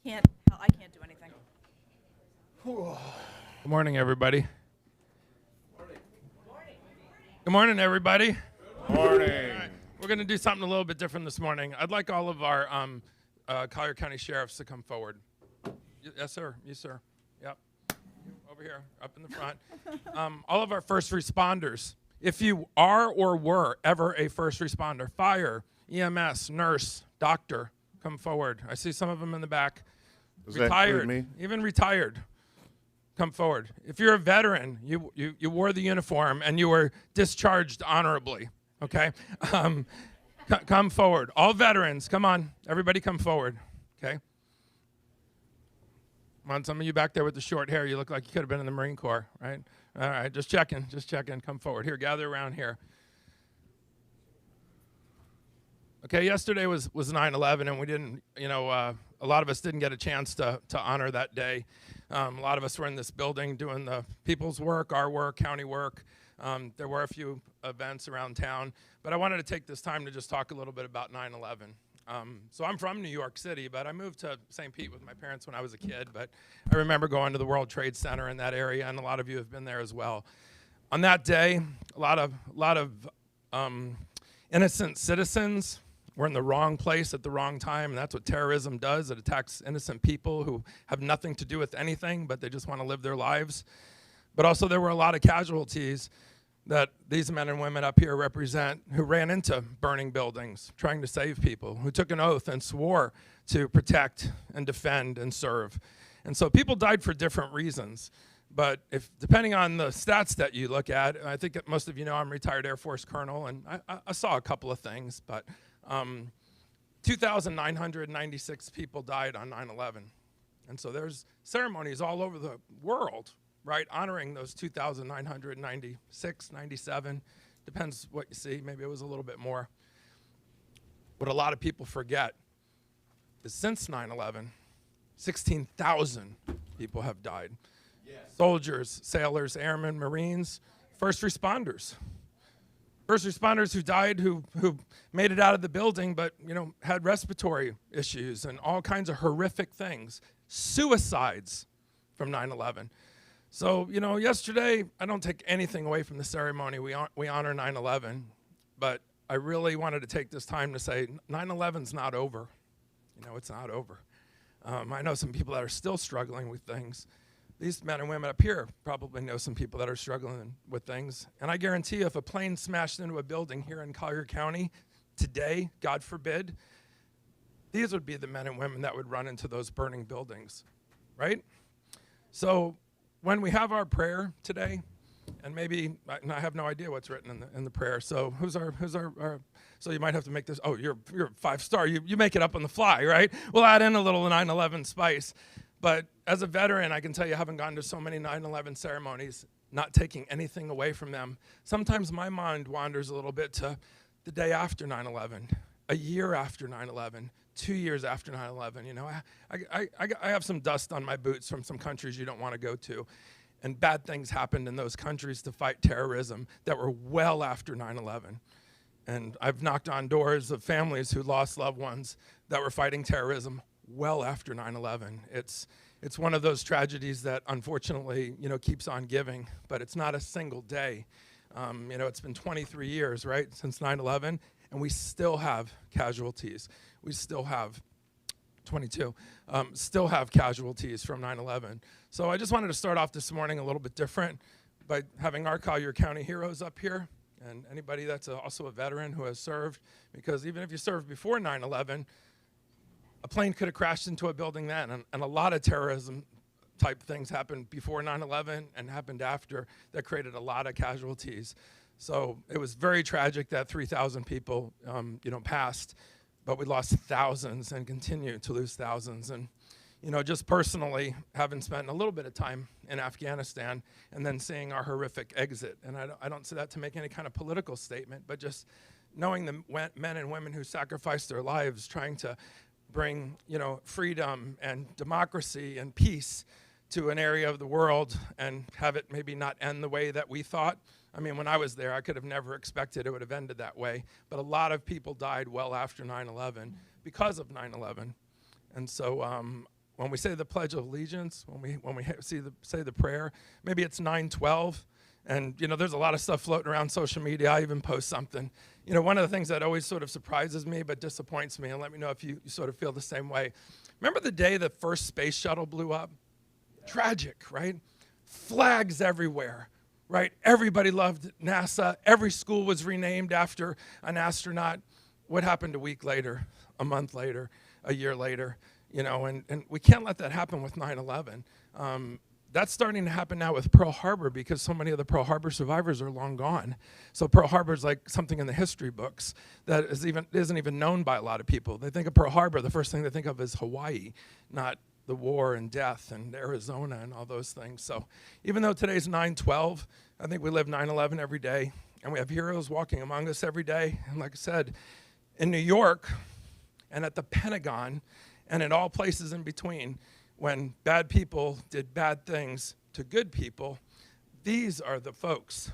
I can't do anything. Good morning, everybody. Good morning, everybody. Morning. We're going to do something a little bit different this morning. I'd like all of our Collier County sheriffs to come forward. Yes, sir. Yes, sir. Yep. Over here, up in the front. All of our first responders. If you are or were ever a first responder, fire, EMS, nurse, doctor, come forward. I see some of them in the back. Does that include Retired, me? even retired, come forward. If you're a veteran, you wore the uniform and you were discharged honorably, okay? Come forward. All veterans, come on. Everybody come forward, okay? Come on, some of you back there with the short hair, you look like you could have been in the Marine Corps, right? All right, just checking, come forward. Here, gather around here. Okay, yesterday was 9/11, and we didn't, a lot of us didn't get a chance to honor that day. A lot of us were in this building doing the people's work, our work, county work. There were a few events around town, but I wanted to take this time to just talk a little bit about 9/11. So I'm from New York City, but I moved to St. Pete with my parents when I was a kid, but I remember going to the World Trade Center in that area, and a lot of you have been there as well. On that day, a lot of innocent citizens were in the wrong place at the wrong time, and that's what terrorism does. It attacks innocent people who have nothing to do with anything, but they just want to live their lives. But also there were a lot of casualties that these men and women up here represent who ran into burning buildings trying to save people, who took an oath and swore to protect and defend and serve. And so people died for different reasons. But depending on the stats that you look at, I think that most of you know I'm a retired Air Force colonel, and I saw a couple of things, but 2,996 people died on 9/11. And so there's ceremonies all over the world, right, honoring those 2,996, 97, depends what you see, maybe it was a little bit more. What a lot of people forget is since 9/11, 16,000 people have died. Yes. Soldiers, sailors, airmen, Marines, first responders. First responders who died, who made it out of the building, but had respiratory issues and all kinds of horrific things. Suicides from 9/11. So, yesterday, I don't take anything away from the ceremony. We honor 9/11, but I really wanted to take this time to say 9/11's not over. It's not over. I know some people that are still struggling with things. These men and women up here probably know some people that are struggling with things. And I guarantee you, if a plane smashed into a building here in Collier County today, God forbid, these would be the men and women that would run into those burning buildings, right? So when we have our prayer today, and maybe, and I have no idea what's written in the prayer, so who's our so you might have to make this, you're 5-star, you make it up on the fly, right? We'll add in a little 9/11 spice. But as a veteran, I can tell you, having gone to so many 9/11 ceremonies, not taking anything away from them, sometimes my mind wanders a little bit to the day after 9/11, a year after 9/11, 2 years after 9/11. I have some dust on my boots from some countries you don't want to go to. And bad things happened in those countries to fight terrorism that were well after 9/11. And I've knocked on doors of families who lost loved ones that were fighting terrorism well after 9/11. It's one of those tragedies that unfortunately, keeps on giving, but it's not a single day. It's been 23 years, right, since 9/11, and we still have casualties. We still have 22, still have casualties from 9/11. So I just wanted to start off this morning a little bit different by having our Collier County heroes up here, and anybody that's also a veteran who has served, because even if you served before 9/11, a plane could have crashed into a building then, and a lot of terrorism type things happened before 9/11 and happened after that created a lot of casualties. So it was very tragic that 3,000 people, passed, but we lost thousands and continue to lose thousands. And, just personally, having spent a little bit of time in Afghanistan and then seeing our horrific exit, and I don't say that to make any kind of political statement, but just knowing the men and women who sacrificed their lives trying to bring, freedom and democracy and peace to an area of the world and have it maybe not end the way that we thought. I mean, when I was there, I could have never expected it would have ended that way. But a lot of people died well after 9/11 because of 9/11. And so when we say the Pledge of Allegiance, when we say the prayer, maybe it's 9:12, and there's a lot of stuff floating around social media. I even post something. One of the things that always sort of surprises me but disappoints me, and let me know if you sort of feel the same way. Remember the day the first space shuttle blew up? Tragic, right? Flags everywhere, right? Everybody loved NASA. Every school was renamed after an astronaut. What happened a week later, a month later, a year later? And we can't let that happen with 9/11. That's starting to happen now with Pearl Harbor because so many of the Pearl Harbor survivors are long gone. So Pearl Harbor is like something in the history books that isn't even known by a lot of people. They think of Pearl Harbor, the first thing they think of is Hawaii, not the war and death and Arizona and all those things. So even though today's 9/12, I think we live 9/11 every day, and we have heroes walking among us every day. And like I said, in New York and at the Pentagon and in all places in between, when bad people did bad things to good people, these are the folks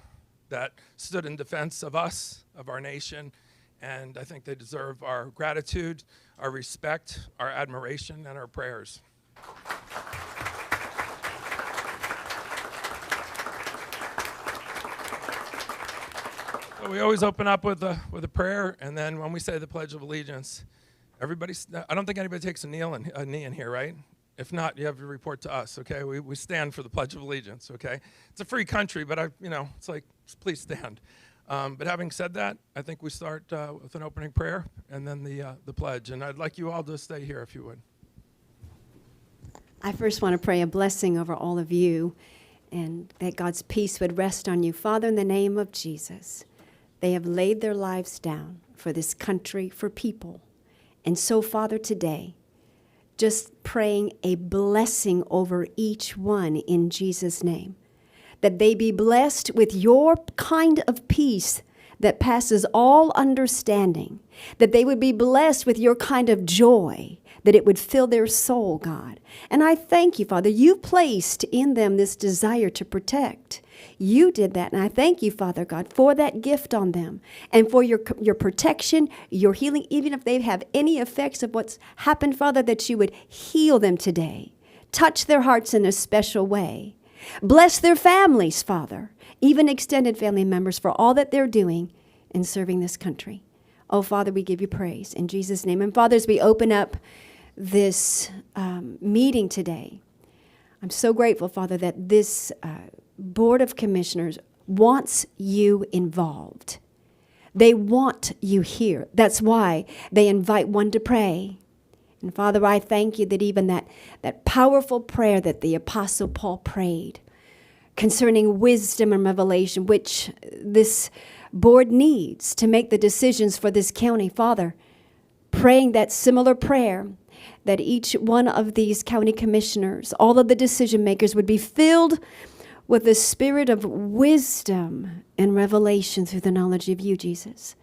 that stood in defense of us, of our nation, and I think they deserve our gratitude, our respect, our admiration, and our prayers. So we always open up with a prayer, and then when we say the Pledge of Allegiance, I don't think anybody takes a knee in here, right? If not, you have to report to us, okay? We stand for the Pledge of Allegiance, okay? It's a free country, but it's like, please stand. But having said that, I think we start with an opening prayer and then the pledge. And I'd like you all to stay here if you would. I first want to pray a blessing over all of you and that God's peace would rest on you. Father, in the name of Jesus, they have laid their lives down for this country, for people. And so, Father, today, just praying a blessing over each one in Jesus' name, that they be blessed with your kind of peace that passes all understanding, that they would be blessed with your kind of joy, that it would fill their soul, God. And I thank you, Father, you placed in them this desire to protect. You did that, and I thank you, Father God, for that gift on them and for your protection, your healing, even if they have any effects of what's happened, Father, that you would heal them today. Touch their hearts in a special way. Bless their families, Father, even extended family members, for all that they're doing in serving this country. Oh, Father, we give you praise in Jesus' name. And Father, as we open up this meeting today, I'm so grateful, Father, that this Board of Commissioners wants you involved. They want you here. That's why they invite one to pray. And Father, I thank you that even that powerful prayer that the Apostle Paul prayed concerning wisdom and revelation, which this board needs to make the decisions for this county, Father, praying that similar prayer, that each one of these county commissioners, all of the decision makers, would be filled with the spirit of wisdom and revelation through the knowledge of you, Jesus.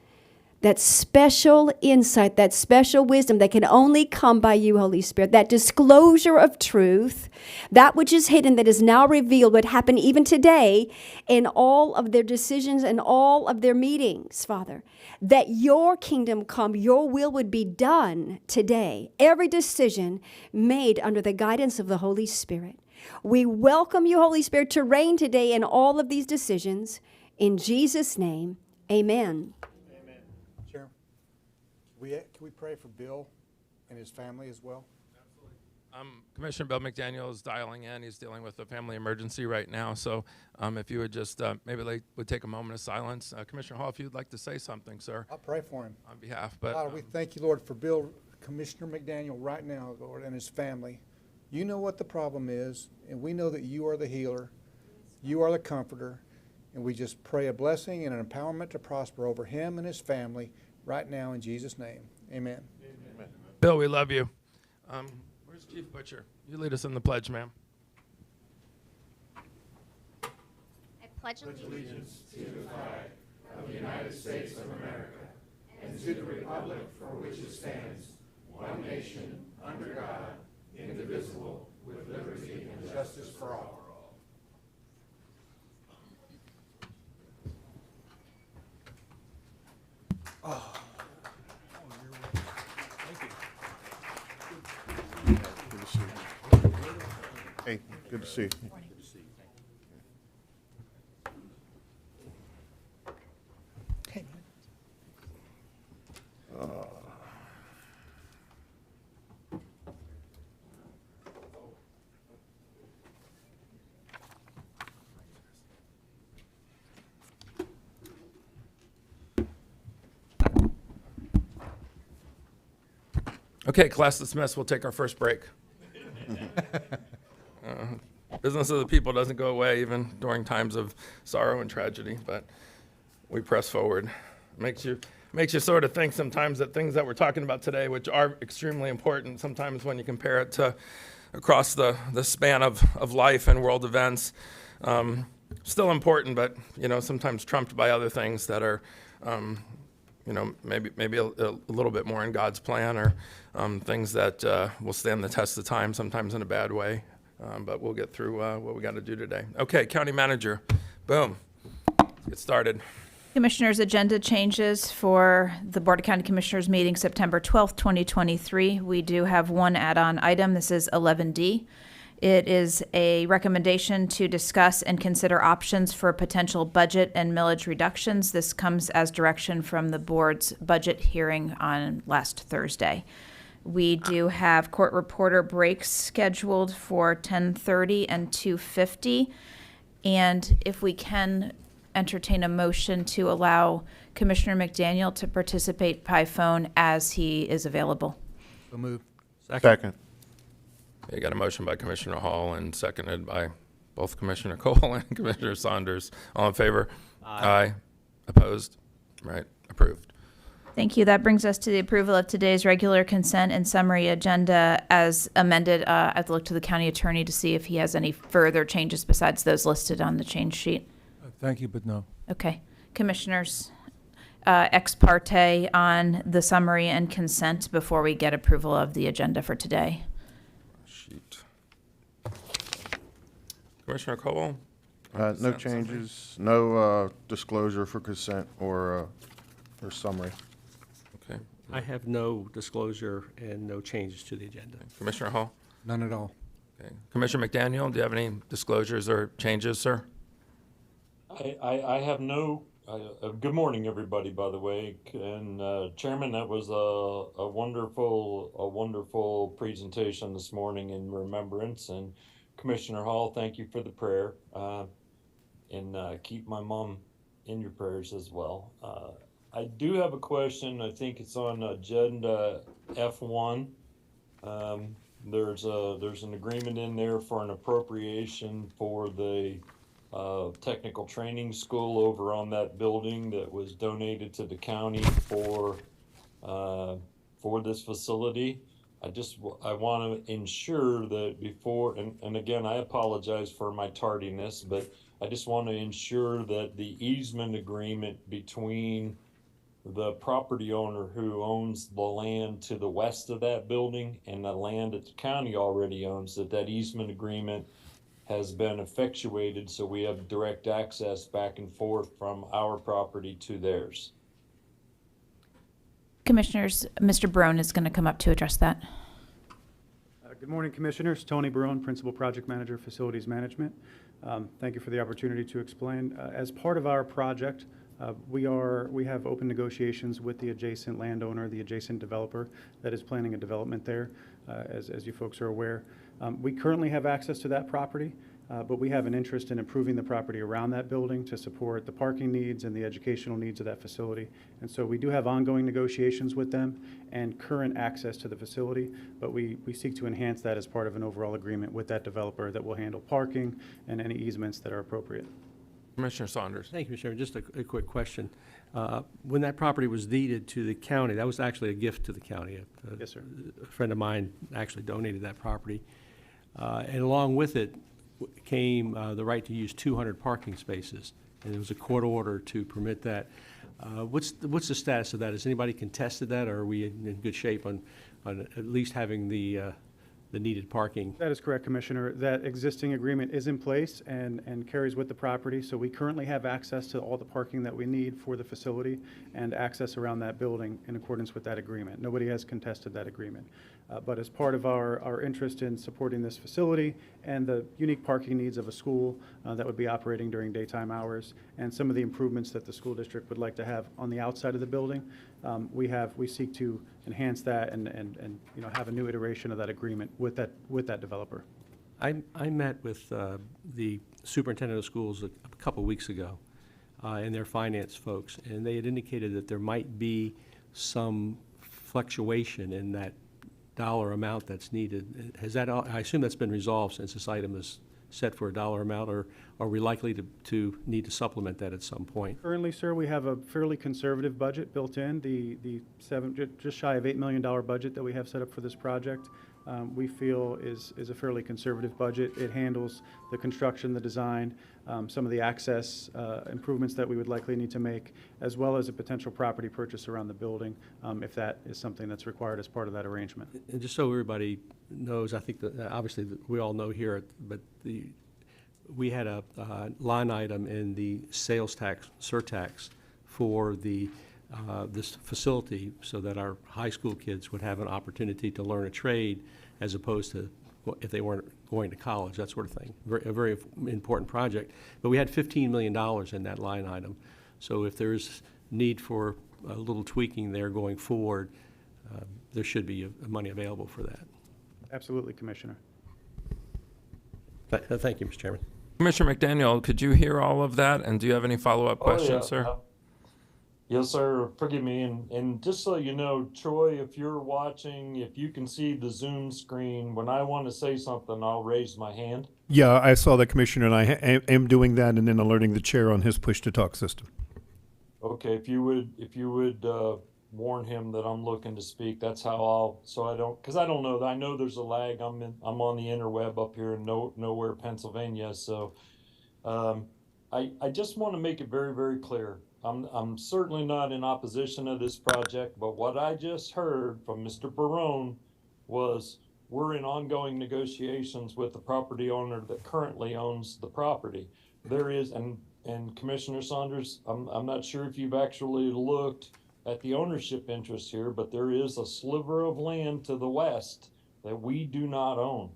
That special insight, that special wisdom that can only come by you, Holy Spirit, that disclosure of truth, that which is hidden that is now revealed would happen even today in all of their decisions and all of their meetings, Father. That your kingdom come, your will would be done today. Every decision made under the guidance of the Holy Spirit. We welcome you, Holy Spirit, to reign today in all of these decisions. In Jesus' name, amen. Chair, can we pray for Bill and his family as well? Absolutely. Commissioner Bill McDaniel is dialing in. He's dealing with a family emergency right now. So if you would just maybe they would take a moment of silence. Commissioner Hall, if you'd like to say something, sir. I'll pray for him. On behalf. But Father, we thank you, Lord, for Bill, Commissioner McDaniel right now, Lord, and his family. You know what the problem is, and we know that you are the healer. You are the comforter. And we just pray a blessing and an empowerment to prosper over him and his family right now in Jesus' name. Amen. Amen. Bill, we love you. Where's Chief Butcher? You lead us in the pledge, ma'am. I pledge allegiance to the flag of the United States of America and to the republic for which it stands, one nation, under God, indivisible, with liberty and justice for all. Oh. Thank you. Good to see you. Good to see you. Okay, class dismissed. We'll take our first break. Business of the people doesn't go away even during times of sorrow and tragedy, but we press forward. Makes you sort of think sometimes that things that we're talking about today, which are extremely important, sometimes when you compare it to across the span of life and world events, still important, but sometimes trumped by other things that are maybe a little bit more in God's plan, or things that will stand the test of time, sometimes in a bad way. But we'll get through what we got to do today. Okay, County Manager, boom. Let's get started. Commissioners' agenda changes for the Board of County Commissioners meeting September 12th, 2023. We do have one add-on item. This is 11D. It is a recommendation to discuss and consider options for potential budget and millage reductions. This comes as direction from the board's budget hearing on last Thursday. We do have court reporter breaks scheduled for 10:30 and 2:50. And if we can entertain a motion to allow Commissioner McDaniel to participate by phone as he is available. So moved. Second. You got a motion by Commissioner Hall and seconded by both Commissioner Cole and Commissioner Saunders. All in favor? Aye. Opposed? Right. Approved. Thank you. That brings us to the approval of today's regular consent and summary agenda as amended. I've looked to the county attorney to see if he has any further changes besides those listed on the change sheet. Thank you, but no. Okay. Commissioners, ex parte on the summary and consent before we get approval of the agenda for today. Sheet. Commissioner Cole? No Consent changes, no disclosure for consent or summary. Okay. I have no disclosure and no changes to the agenda. Commissioner Hall? None at all. Okay. Commissioner McDaniel, do you have any disclosures or changes, sir? I have no, good morning, everybody, by the way. And Chairman, that was a wonderful presentation this morning in remembrance. And Commissioner Hall, thank you for the prayer. And keep my mom in your prayers as well. I do have a question. I think it's on agenda F1. There's an agreement in there for an appropriation for the technical training school over on that building that was donated to the county for this facility. I want to ensure that before, and again, I apologize for my tardiness, but I just want to ensure that the easement agreement between the property owner who owns the land to the west of that building and the land that the county already owns, that easement agreement has been effectuated so we have direct access back and forth from our property to theirs. Commissioners, Mr. Barone is going to come up to address that. Good morning, Commissioners. Tony Barone, Principal Project Manager, Facilities Management. Thank you for the opportunity to explain. As part of our project, we have open negotiations with the adjacent landowner, the adjacent developer that is planning a development there, as you folks are aware. We currently have access to that property, but we have an interest in improving the property around that building to support the parking needs and the educational needs of that facility. And so we do have ongoing negotiations with them and current access to the facility, but we seek to enhance that as part of an overall agreement with that developer that will handle parking and any easements that are appropriate. Commissioner Saunders. Thank you, Mr. Chairman. Just a quick question. When that property was deeded to the county, that was actually a gift to the county. Yes, sir. A friend of mine actually donated that property. And along with it came the right to use 200 parking spaces. And there was a court order to permit that. What's the status of that? Has anybody contested that, or are we in good shape on at least having the the needed parking. That is correct, Commissioner. That existing agreement is in place and carries with the property. So we currently have access to all the parking that we need for the facility and access around that building in accordance with that agreement. Nobody has contested that agreement. But as part of our interest in supporting this facility and the unique parking needs of a school that would be operating during daytime hours and some of the improvements that the school district would like to have on the outside of the building, we seek to enhance that and have a new iteration of that agreement with that developer. I met with the superintendent of schools a couple weeks ago and their finance folks, and they had indicated that there might be some fluctuation in that dollar amount that's needed. Has that, I assume that's been resolved since this item is set for a dollar amount, or are we likely to need to supplement that at some point? Currently, sir, we have a fairly conservative budget built in, just shy of $8 million budget that we have set up for this project. We feel is a fairly conservative budget. It handles the construction, the design, some of the access improvements that we would likely need to make, as well as a potential property purchase around the building, if that is something that's required as part of that arrangement. And just so everybody knows, I think that obviously we all know here, but we had a line item in the sales tax surtax for this facility so that our high school kids would have an opportunity to learn a trade as opposed to if they weren't going to college, that sort of thing. A very important project. But we had $15 million in that line item. So if there's need for a little tweaking there going forward, there should be money available for that. Absolutely, Commissioner. Thank you, Mr. Chairman. Commissioner McDaniel, could you hear all of that? And do you have any follow-up questions, sir? Yes, sir. Forgive me. And just so you know, Troy, if you're watching, if you can see the Zoom screen, when I want to say something, I'll raise my hand. Yeah, I saw that, Commissioner, and I am doing that and then alerting the chair on his push-to-talk system. Okay, if you would warn him that I'm looking to speak, that's how because I don't know. I know there's a lag. I'm on the interweb up here in nowhere, Pennsylvania. So I just want to make it very, very clear. I'm certainly not in opposition to this project, but what I just heard from Mr. Barone was we're in ongoing negotiations with the property owner that currently owns the property. There is, and Commissioner Saunders, I'm not sure if you've actually looked at the ownership interest here, but there is a sliver of land to the west that we do not own.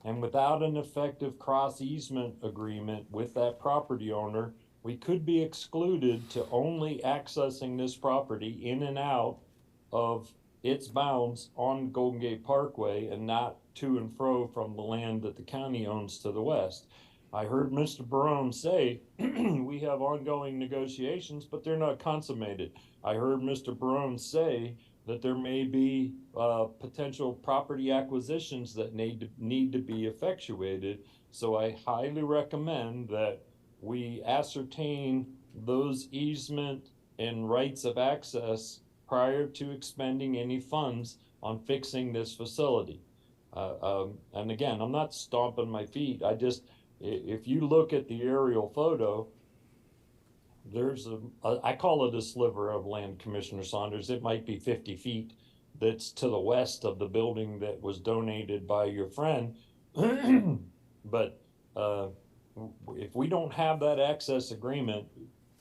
And without an effective cross easement agreement with that property owner, we could be excluded to only accessing this property in and out of its bounds on Golden Gate Parkway and not to and fro from the land that the county owns to the west. I heard Mr. Barone say we have ongoing negotiations, but they're not consummated. I heard Mr. Barone say that there may be potential property acquisitions that need to be effectuated. So I highly recommend that we ascertain those easement and rights of access prior to expending any funds on fixing this facility. And again, I'm not stomping my feet. If you look at the aerial photo, there's I call it a sliver of land, Commissioner Saunders. It might be 50 feet that's to the west of the building that was donated by your friend. But if we don't have that access agreement,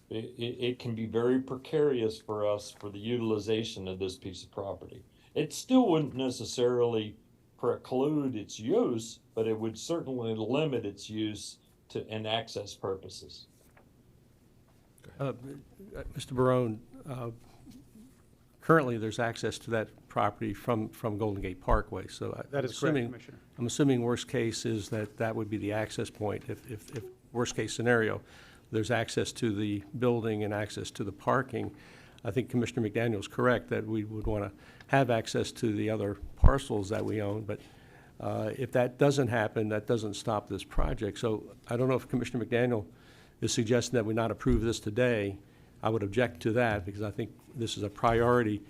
it can be very precarious for us for the utilization of this piece of property. It still wouldn't necessarily preclude its use, but it would certainly limit its use and access purposes. Mr. Barone, currently there's access to that property from Golden Gate Parkway. So That is correct, Commissioner. I'm assuming worst case is that would be the access point. If worst case scenario, there's access to the building and access to the parking. I think Commissioner McDaniel is correct that we would want to have access to the other parcels that we own. But if that doesn't happen, that doesn't stop this project. So I don't know if Commissioner McDaniel is suggesting that we not approve this today. I would object to that because I think this is a priority.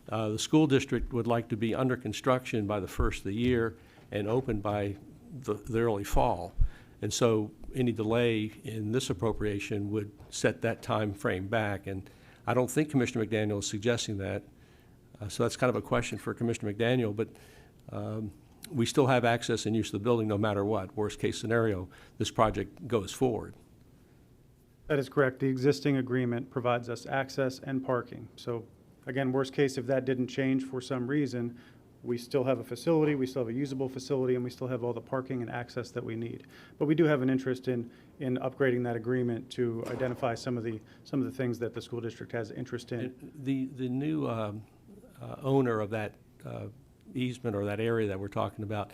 The school district would like to be under construction by the first of the year and open by the early fall. And so any delay in this appropriation would set that time frame back. And I don't think Commissioner McDaniel is suggesting that. So that's kind of a question for Commissioner McDaniel. But we still have access and use of the building no matter what. Worst case scenario, this project goes forward. That is correct. The existing agreement provides us access and parking. So again, worst case, if that didn't change for some reason, we still have a facility, we still have a usable facility, and we still have all the parking and access that we need. But we do have an interest in upgrading that agreement to identify some of the things that the school district has interest in. And the new owner of that easement or that area that we're talking about,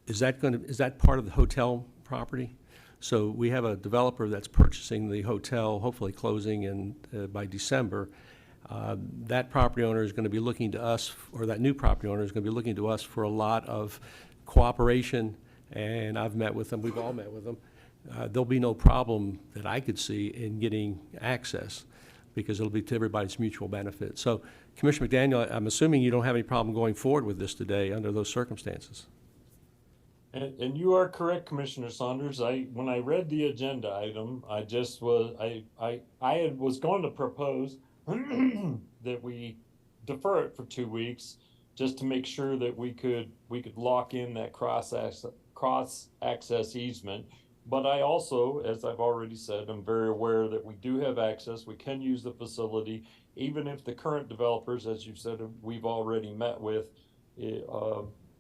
is that part of the hotel property? So we have a developer that's purchasing the hotel, hopefully closing by December. That property owner is going to be looking to us, or that new property owner is going to be looking to us for a lot of cooperation, and I've met with them, we've all met with them. There'll be no problem that I could see in getting access, because it'll be to everybody's mutual benefit. So, Commissioner McDaniel, I'm assuming you don't have any problem going forward with this today under those circumstances. And you are correct, Commissioner Saunders. When I read the agenda item, I was going to propose that we defer it for 2 weeks, just to make sure that we could lock in that cross access easement. But I also, as I've already said, I'm very aware that we do have access. We can use the facility, even if the current developers, as you've said, we've already met with,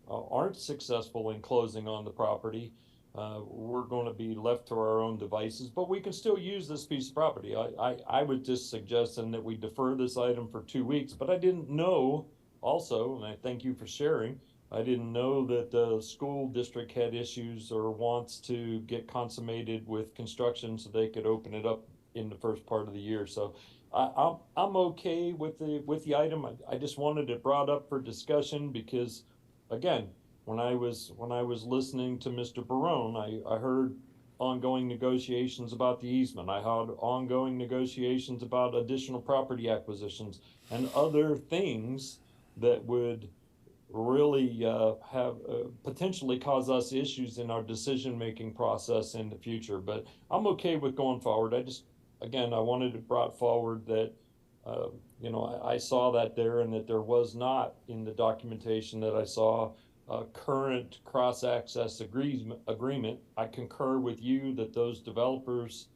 aren't successful in closing on the property. We're going to be left to our own devices, but we can still use this piece of property. I would just suggest then that we defer this item for 2 weeks, but I didn't know also, and I thank you for sharing, I didn't know that the school district had issues or wants to get consummated with construction so they could open it up in the first part of the year. So I'm okay with the item. I just wanted it brought up for discussion because, again, when I was listening to Mr. Barone, I heard ongoing negotiations about the easement. I heard ongoing negotiations about additional property acquisitions and other things that would really have potentially cause us issues in our decision-making process in the future. But I'm okay with going forward. Again, I wanted it brought forward that, I saw that there, and that there was not in the documentation that I saw a current cross-access agreement. I concur with you that those developers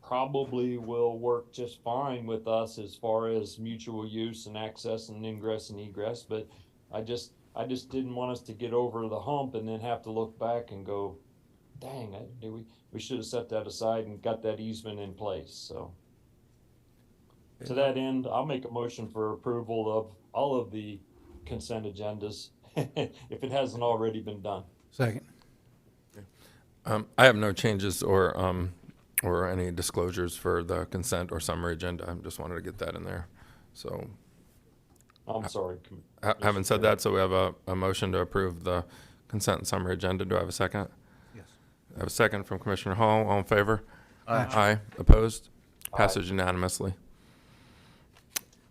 probably will work just fine with us as far as mutual use and access and ingress and egress, but I just didn't want us to get over the hump and then have to look back and go, dang, we should have set that aside and got that easement in place. So to that end, I'll make a motion for approval of all of the consent agendas if it hasn't already been done. Second. I have no changes or any disclosures for the consent or summary agenda. I just wanted to get that in there. So, I'm sorry. having said that, so we have a motion to approve the consent and summary agenda. Do I have a second? Yes. I have a second from Commissioner Hall. All in favor? Aye. Opposed? Passage unanimously.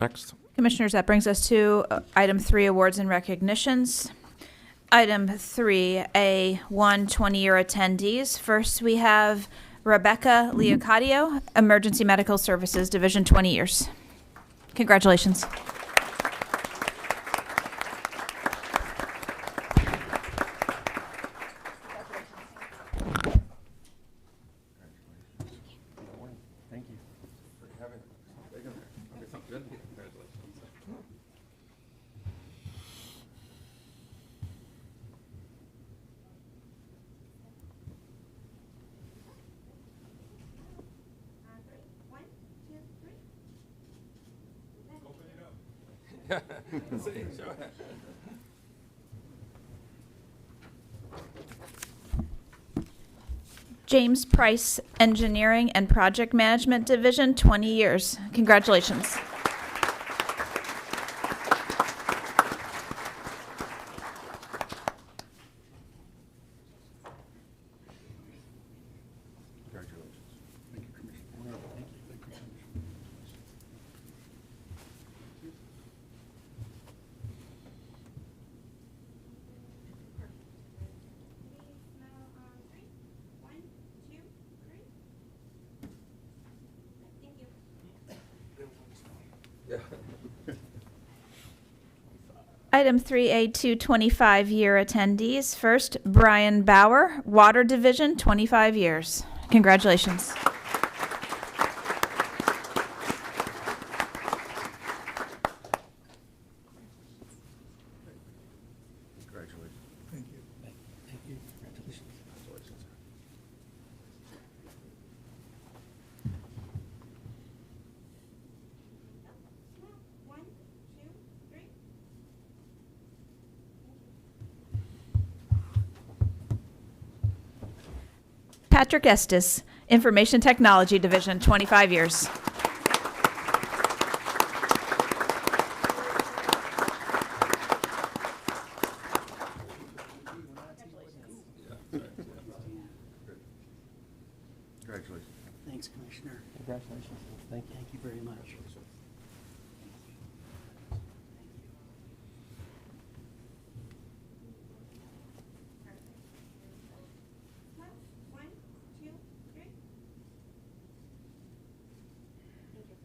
Next. Commissioners, that brings us to item 3, awards and recognitions. Item 3A, 20-year attendees. First, we have Rebecca Leocadio, Emergency Medical Services Division, 20 years. Congratulations. Thank you. One, two, three. James Price, Engineering and Project Management Division, 20 years. Congratulations. Smile on 3. 1, 2, 3. Thank you. Item 3A, 2 25-year attendees. First, Brian Bauer, Water Division, 25 years. Congratulations. Congratulations. Thank you. Thank you. Congratulations. One, two, three. Patrick Estes, Information Technology Division, 25 years. Congratulations. Thanks, Commissioner. Congratulations. Thank you very much. One, two, three. Thank you.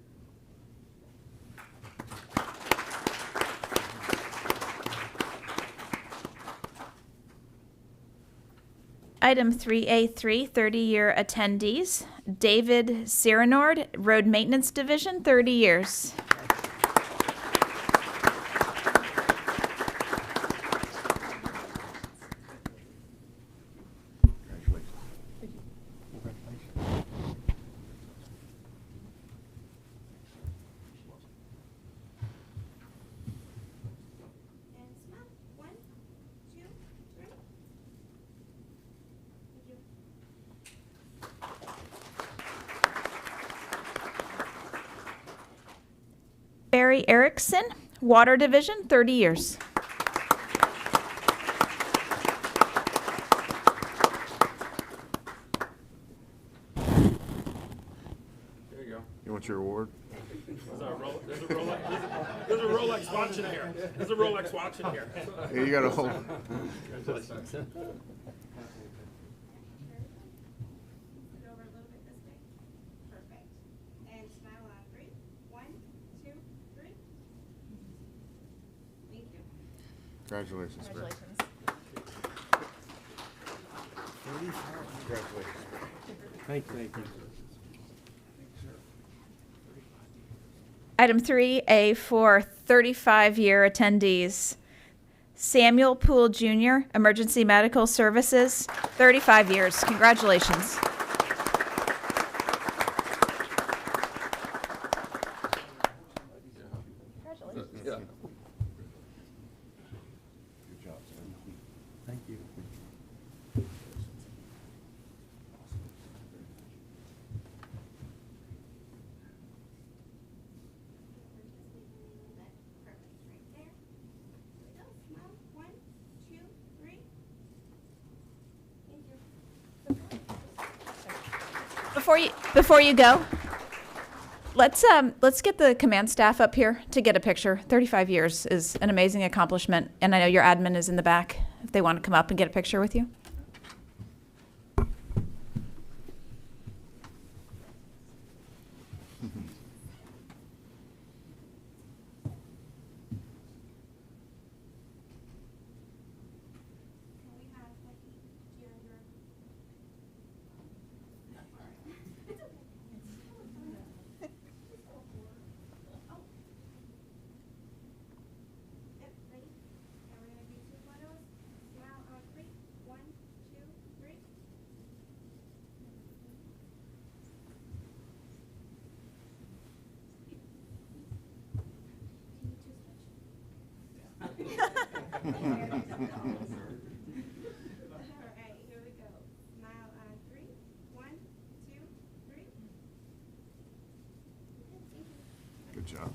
Item 3A3, 30-year attendees. David Sirenord, Road Maintenance Division, 30 years. And smile. One, two, three. Thank you. Barry Erickson, Water Division, 30 years. There you go. You want your award? There's a Rolex watch in here. There's a Rolex watch in here. Yeah, you gotta hold. Congratulations. Scoot over a little bit this way. Perfect. And smile on three. One, two, three. Thank you. Congratulations, Barry. Congratulations. Thank you. Item 3A for 35-year attendees. Samuel Poole Jr., Emergency Medical Services, 35 years. Congratulations. Yeah. Good job, sir. Thank you. Perfect. Right there. There we go. Smile. One, two, three. Thank you. Before you go, let's get the command staff up here to get a picture. 35 years is an amazing accomplishment, and I know your admin is in the back if they want to come up and get a picture with you. Can we have Becky do your? It's okay. Oh. Yep, ready? And we're gonna do two photos. Smile on three. One, two, three. All right, here we go. Smile on three. One, two, three. Good, thank you. Good job.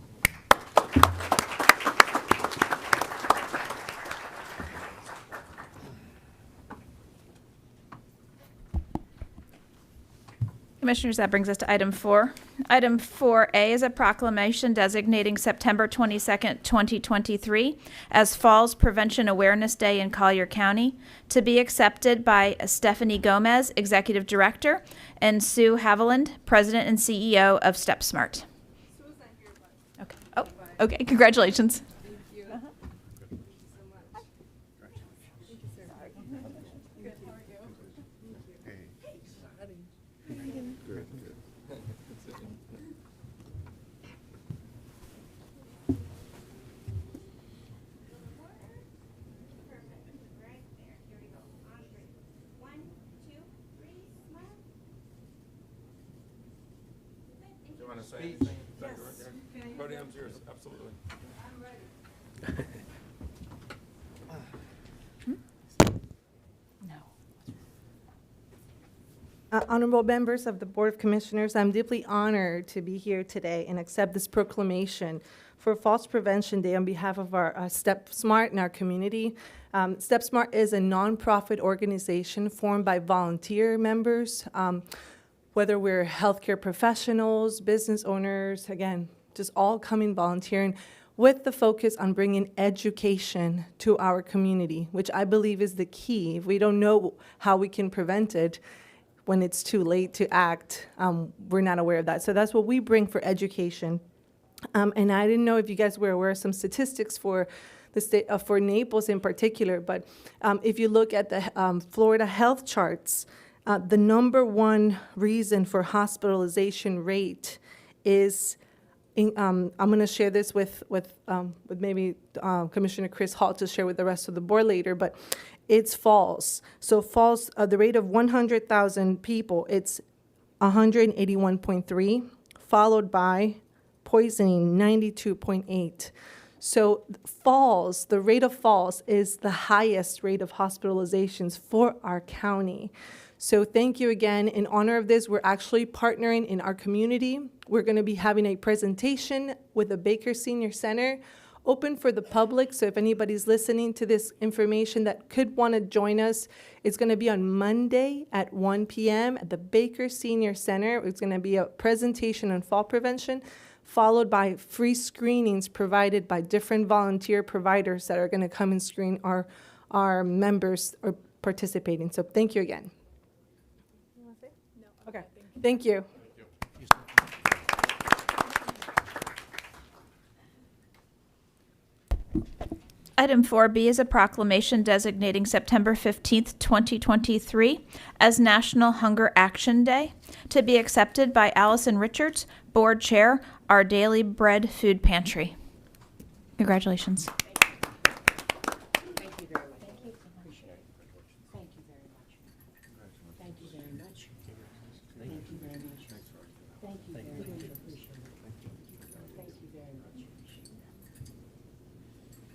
Commissioners, that brings us to item 4. Item 4A is a proclamation designating September 22nd, 2023 as Falls Prevention Awareness Day in Collier County, to be accepted by Stephanie Gomez, Executive Director, and Sue Haviland, President and CEO of StepSmart. Okay. Oh, okay. Congratulations. want to say anything? Yes. Podium's yours, absolutely. Honorable members of the Board of Commissioners, I'm deeply honored to be here today and accept this proclamation for Falls Prevention Day on behalf of our Step Smart in our community. Step Smart is a nonprofit organization formed by volunteer members, whether we're healthcare professionals, business owners, again, just all coming volunteering with the focus on bringing education to our community, which I believe is the key. If we don't know how we can prevent it, when it's too late to act, we're not aware of that. So that's what we bring for education. And I didn't know if you guys were aware of some statistics for the state, for Naples in particular, but if you look at the Florida health charts, the number one reason for hospitalization rate is, I'm going to share this with maybe Commissioner Chris Hall to share with the rest of the board later, but it's falls. So falls, the rate of 100,000 people, it's 181.3, followed by poisoning, 92.8. So falls, the rate of falls is the highest rate of hospitalizations for our county. So thank you again. In honor of this, we're actually partnering in our community. We're going to be having a presentation with the Baker Senior Center, open for the public. So if anybody's listening to this information that could want to join us, it's going to be on Monday at 1 p.m. at the Baker Senior Center. It's going to be a presentation on fall prevention, followed by free screenings provided by different volunteer providers that are going to come and screen our members or participating. So thank you again. Okay, thank you. Item 4B is a proclamation designating September 15th, 2023 as National Hunger Action Day, to be accepted by Allison Richards, Board Chair, Our Daily Bread Food Pantry. Congratulations. Thank you very much. Thank you. Appreciate it. Thank you very much. Thank you very much. Thank you very much. Thank you very much. Appreciate it. Thank you very much.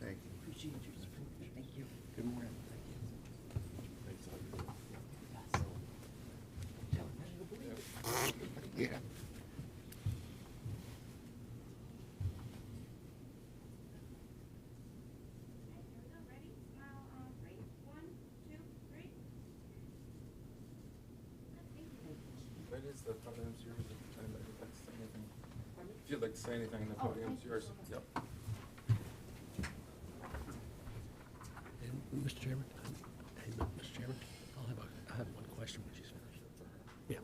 Thank you. Appreciate your support. Thank you. Good morning. Yeah. Ready? Smile on three. 1, 2, 3. Ladies, the podium's yours. If anybody would like to say anything. If you'd like to say anything, the podium's yours. Yep. Mr. Chairman? Hey, Mr. Chairman, I have one question when she's finished. Yeah.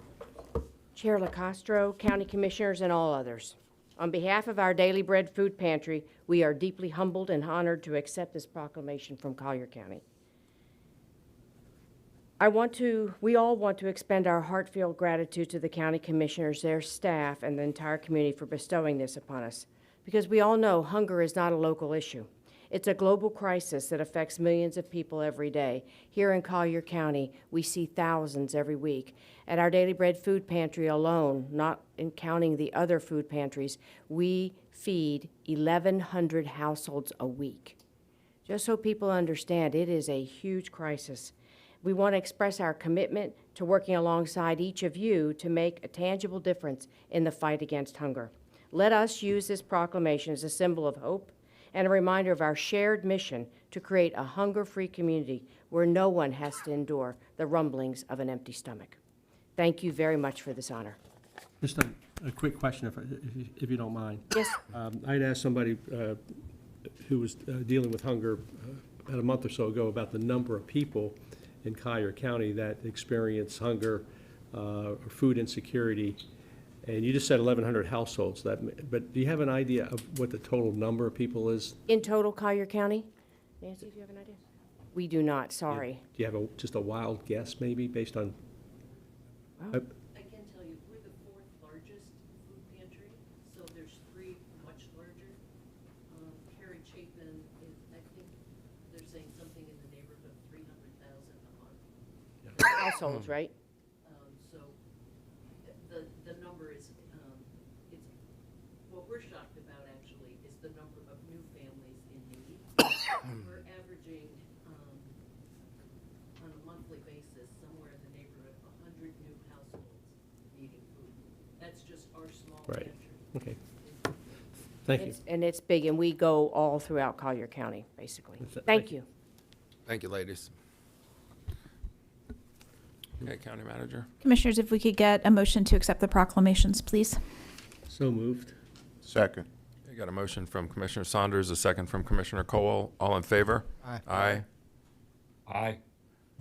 Chair LaCastro, County Commissioners, and all others. On behalf of our Daily Bread Food Pantry, we are deeply humbled and honored to accept this proclamation from Collier County. We all want to expend our heartfelt gratitude to the County Commissioners, their staff, and the entire community for bestowing this upon us, because we all know hunger is not a local issue. It's a global crisis that affects millions of people every day. Here in Collier County, we see thousands every week. At our Daily Bread Food Pantry alone, not in counting the other food pantries, we feed 1,100 households a week. Just so people understand, it is a huge crisis. We want to express our commitment to working alongside each of you to make a tangible difference in the fight against hunger. Let us use this proclamation as a symbol of hope and a reminder of our shared mission to create a hunger-free community where no one has to endure the rumblings of an empty stomach. Thank you very much for this honor. Just a quick question, if you don't mind. Yes. I'd asked somebody who was dealing with hunger about a month or so ago about the number of people in Collier County that experience hunger or food insecurity. And you just said 1,100 households. But do you have an idea of what the total number of people is? In total, Collier County? Nancy, do you have an idea? We do not, sorry. Do you have just a wild guess, maybe, based on? Wow. I can tell you, we're the 4th largest food pantry, so there's 3 much larger. Harry Chapin, I think they're saying something in the neighborhood of 300,000 a month. Households, right? So the number is, it's Okay. Thank you. And it's big, and we go all throughout Collier County, basically. Thank you. Thank you, ladies. Okay, County Manager. Commissioners, if we could get a motion to accept the proclamations, please. So moved. Second. You got a motion from Commissioner Saunders, a second from Commissioner Cowell. All in favor? Aye. Aye. Aye.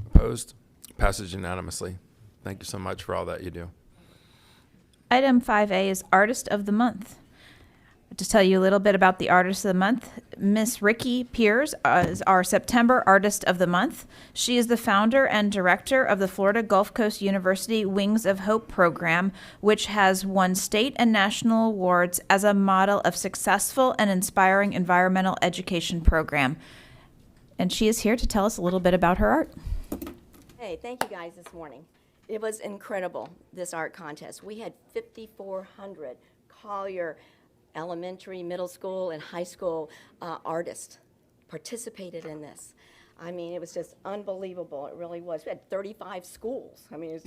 Opposed? Passes unanimously. Thank you so much for all that you do. Item 5A is Artist of the Month. To tell you a little bit about the Artist of the Month, Miss Ricky Piers is our September Artist of the Month. She is the founder and director of the Florida Gulf Coast University Wings of Hope program, which has won state and national awards as a model of successful and inspiring environmental education program. And she is here to tell us a little bit about her art. Hey, thank you guys this morning. It was incredible, this art contest. We had 5,400 Collier elementary, middle school, and high school artists participated in this. I mean, it was just unbelievable. It really was. We had 35 schools. I mean,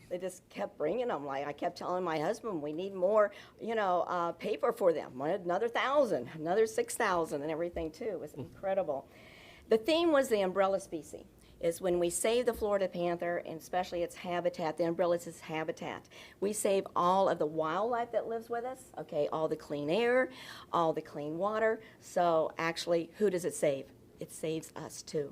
they just kept bringing them. Like I kept telling my husband, we need more, paper for them. Wanted another 1,000, another 6,000, and everything too. It was incredible. The theme was the umbrella species. Is when we save the Florida panther, and especially its habitat, the umbrella is its habitat. We save all of the wildlife that lives with us, okay, all the clean air, all the clean water. So actually, who does it save? It saves us too.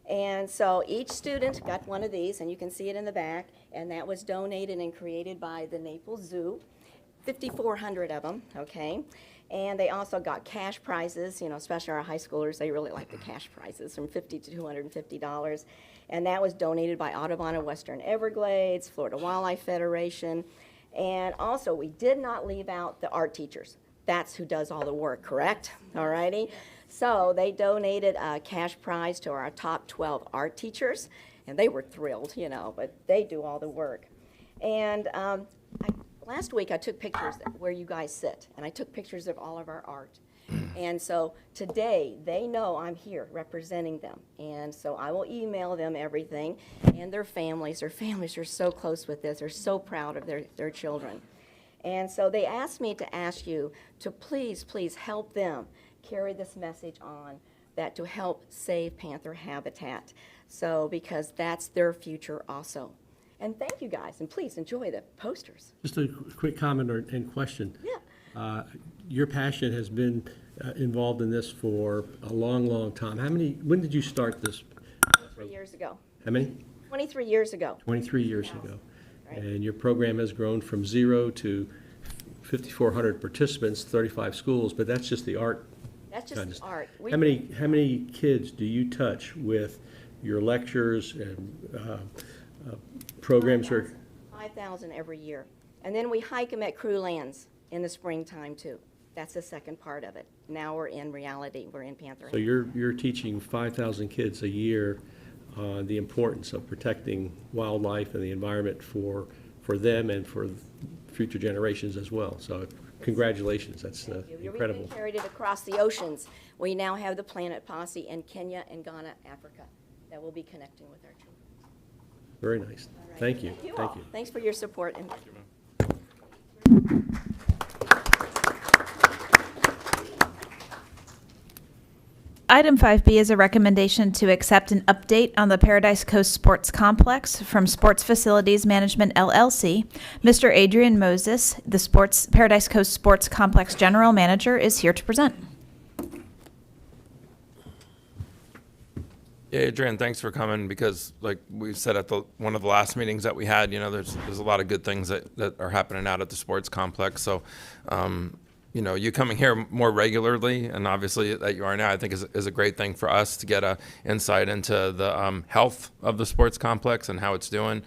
And so each student got one of these, and you can see it in the back, and that was donated and created by the Naples Zoo, 5,400 of them, okay? And they also got cash prizes, especially our high schoolers, they really like the cash prizes from $50 to $250. And that was donated by Audubon and Western Everglades, Florida Wildlife Federation. And also, we did not leave out the art teachers. That's who does all the work, correct? All righty. So they donated a cash prize to our top 12 art teachers, and they were thrilled, but they do all the work. And last week I took pictures where you guys sit, and I took pictures of all of our art. And so today they know I'm here representing them, and so I will email them everything, and their families. Their families are so close with this. They're so proud of their children. And so they asked me to ask you to please, please help them carry this message on, that to help save panther habitat. So because that's their future also. And thank you guys, and please enjoy the posters. Just a quick comment and question. Yeah. Your passion has been involved in this for a long, long time. When did you start this? 3 years ago. How many? 23 years ago. 23 years ago. Right. And your program has grown from 0 to 5,400 participants, 35 schools, but that's just the art. That's just art. How many kids do you touch with your lectures and programs? 5,000 every year. And then we hike them at Crew Lands in the springtime too. That's the second part of it. Now we're in reality. We're in Panther. So you're teaching 5,000 kids a year the importance of protecting wildlife and the environment for them and for future generations as well. So congratulations. That's incredible. We've carried it across the oceans. We now have the Planet Posse in Kenya and Ghana, Africa, that will be connecting with our children. Very nice. Right. Thank you. Thank you. Thanks for your support. And Item 5B is a recommendation to accept an update on the Paradise Coast Sports Complex from Sports Facilities Management LLC. Mr. Adrian Moses, the Paradise Coast Sports Complex General Manager, is here to present. Yeah, Adrian, thanks for coming, because like we said at one of the last meetings that we had, there's a lot of good things that are happening out at the sports complex. So, you coming here more regularly, and obviously that you are now, I think is a great thing for us to get a insight into the health of the sports complex and how it's doing,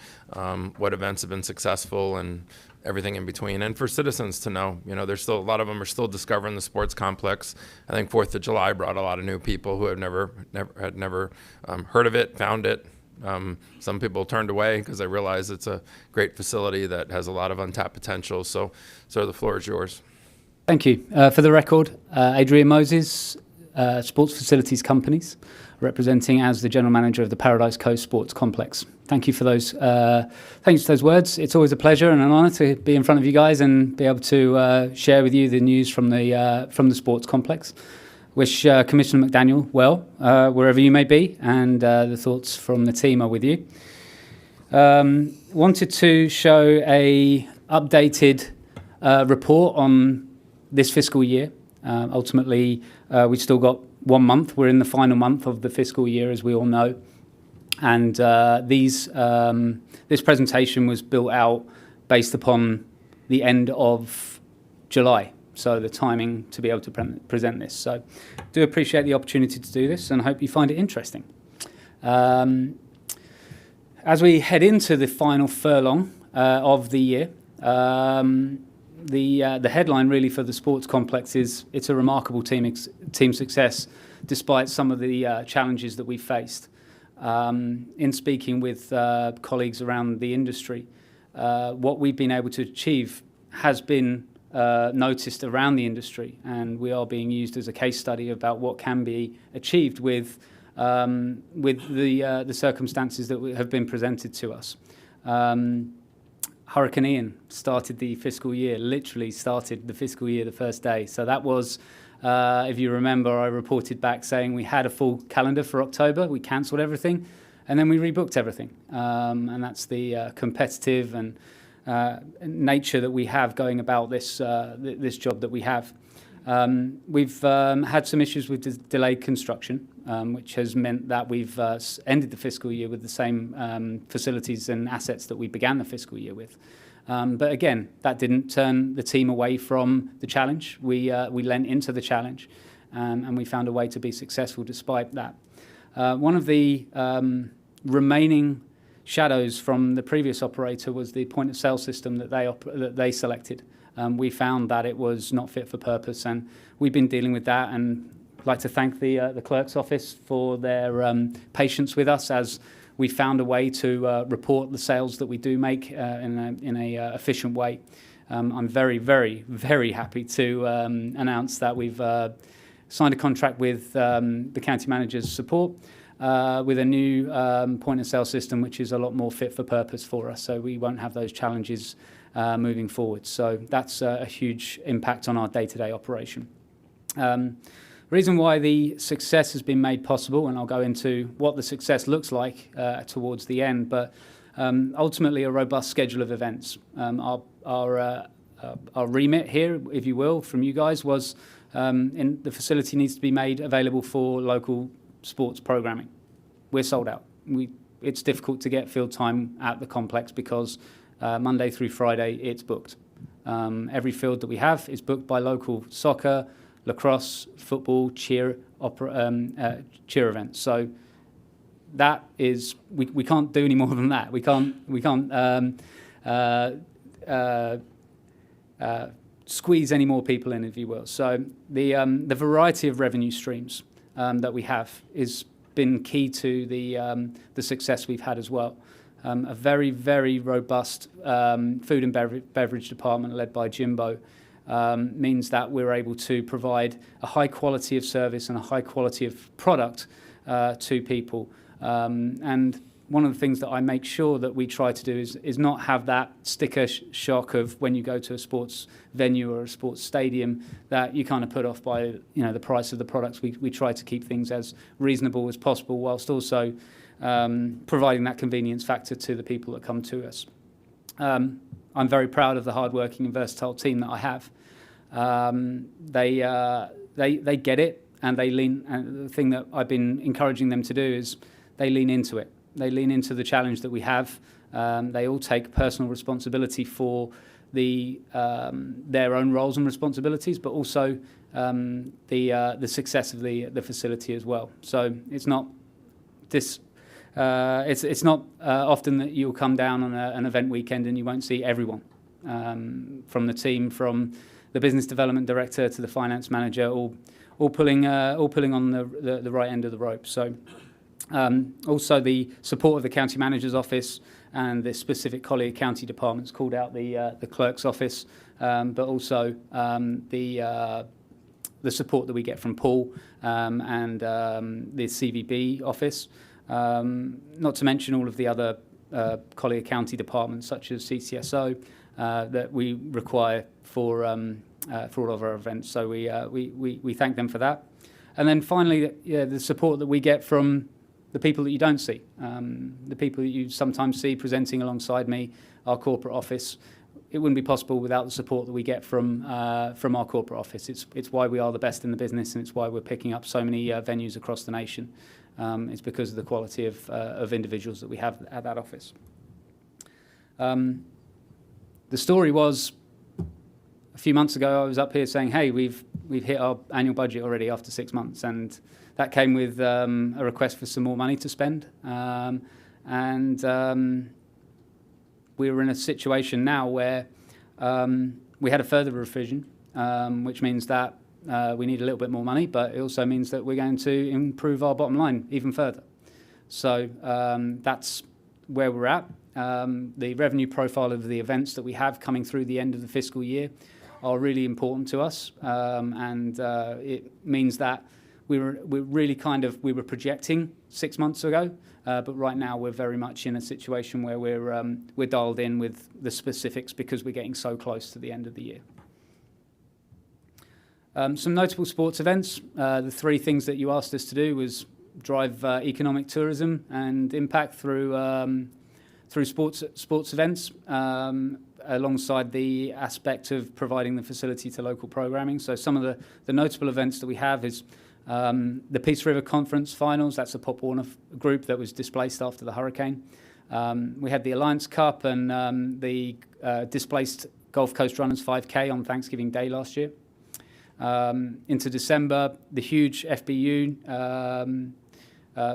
what events have been successful, and everything in between. And for citizens to know, there's still a lot of them are still discovering the sports complex. I think 4th of July brought a lot of new people who had never heard of it, found it. Some people turned away because they realize it's a great facility that has a lot of untapped potential. So the floor is yours. Thank you. For the record, Adrian Moses, sports facilities companies, representing as the general manager of the Paradise Coast Sports Complex. Thank you for those. Thanks for those words. It's always a pleasure and an honour to be in front of you guys and be able to share with you the news from the sports complex. Wish Commissioner McDaniel well wherever you may be, and the thoughts from the team are with you. Wanted to show a updated report on this fiscal year. Ultimately, we've still got 1 month. We're in the final month of the fiscal year, as we all know. And this presentation was built out based upon the end of July. So the timing to be able to present this. So do appreciate the opportunity to do this and hope you find it interesting. As we head into the final furlong of the year, the headline really for the sports complex is it's a remarkable team success despite some of the challenges that we faced. In speaking with colleagues around the industry, what we've been able to achieve has been noticed around the industry, and we are being used as a case study about what can be achieved with the circumstances that have been presented to us. Hurricane Ian started the fiscal year, literally started the fiscal year the first day. So that was, if you remember, I reported back saying we had a full calendar for October, we cancelled everything, and then we rebooked everything. And that's the competitive and nature that we have going about this job that we have. We've had some issues with delayed construction, which has meant that we've ended the fiscal year with the same facilities and assets that we began the fiscal year with. But again, that didn't turn the team away from the challenge. We lent into the challenge, and we found a way to be successful despite that. One of the remaining shadows from the previous operator was the point of sale system that they selected. We found that it was not fit for purpose, and we've been dealing with that. And I'd like to thank the clerk's office for their patience with us as we found a way to report the sales that we do make in a efficient way. I'm very, very, very happy to announce that we've signed a contract with the county manager's support with a new point of sale system, which is a lot more fit for purpose for us. So we won't have those challenges moving forward. So that's a huge impact on our day-to-day operation. Reason why the success has been made possible, and I'll go into what the success looks like towards the end, but ultimately a robust schedule of events. Our remit here, if you will, from you guys was in the facility needs to be made available for local sports programming. We're sold out. It's difficult to get field time at the complex because Monday through Friday it's booked. Every field that we have is booked by local soccer, lacrosse, football, cheer events. So that is we can't do any more than that. We can't squeeze any more people in, if you will. So the variety of revenue streams that we have is been key to the success we've had as well. A very, very robust food and beverage department led by Jimbo means that we're able to provide a high quality of service and a high quality of product to people. And one of the things that I make sure that we try to do is not have that sticker shock of when you go to a sports venue or a sports stadium that you kind of put off by the price of the products. We try to keep things as reasonable as possible whilst also providing that convenience factor to the people that come to us. I'm very proud of the hardworking and versatile team that I have. They get it, and they lean. And the thing that I've been encouraging them to do is they lean into it. They lean into the challenge that we have. They all take personal responsibility for their own roles and responsibilities, but also the success of the facility as well. So it's not this. It's not often that you'll come down on an event weekend and you won't see everyone from the team, from the business development director to the finance manager, all pulling on the right end of the rope. So also the support of the county manager's office and the specific Collier County departments called out the clerk's office, but also the support that we get from Paul and the CVB office, not to mention all of the other Collier County departments such as CCSO that we require for all of our events. So we thank them for that. And then finally, the support that we get from the people that you don't see, the people that you sometimes see presenting alongside me, our corporate office. It wouldn't be possible without the support that we get from our corporate office. It's why we are the best in the business, and it's why we're picking up so many venues across the nation. It's because of the quality of individuals that we have at that office. The story was, a few months ago, I was up here saying, hey, we've hit our annual budget already after 6 months, and that came with a request for some more money to spend. We were in a situation now where we had a further revision, which means that we need a little bit more money, but it also means that we're going to improve our bottom line even further. So that's where we're at. The revenue profile of the events that we have coming through the end of the fiscal year are really important to us, and it means that we were projecting 6 months ago, but right now we're very much in a situation where we're dialed in with the specifics because we're getting so close to the end of the year. Some notable sports events. The three things that you asked us to do was drive economic tourism and impact through sports events, alongside the aspect of providing the facility to local programming. So some of the notable events that we have is the Peace River Conference Finals. That's a Pop Warner group that was displaced after the hurricane. We had the Alliance Cup and the Displaced Gulf Coast Runners 5K on Thanksgiving Day last year. Into December, the huge FBU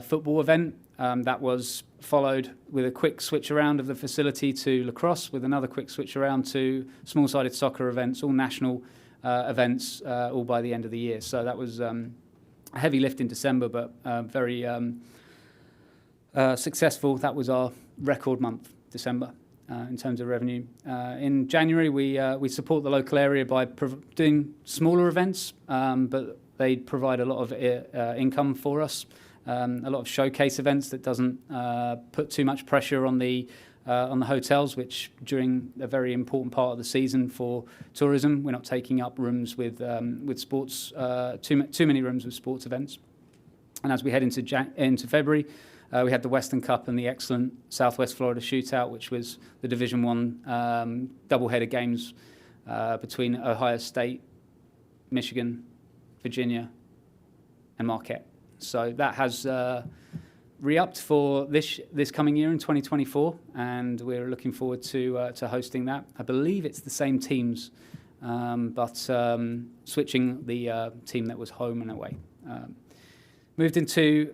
football event. That was followed with a quick switch around of the facility to lacrosse, with another quick switch around to small-sided soccer events, all national events, all by the end of the year. So that was a heavy lift in December, but very successful. That was our record month, December, in terms of revenue. In January, we support the local area by doing smaller events, but they provide a lot of income for us. A lot of showcase events that doesn't put too much pressure on the hotels, which during a very important part of the season for tourism, we're not taking up rooms with sports, too many rooms with sports events. And as we head into February, we had the Western Cup and the excellent Southwest Florida Shootout, which was the Division I double-header games between Ohio State, Michigan, Virginia, and Marquette. So that has re-upped for this coming year in 2024, and we're looking forward to hosting that. I believe it's the same teams, but switching the team that was home and away. Moved into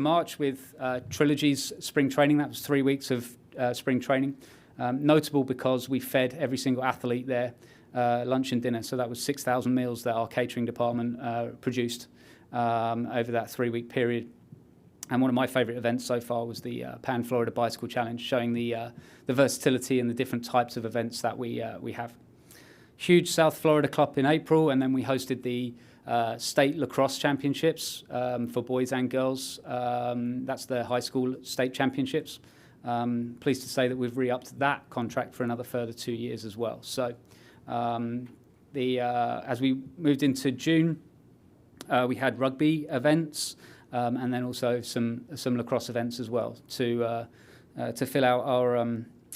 March with Trilogy's spring training. That was 3 weeks of spring training. Notable because we fed every single athlete there lunch and dinner. So that was 6,000 meals that our catering department produced over that 3-week period. And one of my favourite events so far was the Pan Florida Bicycle Challenge, showing the versatility and the different types of events that we have. Huge South Florida Cup in April, and then we hosted the state lacrosse championships for boys and girls. That's the high school state championships. Pleased to say that we've re-upped that contract for another further 2 years as well. So as we moved into June, we had rugby events, and then also some lacrosse events as well to fill out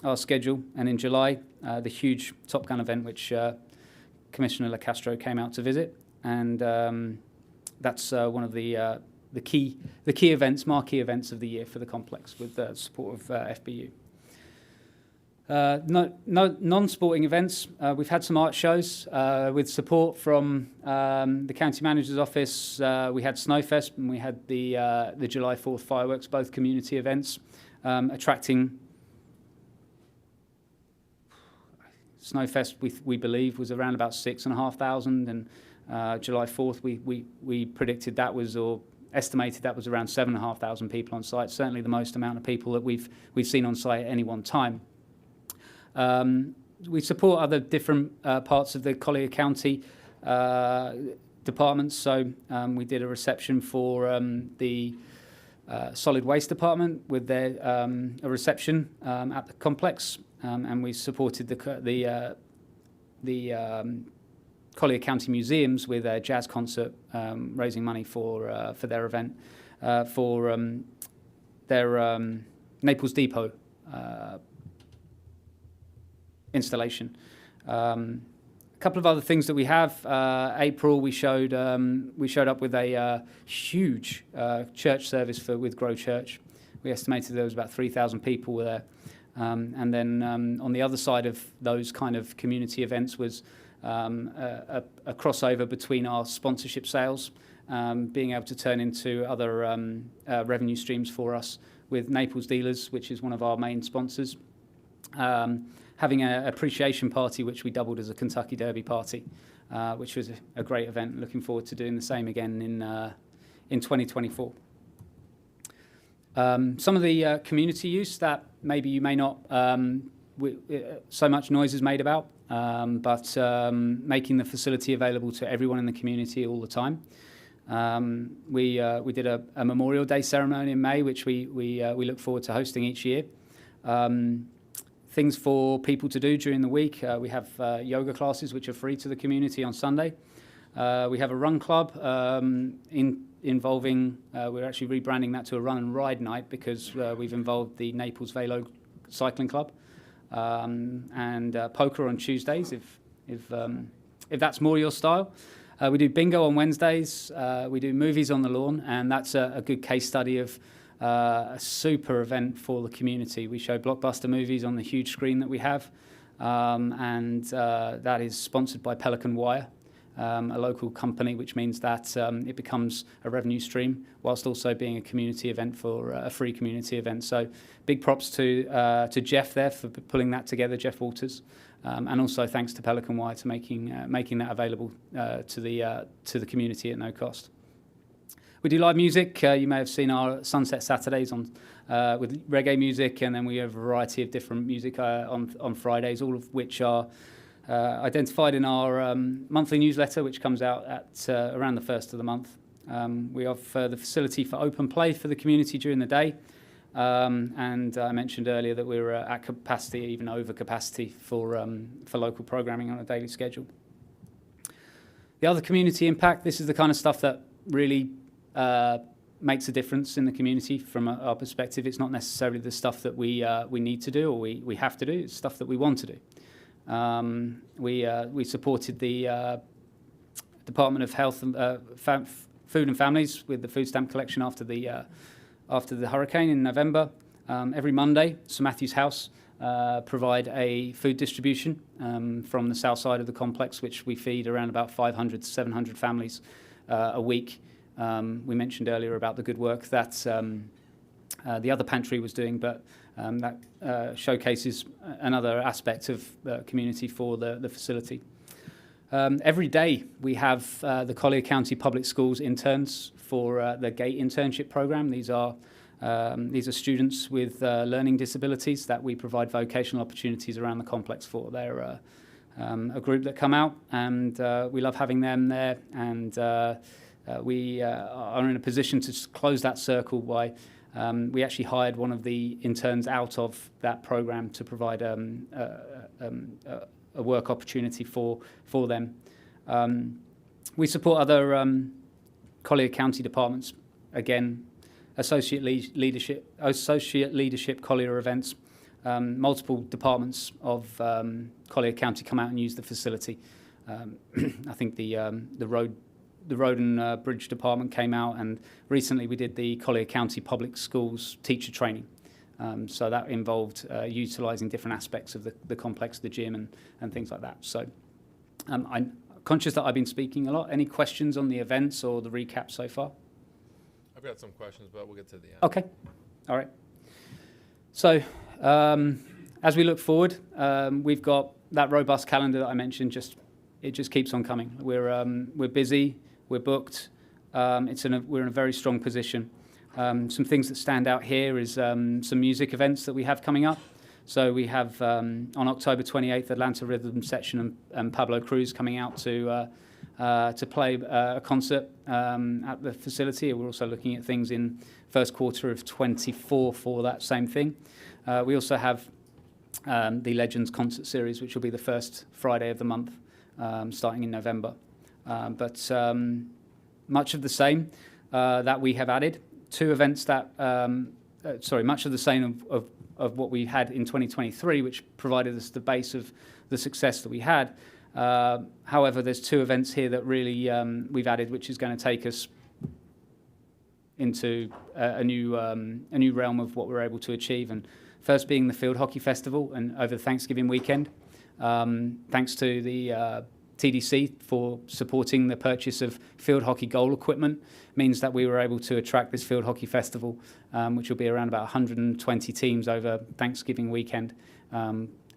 our schedule. And in July, the huge Top Gun event, which Commissioner LaCastro came out to visit, and that's one of the key events, marquee events of the year for the complex, with the support of FBU. Non-sporting events. We've had some art shows with support from the county manager's office. We had Snowfest and we had the July 4th fireworks, both community events, attracting. Snowfest, we believe, was around about 6,500, and July 4th, we predicted that was, or estimated that was around 7,500 people on site. Certainly the most amount of people that we've seen on site at any one time. We support other different parts of the Collier County departments. So we did a reception for the solid waste department with their a reception at the complex, and we supported the Collier County Museums with a jazz concert, raising money for their event for their Naples Depot installation. A couple of other things that we have. April, we showed up with a huge church service with Grow Church. We estimated there was about 3,000 people were there. And then on the other side of those kind of community events was a crossover between our sponsorship sales, being able to turn into other revenue streams for us with Naples Dealers, which is one of our main sponsors. Having an appreciation party, which we doubled as a Kentucky Derby party, which was a great event. Looking forward to doing the same again in 2024. Some of the community use that maybe you may not, so much noise is made about, but making the facility available to everyone in the community all the time. We did a Memorial Day ceremony in May, which we look forward to hosting each year. Things for people to do during the week. We have yoga classes, which are free to the community on Sunday. We have a run club involving, we're actually rebranding that to a run and ride night because we've involved the Naples Velo Cycling Club, and poker on Tuesdays if that's more your style. We do bingo on Wednesdays. We do movies on the lawn, and that's a good case study of a super event for the community. We show blockbuster movies on the huge screen that we have, and that is sponsored by Pelican Wire, a local company, which means that it becomes a revenue stream whilst also being a community event for a free community event. So big props to Jeff there for pulling that together, Jeff Walters, and also thanks to Pelican Wire to making that available to the community at no cost. We do live music. You may have seen our Sunset Saturdays on with reggae music, and then we have a variety of different music on Fridays, all of which are identified in our monthly newsletter, which comes out at around the first of the month. We offer the facility for open play for the community during the day, and I mentioned earlier that we were at capacity, even over capacity, for local programming on a daily schedule. The other community impact, this is the kind of stuff that really makes a difference in the community from our perspective. It's not necessarily the stuff that we need to do or we have to do. It's stuff that we want to do. We supported the Department of Health and Food and Families with the food stamp collection after the hurricane in November. Every Monday, St Matthew's House provide a food distribution from the south side of the complex, which we feed around about 500 to 700 families a week. We mentioned earlier about the good work that the other pantry was doing, but that showcases another aspect of community for the facility. Every day we have the Collier County Public Schools interns for the GATE internship program. These are students with learning disabilities that we provide vocational opportunities around the complex for. They're a group that come out, and we love having them there, and we are in a position to close that circle by we actually hired one of the interns out of that program to provide a work opportunity for them. We support other Collier County departments, again, associate leadership Collier events. Multiple departments of Collier County come out and use the facility. I think the road and bridge department came out, and recently we did the Collier County Public Schools teacher training. So that involved utilising different aspects of the complex, the gym and things like that. So I'm conscious that I've been speaking a lot. Any questions on the events or the recap so far? I've got some questions, but we'll get to the end. Okay. All right. So as we look forward, we've got that robust calendar that I mentioned. It just keeps on coming. We're busy. We're booked. We're in a very strong position. Some things that stand out here is some music events that we have coming up. So we have on October 28th, Atlanta Rhythm Section and Pablo Cruz coming out to to play a concert at the facility. We're also looking at things in first quarter of 24 for that same thing. We also have the Legends concert series, which will be the first Friday of the month, starting in November. But much of the same that we have added. Two events that, much of the same of what we had in 2023, which provided us the base of the success that we had. However, there's two events here that really we've added, which is going to take us into a new realm of what we're able to achieve. And first being the Field Hockey Festival and over the Thanksgiving weekend. Thanks to the TDC for supporting the purchase of field hockey goal equipment, means that we were able to attract this Field Hockey Festival, which will be around about 120 teams over Thanksgiving weekend.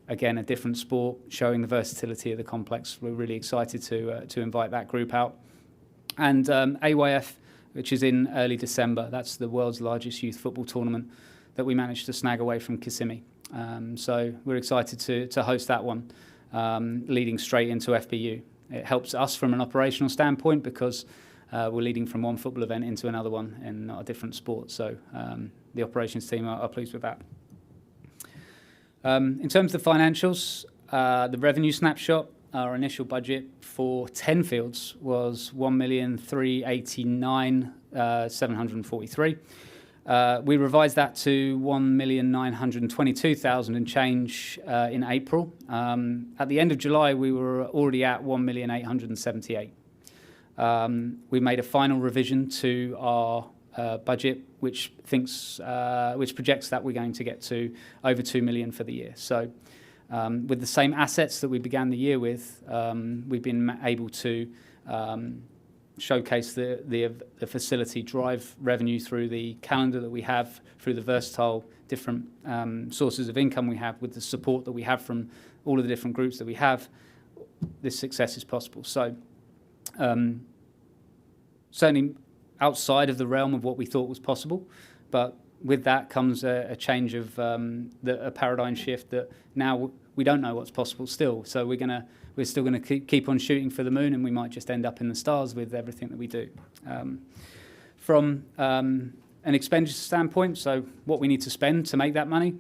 Again, a different sport, showing the versatility of the complex. We're really excited to invite that group out. And AYF, which is in early December. That's the world's largest youth football tournament that we managed to snag away from Kissimmee. So we're excited to host that one, leading straight into FBU. It helps us from an operational standpoint because we're leading from one football event into another one in a different sport. So the operations team are pleased with that. In terms of the financials, the revenue snapshot, our initial budget for 10 fields was $1,389,743. We revised that to $1,922,000 and change in April. At the end of July, we were already at $1,878,000. We made a final revision to our budget, which projects that we're going to get to over $2 million for the year. So with the same assets that we began the year with, we've been able to showcase the facility, drive revenue through the calendar that we have, through the versatile different sources of income we have, with the support that we have from all of the different groups that we have. This success is possible. So certainly outside of the realm of what we thought was possible, but with that comes a change of a paradigm shift that now we don't know what's possible still. So we're still gonna keep on shooting for the moon, and we might just end up in the stars with everything that we do. From an expenditure standpoint, so what we need to spend to make that money,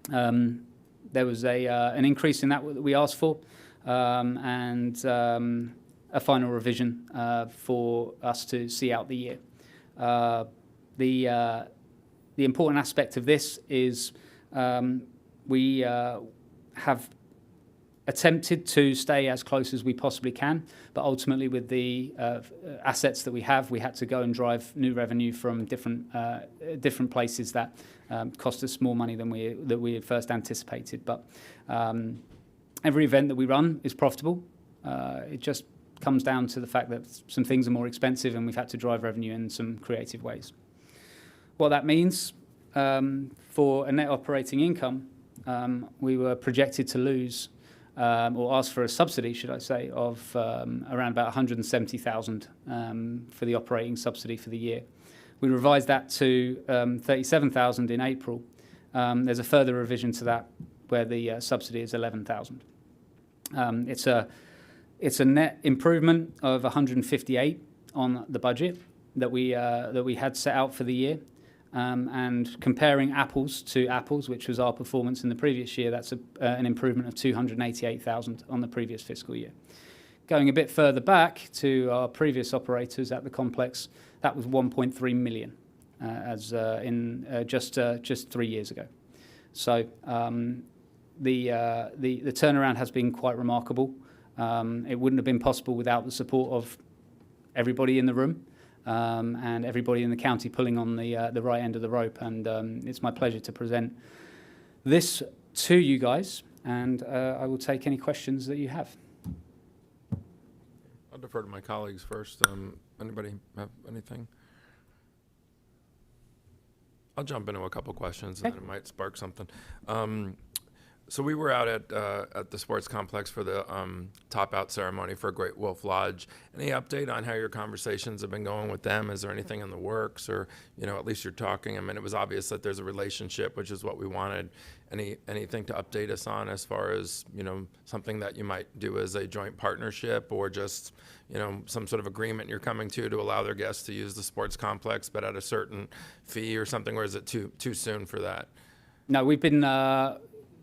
there was an increase in that we asked for, and a final revision for us to see out the year. The important aspect of this is we have attempted to stay as close as we possibly can, but ultimately with the assets that we have, we had to go and drive new revenue from different places that cost us more money than we had first anticipated. But every event that we run is profitable. It just comes down to the fact that some things are more expensive and we've had to drive revenue in some creative ways. What that means for a net operating income, we were projected to lose, or ask for a subsidy, should I say, of around about $170,000 for the operating subsidy for the year. We revised that to $37,000 in April. There's a further revision to that where the subsidy is $11,000. It's a net improvement of 158 on the budget that we had set out for the year. And comparing apples to apples, which was our performance in the previous year, that's an improvement of 288,000 on the previous fiscal year. Going a bit further back to our previous operators at the complex, that was 1.3 million just 3 years ago. So the turnaround has been quite remarkable. It wouldn't have been possible without the support of everybody in the room. And everybody in the county pulling on the right end of the rope. And it's my pleasure to present this to you guys, and I will take any questions that you have. I'll defer to my colleagues first. Anybody have anything? I'll jump into a couple questions, and then it might spark something. So we were out at the sports complex for the top out ceremony for Great Wolf Lodge. Any update on how your conversations have been going with them? Is there anything in the works, or at least you're talking? I mean, it was obvious that there's a relationship, which is what we wanted. Anything to update us on as far as something that you might do as a joint partnership, or just some sort of agreement you're coming to allow their guests to use the sports complex, but at a certain fee or something, or is it too soon for that? No, we've been.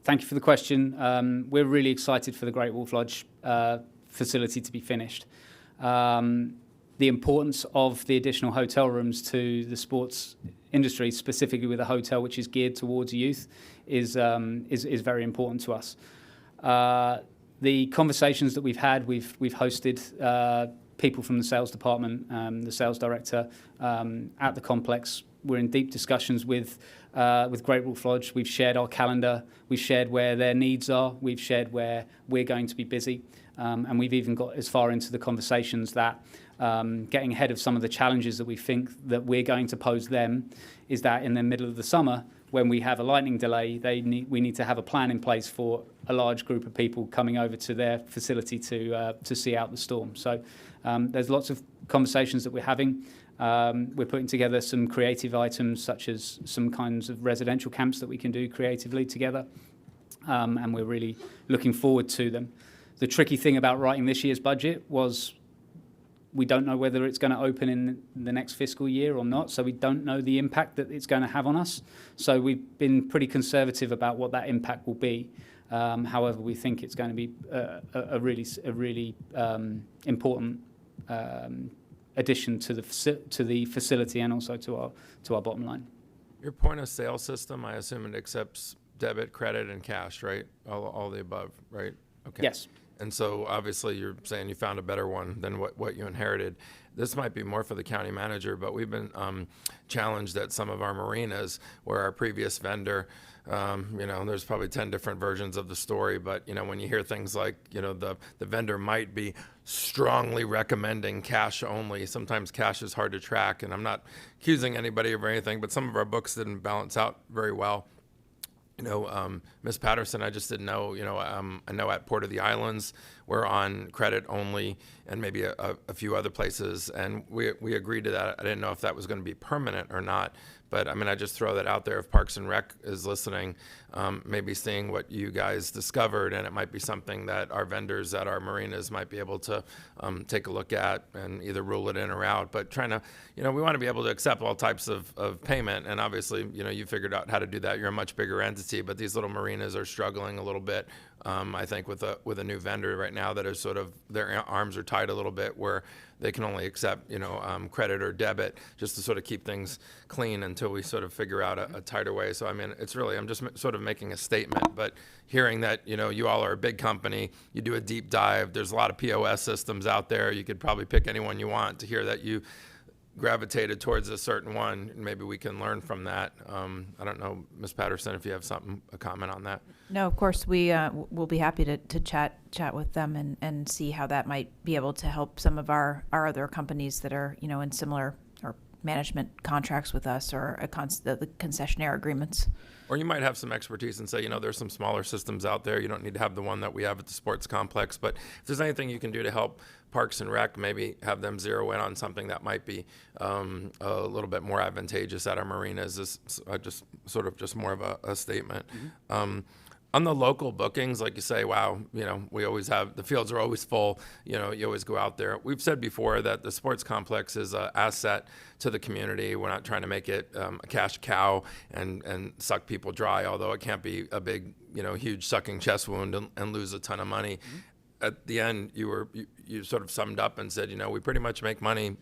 Thank you for the question. We're really excited for the Great Wolf Lodge facility to be finished. The importance of the additional hotel rooms to the sports industry, specifically with a hotel which is geared towards youth, is very important to us. The conversations that we've had, we've hosted people from the sales department, the sales director at the complex. We're in deep discussions with Great Wolf Lodge. We've shared our calendar. We've shared where their needs are. We've shared where we're going to be busy. And we've even got as far into the conversations that getting ahead of some of the challenges that we think that we're going to pose them is that in the middle of the summer, when we have a lightning delay, we need to have a plan in place for a large group of people coming over to their facility to see out the storm. So there's lots of conversations that we're having. We're putting together some creative items, such as some kinds of residential camps that we can do creatively together, and we're really looking forward to them. The tricky thing about writing this year's budget was we don't know whether it's going to open in the next fiscal year or not, so we don't know the impact that it's going to have on us. So we've been pretty conservative about what that impact will be. However, we think it's going to be a really important addition to the facility and also to our bottom line. Your point of sale system, I assume it accepts debit, credit, and cash, right? All the above, right? Okay. Yes. And so obviously you're saying you found a better one than what you inherited. This might be more for the county manager, but we've been challenged at some of our marinas where our previous vendor, there's probably 10 different versions of the story, but when you hear things like, the vendor might be strongly recommending cash only. Sometimes cash is hard to track, and I'm not accusing anybody of anything, but some of our books didn't balance out very well. Ms. Patterson, I just didn't know, I know at Port of the Islands, we're on credit only, and maybe a few other places, and we agreed to that. I didn't know if that was going to be permanent or not, but I mean, I just throw that out there. If Parks and Rec is listening, maybe seeing what you guys discovered, and it might be something that our vendors at our marinas might be able to take a look at and either rule it in or out. But trying to, we want to be able to accept all types of payment, and obviously, you figured out how to do that. You're a much bigger entity, but these little marinas are struggling a little bit. I think with a new vendor right now that is sort of, their arms are tied a little bit where they can only accept credit or debit just to sort of keep things clean until we sort of figure out a tighter way. So I mean, it's really, I'm just sort of making a statement, but hearing that you all are a big company, you do a deep dive, there's a lot of POS systems out there, you could probably pick anyone you want. To hear that you gravitated towards a certain one, maybe we can learn from that. I don't know, Ms. Patterson, if you have a comment on that. No, of course, we will be happy to chat with them and see how that might be able to help some of our other companies that are, in similar or management contracts with us, or the concessionaire agreements. Or you might have some expertise and say, there's some smaller systems out there. You don't need to have the one that we have at the sports complex. But if there's anything you can do to help Parks and Rec, maybe have them zero in on something that might be a little bit more advantageous at our marinas, is just more of a statement. Mm-hmm. On the local bookings, like you say, wow, we always have, the fields are always full, you always go out there. We've said before that the sports complex is an asset to the community. We're not trying to make it a cash cow and suck people dry, although it can't be a big, huge sucking chest wound and lose a ton of money. Mm-hmm. At the end, you sort of summed up and said, we pretty much make money,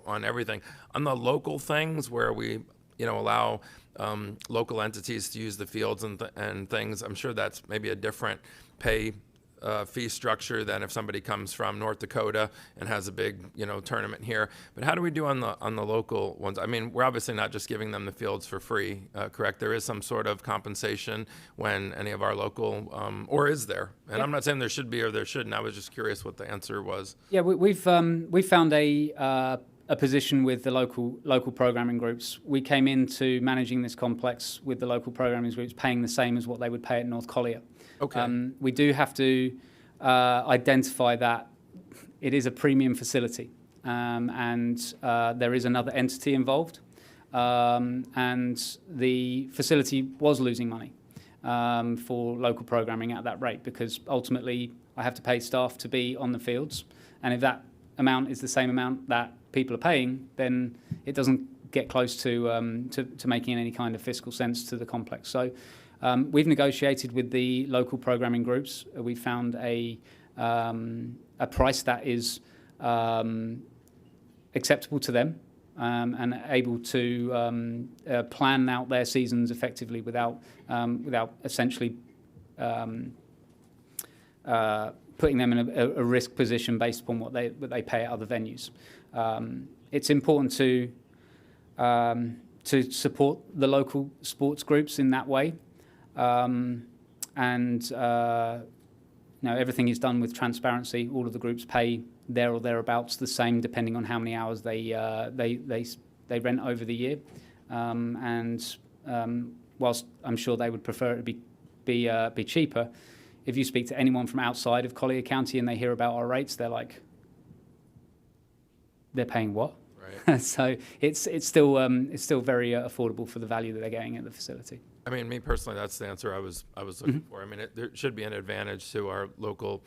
on everything. On the local things where we, allow local entities to use the fields and things, I'm sure that's maybe a different fee structure than if somebody comes from North Dakota and has a big, tournament here. But how do we do on the local ones? I mean, we're obviously not just giving them the fields for free, correct? There is some sort of compensation when any of our local, or is there? And I'm not saying there should be or there shouldn't. I was just curious what the answer was. Yeah, we've found a a position with the local programming groups. We came into managing this complex with the local programming groups paying the same as what they would pay at North Collier. Okay. We do have to identify that it is a premium facility, and there is another entity involved, and the facility was losing money for local programming at that rate, because ultimately I have to pay staff to be on the fields, and if that amount is the same amount that people are paying, then it doesn't get close to making any kind of fiscal sense to the complex. So we've negotiated with the local programming groups. We found a price that is acceptable to them, and able to plan out their seasons effectively without essentially putting them in a risk position based upon what they pay at other venues. It's important to support the local sports groups in that way, and everything is done with transparency. All of the groups pay there or thereabouts the same, depending on how many hours they rent over the year. And whilst I'm sure they would prefer it to be cheaper, if you speak to anyone from outside of Collier County and they hear about our rates, they're like, they're paying what? Right. So it's still very affordable for the value that they're getting at the facility. I mean, me personally, that's the answer I was looking for. I mean, there should be an advantage to our local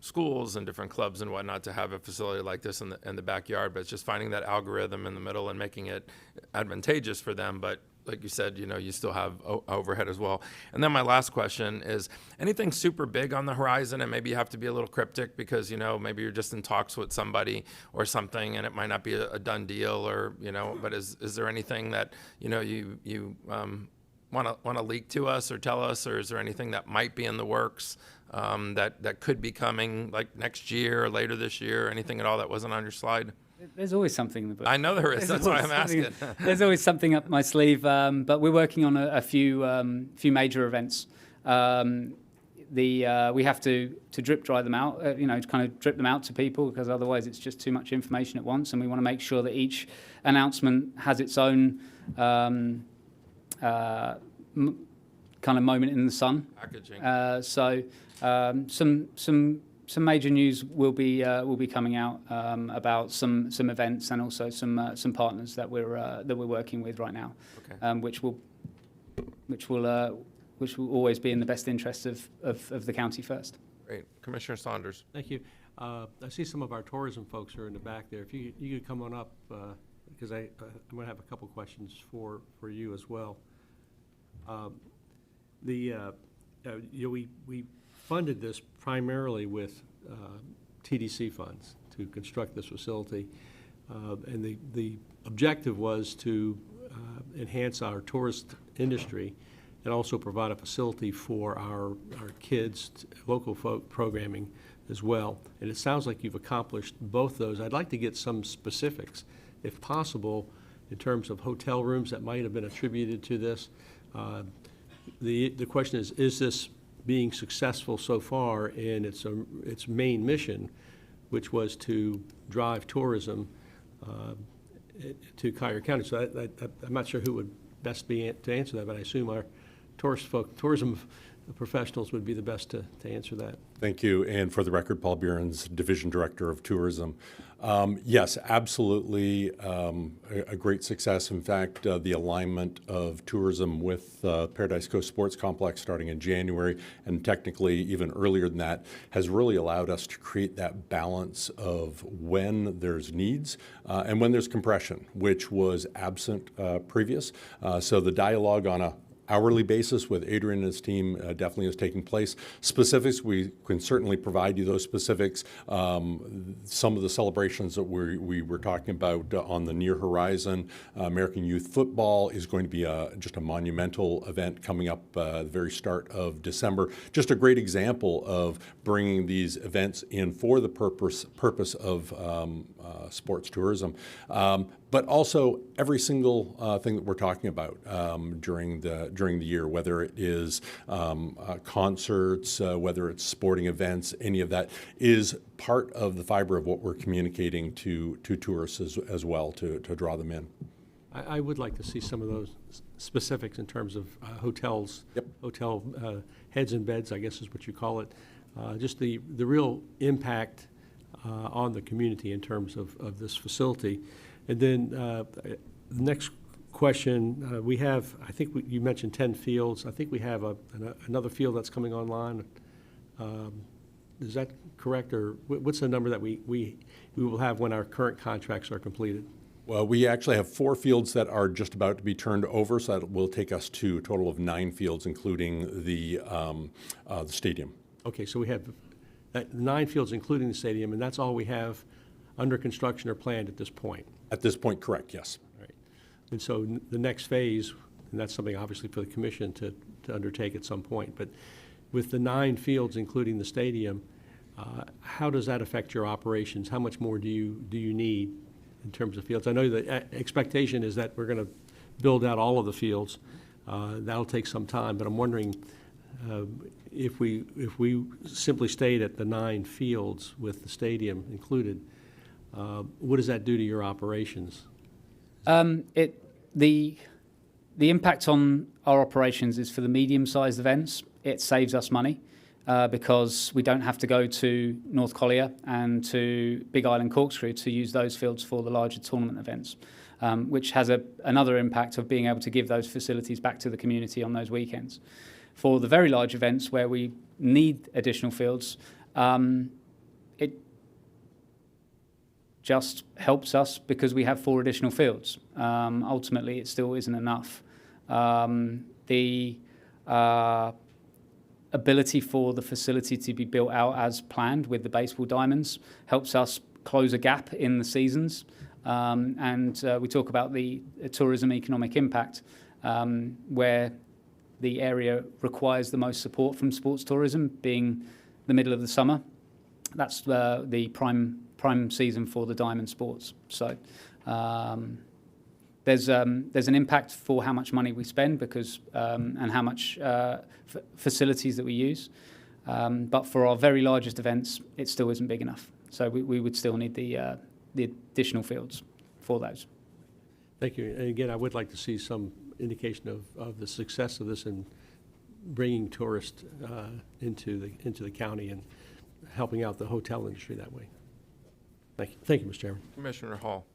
schools and different clubs and whatnot to have a facility like this in the backyard. But it's just finding that algorithm in the middle and making it advantageous for them. But like you said, you still have overhead as well. And then my last question is, anything super big on the horizon? And maybe you have to be a little cryptic because, maybe you're just in talks with somebody or something and it might not be a done deal, or, but is there anything that, you want to leak to us or tell us, or is there anything that might be in the works that could be coming like next year or later this year, or anything at all that wasn't on your slide? There's always something in the book. I know there is. That's why I'm asking. There's always something up my sleeve, but we're working on a few major events. We have to drip dry them out, to kind of drip them out to people, because otherwise it's just too much information at once, and we want to make sure that each announcement has its own kind of moment in the sun. Packaging. So some major news will be coming out about some events, and also some partners that we're working with right now, okay. which will always be in the best interest of the county first. Great. Commissioner Saunders. Thank you. I see some of our tourism folks are in the back there. If you could come on up, because I'm going to have a couple questions for you as well. We funded this primarily with TDC funds to construct this facility, and the objective was to enhance our tourist industry and also provide a facility for our kids, local folk programming as well. And it sounds like you've accomplished both those. I'd like to get some specifics, if possible, in terms of hotel rooms that might have been attributed to this. The question is this being successful so far in its main mission, which was to drive tourism to Collier County? So I'm not sure who would best be to answer that, but I assume our tourism professionals would be the best to answer that. Thank you. And for the record, Paul Buren's Division Director of Tourism. Yes, absolutely a great success. In fact, the alignment of tourism with Paradise Coast Sports Complex starting in January, and technically even earlier than that, has really allowed us to create that balance of when there's needs and when there's compression, which was absent previous. So the dialogue on a hourly basis with Adrian and his team definitely is taking place. Specifics, we can certainly provide you those specifics. Some of the celebrations that we were talking about on the near horizon, American Youth Football is going to be just a monumental event coming up the very start of December. Just a great example of bringing these events in for the purpose of sports tourism. but also every single thing that we're talking about during the year, whether it is concerts, whether it's sporting events, any of that is part of the fiber of what we're communicating to tourists as well to draw them in. I would like to see some of those specifics in terms of hotels, hotel heads and beds, I guess is what you call it. Just the real impact on the community in terms of this facility. And then the next question, we have, I think you mentioned 10 fields. I think we have another field that's coming online. Is that correct, or what's the number that we will have when our current contracts are completed? Well, we actually have 4 fields that are just about to be turned over, so that will take us to a total of 9 fields, including the stadium. Okay, so we have 9 fields, including the stadium, and that's all we have under construction or planned at this point? At this point, correct, yes. All right. And so the next phase, and that's something obviously for the commission to undertake at some point, but with the 9 fields, including the stadium, how does that affect your operations? How much more do you need in terms of fields? I know the expectation is that we're going to build out all of the fields. That'll take some time, but I'm wondering if we simply stayed at the 9 fields with the stadium included, what does that do to your operations? The impact on our operations is for the medium-sized events. It saves us money because we don't have to go to North Collier and to Big Island Corkscrew to use those fields for the larger tournament events, which has another impact of being able to give those facilities back to the community on those weekends. For the very large events where we need additional fields, it just helps us because we have 4 additional fields. Ultimately, it still isn't enough. The ability for the facility to be built out as planned with the baseball diamonds helps us close a gap in the seasons. And we talk about the tourism economic impact, where the area requires the most support from sports tourism, being the middle of the summer. That's the prime season for the diamond sports. So there's an impact for how much money we spend because and how much facilities that we use. But for our very largest events, it still isn't big enough. So we would still need the additional fields for those. Thank you. And again, I would like to see some indication of the success of this in bringing tourists into the county and helping out the hotel industry that way. Thank you. Thank you, Mr. Chairman. Commissioner Hall.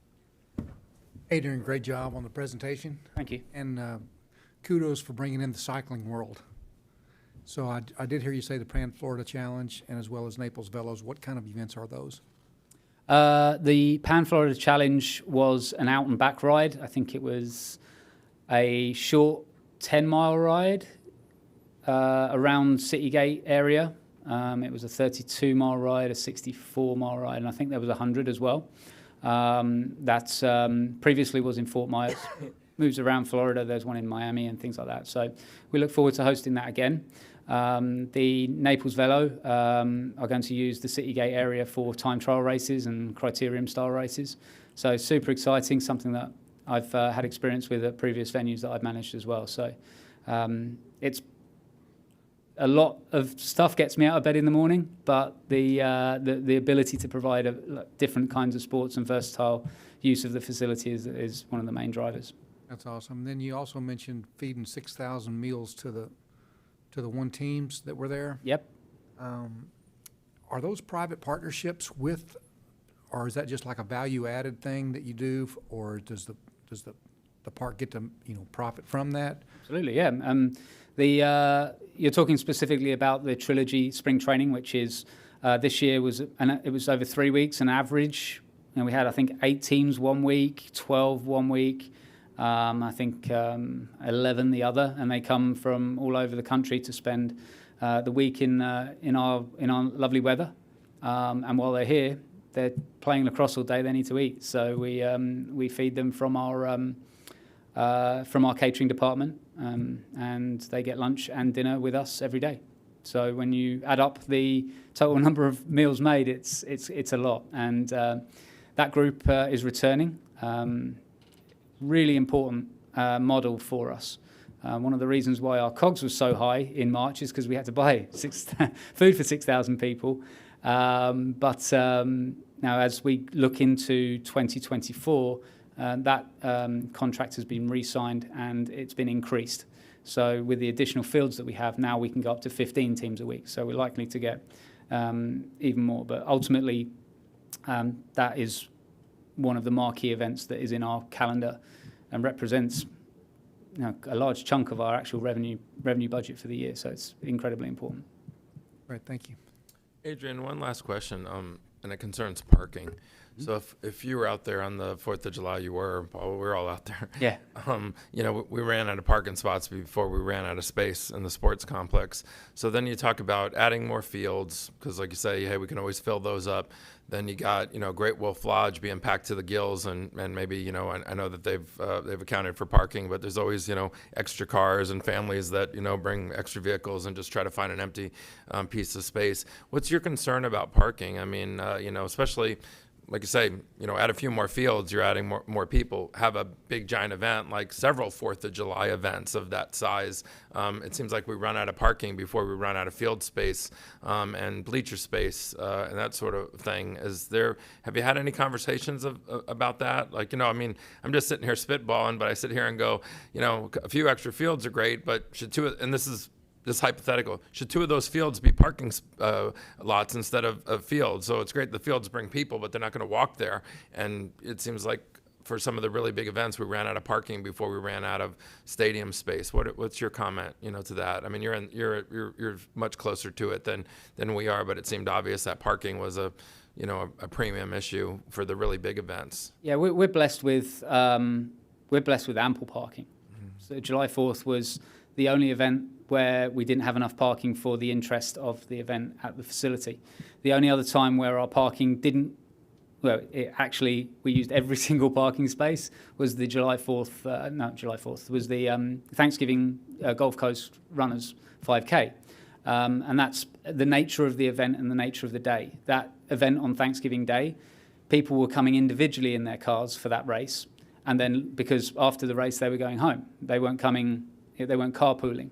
Adrian, great job on the presentation. Thank you. And kudos for bringing in the cycling world. So I did hear you say the Pan Florida Challenge and as well as Naples Velos. What kind of events are those? The Pan Florida Challenge was an out and back ride. I think it was a short 10-mile ride around City Gate area. It was a 32-mile ride, a 64-mile ride, and I think there was 100 as well. That previously was in Fort Myers. It moves around Florida. There's one in Miami and things like that. So we look forward to hosting that again. The Naples Velo are going to use the City Gate area for time trial races and criterium style races. So super exciting, something that I've had experience with at previous venues that I've managed as well. So it's a lot of stuff gets me out of bed in the morning, but the ability to provide different kinds of sports and versatile use of the facility is one of the main drivers. That's awesome. And then you also mentioned feeding 6,000 meals to the one teams that were there. Yep. Are those private partnerships with, or is that just like a value-added thing that you do, or does the park get to profit from that? Absolutely, yeah. You're talking specifically about the Trilogy Spring Training, which is this year it was over 3 weeks, an average. We had I think 8 teams 1 week, 12 1 week, I think 11 the other, and they come from all over the country to spend the week in our lovely weather. And while they're here, they're playing lacrosse all day. They need to eat, so we feed them from our catering department, and they get lunch and dinner with us every day. So when you add up the total number of meals made, it's a lot, and that group is returning. really important model for us. One of the reasons why our COGS was so high in March is because we had to buy food for 6,000 people. But now as we look into 2024, that contract has been re-signed and it's been increased. So with the additional fields that we have now, we can go up to 15 teams a week. So we're likely to get even more. But ultimately, that is one of the marquee events that is in our calendar and represents a large chunk of our actual revenue budget for the year. So it's incredibly important. Right, thank you. Adrian, one last question, and it concerns parking. So if you were out there on the 4th of July, we were all out there. Yeah. We ran out of parking spots before we ran out of space in the sports complex. So then you talk about adding more fields, because like you say, hey, we can always fill those up. Then you got, Great Wolf Lodge being packed to the gills, and maybe, I know that they've accounted for parking, but there's always, extra cars and families that, bring extra vehicles and just try to find an empty piece of space. What's your concern about parking? I mean, especially, like you say, add a few more fields, you're adding more people. Have a big giant event, like several 4th of July events of that size. It seems like we run out of parking before we run out of field space and bleacher space and that sort of thing. Have you had any conversations about that? Like, I'm just sitting here spitballing, but I sit here and go, a few extra fields are great, but should this hypothetical, should 2 of those fields be parking lots instead of fields? So it's great the fields bring people, but they're not going to walk there. And it seems like for some of the really big events, we ran out of parking before we ran out of stadium space. What's your comment, to that? I mean, you're much closer to it than we are, but it seemed obvious that parking was a premium issue for the really big events. Yeah, we're blessed with ample parking. So July 4th was the only event where we didn't have enough parking for the interest of the event at the facility. The only other time where our parking we used every single parking space was the July 4th, was the Thanksgiving Gulf Coast Runners 5K. And that's the nature of the event and the nature of the day. That event on Thanksgiving Day, people were coming individually in their cars for that race. And then because after the race, they were going home. They weren't carpooling.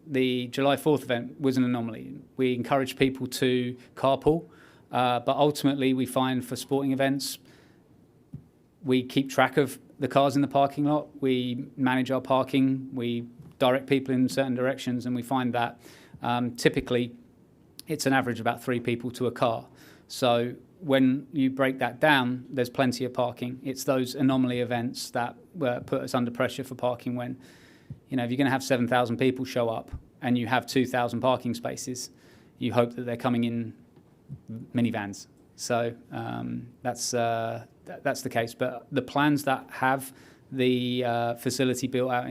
The July 4th event was an anomaly. We encourage people to carpool, but ultimately we find for sporting events, we keep track of the cars in the parking lot, we manage our parking, we direct people in certain directions, and we find that typically it's an average about 3 people to a car. So when you break that down, there's plenty of parking. It's those anomaly events that put us under pressure for parking when, if you're going to have 7,000 people show up and you have 2,000 parking spaces, you hope that they're coming in minivans. So that's the case. But the plans that have the facility built out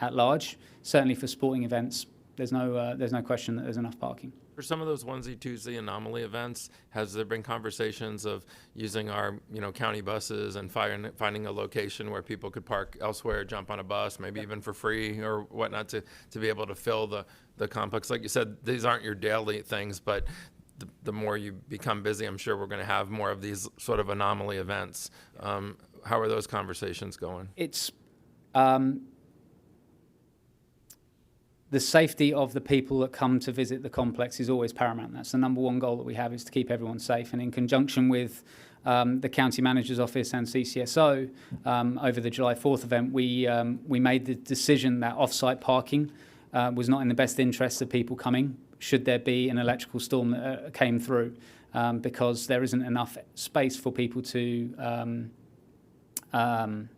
at large, certainly for sporting events, there's no question that there's enough parking. For some of those onesie, twosie anomaly events, has there been conversations of using our, county buses and finding a location where people could park elsewhere, jump on a bus, maybe even for free or whatnot, to be able to fill the complex? Like you said, these aren't your daily things, but the more you become busy, I'm sure we're going to have more of these sort of anomaly events. How are those conversations going? It's the safety of the people that come to visit the complex is always paramount. That's the number one goal that we have, is to keep everyone safe. And in conjunction with the County Manager's Office and CCSO, over the July 4th event, we made the decision that off-site parking was not in the best interest of people coming, should there be an electrical storm that came through, because there isn't enough space for people to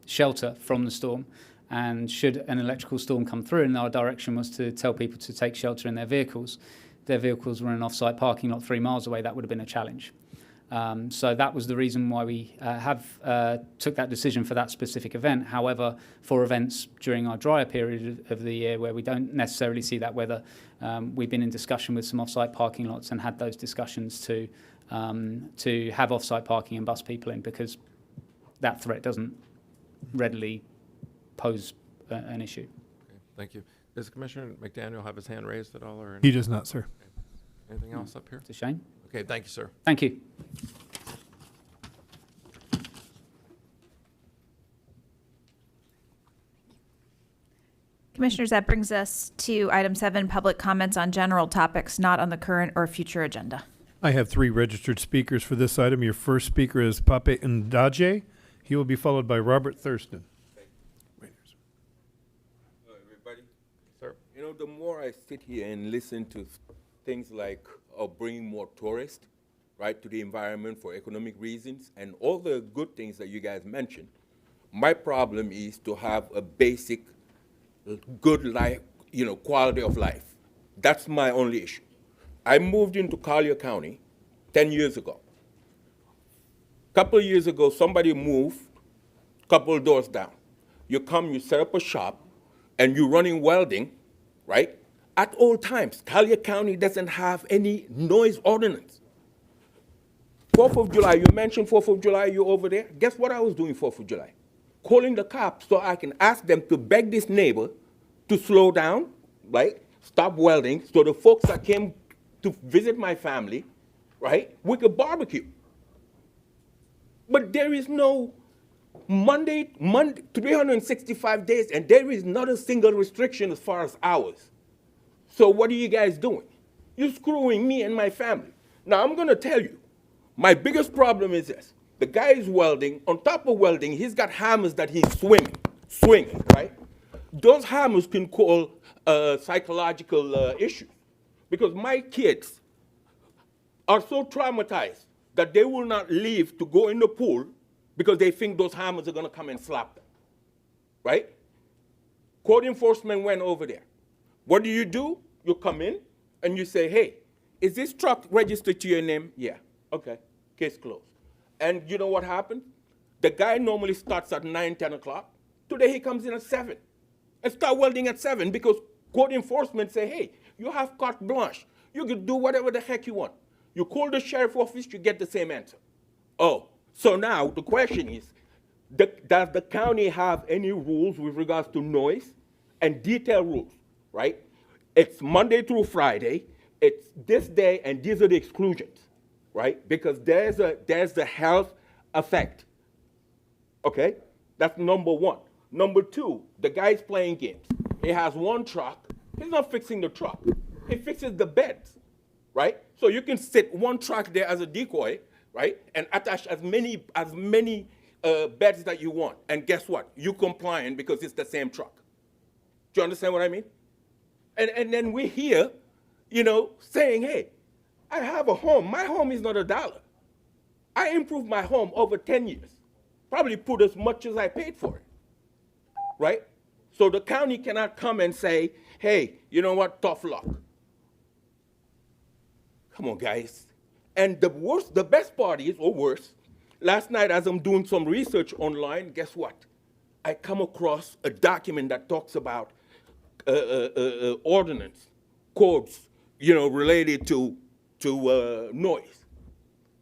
shelter from the storm. And should an electrical storm come through, and our direction was to tell people to take shelter in their vehicles were in an off-site parking lot 3 miles away, that would have been a challenge. So that was the reason why we took that decision for that specific event. However, for events during our drier period of the year where we don't necessarily see that weather, we've been in discussion with some off-site parking lots and had those discussions to have off-site parking and bus people in, because that threat doesn't readily pose an issue. Okay, thank you. Does Commissioner McDaniel have his hand raised at all? Or He does not, sir. Okay. Anything else up here? It's a shame. Okay, thank you, sir. Thank you. Commissioners, that brings us to item 7, public comments on general topics not on the current or future agenda. I have 3 registered speakers for this item. Your first speaker is Pape Ndaje. He will be followed by Robert Thurston. Hello, everybody. Sir. You know, the more I sit here and listen to things like bringing more tourists, right, to the environment for economic reasons, and all the good things that you guys mentioned, my problem is to have a basic, good life, you know, quality of life. That's my only issue. I moved into Collier County 10 years ago. A couple of years ago, somebody moved a couple of doors down. You come, you set up a shop, and you're running welding, right? At all times, Collier County doesn't have any noise ordinance. 4th of July, you mentioned 4th of July, you over there. Guess what I was doing 4th of July? Calling the cops so I can ask them to beg this neighbor to slow down, right? Stop welding, so the folks that came to visit my family, right, we could barbecue. But there is no Monday, 365 days, and there is not a single restriction as far as hours. So what are you guys doing? You're screwing me and my family. Now, I'm gonna tell you, my biggest problem is this. The guy is welding. On top of welding, he's got hammers that he's swinging, right? Those hammers can cause psychological issues. Because my kids are so traumatized that they will not leave to go in the pool because they think those hammers are gonna come and slap them, right? Code enforcement went over there. What do? You come in and you say, hey, is this truck registered to your name? Yeah, okay, case closed. And you know what happened? The guy normally starts at 9, 10 o'clock. Today he comes in at 7 and start welding at 7 because code enforcement say, hey, you have carte blanche. You can do whatever the heck you want. You call the sheriff office, you get the same answer. Oh, so now the question is, does the county have any rules with regards to noise and detailed rules, right? It's Monday through Friday, it's this day, and these are the exclusions, right? Because there's the health effect, okay? That's number 1. Number 2, the guy's playing games. He has one truck. He's not fixing the truck. He fixes the beds, right? So you can sit one truck there as a decoy, right? And attach as many beds that you want. And guess what? You're compliant because it's the same truck. Do you understand what I mean? And then we're here, you know, saying, hey, I have a home. My home is not $1. I improved my home over 10 years. Probably put as much as I paid for it, right? So the county cannot come and say, hey, you know what, tough luck. Come on, guys. And the best part is, or worse, last night as I'm doing some research online, guess what? I come across a document that talks about ordinance, codes, you know, related to noise.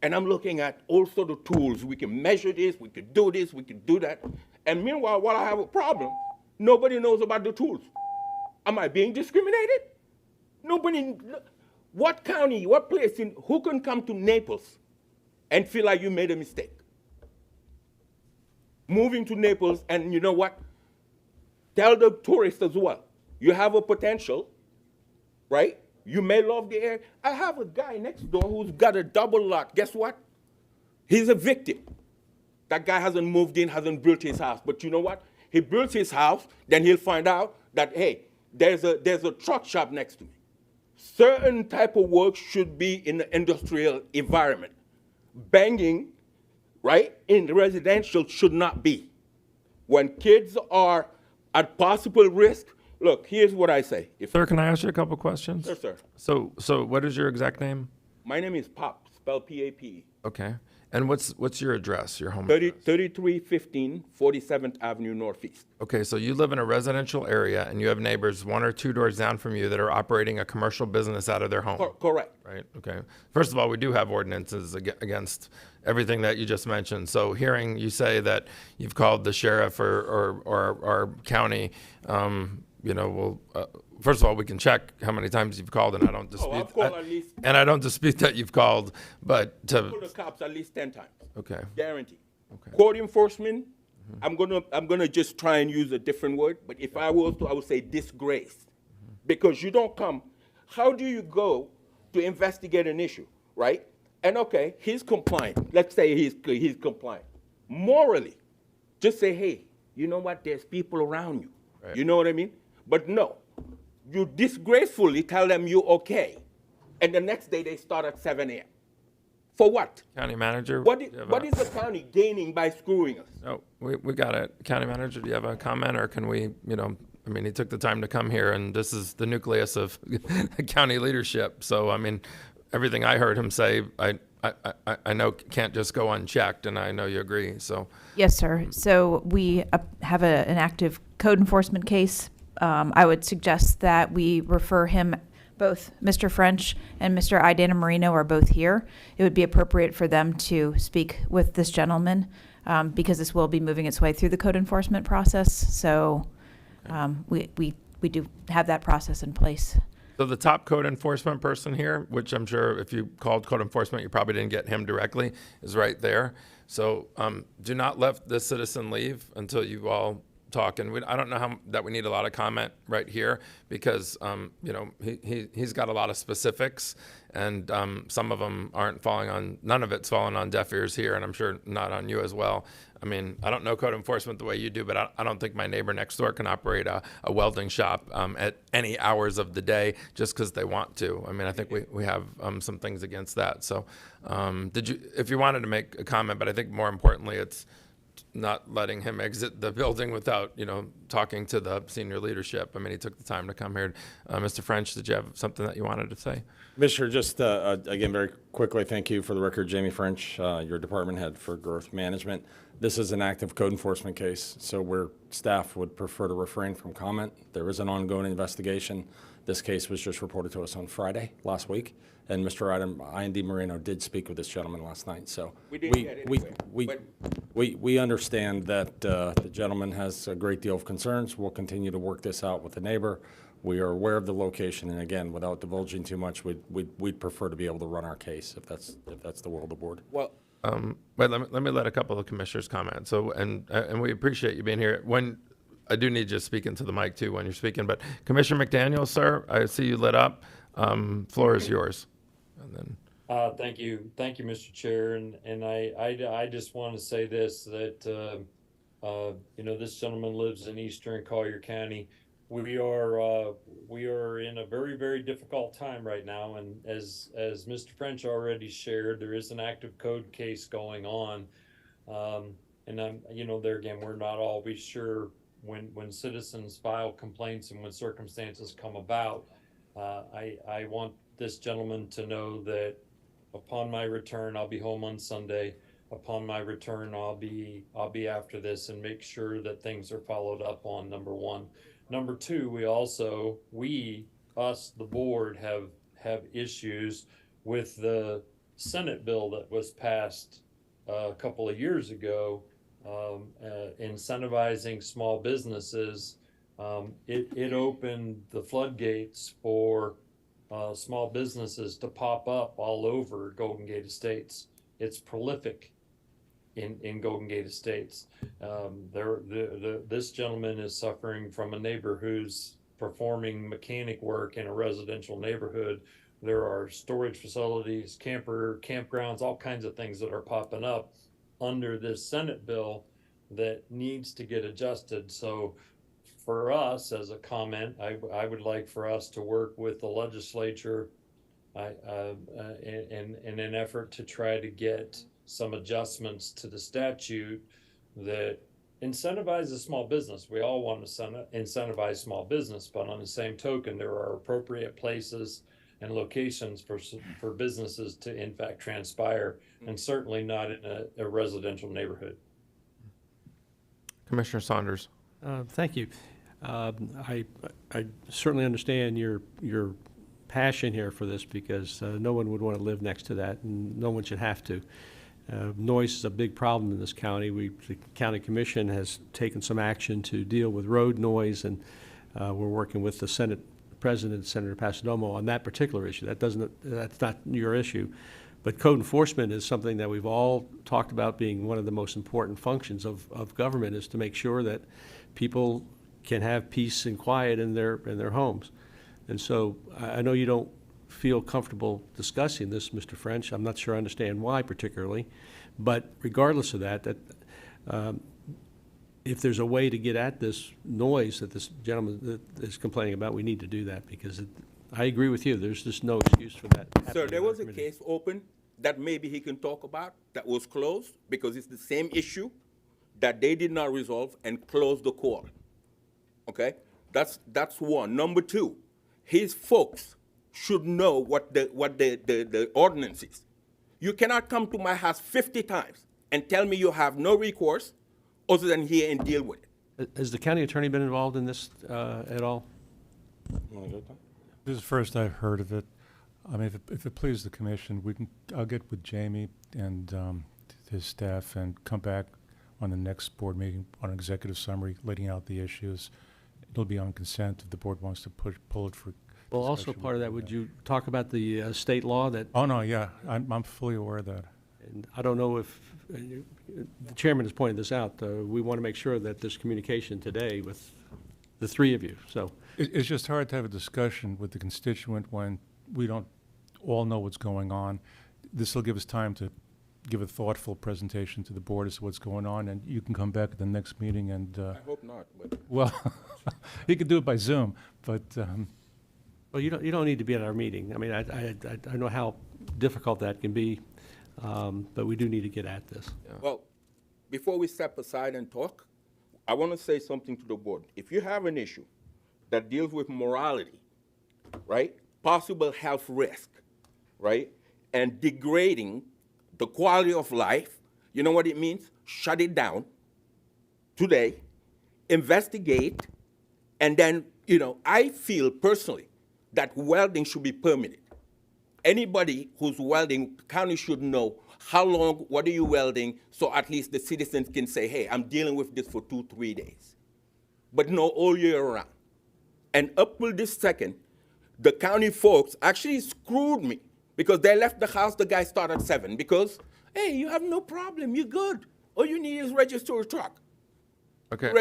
And I'm looking at all sort of tools. We can measure this, we can do this, we can do that. And meanwhile, while I have a problem, nobody knows about the tools. Am I being discriminated? Nobody, what county, what place, who can come to Naples and feel like you made a mistake? Moving to Naples, and you know what? Tell the tourists as well, you have a potential, right? You may love the area. I have a guy next door who's got a double lot. Guess what? He's a victim. That guy hasn't moved in, hasn't built his house. But you know what? He builds his house, then he'll find out that, hey, there's a truck shop next to me. Certain type of work should be in the industrial environment. Banging, right, in the residential should not be. When kids are at possible risk, look, here's what I say. Sir, can I ask you a couple questions? Sure, sir. So what is your exact name? My name is Pop, spelled P-A-P. Okay. And what's your address, your home address? 3315 47th Avenue Northeast. Okay, so you live in a residential area and you have neighbors 1 or 2 doors down from you that are operating a commercial business out of their home. Correct. Right, okay. First of all, we do have ordinances against everything that you just mentioned. So hearing you say that you've called the sheriff or county, you know, well, first of all, we can check how many times you've called, and I don't dispute. I've called at least. And I don't dispute that you've called, but I've called the cops at least 10 times. Okay. Guaranteed. Okay. Court enforcement, I'm gonna just try and use a different word, but if I was to, I would say disgrace. Because you don't come, how do you go to investigate an issue, right? And okay, he's compliant. Let's say he's compliant. Morally, just say, hey, you know what, there's people around you. Right. You know what I mean? But no, you disgracefully tell them you're okay. And the next day they start at 7 a.m. For what? County manager? What do you have what a- is the county gaining by screwing us? Oh, we got it. County manager, do you have a comment, or can we, I mean, he took the time to come here, and this is the nucleus of county leadership. So, I mean, everything I heard him say, I know can't just go unchecked, and I know you agree, so. Yes, sir. So we have an active code enforcement case. I would suggest that we refer him, both Mr. French and Mr. Idana Marino are both here. It would be appropriate for them to speak with this gentleman because this will be moving its way through the code enforcement process. So we do have that process in place. So the top code enforcement person here, which I'm sure if you called code enforcement, you probably didn't get him directly, is right there. So do not let this citizen leave until you all talk. And I don't know that we need a lot of comment right here because, he's got a lot of specifics, and some of them none of it's falling on deaf ears here, and I'm sure not on you as well. I mean, I don't know code enforcement the way you do, but I don't think my neighbor next door can operate a welding shop at any hours of the day just because they want to. I mean, I think we have some things against that. So if you wanted to make a comment, but I think more importantly, it's not letting him exit the building without, talking to the senior leadership. I mean, he took the time to come here. Mr. French, did you have something that you wanted to say? Commissioner, just again, very quickly, thank you for the record, Jamie French, your department head for growth management. This is an active code enforcement case, so where staff would prefer to refrain from comment. There is an ongoing investigation. This case was just reported to us on Friday last week, and Mr. I&D Marino did speak with this gentleman last night. So we understand that the gentleman has a great deal of concerns. We'll continue to work this out with the neighbor. We are aware of the location, and again, without divulging too much, we'd prefer to be able to run our case if that's the will of the board. Well, wait, let me let a couple of commissioners comment. So, and we appreciate you being here. I do need you to speak into the mic too when you're speaking, but Commissioner McDaniel, sir, I see you lit up. Floor is yours. And then. Thank you, Mr. Chair, and I just want to say this, that this gentleman lives in eastern Collier County. We are in a very, very difficult time right now, and as Mr. French already shared, there is an active code case going on, and I'm there again, we're not always sure when citizens file complaints and when circumstances come about. I want this gentleman to know that upon my return, I'll be home on Sunday. Upon my return, I'll be after this and make sure that things are followed up on, number one. Number two, the board have issues with the Senate bill that was passed a couple of years ago, incentivizing small businesses. It opened the floodgates for small businesses to pop up all over Golden Gate Estates. It's prolific in Golden Gate Estates. This gentleman is suffering from a neighbor who's performing mechanic work in a residential neighborhood. There are storage facilities, campgrounds, all kinds of things that are popping up under this Senate bill that needs to get adjusted. So for us, as a comment, I would like for us to work with the legislature in an effort to try to get some adjustments to the statute that incentivizes small business. We all want to incentivize small business, but on the same token, there are appropriate places and locations for businesses to in fact transpire, and certainly not in a residential neighborhood. Commissioner Saunders. Thank you. I certainly understand your passion here for this because no one would want to live next to that, and no one should have to. Noise is a big problem in this county. The county commission has taken some action to deal with road noise, and we're working with the Senate President, Senator Passidomo, on that particular issue. That's not your issue. But code enforcement is something that we've all talked about being one of the most important functions of government, is to make sure that people can have peace and quiet in their homes. And so I know you don't feel comfortable discussing this, Mr. French. I'm not sure I understand why particularly. But regardless of that, if there's a way to get at this noise that this gentleman is complaining about, we need to do that, because I agree with you. There's just no excuse for that happening. Sir, there in our was a community. case open that maybe he can talk about that was closed because it's the same issue that they did not resolve and closed the court. Okay? That's one. Number two, his folks should know what the ordinance is. You cannot come to my house 50 times and tell me you have no recourse other than here and deal with it. Has the county attorney been involved in this at all? This is the first I've heard of it. I mean, if it pleases the commission, I'll get with Jamie and his staff and come back on the next board meeting on an executive summary, laying out the issues. It'll be on consent if the board wants to pull it for. Well, also part of that, would you talk about the state law that? Oh no, yeah, I'm fully aware of that. And I don't know if the chairman has pointed this out. We want to make sure that there's communication today with the three of you. So It's just hard to have a discussion with the constituent when we don't all know what's going on. This will give us time to give a thoughtful presentation to the board as to what's going on, and you can come back at the next meeting and. I hope not. But Well, you could do it by Zoom, but. well, you don't need to be at our meeting. I mean, I know how difficult that can be, but we do need to get at this. Well, before we step aside and talk, I want to say something to the board. If you have an issue that deals with morality, right, possible health risk, right, and degrading the quality of life, you know what it means? Shut it down today, investigate, and then, I feel personally that welding should be permitted. Anybody who's welding, the county should know how long, what are you welding, so at least the citizens can say, hey, I'm dealing with this for 2-3 days. But no, all year round. And up till this second, the county folks actually screwed me because they left the house, the guy started at 7 because, hey, you have no problem, you're good. All you need is register a truck. Okay.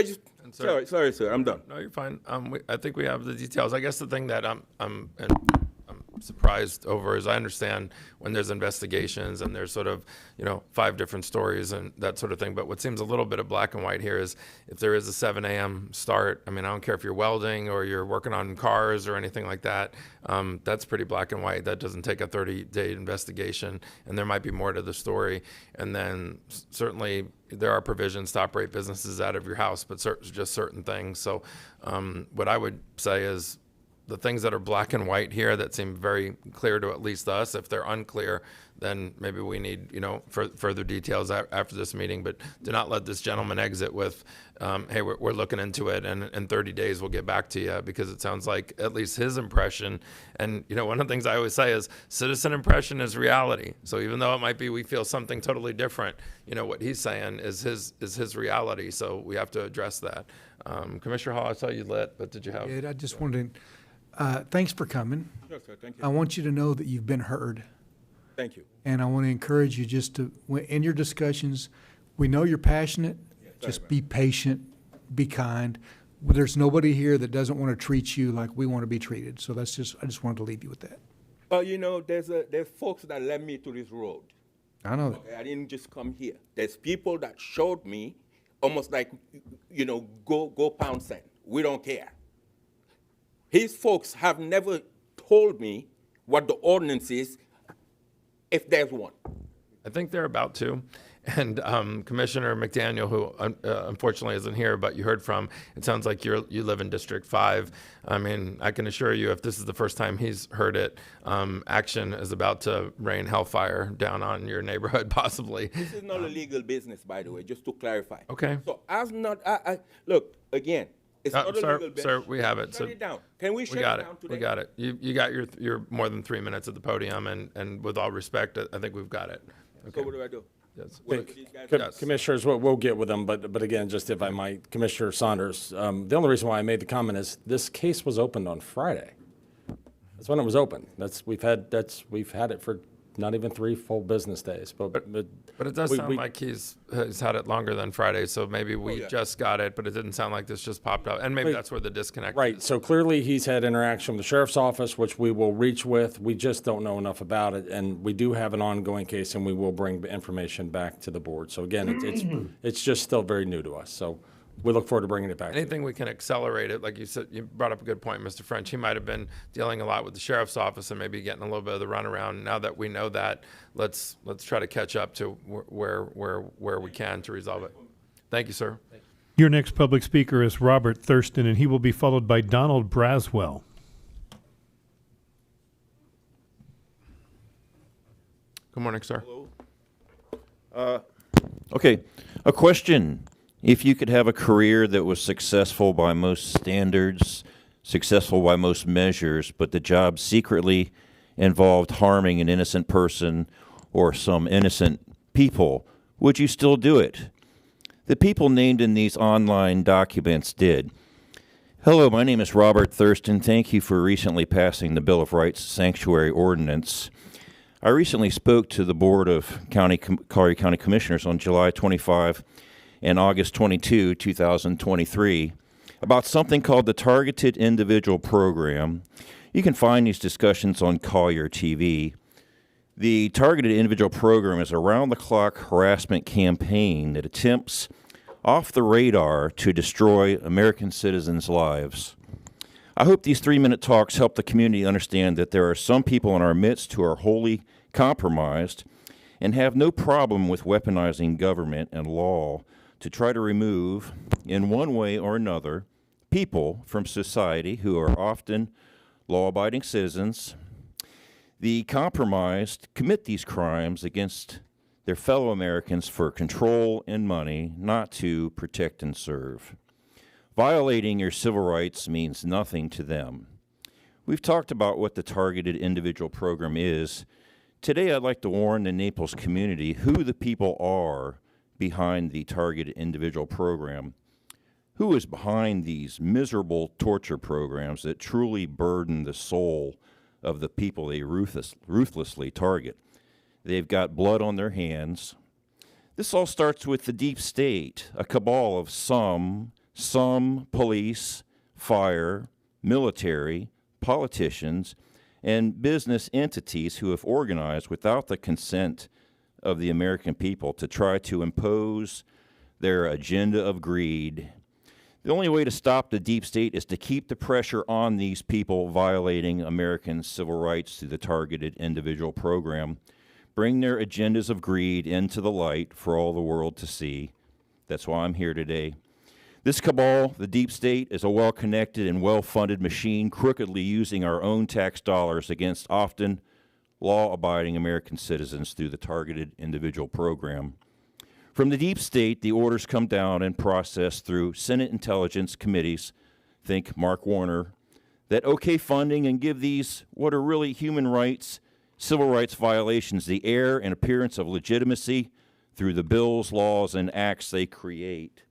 And Sorry, sir, I'm done. No, you're fine. I think we have the details. I guess the thing that I'm surprised over is I understand when there's investigations and there's sort of 5 different stories and that sort of thing, but what seems a little bit of black and white here is if there is a 7 a.m. start, I mean, I don't care if you're welding or you're working on cars or anything like that, that's pretty black and white. That doesn't take a 30-day investigation, and there might be more to the story. And then certainly there are provisions to operate businesses out of your house, but just certain things. So what I would say is the things that are black and white here that seem very clear to at least us, if they're unclear, then maybe we need, further details after this meeting. But do not let this gentleman exit with, hey, we're looking into it, and in 30 days we'll get back to you, because it sounds like at least his impression. And one of the things I always say is citizen impression is reality. So even though it might be we feel something totally different, what he's saying is his reality. So we have to address that. Commissioner Hall, I saw you lit, but did you have? Yeah, I just wanted to. Thanks for coming. Sure, sir, thank you. I want you to know that you've been heard. Thank you. And I want to encourage you just to, in your discussions, we know you're passionate. Just be patient, be kind. There's nobody here that doesn't want to treat you like we want to be treated. So I just wanted to leave you with that. There's folks that led me to this road. I know that. Okay, I didn't just come here. There's people that showed me almost like, go pound sand. We don't care. His folks have never told me what the ordinance is, if there's one. I think they're about to. And Commissioner McDaniel, who unfortunately isn't here, but you heard from, it sounds like you live in District 5. I mean, I can assure you, if this is the first time he's heard it, action is about to rain hellfire down on your neighborhood, possibly. This is not a legal business, by the way, just to clarify. Okay. So look, again, it's not a legal business. Sir, we have it. Shut it down. Can we shut it down today? We got it. You got your more than 3 minutes at the podium, and with all respect, I think we've got it. Okay. So what do I do? Yes. Yes. Commissioners, we'll get with them, but again, just if I might, Commissioner Saunders, the only reason why I made the comment is this case was opened on Friday. That's when it was opened. We've had it for not even 3 full business days. But it does sound like he's had it longer than Friday, so maybe we just got it, but it didn't sound like this just popped up. And maybe that's where the disconnect Right, is. so clearly he's had interaction with the sheriff's office, which we will reach with. We just don't know enough about it, and we do have an ongoing case, and we will bring information back to the board. So again, it's just still very new to us, so we look forward to bringing it back. Anything we can accelerate it, like you said, you brought up a good point, Mr. French. He might have been dealing a lot with the sheriff's office and maybe getting a little bit of the runaround. Now that we know that, let's try to catch up to where we can to resolve it. Thank you, sir. Your next public speaker is Robert Thurston, and he will be followed by Donald Braswell. Good morning, sir. Okay, a question. If you could have a career that was successful by most standards, successful by most measures, but the job secretly involved harming an innocent person or some innocent people, would you still do it? The people named in these online documents did. Hello, my name is Robert Thurston. Thank you for recently passing the Bill of Rights Sanctuary Ordinance. I recently spoke to the Board of Collier County Commissioners on July 25 and August 22, 2023, about something called the Targeted Individual Program. You can find these discussions on Collier TV. The Targeted Individual Program is a round-the-clock harassment campaign that attempts off the radar to destroy American citizens' lives. I hope these 3-minute talks help the community understand that there are some people in our midst who are wholly compromised and have no problem with weaponizing government and law to try to remove, in one way or another, people from society who are often law-abiding citizens. The compromised commit these crimes against their fellow Americans for control and money, not to protect and serve. Violating your civil rights means nothing to them. We've talked about what the Targeted Individual Program is. Today, I'd like to warn the Naples community who the people are behind the Targeted Individual Program. Who is behind these miserable torture programs that truly burden the soul of the people they ruthlessly target? They've got blood on their hands. This all starts with the deep state, a cabal of some police, fire, military, politicians, and business entities who have organized without the consent of the American people to try to impose their agenda of greed. The only way to stop the deep state is to keep the pressure on these people violating American civil rights through the Targeted Individual Program. Bring their agendas of greed into the light for all the world to see. That's why I'm here today. This cabal, the deep state, is a well-connected and well-funded machine crookedly using our own tax dollars against often law-abiding American citizens through the Targeted Individual Program. From the deep state, the orders come down and processed through Senate Intelligence Committees, think Mark Warner, that okay funding and give these what are really human rights, civil rights violations the air and appearance of legitimacy through the bills, laws, and acts they create.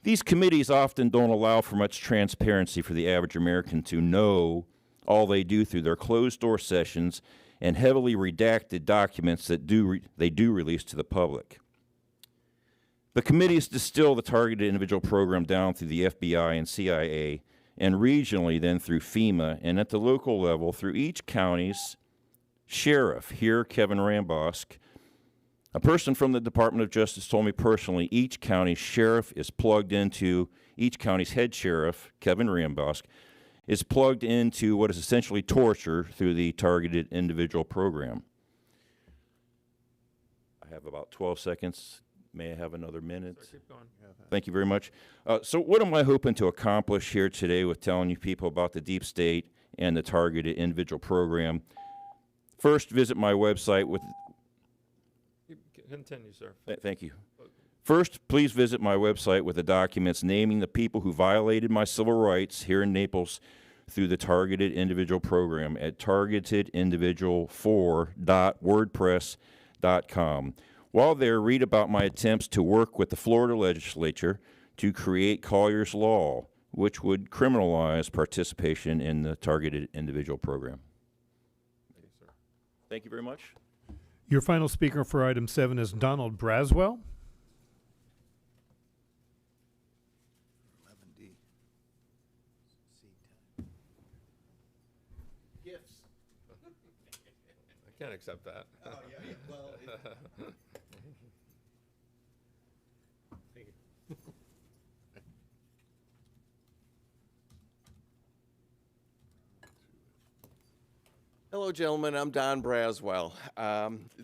These committees often don't allow for much transparency for the average American to know all they do through their closed-door sessions and heavily redacted documents that they do release to the public. The committees distill the Targeted Individual Program down through the FBI and CIA, and regionally then through FEMA, and at the local level through each county's sheriff. Here, Kevin Rambosk, a person from the Department of Justice, told me personally each county sheriff is plugged into, each county's head sheriff, Kevin Rambosk, is plugged into what is essentially torture through the Targeted Individual Program. I have about 12 seconds. May I have another minute? Sir, keep going. Thank you very much. So what am I hoping to accomplish here today with telling you people about the deep state and the Targeted Individual Program? First, visit my website with... Continue, sir. Thank you. First, please visit my website with the documents naming the people who violated my civil rights here in Naples through the Targeted Individual Program at targetedindividual4.wordpress.com. While there, read about my attempts to work with the Florida legislature to create Collier's Law, which would criminalize participation in the Targeted Individual Program. Thank you very much. Your final speaker for item 7 is Donald Braswell. Gifts. I can't accept that. Oh, yeah, well, Thank you. Hello, gentlemen. I'm Don Braswell.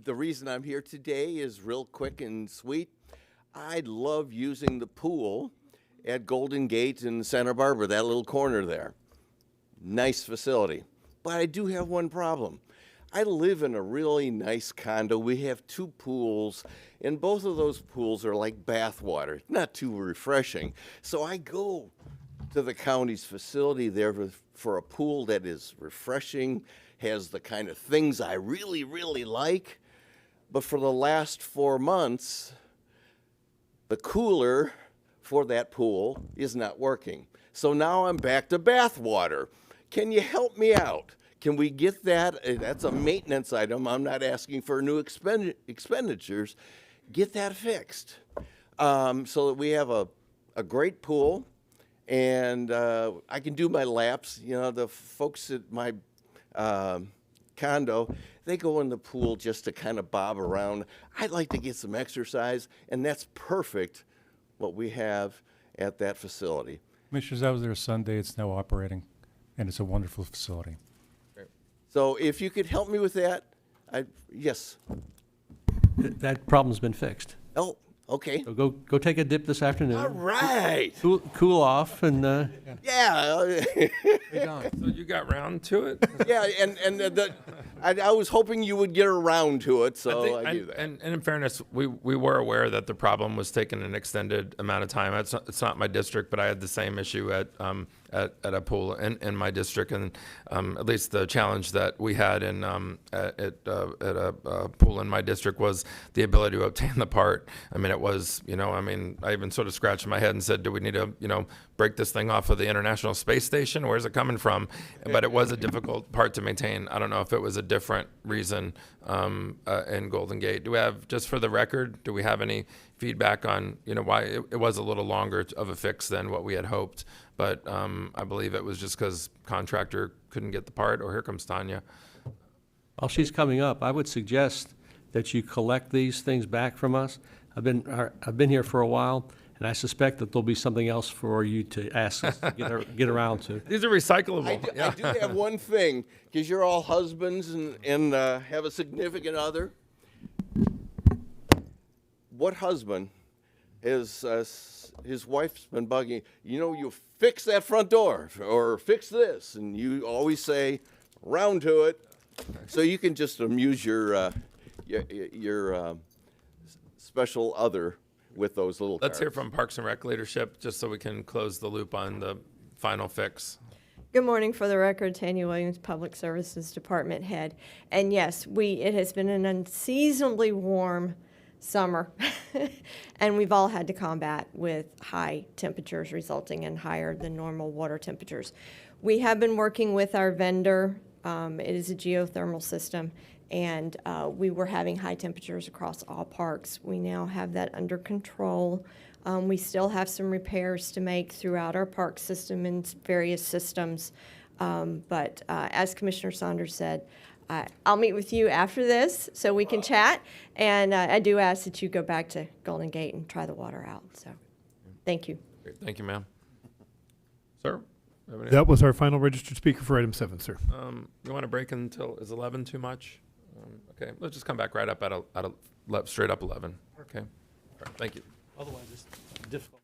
The reason I'm here today is real quick and sweet. I love using the pool at Golden Gate in Santa Barbara, that little corner there. Nice facility. But I do have one problem. I live in a really nice condo. We have 2 pools, and both of those pools are like bath water, not too refreshing. So I go to the county's facility there for a pool that is refreshing, has the kind of things I really, really like. But for the last 4 months, the cooler for that pool is not working. So now I'm back to bath water. Can you help me out? Can we get that? That's a maintenance item. I'm not asking for new expenditures. Get that fixed so that we have a great pool, and I can do my laps. You know, the folks at my condo, they go in the pool just to kind of bob around. I'd like to get some exercise, and that's perfect what we have at that facility. Commissioners, I was there Sunday. It's now operating, and it's a wonderful facility. So if you could help me with that, yes. That problem's been fixed. Oh, okay. So go take a dip this afternoon. All right. Cool off and. Yeah. So you got round to it? Yeah, and I was hoping you would get around to it, so I do that. And in fairness, we were aware that the problem was taking an extended amount of time. It's not my district, but I had the same issue at a pool in my district, and at least the challenge that we had at a pool in my district was the ability to obtain the part. I mean, it was, I even sort of scratched my head and said, do we need to, break this thing off of the International Space Station? Where's it coming from? But it was a difficult part to maintain. I don't know if it was a different reason in Golden Gate. Do we have, just for the record, do we have any feedback on, why it was a little longer of a fix than what we had hoped? But I believe it was just because contractor couldn't get the part. Or here comes Tanya. While she's coming up, I would suggest that you collect these things back from us. I've been here for a while, and I suspect that there'll be something else for you to ask us to get around to. These are recyclable. I do have one thing, because you're all husbands and have a significant other. What husband is his wife's been bugging, you fix that front door or fix this, and you always say, round to it, so you can just amuse your special other with those little Let's hear cards. from Parks and Rec leadership, just so we can close the loop on the final fix. Good morning. For the record, Tanya Williams, Public Services Department Head. And yes, it has been an unseasonably warm summer, and we've all had to combat with high temperatures resulting in higher than normal water temperatures. We have been working with our vendor. It is a geothermal system, and we were having high temperatures across all parks. We now have that under control. We still have some repairs to make throughout our park system and various systems, but as Commissioner Saunders said, I'll meet with you after this so we can chat, and I do ask that you go back to Golden Gate and try the water out. So, thank you. Great. Thank you, ma'am. Sir? That was our final registered speaker for item 7, sir. You want to break until, is 11 too much? Okay, let's just come back right up at straight up 11. Okay, all right, thank you. Otherwise, it's difficult.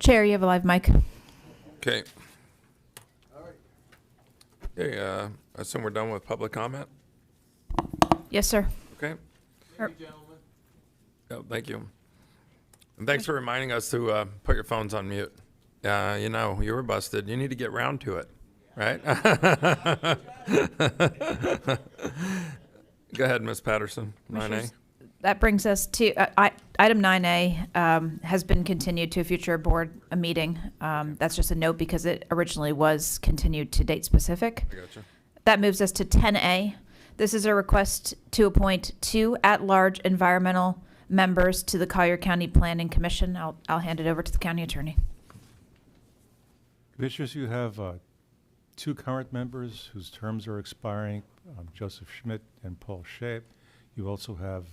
Chair, you have a live mic. Okay. Okay, I assume we're done with public comment? Yes, sir. Okay. Er- Oh, thank you. And thanks for reminding us to put your phones on mute. You know, you were busted. You need to get round to it, right? Go ahead, Ms. Patterson, 9A. That brings us to item 9A has been continued to a future board meeting. That's just a note because it originally was continued to date specific. I gotcha. That moves us to 10A. This is a request to appoint 2 at-large environmental members to the Collier County Planning Commission. I'll hand it over to the county attorney. Commissioners, you have 2 current members whose terms are expiring, Joseph Schmidt and Paul Shea. You also have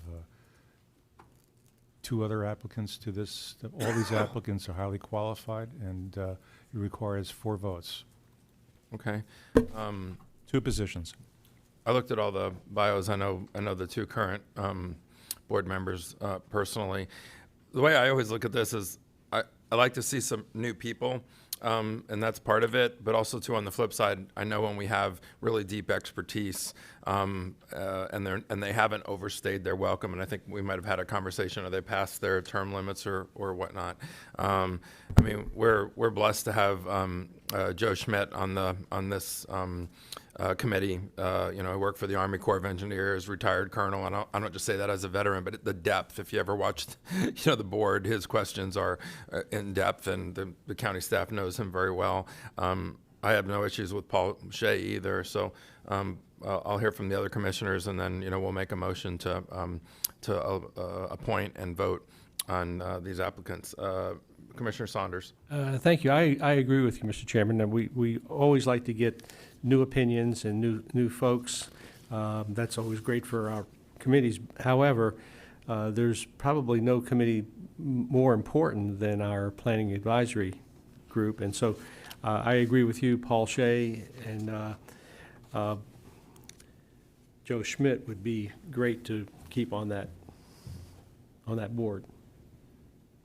2 other applicants to this. All these applicants are highly qualified, and it requires 4 votes. Okay. 2 positions. I looked at all the bios. I know the 2 current board members personally. The way I always look at this is I like to see some new people, and that's part of it. But also, too, on the flip side, I know when we have really deep expertise and they haven't overstayed their welcome, and I think we might have had a conversation, or they passed their term limits or whatnot. I mean, we're blessed to have Joe Schmidt on this committee. You know, I work for the Army Corps of Engineers, retired colonel, and I don't just say that as a veteran, but the depth. If you ever watched, the board, his questions are in depth, and the county staff knows him very well. I have no issues with Paul Shea either, so I'll hear from the other commissioners, and then we'll make a motion to appoint and vote on these applicants. Commissioner Saunders. Thank you. I agree with you, Mr. Chairman. And we always like to get new opinions and new folks. That's always great for our committees. However, there's probably no committee more important than our planning advisory group. And so I agree with you, Paul Shea and Joe Schmidt would be great to keep on that board.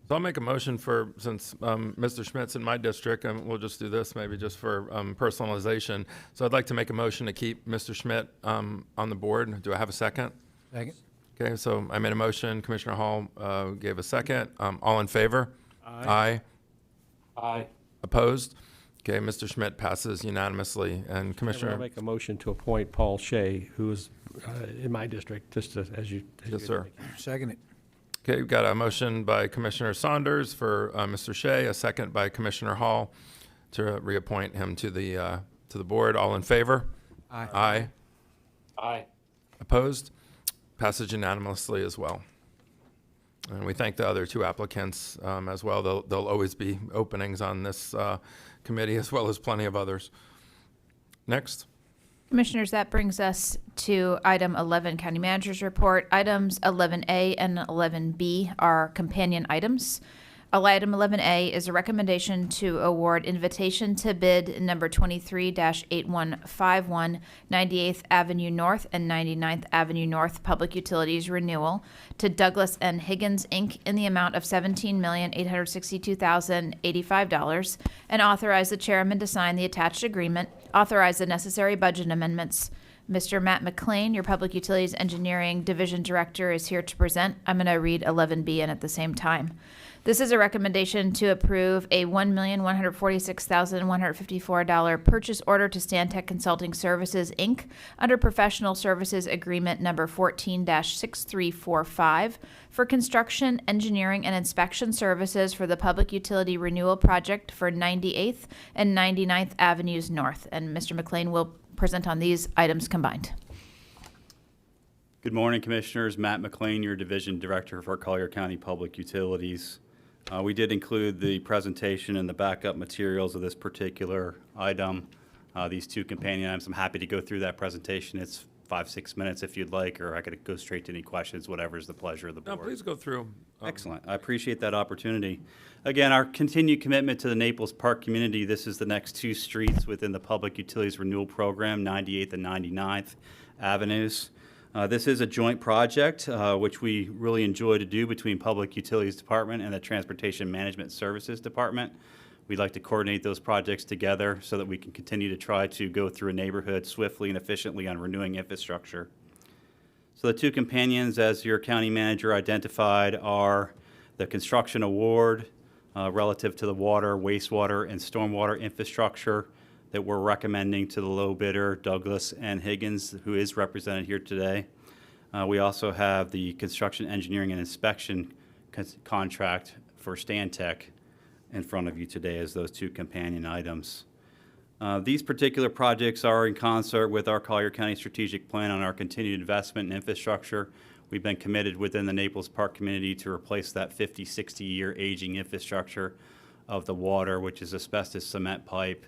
So I'll make a motion since Mr. Schmidt's in my district, and we'll just do this maybe just for personalization. So I'd like to make a motion to keep Mr. Schmidt on the board. Do I have a second? Second. Okay, so I made a motion. Commissioner Hall gave a second. All in favor? Aye. Aye. Opposed? Okay, Mr. Schmidt passes unanimously. And Commissioner. I'll make a motion to appoint Paul Shea, who is in my district, just as you. Yes, sir. Second it. Okay, we've got a motion by Commissioner Saunders for Mr. Shea, a second by Commissioner Hall to reappoint him to the board. All in favor? Aye. Aye. Aye. Opposed? Passes unanimously as well. And we thank the other 2 applicants as well. There'll always be openings on this committee, as well as plenty of others. Next. Commissioners, that brings us to item 11, County Manager's Report. Items 11A and 11B are companion items. Item 11A is a recommendation to award invitation to bid number 23-8151, 98th Avenue North and 99th Avenue North Public Utilities Renewal to Douglas N. Higgins, Inc. in the amount of $17,862,085 and authorize the chairman to sign the attached agreement, authorize the necessary budget amendments. Mr. Matt McLean, your Public Utilities Engineering Division Director, is here to present. I'm going to read 11B in at the same time. This is a recommendation to approve a $1,146,154 purchase order to Stantec Consulting Services, Inc. under Professional Services Agreement number 14-6345 for construction, engineering, and inspection services for the Public Utility Renewal Project for 98th and 99th Avenues North. And Mr. McLean will present on these items combined. Good morning, Commissioners. Matt McLean, your Division Director for Collier County Public Utilities. We did include the presentation and the backup materials of this particular item, these 2 companion items. I'm happy to go through that presentation. It's 5-6 minutes if you'd like, or I could go straight to any questions, whatever is the pleasure of the board. No, please go through. Excellent. I appreciate that opportunity. Again, our continued commitment to the Naples Park community. This is the next 2 streets within the Public Utilities Renewal Program, 98th and 99th Avenues. This is a joint project, which we really enjoy to do between Public Utilities Department and the Transportation Management Services Department. We'd like to coordinate those projects together so that we can continue to try to go through a neighborhood swiftly and efficiently on renewing infrastructure. So the two companions, as your county manager identified, are the construction award relative to the water, wastewater, and stormwater infrastructure that we're recommending to the low bidder, Douglas and Higgins, who is represented here today. We also have the construction engineering and inspection contract for Stantec in front of you today as those two companion items. These particular projects are in concert with our Collier County strategic plan on our continued investment in infrastructure. We've been committed within the Naples Park community to replace that 50, 60-year aging infrastructure of the water, which is asbestos cement pipe,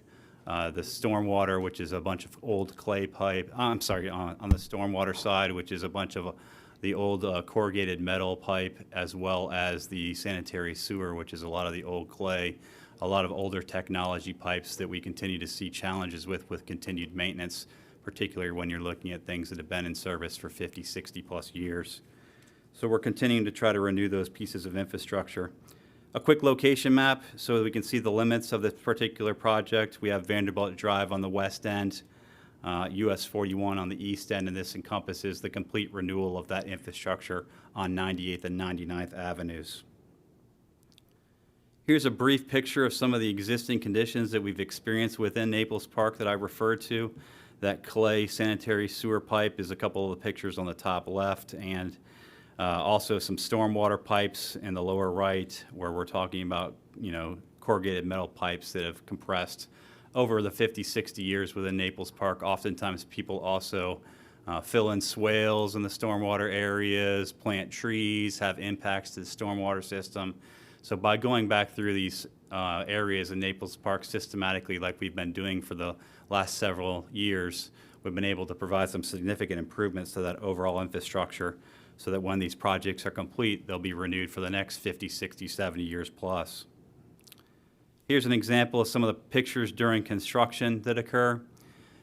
the stormwater, which is a bunch of old clay pipe, on the stormwater side, which is a bunch of the old corrugated metal pipe, as well as the sanitary sewer, which is a lot of the old clay, a lot of older technology pipes that we continue to see challenges with continued maintenance, particularly when you're looking at things that have been in service for 50, 60 plus years. So we're continuing to try to renew those pieces of infrastructure. A quick location map so that we can see the limits of this particular project. We have Vanderbilt Drive on the west end, US 41 on the east end, and this encompasses the complete renewal of that infrastructure on 98th and 99th Avenues. Here's a brief picture of some of the existing conditions that we've experienced within Naples Park that I referred to. That clay sanitary sewer pipe is a couple of the pictures on the top left, and also some stormwater pipes in the lower right, where we're talking about, corrugated metal pipes that have compressed over the 50, 60 years within Naples Park. Oftentimes people also fill in swales in the stormwater areas, plant trees, have impacts to the stormwater system. So by going back through these areas in Naples Park systematically, like we've been doing for the last several years, we've been able to provide some significant improvements to that overall infrastructure so that when these projects are complete, they'll be renewed for the next 50, 60, 70 years plus. Here's an example of some of the pictures during construction that occur.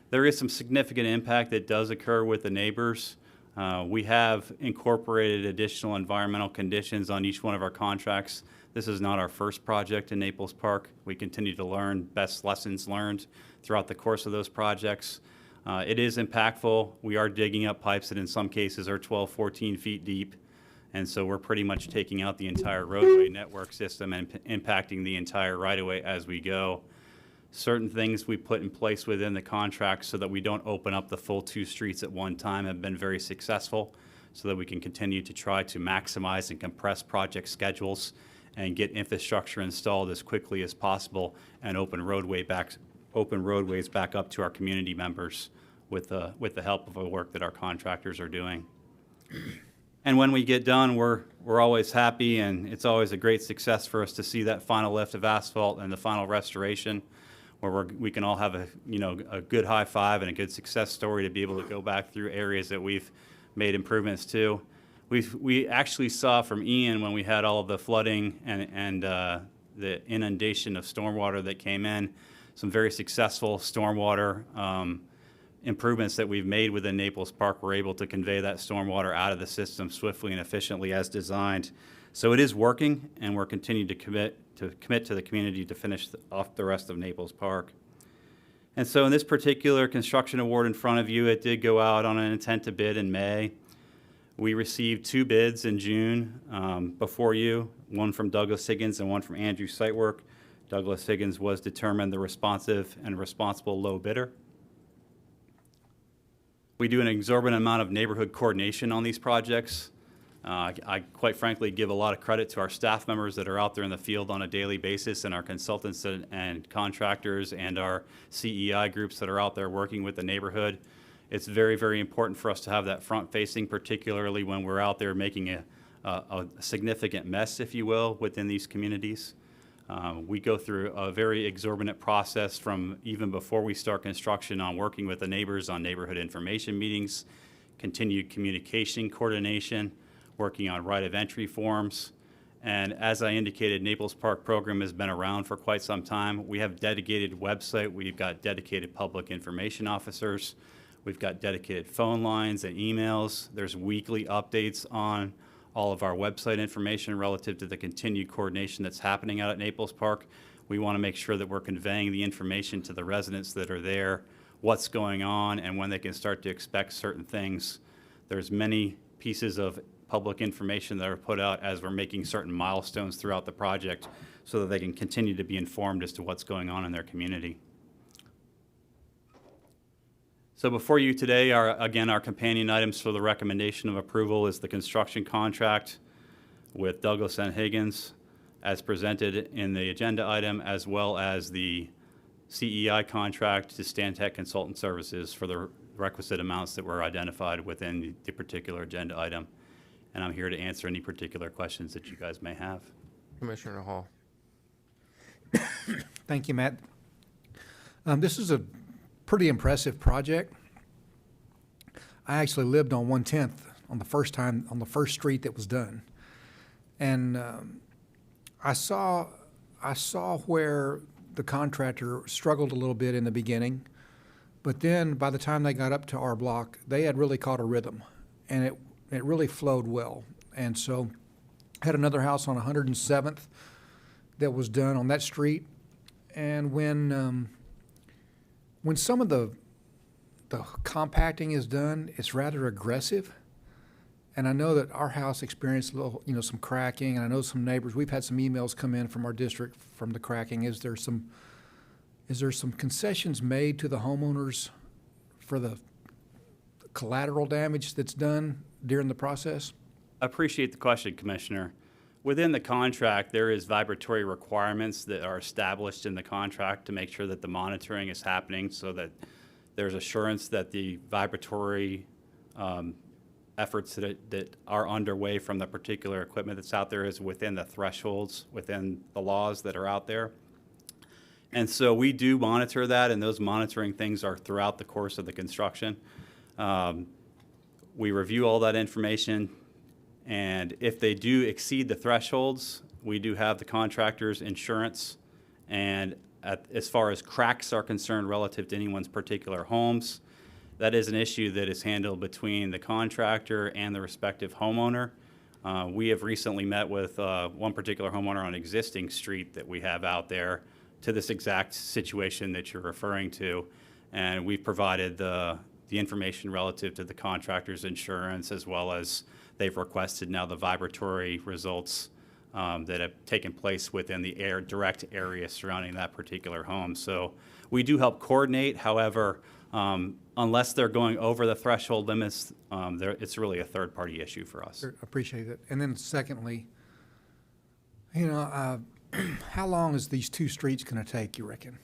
There is some significant impact that does occur with the neighbors. We have incorporated additional environmental conditions on each one of our contracts. This is not our first project in Naples Park. We continue to learn best lessons learned throughout the course of those projects. It is impactful. We are digging up pipes that in some cases are 12, 14 feet deep. And so we're pretty much taking out the entire roadway network system and impacting the entire right-of-way as we go. Certain things we put in place within the contract so that we don't open up the full 2 streets at one time have been very successful, so that we can continue to try to maximize and compress project schedules and get infrastructure installed as quickly as possible and open roadways back up to our community members with the help of the work that our contractors are doing. And when we get done, we're always happy, and it's always a great success for us to see that final lift of asphalt and the final restoration, where we can all have a good high five and a good success story to be able to go back through areas that we've made improvements to. We actually saw from Ian, when we had all of the flooding and the inundation of stormwater that came in, some very successful stormwater improvements that we've made within Naples Park. We're able to convey that stormwater out of the system swiftly and efficiently as designed. So it is working, and we're continuing to commit to the community to finish off the rest of Naples Park. And so in this particular construction award in front of you, it did go out on an intent to bid in May. We received 2 bids in June before you, one from Douglas Higgins and one from Andrew Sitework. Douglas Higgins was determined the responsive and responsible low bidder. We do an exorbitant amount of neighborhood coordination on these projects. I quite frankly give a lot of credit to our staff members that are out there in the field on a daily basis, and our consultants and contractors and our CEI groups that are out there working with the neighborhood. It's very, very important for us to have that front facing, particularly when we're out there making a significant mess, if you will, within these communities. We go through a very exorbitant process from even before we start construction on working with the neighbors on neighborhood information meetings, continued communication coordination, working on right of entry forms. And as I indicated, Naples Park program has been around for quite some time. We have dedicated website. We've got dedicated public information officers. We've got dedicated phone lines and emails. There's weekly updates on all of our website information relative to the continued coordination that's happening out at Naples Park. We want to make sure that we're conveying the information to the residents that are there, what's going on, and when they can start to expect certain things. There's many pieces of public information that are put out as we're making certain milestones throughout the project so that they can continue to be informed as to what's going on in their community. So before you today are, again, our companion items for the recommendation of approval is the construction contract with Douglas and Higgins as presented in the agenda item, as well as the CEI contract to Stantec Consultant Services for the requisite amounts that were identified within the particular agenda item. And I'm here to answer any particular questions that you guys may have. Commissioner Hall. Thank you, Matt. This is a pretty impressive project. I actually lived on 110th on the first street that was done. And I saw where the contractor struggled a little bit in the beginning, but then by the time they got up to our block, they had really caught a rhythm, and it really flowed well. And so had another house on 107th that was done on that street. And when some of the compacting is done, it's rather aggressive. And I know that our house experienced a little, some cracking, and I know some neighbors, we've had some emails come in from our district from the cracking. Is there some concessions made to the homeowners for the collateral damage that's done during the process? I appreciate the question, Commissioner. Within the contract, there is vibratory requirements that are established in the contract to make sure that the monitoring is happening so that there's assurance that the vibratory efforts that are underway from the particular equipment that's out there is within the thresholds, within the laws that are out there. And so we do monitor that, and those monitoring things are throughout the course of the construction. We review all that information, and if they do exceed the thresholds, we do have the contractor's insurance. And as far as cracks are concerned relative to anyone's particular homes, that is an issue that is handled between the contractor and the respective homeowner. We have recently met with one particular homeowner on an existing street that we have out there to this exact situation that you're referring to, and we've provided the information relative to the contractor's insurance, as well as they've requested now the vibratory results that have taken place within the direct area surrounding that particular home. So we do help coordinate. However, unless they're going over the threshold limits, it's really a third-party issue for us. Sure, appreciate it. And then secondly, how long is these two streets going to take, you reckon?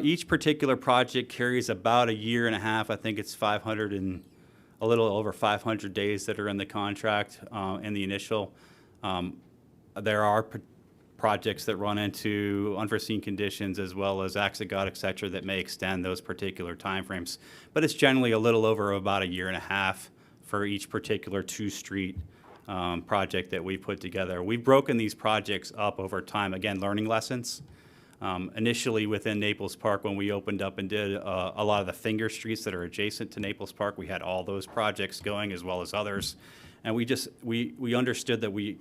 Each particular project carries about a year and a half. I think it's a little over 500 days that are in the contract in the initial. There are projects that run into unforeseen conditions as well as acts of God, et cetera, that may extend those particular timeframes. But it's generally a little over about a year and a half for each particular two-street project that we put together. We've broken these projects up over time, again, learning lessons. Initially within Naples Park, when we opened up and did a lot of the finger streets that are adjacent to Naples Park, we had all those projects going as well as others. And we understood that we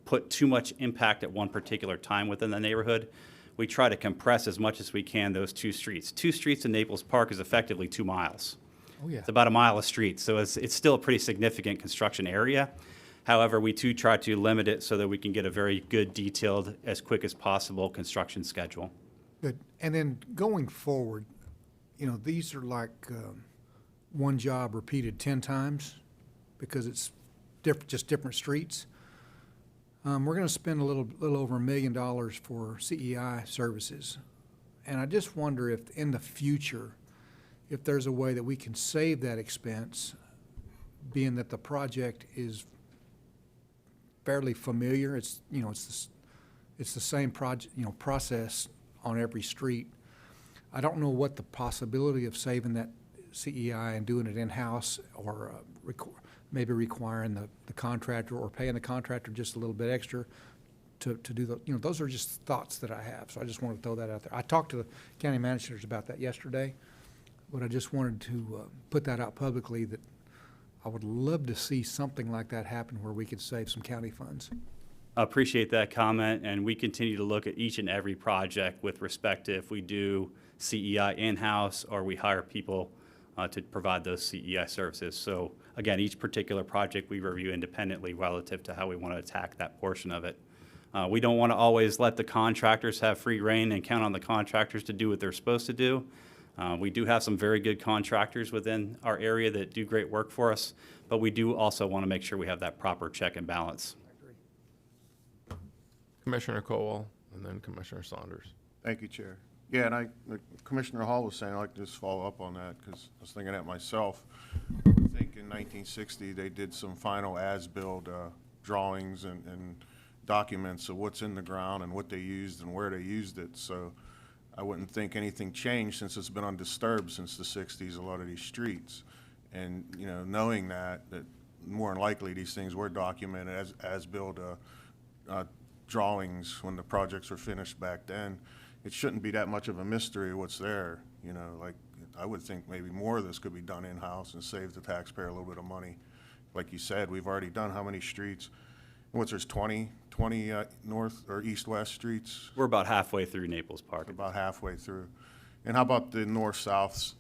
put too much impact at one particular time within the neighborhood. We try to compress as much as we can those two streets. Two streets in Naples Park is effectively 2 miles. Oh, yeah. It's about a mile a street, so it's still a pretty significant construction area. However, we do try to limit it so that we can get a very good, detailed, as quick as possible construction schedule. Good. And then going forward, these are like one job repeated 10 times because it's just different streets. We're going to spend a little over $1 million for CEI services. And I just wonder if in the future, if there's a way that we can save that expense, being that the project is fairly familiar. It's the same project, process on every street. I don't know what the possibility of saving that CEI and doing it in-house or maybe requiring the contractor or paying the contractor just a little bit extra to do those are just thoughts that I have. So I just want to throw that out there. I talked to the county managers about that yesterday. But I just wanted to put that out publicly that I would love to see something like that happen where we could save some county funds. I appreciate that comment, and we continue to look at each and every project with respect to if we do CEI in-house or we hire people to provide those CEI services. So again, each particular project we review independently relative to how we want to attack that portion of it. We don't want to always let the contractors have free rein and count on the contractors to do what they're supposed to do. We do have some very good contractors within our area that do great work for us, but we do also want to make sure we have that proper check and balance. Commissioner Cowell, and then Commissioner Saunders. Thank you, Chair. Yeah, and like Commissioner Hall was saying, I'd like to just follow up on that because I was thinking that myself. I think in 1960 they did some final as-built drawings and documents of what's in the ground and what they used and where they used it. So I wouldn't think anything changed since it's been undisturbed since the 60s, a lot of these streets. And, you know, knowing that more than likely these things were documented as built drawings when the projects were finished back then, it shouldn't be that much of a mystery what's there. You know, like I would think maybe more of this could be done in-house and save the taxpayer a little bit of money. Like you said, we've already done how many streets? There's 20 north or east-west streets? We're about halfway through Naples Park. About halfway through. And how about the north-south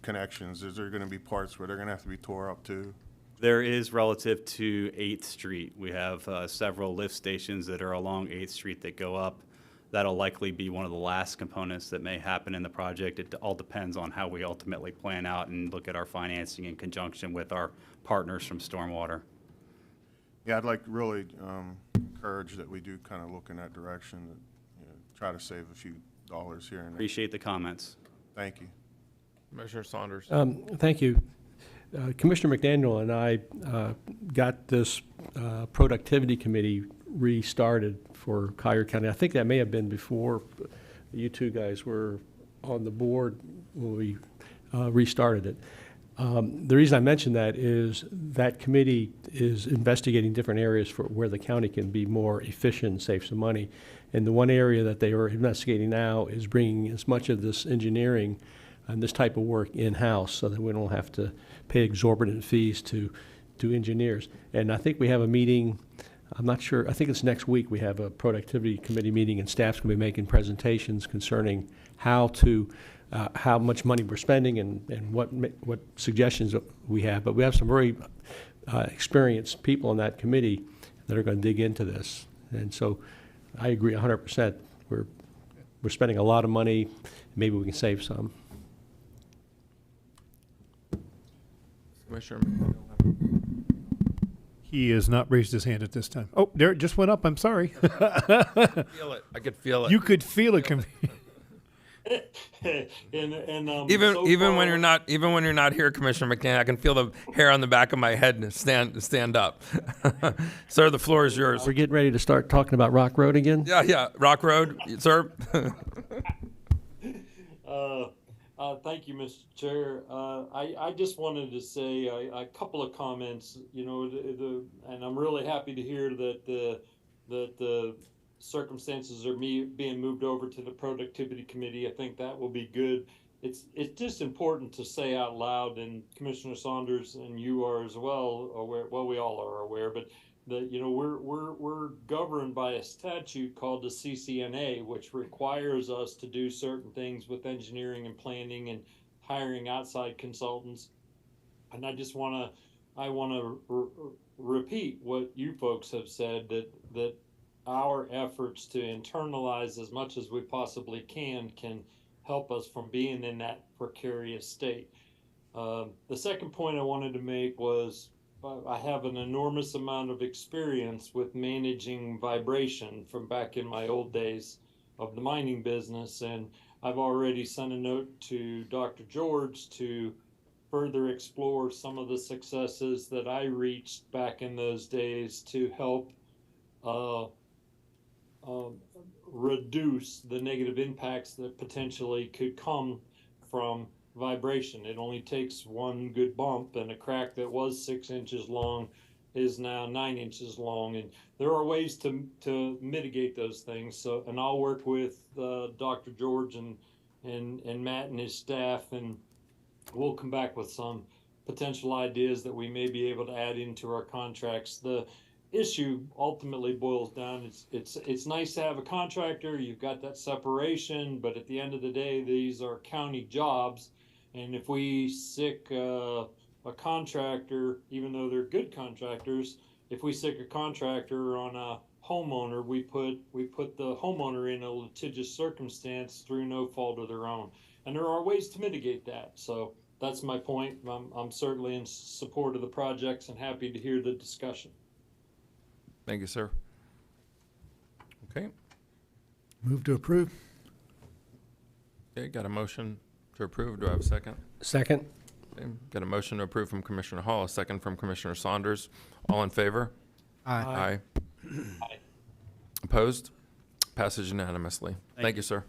connections? Is there going to be parts where they're going to have to be tore up too? There is relative to 8th Street. We have several lift stations that are along 8th Street that go up. That'll likely be one of the last components that may happen in the project. It all depends on how we ultimately plan out and look at our financing in conjunction with our partners from Stormwater. Yeah, I'd like to really encourage that we do kind of look in that direction, that, you know, try to save a few dollars here and there. Appreciate the comments. Thank you. Commissioner Saunders. Thank you. Commissioner McDaniel and I got this productivity committee restarted for Collier County. I think that may have been before you two guys were on the board when we restarted it. The reason I mention that is that committee is investigating different areas for where the county can be more efficient and save some money. And the one area that they are investigating now is bringing as much of this engineering and this type of work in-house so that we don't have to pay exorbitant fees to engineers. And I think we have a meeting, I'm not sure, I think it's next week we have a productivity committee meeting and staff's going to be making presentations concerning how much money we're spending and what suggestions we have. But we have some very experienced people on that committee that are going to dig into this. And so I agree 100%. We're spending a lot of money. Maybe we can save some. Commissioner. He has not raised his hand at this time. Oh, there it just went up. I'm sorry. Feel it. I could feel it. You could feel it. Even when you're not here, Commissioner McCann, I can feel the hair on the back of my head stand up. Sir, the floor is yours. We're getting ready to start talking about Rock Road again? Yeah, Rock Road, sir. Thank you, Mr. Chair. I just wanted to say a couple of comments. You know, and I'm really happy to hear that the circumstances are being moved over to the productivity committee. I think that will be good. It's just important to say out loud, and Commissioner Saunders and you are as well aware. Well, we all are aware, but that, you know, we're governed by a statute called the CCNA, which requires us to do certain things with engineering and planning and hiring outside consultants. And I just want to repeat what you folks have said, that our efforts to internalize as much as we possibly can help us from being in that precarious state. The second point I wanted to make was I have an enormous amount of experience with managing vibration from back in my old days of the mining business, and I've already sent a note to Dr. George to further explore some of the successes that I reached back in those days to help reduce the negative impacts that potentially could come from vibration. It only takes one good bump, and a crack that was 6 inches long is now 9 inches long, and there are ways to mitigate those things. So, and I'll work with Dr. George and Matt and his staff and we'll come back with some potential ideas that we may be able to add into our contracts. The issue ultimately boils down, it's nice to have a contractor, you've got that separation, but at the end of the day, these are county jobs. And if we sick a contractor, even though they're good contractors, if we sick a contractor on a homeowner, we put the homeowner in a litigious circumstance through no fault of their own. And there are ways to mitigate that. So that's my point. I'm certainly in support of the projects and happy to hear the discussion. Thank you, sir. Okay. Move to approve. Okay, got a motion to approve. Do I have a second? Second. Okay, got a motion to approve from Commissioner Hall, a second from Commissioner Saunders. All in favor? Aye. Aye. Opposed? Passage unanimously. Thank you, sir.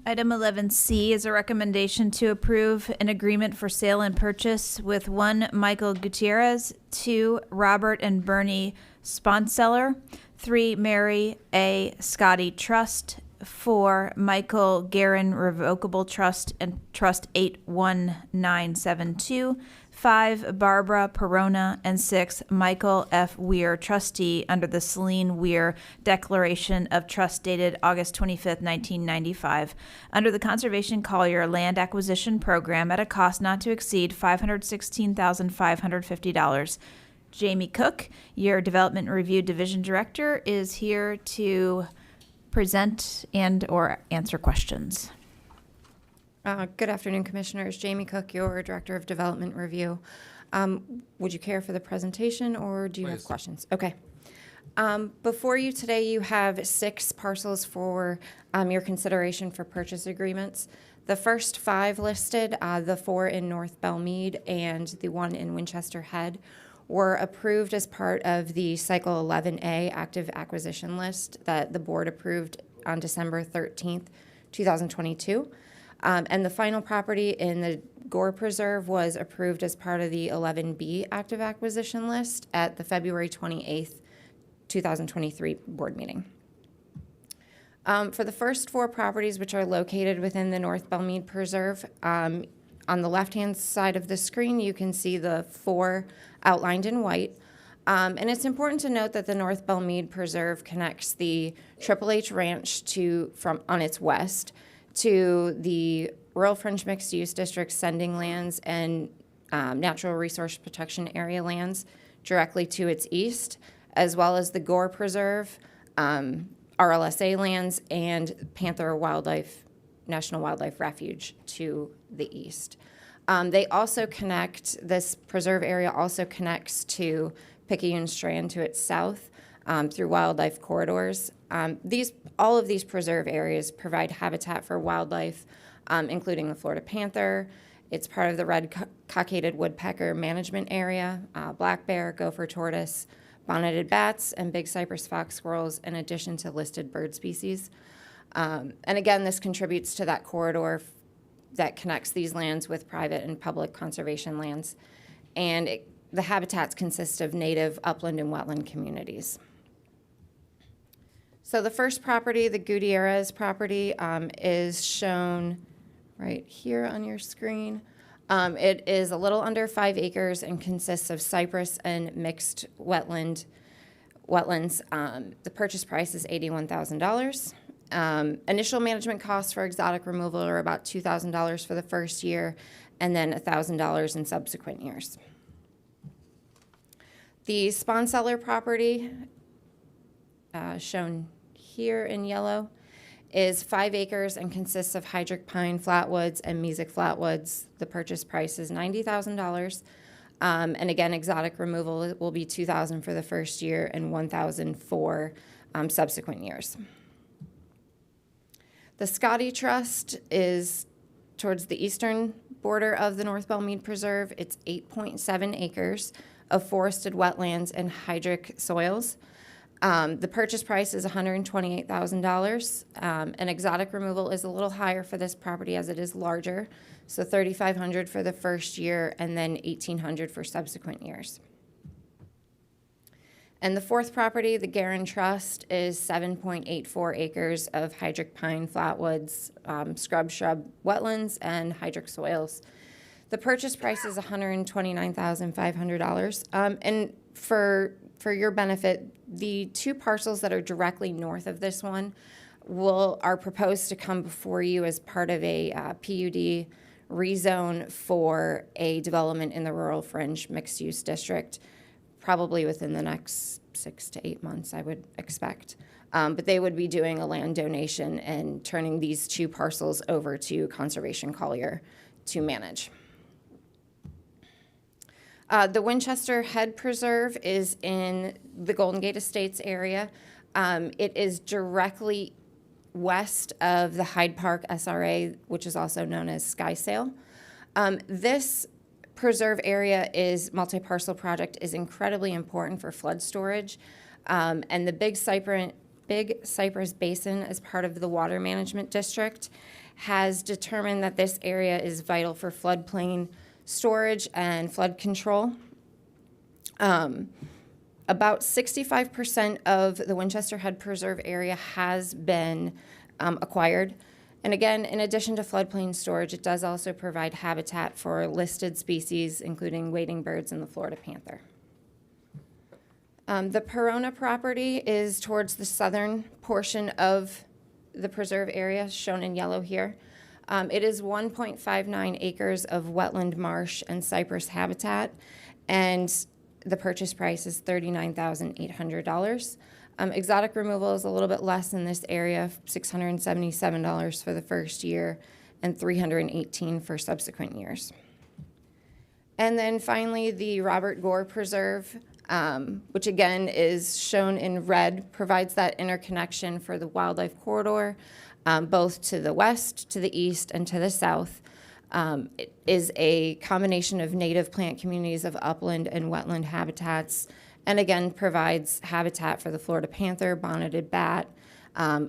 Item 11C is a recommendation to approve an agreement for sale and purchase with 1 Michael Gutierrez, 2 Robert and Bernie Sponseller, 3 Mary A. Scotty Trust, 4 Michael Guerin Revocable Trust and Trust 81972, 5 Barbara Perona, and 6 Michael F. Weir, trustee under the Celine Weir Declaration of Trust dated August 25th, 1995, under the Conservation Collier Land Acquisition Program at a cost not to exceed $516,550. Jamie Cook, your Development Review Division Director, is here to present and or answer questions. Good afternoon, Commissioners. Jamie Cook, your Director of Development Review. Would you care for the presentation, or do you have questions? Okay. Before you today, you have 6 parcels for your consideration for purchase agreements. The first 5 listed, the 4 in North Belmead and the 1 in Winchester Head, were approved as part of the Cycle 11A active acquisition list that the board approved on December 13th, 2022. And the final property in the Gore Preserve was approved as part of the 11B active acquisition list at the February 28th, 2023 board meeting. For the first 4 properties, which are located within the North Belmead Preserve, on the left-hand side of the screen, you can see the 4 outlined in white. And it's important to note that the North Belmead Preserve connects the Triple H Ranch on its west to the Rural Fringe Mixed Use District sending lands and Natural Resource Protection Area lands directly to its east, as well as the Gore Preserve, RLSA lands, and Panther National Wildlife Refuge to the east. They also this preserve area also connects to Picayune Strand to its south through wildlife corridors. All of these preserve areas provide habitat for wildlife, including the Florida panther. It's part of the red cockaded woodpecker management area, black bear, gopher tortoise, bonneted bats, and big cypress fox squirrels, in addition to listed bird species. And again, this contributes to that corridor that connects these lands with private and public conservation lands. And the habitats consist of native upland and wetland communities. So the first property, the Gutierrez property, is shown right here on your screen. It is a little under 5 acres and consists of cypress and mixed wetlands. The purchase price is $81,000. Initial management costs for exotic removal are about $2,000 for the first year, and then $1,000 in subsequent years. The Sponseller property, shown here in yellow, is 5 acres and consists of hydric pine flatwoods and mesic flatwoods. The purchase price is $90,000. And again, exotic removal will be $2,000 for the first year and $1,000 for subsequent years. The Scotty Trust is towards the eastern border of the North Belmead Preserve. It's 8.7 acres of forested wetlands and hydric soils. The purchase price is $128,000. And exotic removal is a little higher for this property as it is larger. So $3,500 for the first year and then $1,800 for subsequent years. And the fourth property, the Garin Trust, is 7.84 acres of hydric pine, flatwoods, scrub, shrub, wetlands, and hydric soils. The purchase price is $129,500. And for your benefit, the two parcels that are directly north of this one are proposed to come before you as part of a PUD rezone for a development in the rural fringe mixed-use district, probably within the next 6 to 8 months, I would expect. But they would be doing a land donation and turning these two parcels over to Conservation Collier to manage. The Winchester Head Preserve is in the Golden Gate Estates area. It is directly west of the Hyde Park SRA, which is also known as Skysail. This preserve area multi-parcel project is incredibly important for flood storage. And the Big Cypress Basin, as part of the Water Management District, has determined that this area is vital for floodplain storage and flood control. About 65% of the Winchester Head Preserve area has been acquired. And again, in addition to floodplain storage, it does also provide habitat for listed species, including wading birds and the Florida panther. The Perona property is towards the southern portion of the preserve area, shown in yellow here. It is 1.59 acres of wetland marsh and cypress habitat, and the purchase price is $39,800. Exotic removal is a little bit less in this area, $677 for the first year and $318 for subsequent years. And then finally, the Robert Gore Preserve, which again is shown in red, provides that interconnection for the wildlife corridor, both to the west, to the east, and to the south. It is a combination of native plant communities of upland and wetland habitats, and again provides habitat for the Florida panther, bonneted bat,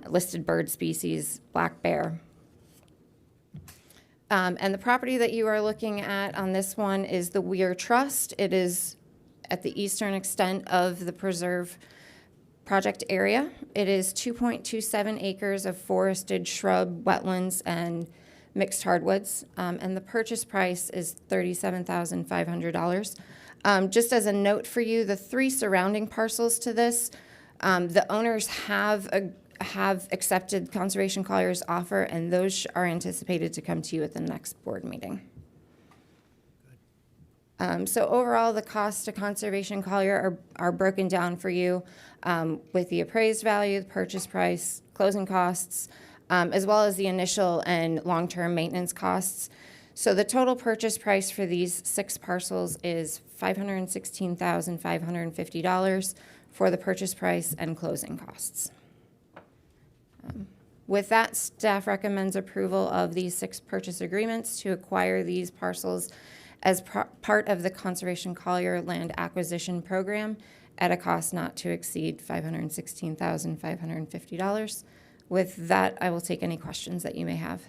listed bird species, black bear. And the property that you are looking at on this one is the Weir Trust. It is at the eastern extent of the preserve project area. It is 2.27 acres of forested shrub, wetlands, and mixed hardwoods, and the purchase price is $37,500. Just as a note for you, the 3 surrounding parcels to this, the owners have accepted Conservation Collier's offer, and those are anticipated to come to you at the next board meeting. So overall, the costs to Conservation Collier are broken down for you with the appraised value, the purchase price, closing costs, as well as the initial and long-term maintenance costs. So the total purchase price for these 6 parcels is $516,550 for the purchase price and closing costs. With that, staff recommends approval of these 6 purchase agreements to acquire these parcels as part of the Conservation Collier Land Acquisition Program at a cost not to exceed $516,550. With that, I will take any questions that you may have.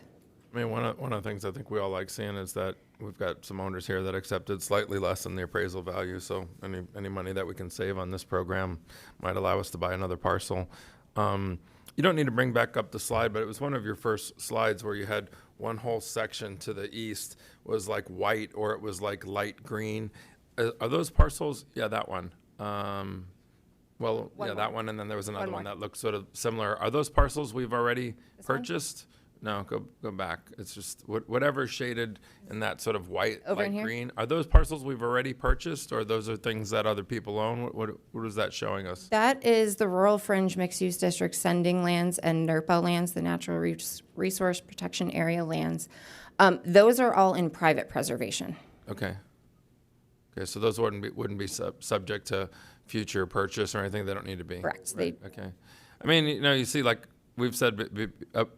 I mean, one of the things I think we all like seeing is that we've got some owners here that accepted slightly less than the appraisal value. So any money that we can save on this program might allow us to buy another parcel. You don't need to bring back up the slide, but it was one of your first slides where you had one whole section to the east was like white or it was like light green. Are those parcels? Yeah, that one. That one, and then there was another one that looked sort of similar. Are those parcels we've already purchased? No, go back. It's just whatever shaded in that sort of white, light green. Are those parcels we've already purchased, or those are things that other people own? What is that showing us? That is the Rural Fringe Mixed-Use District sending lands and NERPA lands, the Natural Resource Protection Area lands. Those are all in private preservation. Okay, so thouldn't wouldn't be subject to future purchase or anything. They don't need to be. Correct. Right. Okay. I mean, you see, like we've said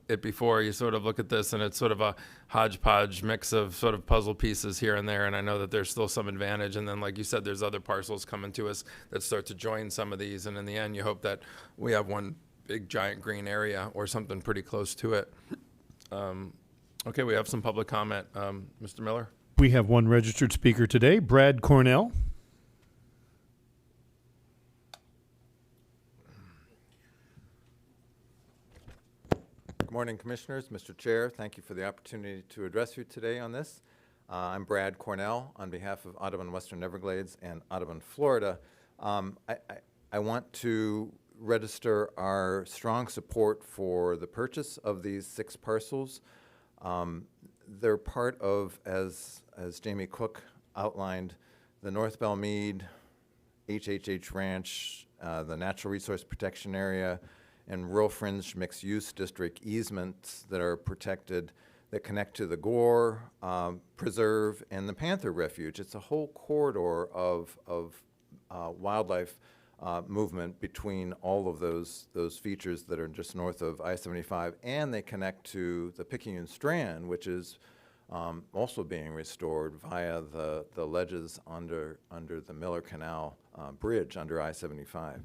it before, you sort of look at this and it's sort of a hodgepodge mix of sort of puzzle pieces here and there, and I know that there's still some advantage, and then like you said, there's other parcels coming to us that start to join some of these, and in the end you hope that we have one big giant green area or something pretty close to it. Okay, we have some public comment. Mr. Miller? We have one registered speaker today, Brad Cornell. Morning, Commissioners. Mr. Chair, thank you for the opportunity to address you today on this. I'm Brad Cornell on behalf of Audubon Western Everglades and Audubon, Florida. I want to register our strong support for the purchase of these 6 parcels. They're part of, as Jamie Cook outlined, the North Belmead, HHH Ranch, the Natural Resource Protection Area, and rural fringe mixed-use district easements that are protected that connect to the Gore Preserve and the Panther Refuge. It's a whole corridor of wildlife movement between all of those features that are just north of I-75, and they connect to the Picayune Strand, which is also being restored via the ledges under the Miller Canal Bridge under I-75.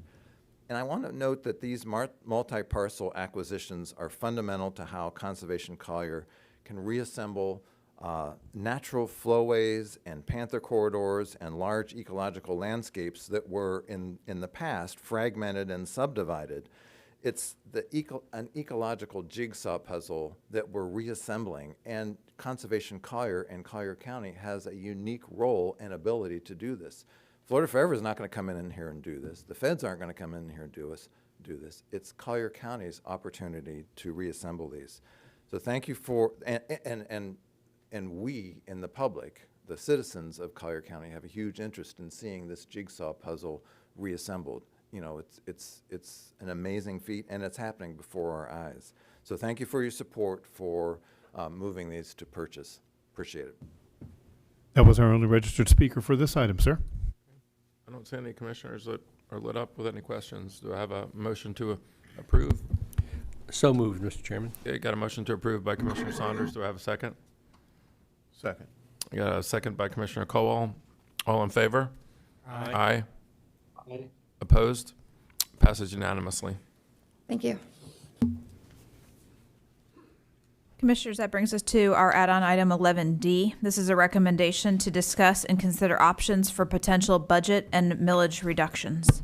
And I want to note that these multi-parcel acquisitions are fundamental to how Conservation Collier can reassemble natural flowways and panther corridors and large ecological landscapes that were in the past fragmented and subdivided. It's an ecological jigsaw puzzle that we're reassembling, and Conservation Collier and Collier County has a unique role and ability to do this. Florida Forever is not going to come in here and do this. The feds aren't going to come in here and do this. It's Collier County's opportunity to reassemble these. So thank you for, and we in the public, the citizens of Collier County, have a huge interest in seeing this jigsaw puzzle reassembled. You know, it's an amazing feat, and it's happening before our eyes. So thank you for your support for moving these to purchase. Appreciate it. That was our only registered speaker for this item, sir. I don't see any commissioners that are lit up with any questions. Do I have a motion to approve? So moved, Mr. Chairman. Okay, got a motion to approve by Commissioner Saunders. Do I have a second? Second. I got a second by Commissioner Colwell. All in favor? Aye. Aye. Opposed? Passes unanimously. Thank you. Commissioners, that brings us to our add-on item 11D. This is a recommendation to discuss and consider options for potential budget and millage reductions.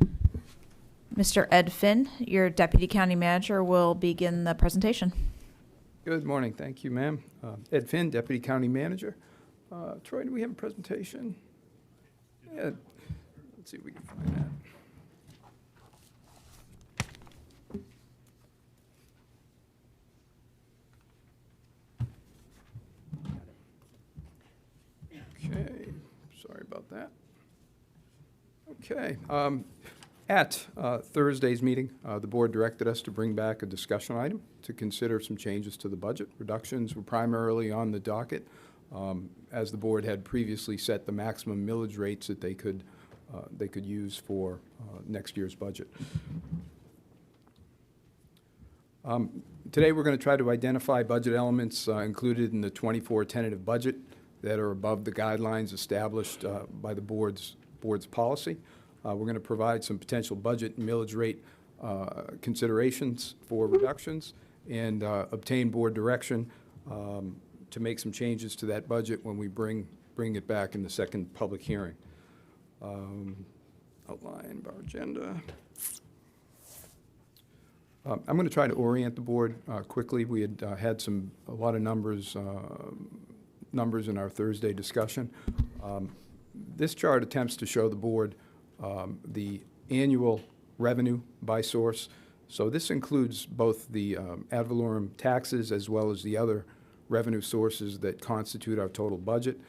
Mr. Ed Finn, your Deputy County Manager, will begin the presentation. Good morning. Thank you, ma'am. Ed Finn, Deputy County Manager. Troy, do we have a presentation? Yeah. Let's see if we can find that. Okay, sorry about that. Okay, at Thursday's meeting, the board directed us to bring back a discussion item to consider some changes to the budget. Reductions were primarily on the docket, as the board had previously set the maximum millage rates that they could use for next year's budget. Today, we're going to try to identify budget elements included in the 24 tentative budget that are above the guidelines established by the board's policy. We're going to provide some potential budget and millage rate considerations for reductions and obtain board direction to make some changes to that budget when we bring it back in the second public hearing. Outline of our agenda. I'm going to try to orient the board quickly. We had had a lot of numbers in our Thursday discussion. This chart attempts to show the board the annual revenue by source. So this includes both the ad valorem taxes as well as the other revenue sources that constitute our total budget.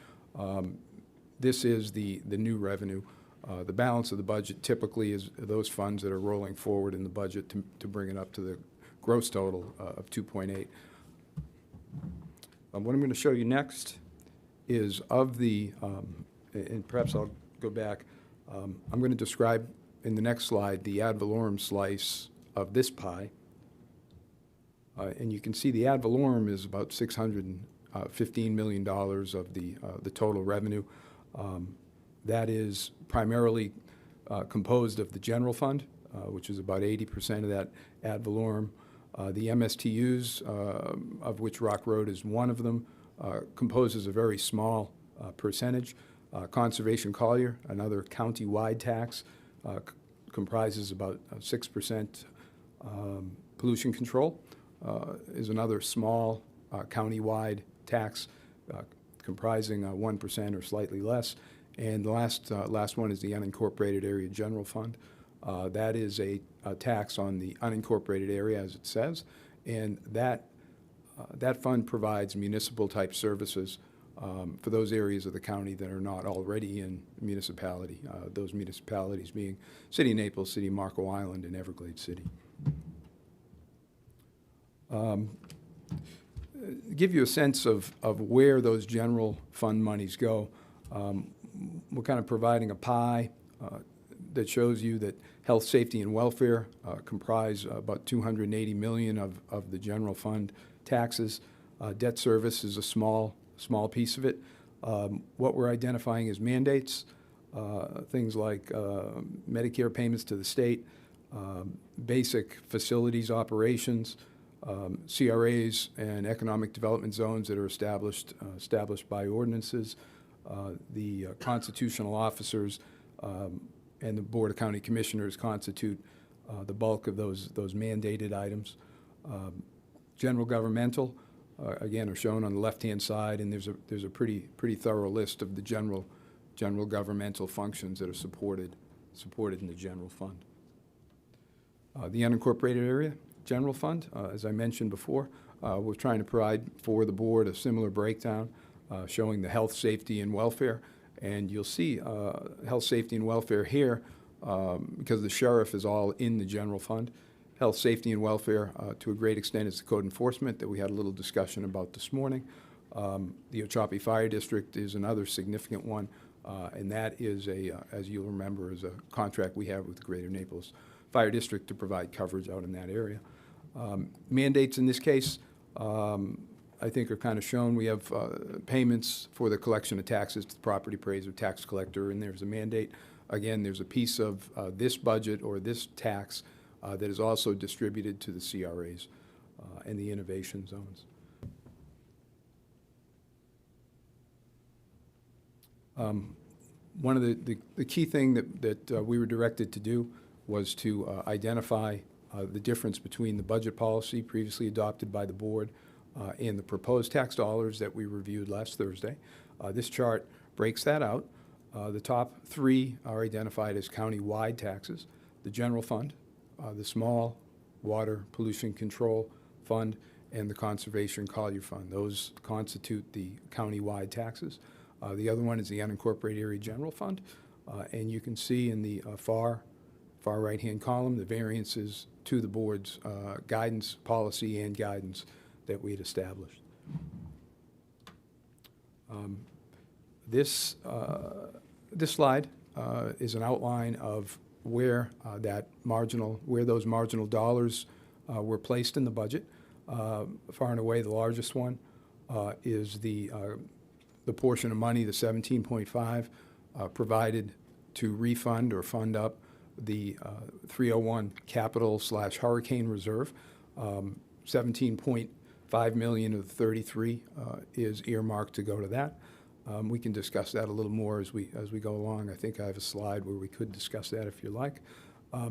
This is the new revenue. The balance of the budget typically is those funds that are rolling forward in the budget to bring it up to the gross total of 2.8. What I'm going to show you next is of the, and perhaps I'll go back, I'm going to describe in the next slide the ad valorem slice of this pie. And you can see the ad valorem is about $615 million of the total revenue. That is primarily composed of the general fund, which is about 80% of that ad valorem. The MSTUs, of which Rock Road is one of them, composes a very small percentage. Conservation Collier, another county-wide tax, comprises about 6% pollution control. is another small county-wide tax comprising 1% or slightly less. And the last one is the unincorporated area general fund. That is a tax on the unincorporated area, as it says, and that fund provides municipal-type services for those areas of the county that are not already in municipality, those municipalities being City of Naples, City of Marco Island, and Everglades City. Give you a sense of where those general fund monies go. We're kind of providing a pie that shows you that health, safety, and welfare comprise about $280 million of the general fund taxes. Debt service is a small piece of it. What we're identifying as mandates, things like Medicare payments to the state, basic facilities operations, CRAs and economic development zones that are established by ordinances, the constitutional officers and the Board of County Commissioners constitute the bulk of those mandated items. General governmental, again, are shown on the left-hand side, and there's a pretty thorough list of the general governmental functions that are supported in the general fund. The unincorporated area general fund, as I mentioned before, we're trying to provide for the board a similar breakdown showing the health, safety, and welfare. And you'll see health, safety, and welfare here because the sheriff is all in the general fund. Health, safety, and welfare, to a great extent, is the code enforcement that we had a little discussion about this morning. The Ochopee Fire District is another significant one, and that is as you'll remember, is a contract we have with the Greater Naples Fire District to provide coverage out in that area. Mandates in this case, I think are kind of shown. We have payments for the collection of taxes to the property appraiser, tax collector, and there's a mandate. Again, there's a piece of this budget or this tax that is also distributed to the CRAs and the innovation zones. One of the key thing that we were directed to do was to identify the difference between the budget policy previously adopted by the board and the proposed tax dollars that we reviewed last Thursday. This chart breaks that out. The top three are identified as county-wide taxes: the general fund, the small water pollution control fund, and the conservation Collier fund. Those constitute the county-wide taxes. The other one is the unincorporated area general fund, and you can see in the far right-hand column the variances to the board's guidance, policy, and guidance that we had established. This slide is an outline of where those marginal dollars were placed in the budget. Far and away, the largest one is the portion of money, the 17.5, provided to refund or fund up the 301 capital/hurricane reserve. 17.5 million of the 33 is earmarked to go to that. We can discuss that a little more as we go along. I think I have a slide where we could discuss that if you like.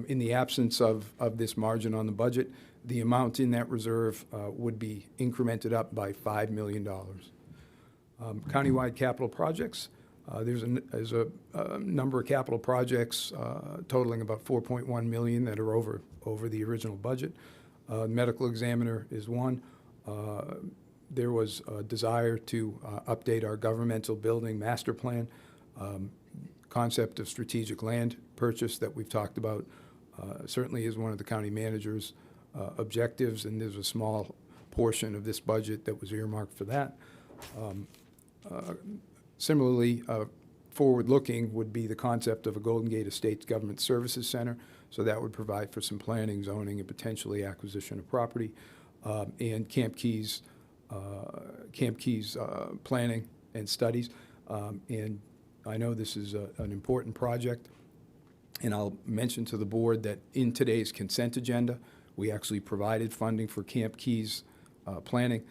In the absence of this margin on the budget, the amount in that reserve would be incremented up by $5 million. Countywide capital projects, there's a number of capital projects totaling about 4.1 million that are over the original budget. Medical examiner is one. There was a desire to update our governmental building master plan. Concept of strategic land purchase that we've talked about certainly is one of the county manager's objectives, and there's a small portion of this budget that was earmarked for that. Similarly, forward-looking would be the concept of a Golden Gate Estates Government Services Center, so that would provide for some planning, zoning, and potentially acquisition of property, and Camp Keys planning and studies. And I know this is an important project, and I'll mention to the board that in today's consent agenda, we actually provided funding for Camp Keys planning.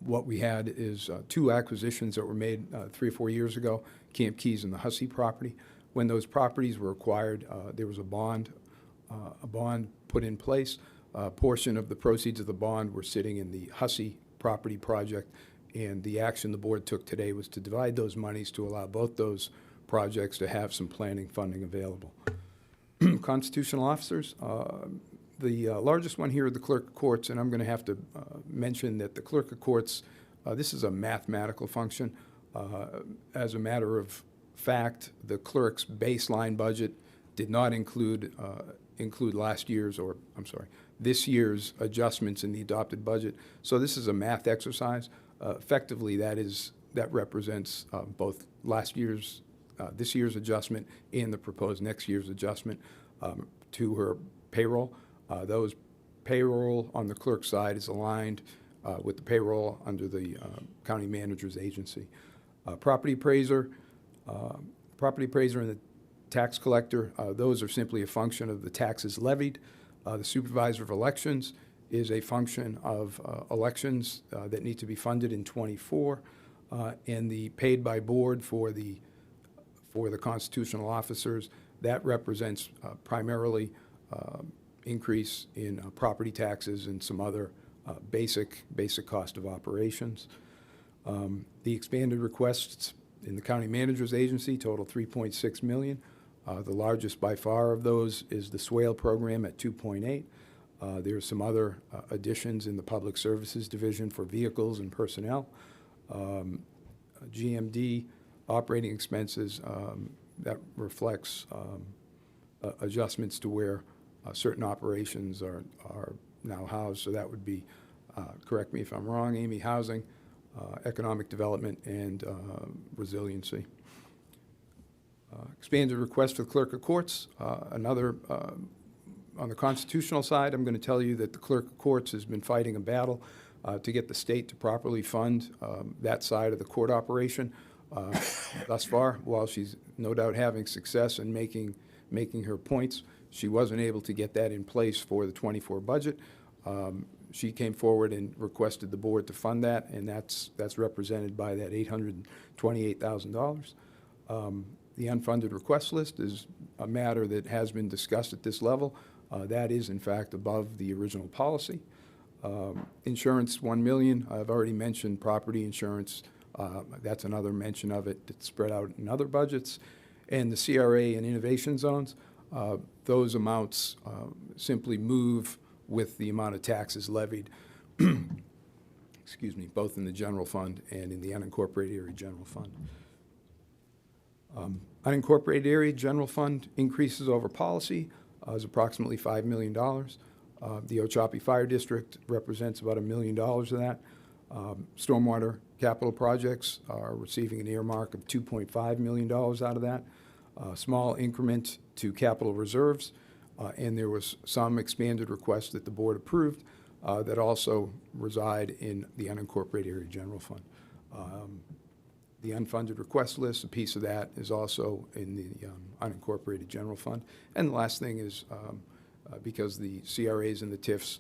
What we had is two acquisitions that were made 3 or 4 years ago, Camp Keys and the Hussey property. When those properties were acquired, there was a bond put in place. portion of the proceeds of the bond were sitting in the Hussey property project, and the action the board took today was to divide those monies to allow both those projects to have some planning funding available. Constitutional officers, the largest one here are the clerk of courts, and I'm going to have to mention that the clerk of courts, this is a mathematical function. As a matter of fact, the clerk's baseline budget did not include last year's, or I'm sorry, this year's adjustments in the adopted budget. So this is a math exercise. Effectively, that represents both last year's, this year's adjustment and the proposed next year's adjustment to her payroll. Those payroll on the clerk's side is aligned with the payroll under the county manager's agency. Property appraiser and the tax collector, those are simply a function of the taxes levied. The supervisor of elections is a function of elections that need to be funded in '24, and the paid by board for the constitutional officers, that represents primarily increase in property taxes and some other basic cost of operations. The expanded requests in the county manager's agency total $3.6 million. The largest by far of those is the Swale program at 2.8. There's some other additions in the public services division for vehicles and personnel. GMD operating expenses, that reflects adjustments to where certain operations are now housed. So that would be, correct me if I'm wrong, Amy, housing, economic development, and resiliency. Expanded request for the clerk of courts. Another, on the constitutional side, I'm going to tell you that the clerk of courts has been fighting a battle to get the state to properly fund that side of the court operation. Thus far, while she's no doubt having success in making her points, she wasn't able to get that in place for the '24 budget. She came forward and requested the board to fund that, and that's represented by that $828,000. The unfunded request list is a matter that has been discussed at this level. That is, in fact, above the original policy. Insurance, $1 million. I've already mentioned property insurance. That's another mention of it that's spread out in other budgets. And the CRA and innovation zones, those amounts simply move with the amount of taxes levied, excuse me, both in the general fund and in the unincorporated area general fund. Unincorporated area general fund increases over policy is approximately $5 million. The Ochopee Fire District represents about $1 million of that. Stormwater capital projects are receiving an earmark of $2.5 million out of that. Small increment to capital reserves, and there was some expanded requests that the board approved that also reside in the unincorporated area general fund. The unfunded request list, a piece of that is also in the unincorporated general fund. And the last thing is, because the CRAs and the TIFs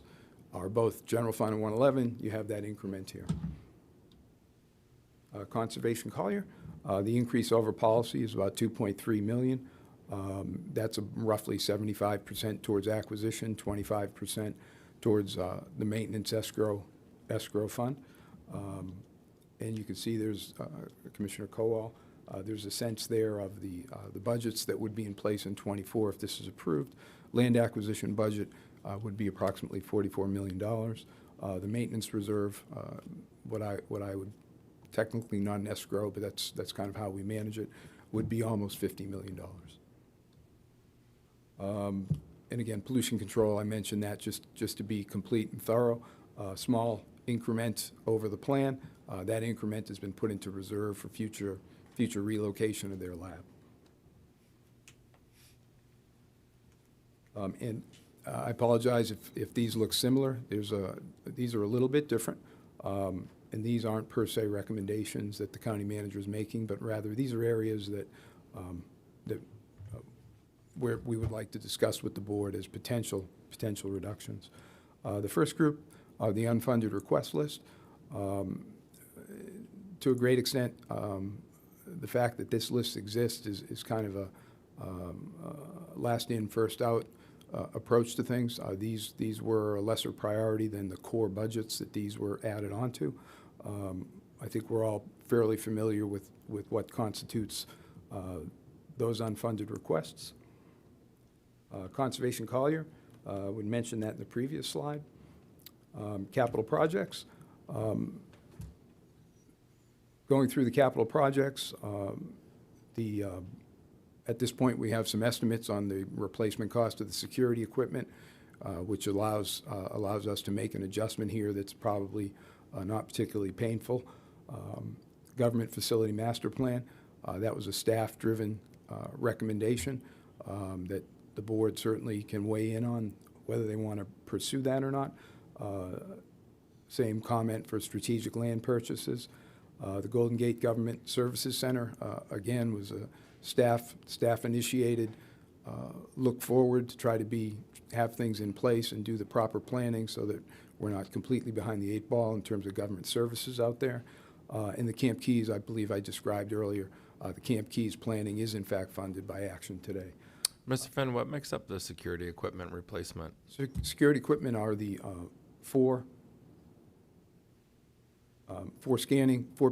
are both general fund and 111, you have that increment here. Conservation Collier, the increase over policy is about $2.3 million. That's roughly 75% towards acquisition, 25% towards the maintenance escrow fund. And you can see there's, Commissioner Kowal, there's a sense there of the budgets that would be in place in '24 if this is approved. Land acquisition budget would be approximately $44 million. The maintenance reserve, what I would technically not an escrow, but that's kind of how we manage it, would be almost $50 million. And again, pollution control, I mentioned that just to be complete and thorough. Small increment over the plan. That increment has been put into reserve for future relocation of their lab. And I apologize if these look similar. These are a little bit different. And these aren't per se recommendations that the county manager is making, but rather these are areas that where we would like to discuss with the board as potential reductions. The first group are the unfunded request list. To a great extent, the fact that this list exists is kind of a last in, first out approach to things. These were a lesser priority than the core budgets that these were added onto. I think we're all fairly familiar with what constitutes those unfunded requests. Conservation Collier, would mention that in the previous slide. Capital projects. Going through the capital projects, at this point we have some estimates on the replacement cost of the security equipment, which allows us to make an adjustment here that's probably not particularly painful. Government Facility Master Plan, that was a staff-driven recommendation that the board certainly can weigh in on whether they want to pursue that or not. Same comment for strategic land purchases. The Golden Gate Government Services Center, again, was a staff-initiated look forward to try to have things in place and do the proper planning so that we're not completely behind the 8 ball in terms of government services out there. And the Camp Keys, I believe I described earlier, the Camp Keys planning is in fact funded by Action today. Mr. Finn, what makes up the security equipment replacement? Security equipment are the four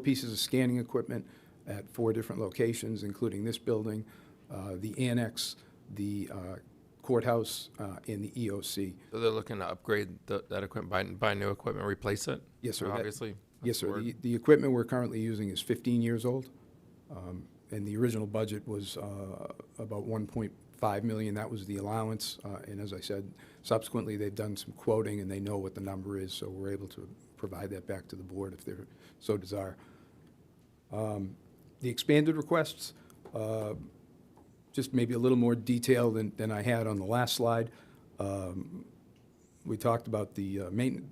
pieces of scanning equipment at 4 different locations, including this building, the annex, the courthouse, and the EOC. So they're looking to upgrade that equipment, buy new equipment, replace it? Yes, sir. Obviously. Yes, sir. The equipment we're currently using is 15 years old, and the original budget was about $1.5 million. That was the allowance, and as I said, subsequently they've done some quoting and they know what the number is, so we're able to provide that back to the board if they so desire. The expanded requests, just maybe a little more detail than I had on the last slide. We talked about the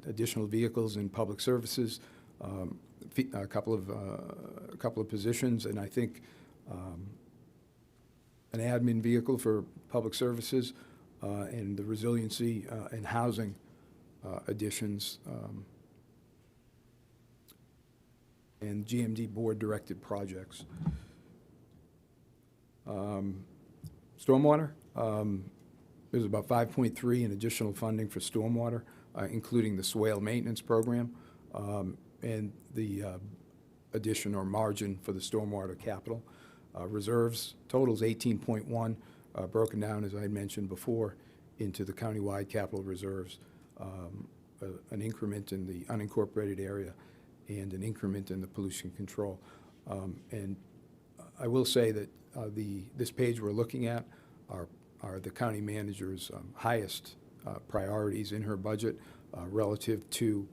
additional vehicles in public services, a couple of positions, and I think an admin vehicle for public services, and the resiliency and housing additions, and GMD board-directed projects. Stormwater, there's about 5.3 in additional funding for stormwater, including the swale maintenance program, and the addition or margin for the stormwater capital. Reserves totals 18.1, broken down, as I had mentioned before, into the countywide capital reserves, an increment in the unincorporated area, and an increment in the pollution control. And I will say that this page we're looking at are the county manager's highest priorities in her budget relative to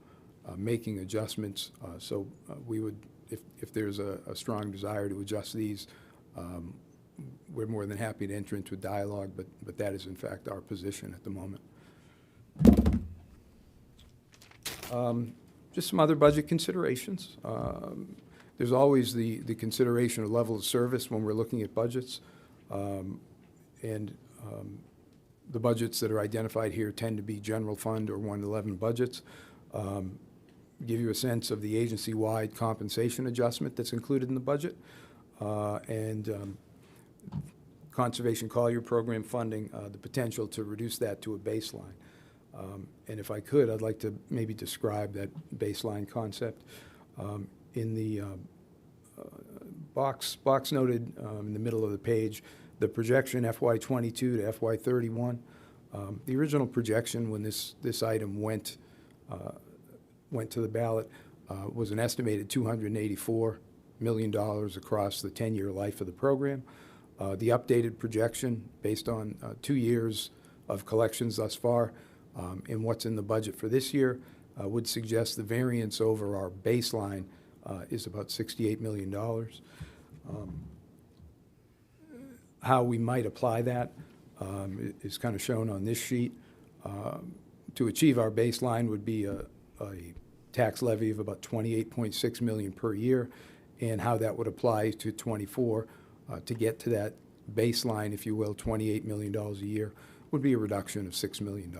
making adjustments. So we would, if there's a strong desire to adjust these, we're more than happy to enter into a dialogue, but that is in fact our position at the moment. Just some other budget considerations. There's always the consideration of level of service when we're looking at budgets. The budgets that are identified here tend to be general fund or 111 budgets. Give you a sense of the agency-wide compensation adjustment that's included in the budget. Conservation Collier program funding, the potential to reduce that to a baseline. And if I could, I'd like to maybe describe that baseline concept. In the box noted in the middle of the page, the projection FY22 to FY31. The original projection when this item went to the ballot was an estimated $284 million across the 10-year life of the program. The updated projection, based on 2 years of collections thus far, and what's in the budget for this year, would suggest the variance over our baseline is about $68 million. How we might apply that is kind of shown on this sheet. To achieve our baseline would be a tax levy of about $28.6 million per year, and how that would apply to 24 to get to that baseline, if you will, $28 million a year, would be a reduction of $6 million.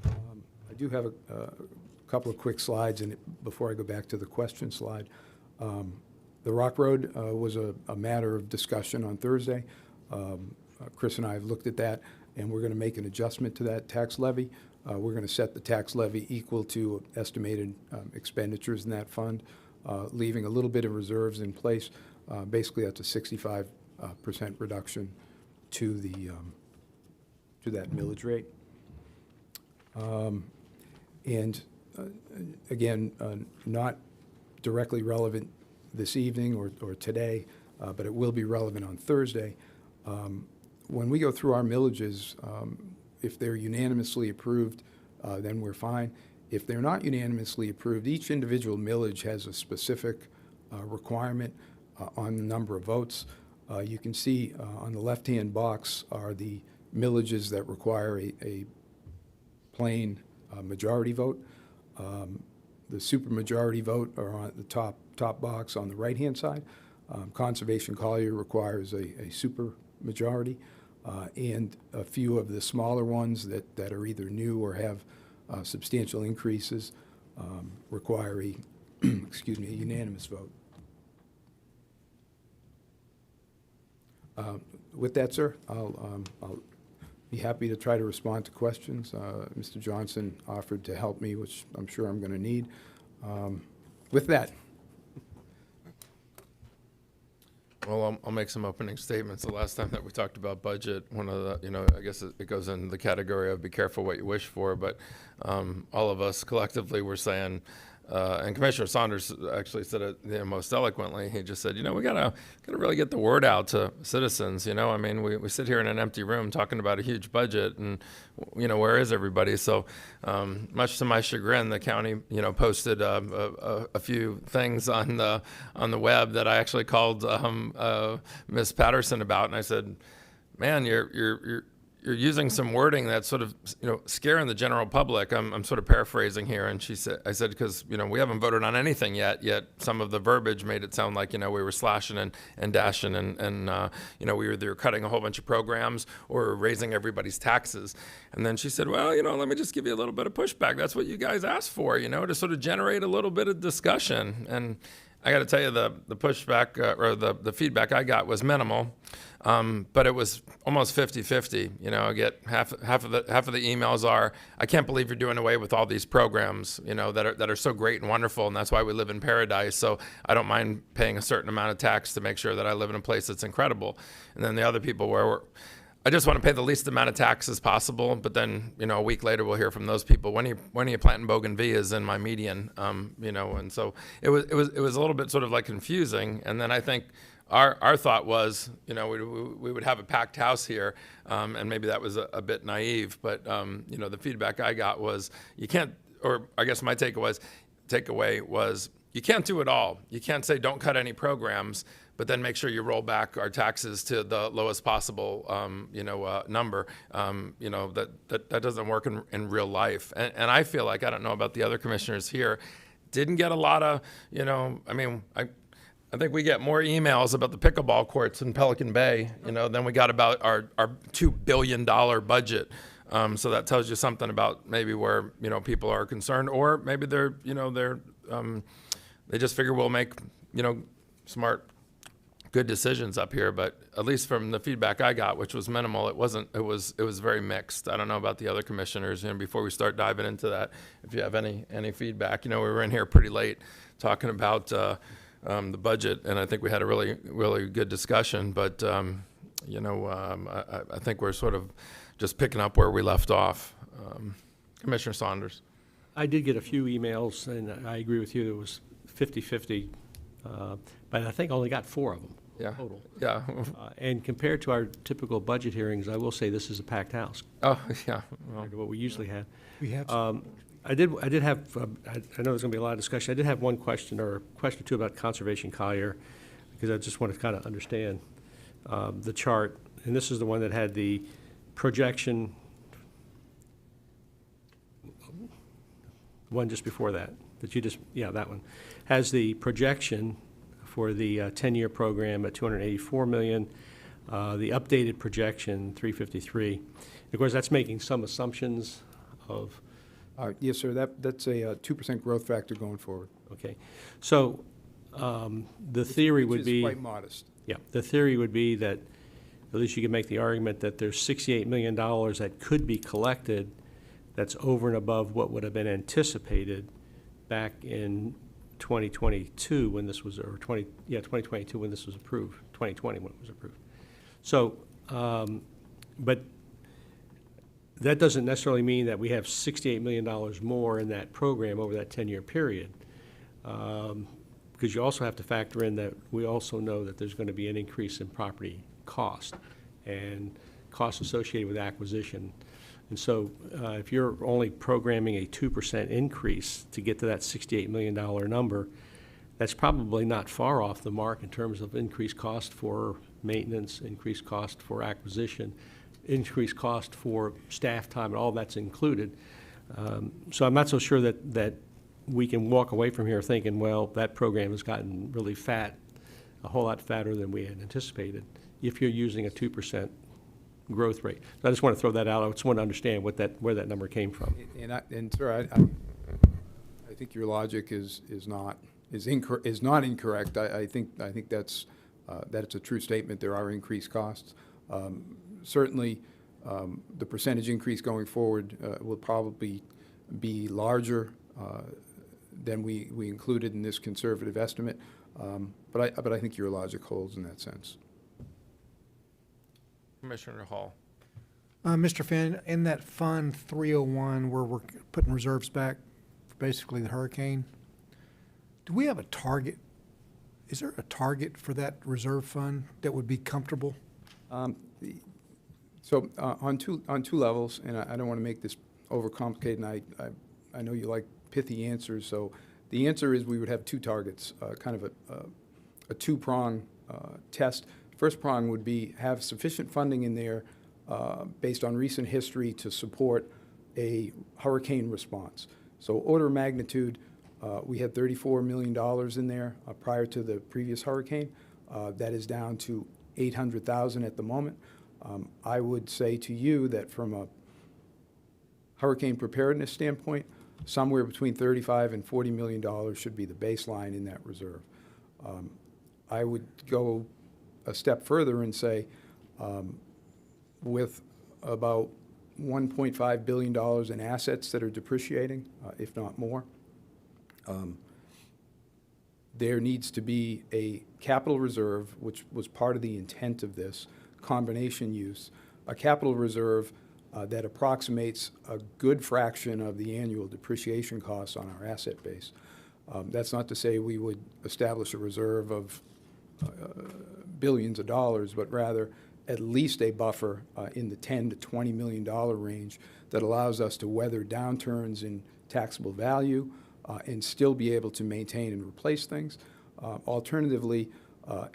I do have a couple of quick slides before I go back to the question slide. The Rock Road was a matter of discussion on Thursday. Chris and I have looked at that, and we're going to make an adjustment to that tax levy. We're going to set the tax levy equal to estimated expenditures in that fund, leaving a little bit of reserves in place. Basically, that's a 65% reduction to the to that millage rate. And again, not directly relevant this evening or today, but it will be relevant on Thursday. When we go through our millages, if they're unanimously approved, then we're fine. If they're not unanimously approved, each individual millage has a specific requirement on the number of votes. You can see on the left-hand box are the millages that require a plain majority vote. The supermajority vote are on the top box on the right-hand side. Conservation Collier requires a super majority, and a few of the smaller ones that are either new or have substantial increases require a excuse me, a unanimous vote. With that, sir, I'll be happy to try to respond to questions. Mr. Johnson offered to help me, which I'm sure I'm going to need. With that. Well, I'll make some opening statements. The last time that we talked about budget, one of the, I guess it goes in the category of be careful what you wish for, but all of us collectively were saying, and Commissioner Saunders actually said it most eloquently. He just said, we gotta really get the word out to citizens. I mean, we sit here in an empty room talking about a huge budget, and where is everybody? So, much to my chagrin, the county posted a few things on the web that I actually called Ms. Patterson about, and I said, man, you're using some wording that's sort of, scaring the general public. I'm sort of paraphrasing here. And I said, because, we haven't voted on anything yet some of the verbiage made it sound like, we were slashing and dashing and we were either cutting a whole bunch of programs or raising everybody's taxes. And then she said, well, let me just give you a little bit of pushback. That's what you guys asked for, to sort of generate a little bit of discussion. And I got to tell you, the pushback or the feedback I got was minimal, but it was almost 50-50. I get half of the emails are, I can't believe you're doing away with all these programs, that are so great and wonderful, and that's why we live in paradise. So I don't mind paying a certain amount of tax to make sure that I live in a place that's incredible. And then the other people were, I just want to pay the least amount of tax as possible, but then, a week later we'll hear from those people, when are you planting bougainvilleas in my median? And so it was a little bit sort of like confusing. And then I think our thought was, we would have a packed house here, and maybe that was a bit naive, but, the feedback I got was you can't, or I guess my takeaway was you can't do it all. You can't say don't cut any programs, but then make sure you roll back our taxes to the lowest possible, number. That doesn't work in real life. And I feel like, I don't know about the other commissioners here, didn't get a lot of, I think we get more emails about the pickleball courts in Pelican Bay, than we got about our $2 billion budget. So that tells you something about maybe where, people are concerned, or maybe they're they just figure we'll make, smart, good decisions up here. But at least from the feedback I got, which was minimal, it was very mixed. I don't know about the other commissioners. Before we start diving into that, if you have any feedback, we were in here pretty late talking about the budget, and I think we had a really, really good discussion. But I think we're sort of just picking up where we left off. Commissioner Saunders. I did get a few emails, and I agree with you. It was 50-50, but I think I only got 4 of them total. Yeah. And compared to our typical budget hearings, I will say this is a packed house. Oh, yeah. Compared to what we usually have. We have. I know there's going to be a lot of discussion. I did have one question or question or two about Conservation Collier, because I just want to kind of understand the chart. And this is the one that had the projection, one just before that that one has the projection for the 10-year program at $284 million, the updated projection 353. Of course, that's making some assumptions of. Yes, sir. That's a 2% growth factor going forward. Okay, so the theory would be quite modest. Yeah, the theory would be that at least you can make the argument that there's $68 million that could be collected that's over and above what would have been anticipated back in 2022 when this was, 2022 when this was approved, 2020 when it was approved. So, but that doesn't necessarily mean that we have $68 million more in that program over that 10-year period. Because you also have to factor in that we also know that there's going to be an increase in property cost and costs associated with acquisition. And so if you're only programming a 2% increase to get to that $68 million number, that's probably not far off the mark in terms of increased cost for maintenance, increased cost for acquisition, increased cost for staff time, and all that's included. So I'm not so sure that we can walk away from here thinking, well, that program has gotten really fat, a whole lot fatter than we had anticipated, if you're using a 2% growth rate. So I just want to throw that out. I just want to understand where that number came from. And sir, I think your logic is not incorrect. I think that's that it's a true statement. There are increased costs. Certainly, the percentage increase going forward will probably be larger than we included in this conservative estimate. But I think your logic holds in that sense. Commissioner Hall. Mr. Finn, in that Fund 301 where we're putting reserves back for basically the hurricane, do we have a target? Is there a target for that reserve fund that would be comfortable? So on two levels, and I don't want to make this overcomplicated, and I know you like pithy answers, so the answer is we would have two targets, kind of a two-prong test. First prong would be have sufficient funding in there based on recent history to support a hurricane response. So order of magnitude, we had $34 million in there prior to the previous hurricane. That is down to $800,000 at the moment. I would say to you that from a hurricane preparedness standpoint, somewhere between $35 and $40 million should be the baseline in that reserve. I would go a step further and say with about $1.5 billion in assets that are depreciating, if not more, there needs to be a capital reserve, which was part of the intent of this combination use, a capital reserve that approximates a good fraction of the annual depreciation costs on our asset base. That's not to say we would establish a reserve of billions of dollars, but rather at least a buffer in the $10 to $20 million range that allows us to weather downturns in taxable value and still be able to maintain and replace things. Alternatively,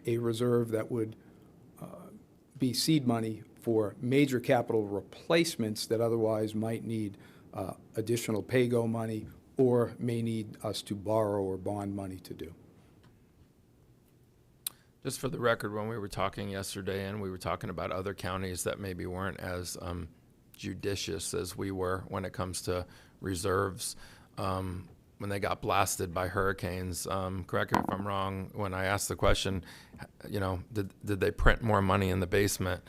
a reserve that would be seed money for major capital replacements that otherwise might need additional pay-go money or may need us to borrow or bond money to do. Just for the record, when we were talking yesterday and we were talking about other counties that maybe weren't as judicious as we were when it comes to reserves, when they got blasted by hurricanes, correct me if I'm wrong, when I asked the question, did they print more money in the basement?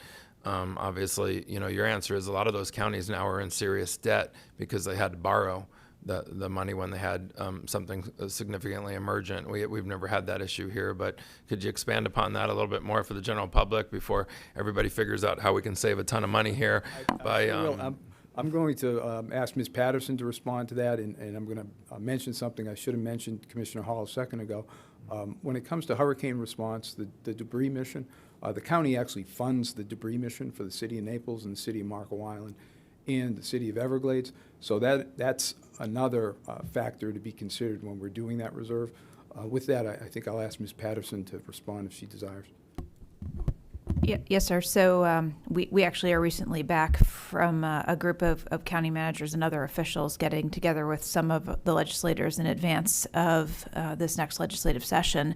Obviously, your answer is a lot of those counties now are in serious debt because they had to borrow the money when they had something significantly emergent. We've never had that issue here, but could you expand upon that a little bit more for the general public before everybody figures out how we can save a ton of money here I'm going to ask Ms. Patterson to respond to that, and I'm going to mention something I should have mentioned Commissioner Hall a second ago. When it comes to hurricane response, the debris mission, the county actually funds the debris mission for the city of Naples and the city of Marco Island and the city of Everglades. So that's another factor to be considered when we're doing that reserve. With that, I think I'll ask Ms. Patterson to respond if she desires. Yes, sir. So we actually are recently back from a group of county managers and other officials getting together with some of the legislators in advance of this next legislative session.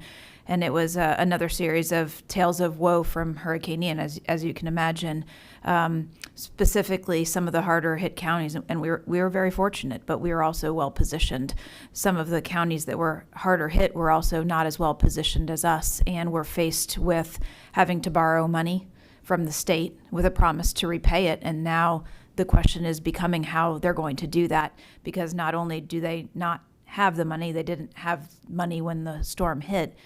And it was another series of tales of woe from Hurricane Ian, as you can imagine. Specifically, some of the harder hit counties, and we were very fortunate, but we were also well positioned. Some of the counties that were harder hit were also not as well positioned as us, and were faced with having to borrow money from the state with a promise to repay it. And now the question is becoming how they're going to do that, because not only do they not have the money, they didn't have money when the storm hit,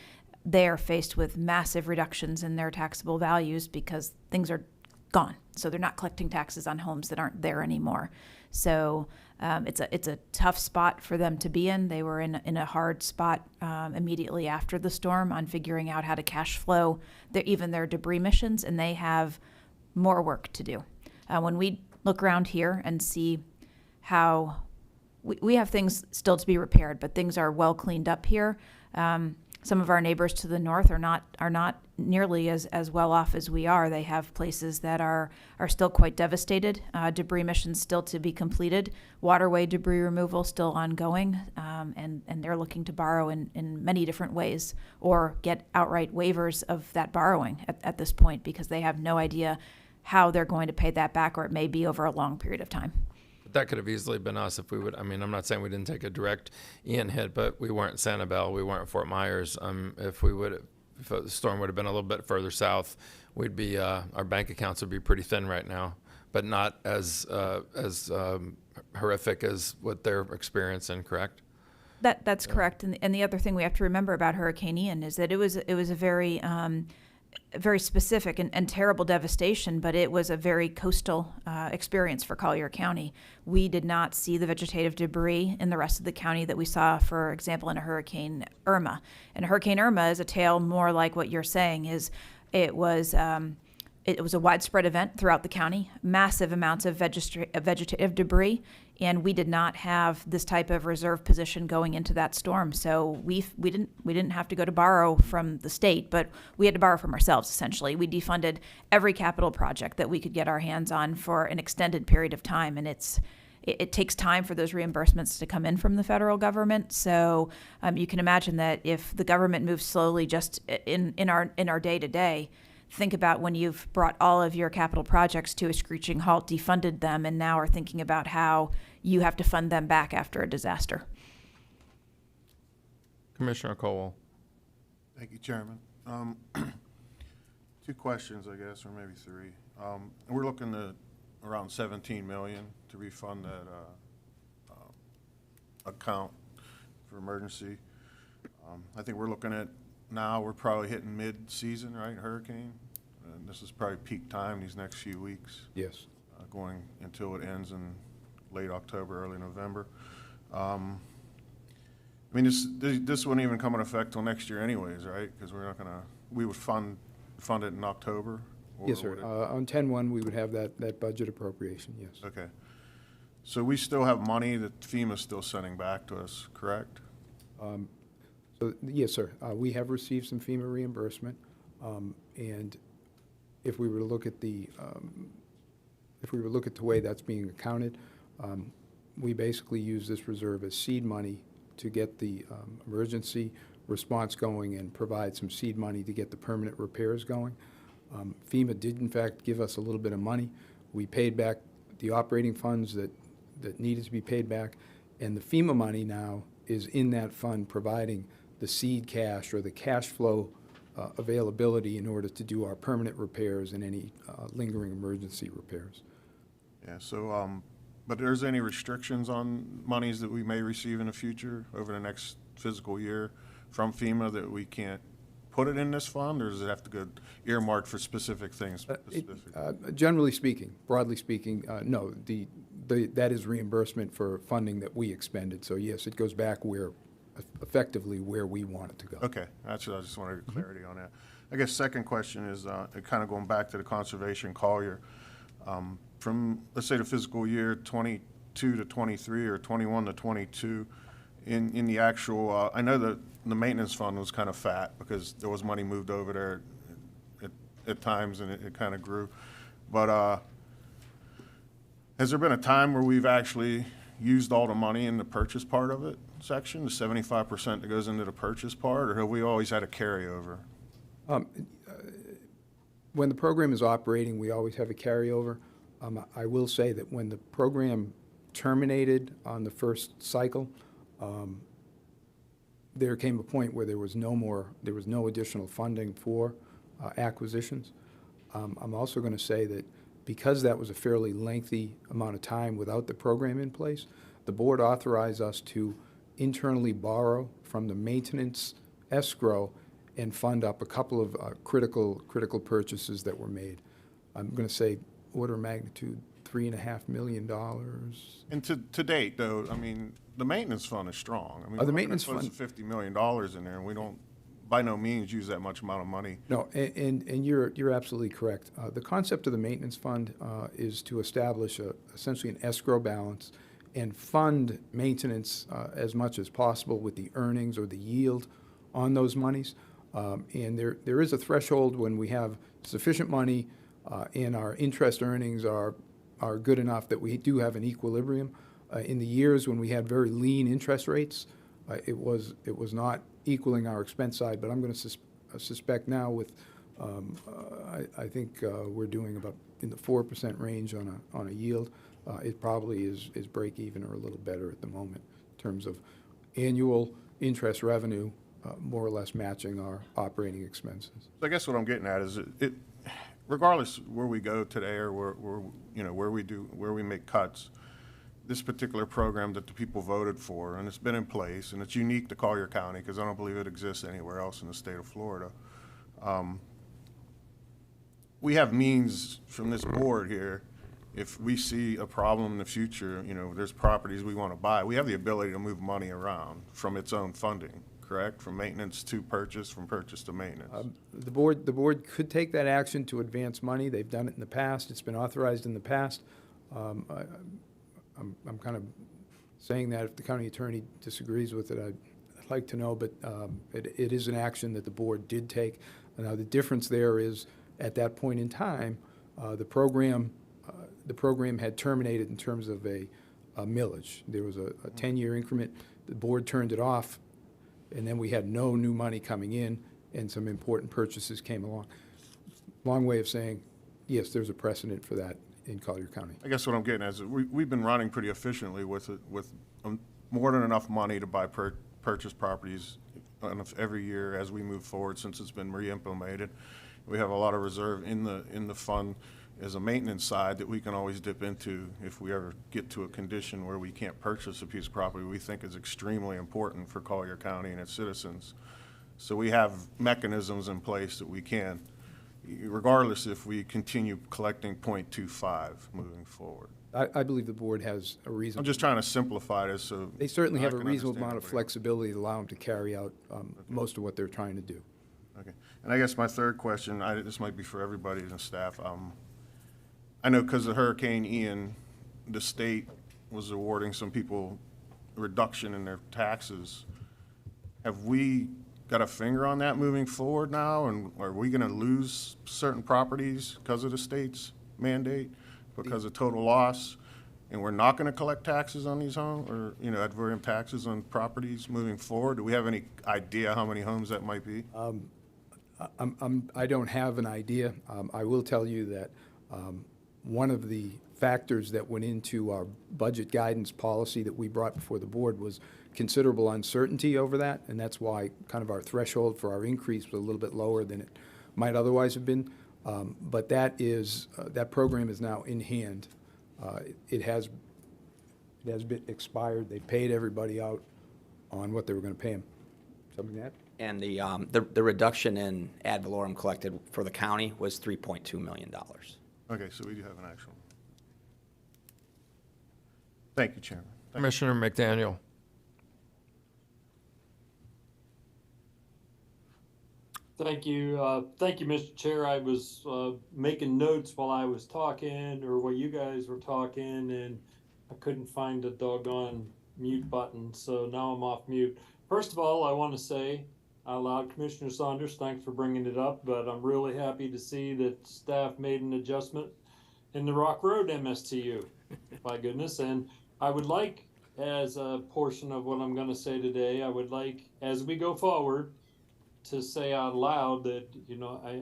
they are faced with massive reductions in their taxable values because things are gone. So they're not collecting taxes on homes that aren't there anymore. So it's a tough spot for them to be in. They were in a hard spot immediately after the storm on figuring out how to cash flow even their debris missions, and they have more work to do. When we look around here and see how we have things still to be repaired, but things are well cleaned up here. Some of our neighbors to the north are not nearly as well off as we are. They have places that are still quite devastated. Debris missions still to be completed. Waterway debris removal still ongoing, and they're looking to borrow in many different ways or get outright waivers of that borrowing at this point, because they have no idea how they're going to pay that back, or it may be over a long period of time. That could have easily been us if we would. I mean, I'm not saying we didn't take a direct Ian hit, but we weren't Sanibel, we weren't Fort Myers. If the storm would have been a little bit further south, we'd be our bank accounts would be pretty thin right now, but not as horrific as what they're experiencing. Correct? That's correct. And the other thing we have to remember about Hurricane Ian is that it was a very specific and terrible devastation, but it was a very coastal experience for Collier County. We did not see the vegetative debris in the rest of the county that we saw, for example, in a Hurricane Irma. And Hurricane Irma is a tale more like what you're saying. It was a widespread event throughout the county, massive amounts of vegetative debris, and we did not have this type of reserve position going into that storm. So we didn't have to go to borrow from the state, but we had to borrow from ourselves, essentially. We defunded every capital project that we could get our hands on for an extended period of time, and it takes time for those reimbursements to come in from the federal government. So you can imagine that if the government moves slowly just in our day-to-day, think about when you've brought all of your capital projects to a screeching halt, defunded them, and now are thinking about how you have to fund them back after a disaster. Commissioner Colwell. Thank you, Chairman. 2 questions, I guess, or maybe 3. We're looking at around $17 million to refund that account for emergency. I think we're looking at now we're probably hitting mid-season, right, hurricane? And this is probably peak time these next few weeks. Yes. Going until it ends in late October, early November. I mean, this wouldn't even come in effect till next year anyways, right? Because we would fund it in October? Yes, sir. On 10/1, we would have that budget appropriation, yes. Okay. So we still have money that FEMA's still sending back to us, correct? So, yes, sir. We have received some FEMA reimbursement, and if we were to look at the way that's being accounted, we basically use this reserve as seed money to get the emergency response going and provide some seed money to get the permanent repairs going. FEMA did, in fact, give us a little bit of money. We paid back the operating funds that needed to be paid back, and the FEMA money now is in that fund providing the seed cash or the cash flow availability in order to do our permanent repairs and any lingering emergency repairs. Yeah, so, but there's any restrictions on monies that we may receive in the future over the next fiscal year from FEMA that we can't put it in this fund, or does it have to go earmarked for specific things? Generally speaking, broadly speaking, no. That is reimbursement for funding that we expended. So yes, it goes back effectively where we want it to go. Okay, that's what I just wanted clarity on that. I guess second question is kind of going back to the conservation Collier. From, let's say, the fiscal year 22 to 23 or 21 to 22, in the actual, I know that the maintenance fund was kind of fat because there was money moved over there at times and it kind of grew. But has there been a time where we've actually used all the money in the purchase part of it section, the 75% that goes into the purchase part, or have we always had a carryover? When the program is operating, we always have a carryover. I will say that when the program terminated on the first cycle, there came a point where there was no additional funding for acquisitions. I'm also going to say that because that was a fairly lengthy amount of time without the program in place, the board authorized us to internally borrow from the maintenance escrow and fund up a couple of critical purchases that were made. I'm going to say order of magnitude $3.5 million. And to date, though, I mean, the maintenance fund is strong. I mean, The we're maintenance close fund- to $50 million in there, and we don't, by no means, use that much amount of money. No, and you're absolutely correct. The concept of the maintenance fund is to establish essentially an escrow balance and fund maintenance as much as possible with the earnings or the yield on those monies. And there is a threshold when we have sufficient money and our interest earnings are good enough that we do have an equilibrium. In the years when we had very lean interest rates, it was not equaling our expense side, but I'm going to suspect now with, I think we're doing about in the 4% range on a yield. It probably is break even or a little better at the moment in terms of annual interest revenue, more or less matching our operating expenses. So I guess what I'm getting at is it regardless where we go today or where we make cuts, this particular program that the people voted for, and it's been in place, and it's unique to Collier County because I don't believe it exists anywhere else in the state of Florida. We have means from this board here, if we see a problem in the future, there's properties we want to buy, we have the ability to move money around from its own funding, correct? From maintenance to purchase, from purchase to maintenance. The board could take that action to advance money. They've done it in the past. It's been authorized in the past. I'm kind of saying that if the county attorney disagrees with it, I'd like to know, but it is an action that the board did take. Now, the difference there is, at that point in time, the program had terminated in terms of a millage. There was a 10-year increment. The board turned it off, and then we had no new money coming in, and some important purchases came along. Long way of saying, yes, there's a precedent for that in Collier County. I guess what I'm getting at is we've been running pretty efficiently with more than enough money to buy purchase properties every year as we move forward since it's been re-implemented. We have a lot of reserve in the fund as a maintenance side that we can always dip into if we ever get to a condition where we can't purchase a piece of property we think is extremely important for Collier County and its citizens. So we have mechanisms in place that we can, regardless if we continue collecting 0.25 moving forward. I believe the board has a reason. I'm just trying to simplify this so They certainly I have a can reasonable understand amount of everybody. flexibility to allow them to carry out most of what they're trying to do. Okay. And I guess my third question, this might be for everybody in the staff. I know because of Hurricane Ian, the state was awarding some people a reduction in their taxes. Have we got a finger on that moving forward now? And are we going to lose certain properties because of the state's mandate, because of total loss? And we're not going to collect taxes on these homes or, ad valorem taxes on properties moving forward? Do we have any idea how many homes that might be? I don't have an idea. I will tell you that one of the factors that went into our budget guidance policy that we brought before the board was considerable uncertainty over that, and that's why kind of our threshold for our increase was a little bit lower than it might otherwise have been. But that program is now in hand. It has been expired. They paid everybody out on what they were going to pay them. Something like that? And the reduction in ad valorem collected for the county was $3.2 million. Okay, so we do have an actual. Thank you, Chairman. Commissioner McDaniel. Thank you, Mr. Chair. I was making notes while I was talking, or while you guys were talking, and I couldn't find the doggone mute button, so now I'm off mute. First of all, I want to say out loud, Commissioner Saunders, thanks for bringing it up, but I'm really happy to see that staff made an adjustment in the Rock Road MSTU. By goodness, and I would like, as a portion of what I'm going to say today, I would like, as we go forward, to say out loud that,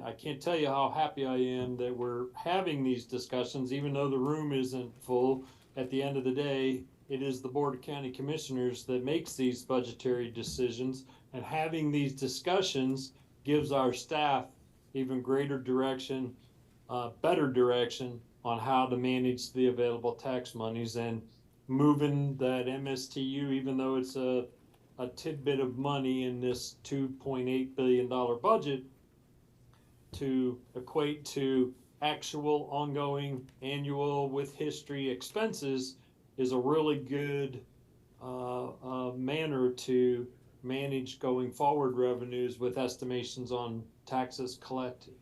I can't tell you how happy I am that we're having these discussions, even though the room isn't full. At the end of the day, it is the Board of County Commissioners that makes these budgetary decisions, and having these discussions gives our staff even greater direction better direction on how to manage the available tax monies and moving that MSTU, even though it's a tidbit of money in this $2.8 billion budget, to equate to actual ongoing annual with history expenses is a really good manner to manage going forward revenues with estimations on taxes collected.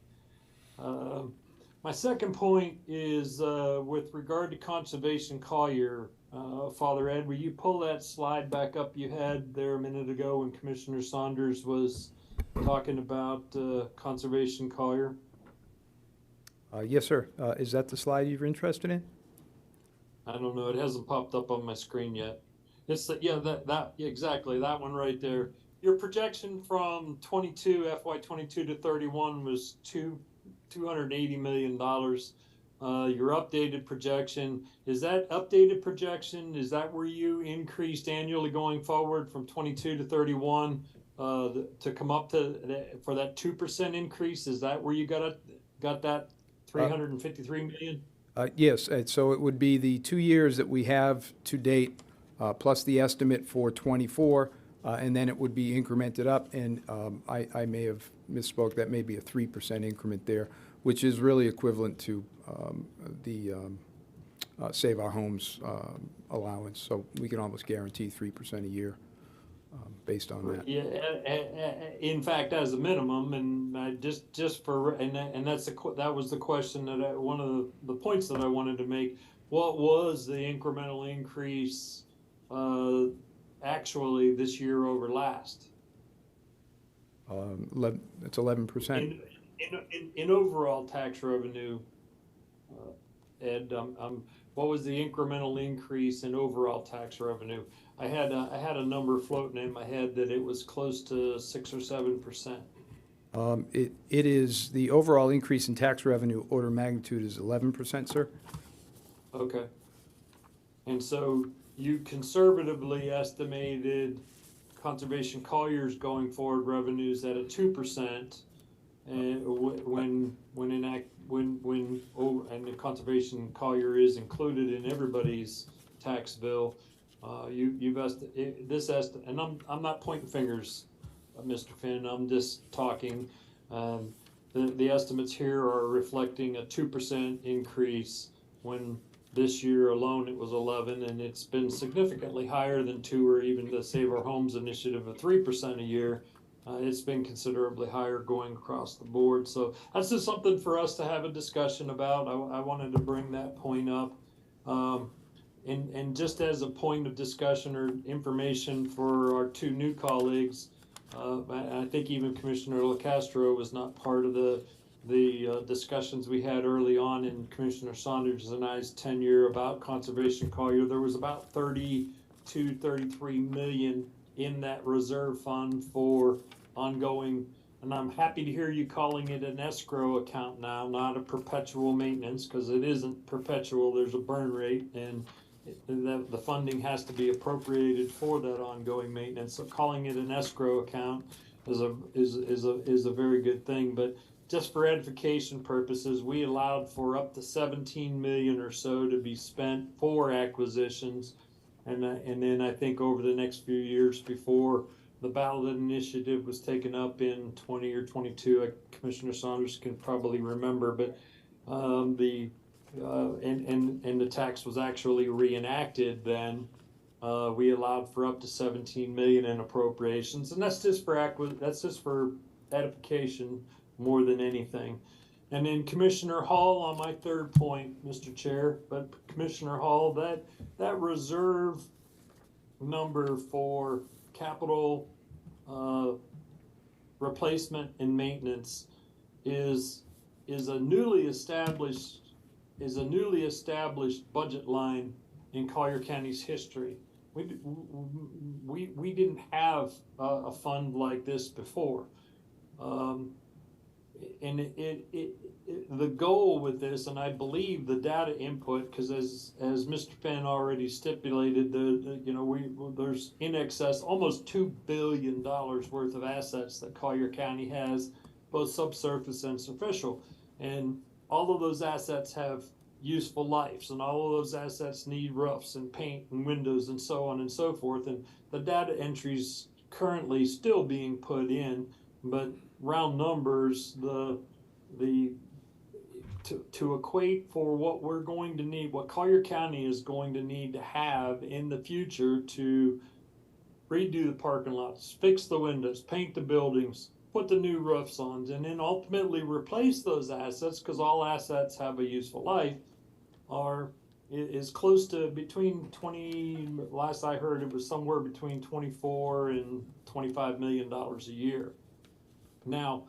My second point is with regard to Conservation Collier. Father Ed, will you pull that slide back up you had there a minute ago when Commissioner Saunders was talking about Conservation Collier? Yes, sir. Is that the slide you're interested in? I don't know. It hasn't popped up on my screen yet. It's the, yeah, that exactly that one right there. Your projection from FY 22 to 31 was $280 million. Your updated projection, is that updated projection? Is that where you increased annually going forward from 22 to 31 to come up to for that 2% increase? Is that where you got that 353 million? Yes, so it would be the 2 years that we have to date, plus the estimate for 24, and then it would be incremented up, and I may have misspoke, that may be a 3% increment there, which is really equivalent to the Save Our Homes allowance, so we can almost guarantee 3% a year based on that. Yeah, in fact, as a minimum, and just for and that's that was the question that one of the points that I wanted to make. What was the incremental increase actually this year over last? It's 11%. In overall tax revenue, Ed, what was the incremental increase in overall tax revenue? I had a number floating in my head that it was close to 6 or 7%. It is, the overall increase in tax revenue order of magnitude is 11%, sir. Okay. And so you conservatively estimated Conservation Collier's going forward revenues at a 2%, and and the Conservation Collier is included in everybody's tax bill. You've and I'm not pointing fingers, Mr. Finn. I'm just talking. The estimates here are reflecting a 2% increase when this year alone it was 11, and it's been significantly higher than 2 or even the Save Our Homes initiative of 3% a year. It's been considerably higher going across the board. So that's just something for us to have a discussion about. I wanted to bring that point up. And just as a point of discussion or information for our 2 new colleagues, I think even Commissioner LaCastro was not part of the discussions we had early on in Commissioner Saunders and I's tenure about Conservation Collier. There was about 33 million in that reserve fund for ongoing, and I'm happy to hear you calling it an escrow account now, not a perpetual maintenance, because it isn't perpetual. There's a burn rate, and the funding has to be appropriated for that ongoing maintenance. So calling it an escrow account is a very good thing. But just for edification purposes, we allowed for up to 17 million or so to be spent for acquisitions, and then I think over the next few years before the ballot initiative was taken up in 20 or 22, Commissioner Saunders can probably remember, but the tax was actually reenacted then. We allowed for up to 17 million in appropriations, and that's just for edification more than anything. And then Commissioner Hall, on my third point, Mr. Chair, but Commissioner Hall, that reserve number for capital replacement and maintenance is a newly established budget line in Collier County's history. We didn't have a fund like this before. And the goal with this, and I believe the data input, because as Mr. Finn already stipulated, there's in excess almost $2 billion worth of assets that Collier County has, both subsurface and superficial. And all of those assets have useful lives, and all of those assets need roofs and paint and windows and so on and so forth. And the data entry's currently still being put in, but round numbers, to equate for what we're going to need, what Collier County is going to need to have in the future to redo the parking lots, fix the windows, paint the buildings, put the new roofs on, and then ultimately replace those assets, because all assets have a useful life, is close to between 20, last I heard it was somewhere between 24 and $25 million a year. Now,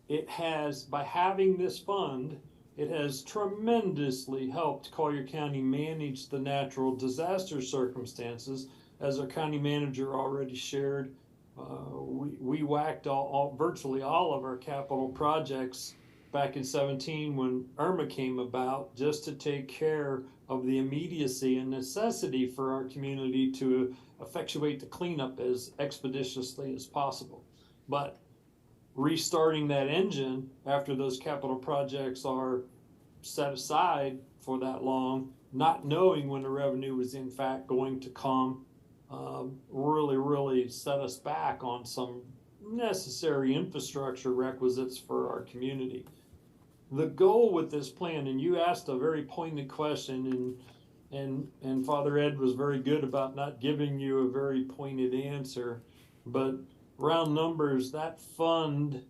it has, by having this fund, it has tremendously helped Collier County manage the natural disaster circumstances. As our county manager already shared, we whacked virtually all of our capital projects back in 17 when Irma came about, just to take care of the immediacy and necessity for our community to effectuate the cleanup as expeditiously as possible. But restarting that engine after those capital projects are set aside for that long, not knowing when the revenue was in fact going to come, really set us back on some necessary infrastructure requisites for our community. The goal with this plan, and you asked a very pointed question, and Father Ed was very good about not giving you a very pointed answer, but round numbers, that fund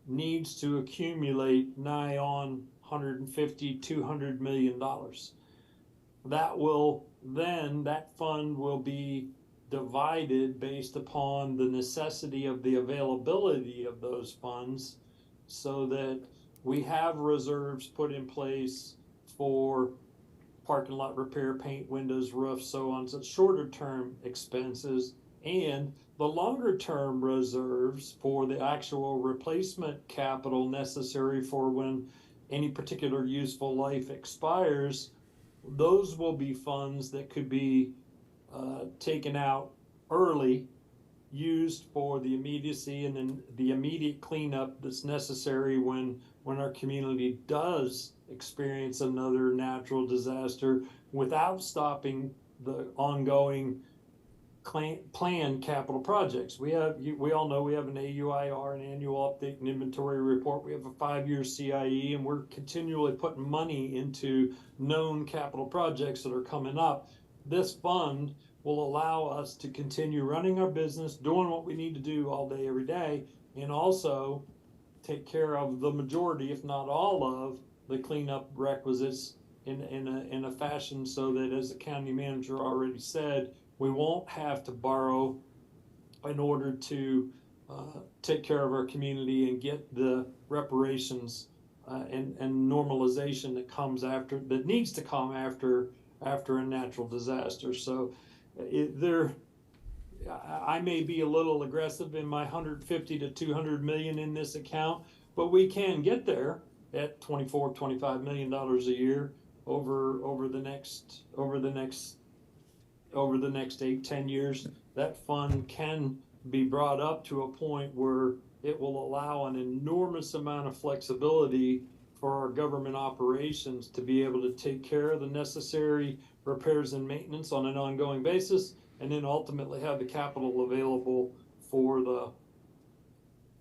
needs to accumulate nigh on $150–200 million. That fund will be divided based upon the necessity of the availability of those funds, so that we have reserves put in place for parking lot repair, paint, windows, roofs, so on, so shorter term expenses, and the longer term reserves for the actual replacement capital necessary for when any particular useful life expires. Those will be funds that could be taken out early, used for the immediacy and then the immediate cleanup that's necessary when our community does experience another natural disaster, without stopping the ongoing planned capital projects. We all know we have an AUIR, an annual update and inventory report. We have a 5-year CIE, and we're continually putting money into known capital projects that are coming up. This fund will allow us to continue running our business, doing what we need to do all day, every day, and also take care of the majority, if not all of, the cleanup requisites in a fashion so that, as the county manager already said, we won't have to borrow in order to take care of our community and get the reparations and normalization that needs to come after a natural disaster. So I may be a little aggressive in my $150–200 million in this account, but we can get there at $24–25 million a year over the next 8–10 years. That fund can be brought up to a point where it will allow an enormous amount of flexibility for our government operations to be able to take care of the necessary repairs and maintenance on an ongoing basis, and then ultimately have the capital available for the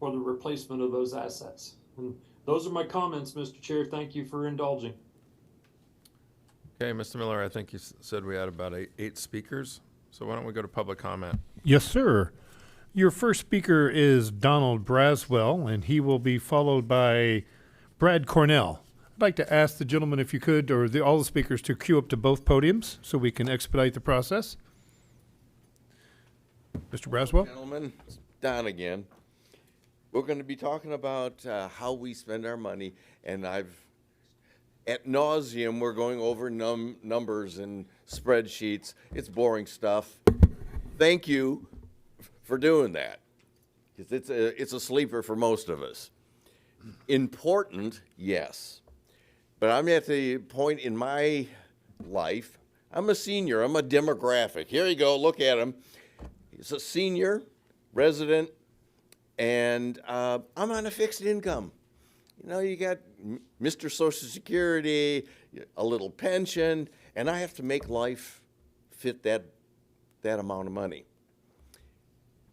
replacement of those assets. And those are my comments, Mr. Chair. Thank you for indulging. Okay, Mr. Miller, I think you said we had about eight speakers, so why don't we go to public comment? Yes, sir. Your first speaker is Donald Braswell, and he will be followed by Brad Cornell. I'd like to ask the gentleman, if you could, or all the speakers, to queue up to both podiums so we can expedite the process. Mr. Braswell? Gentlemen, it's Don again. We're going to be talking about how we spend our money, and at nauseum, we're going over numbers and spreadsheets. It's boring stuff. Thank you for doing that, because it's a sleeper for most of us. Important, yes. But I'm at the point in my life, I'm a senior, I'm a demographic. Here you go, look at him. He's a senior resident, and I'm on a fixed income. You know, you got Mr. Social Security, a little pension, and I have to make life fit that amount of money.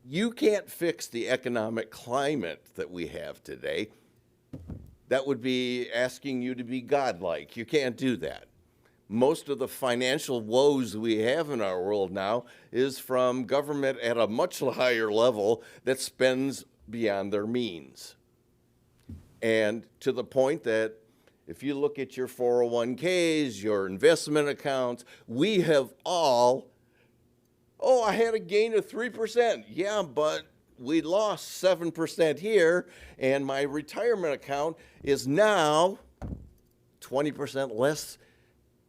You can't fix the economic climate that we have today. That would be asking you to be godlike. You can't do that. Most of the financial woes we have in our world now is from government at a much higher level that spends beyond their means. And to the point that if you look at your 401ks, your investment accounts, we have all, oh, I had a gain of 3%. Yeah, but we lost 7% here, and my retirement account is now 20% less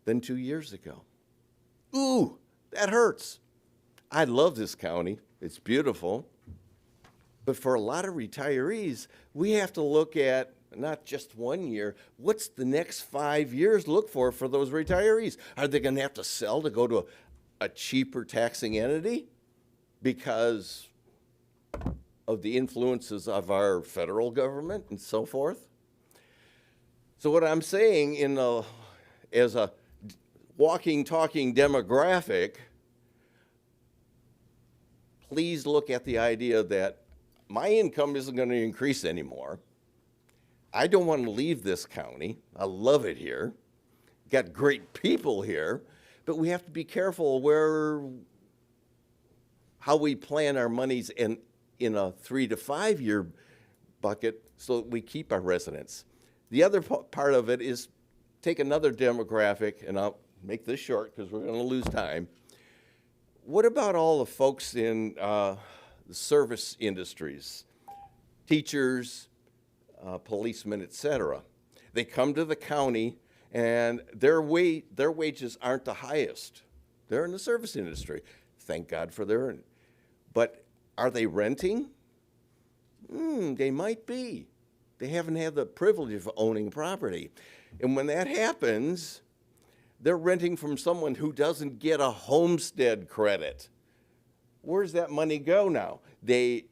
than 2 years ago. Ooh, that hurts. I love this county. It's beautiful. But for a lot of retirees, we have to look at not just 1 year, what's the next 5 years look for those retirees? Are they going to have to sell to go to a cheaper taxing entity because of the influences of our federal government and so forth? So what I'm saying as a walking, talking demographic, please look at the idea that my income isn't going to increase anymore. I don't want to leave this county. I love it here. Got great people here, but we have to be careful how we plan our monies in a 3 to 5 year bucket so that we keep our residents. The other part of it is take another demographic, and I'll make this short because we're going to lose time. What about all the folks in the service industries, teachers, policemen, etc.? They come to the county, and their wages aren't the highest. They're in the service industry. Thank God for their. But are they renting? They might be. They haven't had the privilege of owning property. And when that happens, they're renting from someone who doesn't get a homestead credit. Where's that money go now? That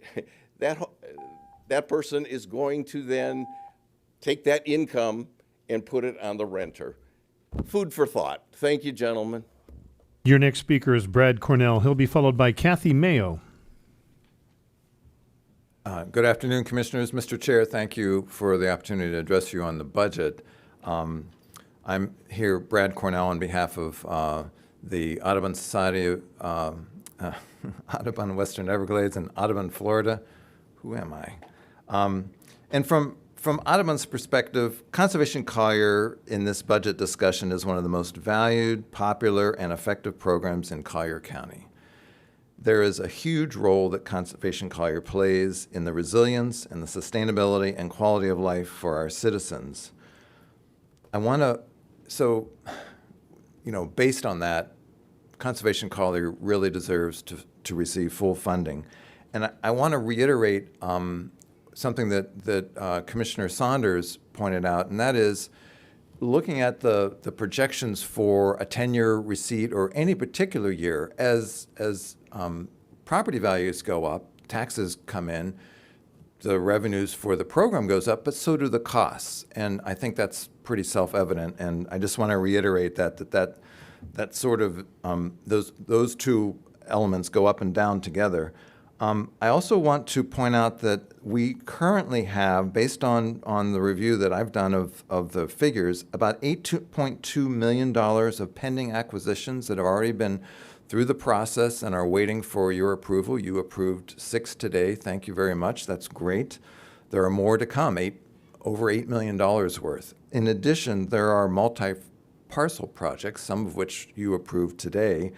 person is going to then take that income and put it on the renter. Food for thought. Thank you, gentlemen. Your next speaker is Brad Cornell. He'll be followed by Kathy Mayo. Good afternoon, Commissioners. Mr. Chair, thank you for the opportunity to address you on the budget. I'm here, Brad Cornell, on behalf of the Audubon Society of Audubon Western Everglades and Audubon, Florida. Who am I? And from Audubon's perspective, Conservation Collier in this budget discussion is one of the most valued, popular, and effective programs in Collier County. There is a huge role that Conservation Collier plays in the resilience and the sustainability and quality of life for our citizens. Based on that, Conservation Collier really deserves to receive full funding. And I want to reiterate something that Commissioner Saunders pointed out, and that is looking at the projections for a 10-year receipt or any particular year as property values go up, taxes come in, the revenues for the program goes up, but so do the costs. And I think that's pretty self-evident. And I just want to reiterate that sort of those two elements go up and down together. I also want to point out that we currently have, based on the review that I've done of the figures, about $8.2 million of pending acquisitions that have already been through the process and are waiting for your approval. You approved 6 today. Thank you very much. That's great. There are more to come, over $8 million worth. In addition, there are multi-parcel projects, some of which you approved today,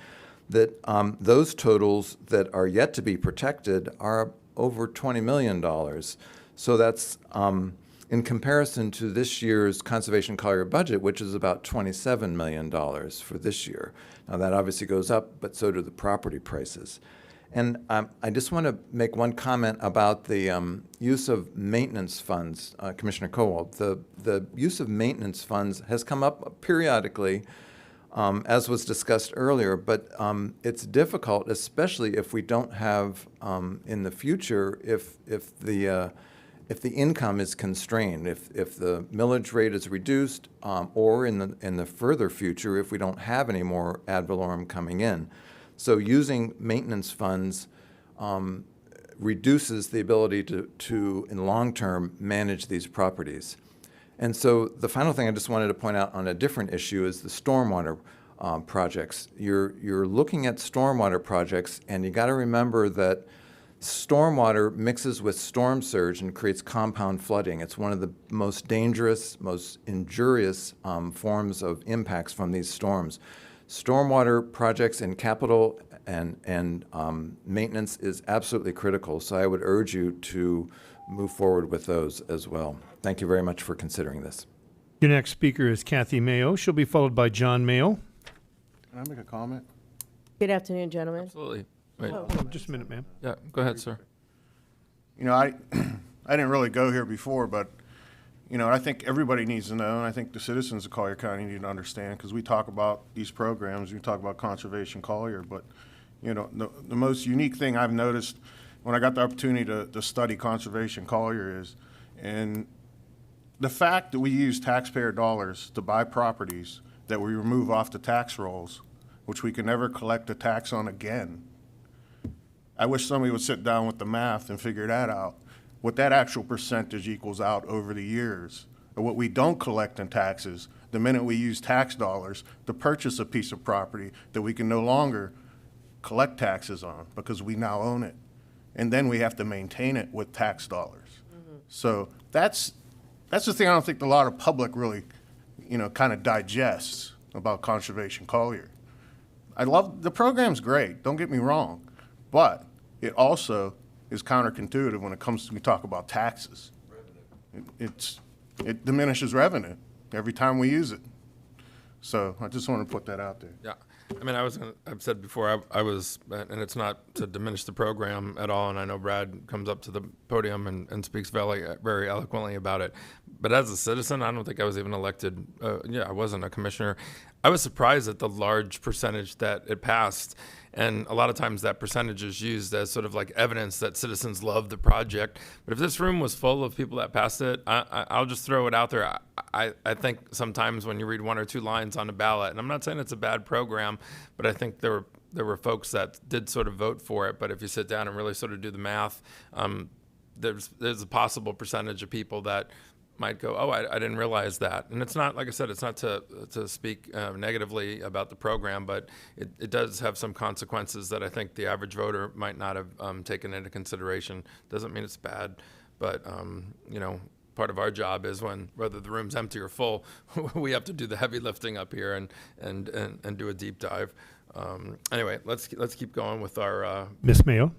that those totals that are yet to be protected are over $20 million. So that's in comparison to this year's Conservation Collier budget, which is about $27 million for this year. Now that obviously goes up, but so do the property prices. And I just want to make one comment about the use of maintenance funds, Commissioner Kowal. The use of maintenance funds has come up periodically, as was discussed earlier, but it's difficult, especially if we don't have in the future, if the if the income is constrained, if the millage rate is reduced, or in the further future, if we don't have any more ad valorem coming in. So using maintenance funds reduces the ability to in long term, manage these properties. And so the final thing I just wanted to point out on a different issue is the stormwater projects. You're looking at stormwater projects, and you got to remember that stormwater mixes with storm surge and creates compound flooding. It's one of the most dangerous, most injurious forms of impacts from these storms. Stormwater projects in capital and maintenance is absolutely critical, so I would urge you to move forward with those as well. Thank you very much for considering this. Your next speaker is Kathy Mayo. She'll be followed by John Mayo. Can I make a comment? Good afternoon, gentlemen. Absolutely. Wait. Oh. Just a minute, ma'am. Yeah, go ahead, sir. You know, I didn't really go here before, but, you know, I think everybody needs to know, and I think the citizens of Collier County need to understand, because we talk about these programs, we talk about Conservation Collier, but, you know, the most unique thing I've noticed when I got the opportunity to study Conservation Collier is, and the fact that we use taxpayer dollars to buy properties that we remove off the tax rolls, which we can never collect a tax on again. I wish somebody would sit down with the math and figure that out, what that actual percentage equals out over the years, or what we don't collect in taxes the minute we use tax dollars to purchase a piece of property that we can no longer collect taxes on because we now own it. And then we have to maintain it with tax dollars. Mm-hmm. So that's the thing I don't think a lot of public really, you know, kind of digests about Conservation Collier. I love, the program's great, don't get me wrong, but it also is counterintuitive when it comes to, we talk about taxes. It diminishes revenue every time we use it. So I just want to put that out there. Yeah. I mean, I've said before, I was, and it's not to diminish the program at all, and I know Brad comes up to the podium and speaks very eloquently about it, but as a citizen, I don't think I was even elected. I wasn't a commissioner. I was surprised at the large percentage that it passed, and a lot of times that percentage is used as sort of like evidence that citizens love the project. But if this room was full of people that passed it, I'll just throw it out there. I think sometimes when you read one or two lines on a ballot, and I'm not saying it's a bad program, but I think there were folks that did sort of vote for it. But if you sit down and really sort of do the math, there's a possible percentage of people that might go, oh, I didn't realize that. And it's not, like I said, it's not to speak negatively about the program, but it does have some consequences that I think the average voter might not have taken into consideration. Doesn't mean it's bad, but, you know, part of our job is whether the room's empty or full, we have to do the heavy lifting up here and do a deep dive. Anyway, let's keep going with our... Ms. Mayo.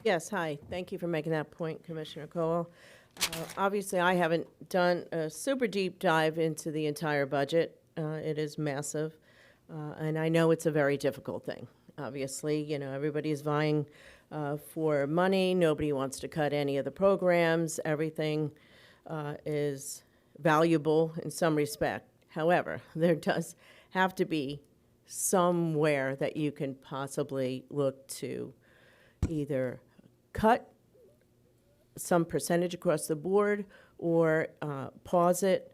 Yes, hi. Thank you for making that point, Commissioner Cole. Obviously, I haven't done a super deep dive into the entire budget. It is massive, and I know it's a very difficult thing. Obviously, you know, everybody is vying for money. Nobody wants to cut any of the programs. Everything is valuable in some respect. However, there does have to be somewhere that you can possibly look to either cut some percentage across the board or pause it.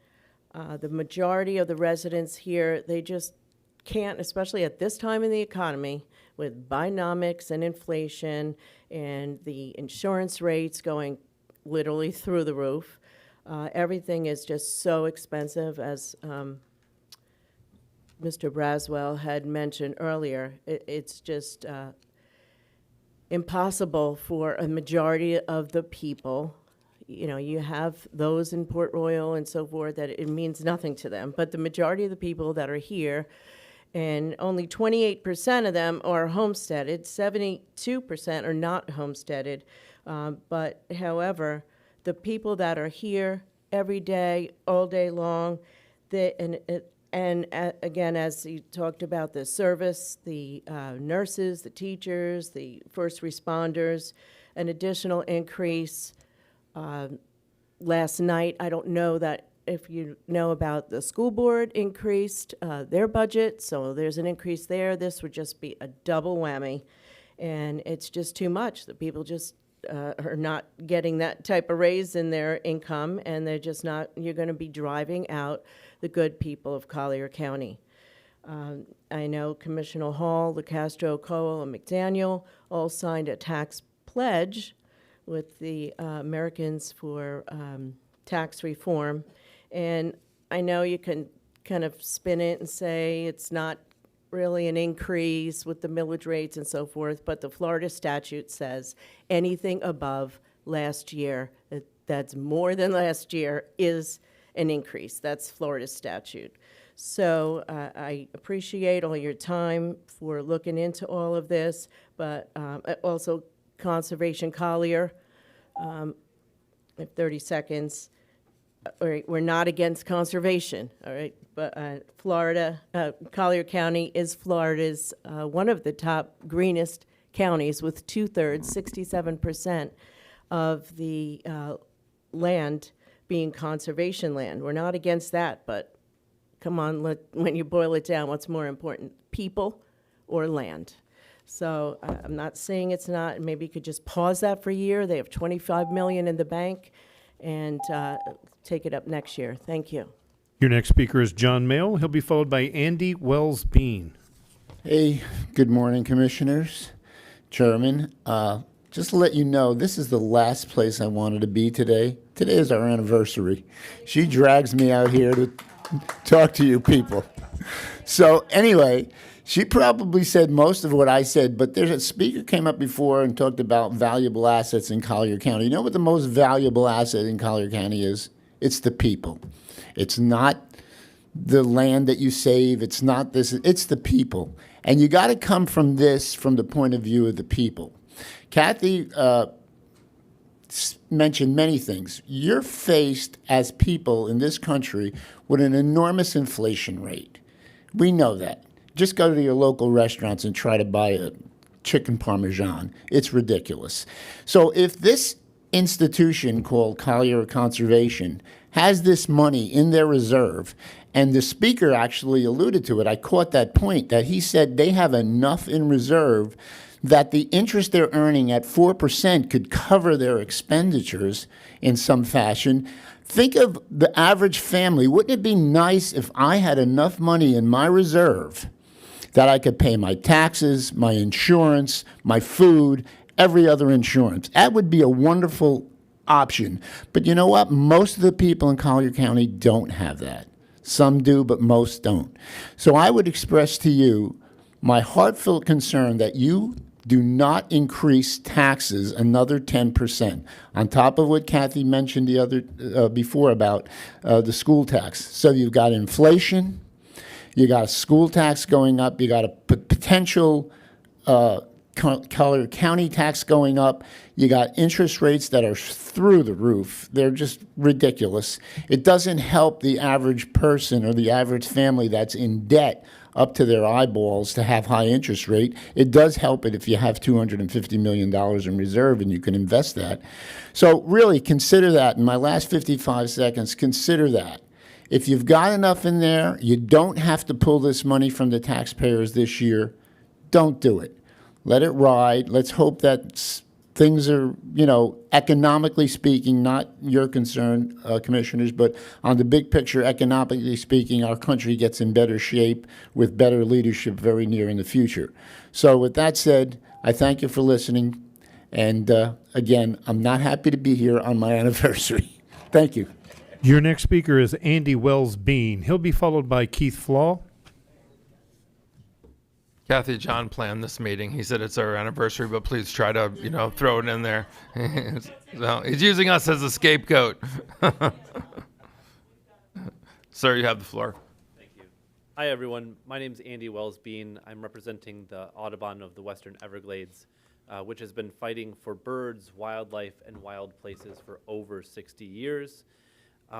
The majority of the residents here, they just can't, especially at this time in the economy with Bidenomics and inflation and the insurance rates going literally through the roof. Everything is just so expensive, as Mr. Braswell had mentioned earlier. It's just impossible for a majority of the people. You know, you have those in Port Royal and so forth that it means nothing to them, but the majority of the people that are here, and only 28% of them are homesteaded, 72% are not homesteaded. But however, the people that are here every day, all day long, again, as you talked about the service, the nurses, the teachers, the first responders, an additional increase. Last night, I don't know that if you know about the school board increased their budget, so there's an increase there. This would just be a double whammy, and it's just too much. The people just are not getting that type of raise in their income, and they're just not, you're going to be driving out the good people of Collier County. I know Commissioner Hall, the Castro, Cole, and McDaniel all signed a tax pledge with the Americans for Tax Reform. And I know you can kind of spin it and say it's not really an increase with the millage rates and so forth, but the Florida statute says anything above last year, that's more than last year, is an increase. That's Florida statute. So I appreciate all your time for looking into all of this, but also Conservation Collier, 30 seconds. All right, we're not against conservation, all right, but Florida, Collier County is Florida's one of the top greenest counties with 2/3, 67% of the land being conservation land. We're not against that, but come on, when you boil it down, what's more important, people or land? So I'm not saying it's not. Maybe you could just pause that for a year. They have $25 million in the bank, and take it up next year. Thank you. Your next speaker is John Mayle. He'll be followed by Andy Wells-Bean. Hey, good morning, Commissioners, Chairman. Just to let you know, this is the last place I wanted to be today. Today is our anniversary. She drags me out here to talk to you people. So anyway, she probably said most of what I said, but there's a speaker came up before and talked about valuable assets in Collier County. You know what the most valuable asset in Collier County is? It's the people. It's not the land that you save. It's not this. It's the people. And you got to come from this from the point of view of the people. Kathy mentioned many things. You're faced as people in this country with an enormous inflation rate. We know that. Just go to your local restaurants and try to buy a chicken parmesan. It's ridiculous. So if this institution called Collier Conservation has this money in their reserve, and the speaker actually alluded to it, I caught that point, that he said they have enough in reserve that the interest they're earning at 4% could cover their expenditures in some fashion. Think of the average family. Wouldn't it be nice if I had enough money in my reserve that I could pay my taxes, my insurance, my food, every other insurance? That would be a wonderful option. But you know what? Most of the people in Collier County don't have that. Some do, but most don't. So I would express to you my heartfelt concern that you do not increase taxes another 10%, on top of what Kathy mentioned the other before about the school tax. So you've got inflation, you got a school tax going up, you got a potential Collier County tax going up, you got interest rates that are through the roof. They're just ridiculous. It doesn't help the average person or the average family that's in debt up to their eyeballs to have high interest rate. It does help it if you have $250 million in reserve and you can invest that. So really consider that. In my last 55 seconds, consider that. If you've got enough in there, you don't have to pull this money from the taxpayers this year. Don't do it. Let it ride. Let's hope that things are, economically speaking, not your concern, commissioners, but on the big picture, economically speaking, our country gets in better shape with better leadership very near in the future. So with that said, I thank you for listening. And again, I'm not happy to be here on my anniversary. Thank you. Your next speaker is Andy Wells-Bean. He'll be followed by Keith Flaw. Kathy, John planned this meeting. He said it's our anniversary, but please try to, throw it in there. So he's using us as a scapegoat. Sir, you have the floor. Thank you. Hi, everyone. My name is Andy Wells-Bean. I'm representing the Audubon of the Western Everglades, which has been fighting for birds, wildlife, and wild places for over 60 years.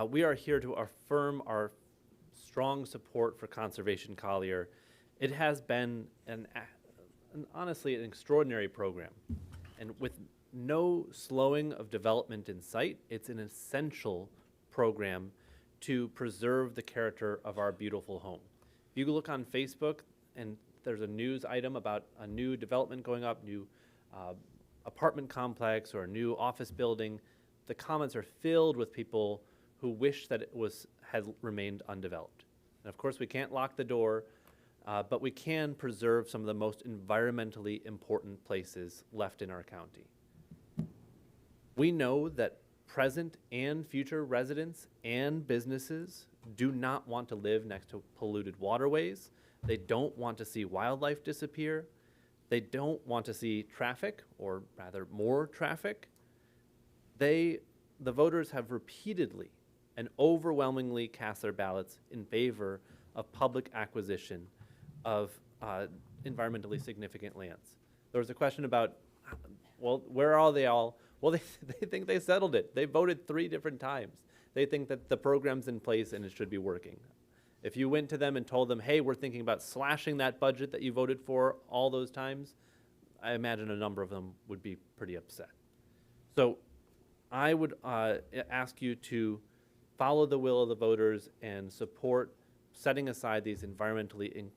We are here to affirm our strong support for Conservation Collier. It has been honestly an extraordinary program, and with no slowing of development in sight, it's an essential program to preserve the character of our beautiful home. If you look on Facebook and there's a news item about a new development going up, new apartment complex or a new office building, the comments are filled with people who wish that had remained undeveloped. And of course, we can't lock the door, but we can preserve some of the most environmentally important places left in our county. We know that present and future residents and businesses do not want to live next to polluted waterways. They don't want to see wildlife disappear. They don't want to see traffic, or rather more traffic. The voters have repeatedly and overwhelmingly cast their ballots in favor of public acquisition of environmentally significant lands. There was a question about, well, where are they all? Well, they think they settled it. They voted 3 different times. They think that the program's in place and it should be working. If you went to them and told them, hey, we're thinking about slashing that budget that you voted for all those times, I imagine a number of them would be pretty upset. So I would ask you to follow the will of the voters and support setting aside these environmentally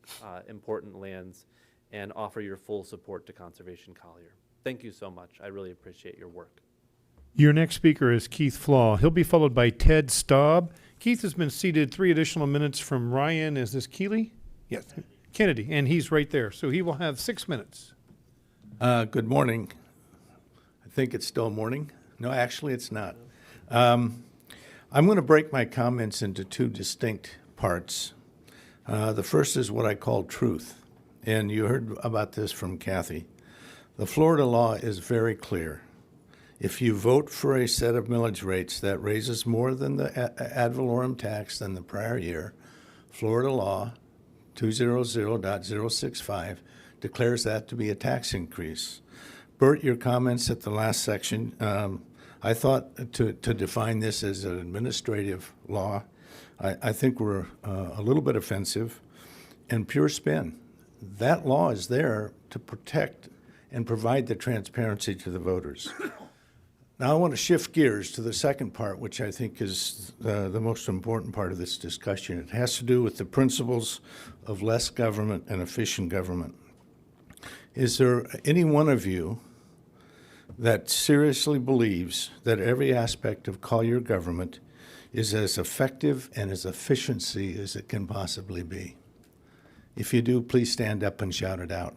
important lands and offer your full support to Conservation Collier. Thank you so much. I really appreciate your work. Your next speaker is Keith Flaw. He'll be followed by Ted Staub. Keith has been seated 3 additional minutes from Ryan. Is this Keeley? Yes. Kennedy, and he's right there. So he will have 6 minutes. Good morning. I think it's still morning. No, actually it's not. I'm going to break my comments into 2 distinct parts. The first is what I call truth, and you heard about this from Kathy. The Florida law is very clear. If you vote for a set of millage rates that raises more than the ad valorem tax than the prior year, Florida law 200.065 declares that to be a tax increase. Bert, your comments at the last section, I thought to define this as an administrative law, I think were a little bit offensive and pure spin. That law is there to protect and provide the transparency to the voters. Now I want to shift gears to the second part, which I think is the most important part of this discussion. It has to do with the principles of less government and efficient government. Is there any one of you that seriously believes that every aspect of Collier government is as effective and as efficiency as it can possibly be? If you do, please stand up and shout it out.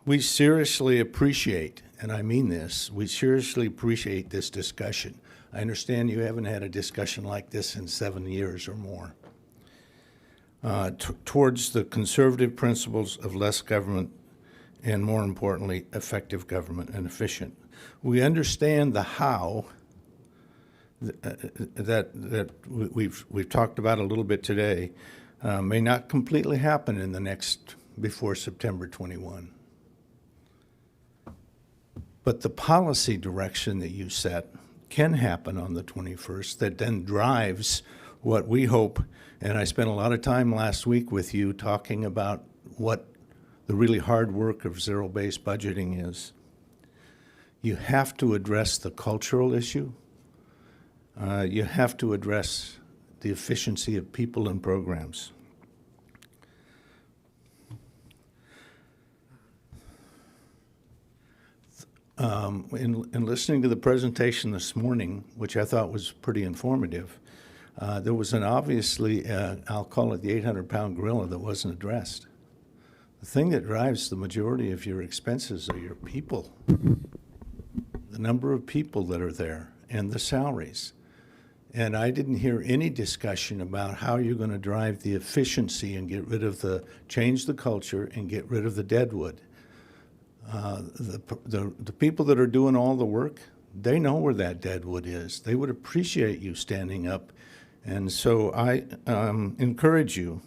We seriously appreciate, and I mean this, we seriously appreciate this discussion. I understand you haven't had a discussion like this in 7 years or more. Towards the conservative principles of less government and, more importantly, effective government and efficient. We understand the how that we've talked about a little bit today may not completely happen in the next, before September 21. But the policy direction that you set can happen on the 21st that then drives what we hope, and I spent a lot of time last week with you talking about what the really hard work of zero-based budgeting is. You have to address the cultural issue. You have to address the efficiency of people and programs. In listening to the presentation this morning, which I thought was pretty informative, there was an obviously, I'll call it the 800-pound gorilla that wasn't addressed. The thing that drives the majority of your expenses are your people, the number of people that are there, and the salaries. And I didn't hear any discussion about how you're going to drive the efficiency and get rid of change the culture and get rid of the deadwood. The people that are doing all the work, they know where that deadwood is. They would appreciate you standing up. And so I encourage you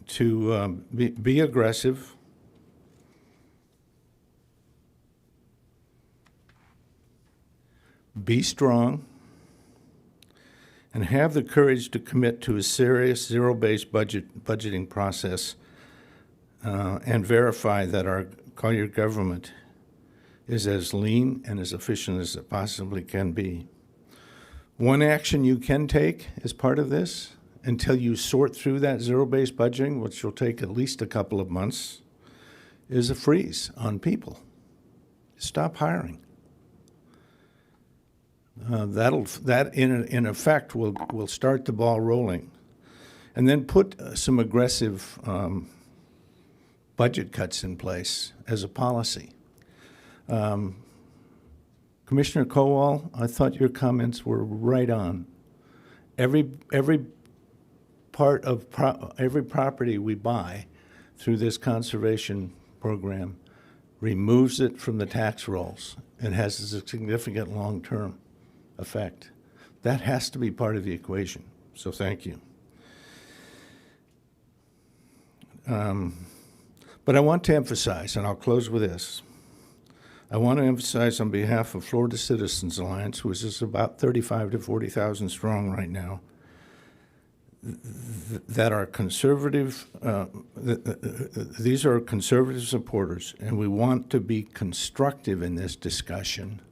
to be aggressive, be strong, and have the courage to commit to a serious zero-based budgeting process and verify that our Collier government is as lean and as efficient as it possibly can be. One action you can take as part of this until you sort through that zero-based budgeting, which will take at least a couple of months, is a freeze on people. Stop hiring. That in effect will start the ball rolling, and then put some aggressive budget cuts in place as a policy. Commissioner Kowal, I thought your comments were right on. Every property we buy through this conservation program removes it from the tax rolls and has a significant long-term effect. That has to be part of the equation, so thank you. But I want to emphasize, and I'll close with this, I want to emphasize on behalf of Florida Citizens Alliance, which is about 35 to 40,000 strong right now, that are conservative, these are conservative supporters, and we want to be constructive in this discussion,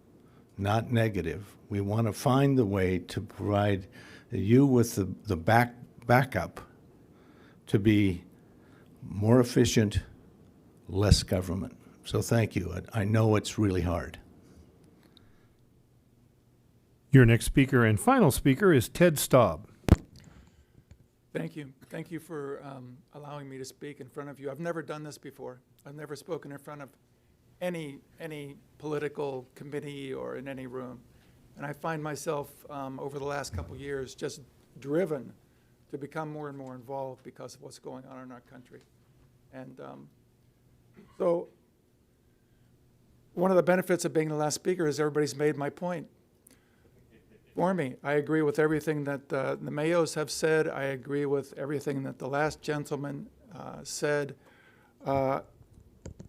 not negative. We want to find the way to provide you with the backup to be more efficient, less government. So thank you. I know it's really hard. Your next speaker and final speaker is Ted Staub. Thank you. Thank you for allowing me to speak in front of you. I've never done this before. I've never spoken in front of any political committee or in any room. And I find myself over the last couple of years just driven to become more and more involved because of what's going on in our country. And so one of the benefits of being the last speaker is everybody's made my point for me. I agree with everything that the Mayos have said. I agree with everything that the last gentleman said. I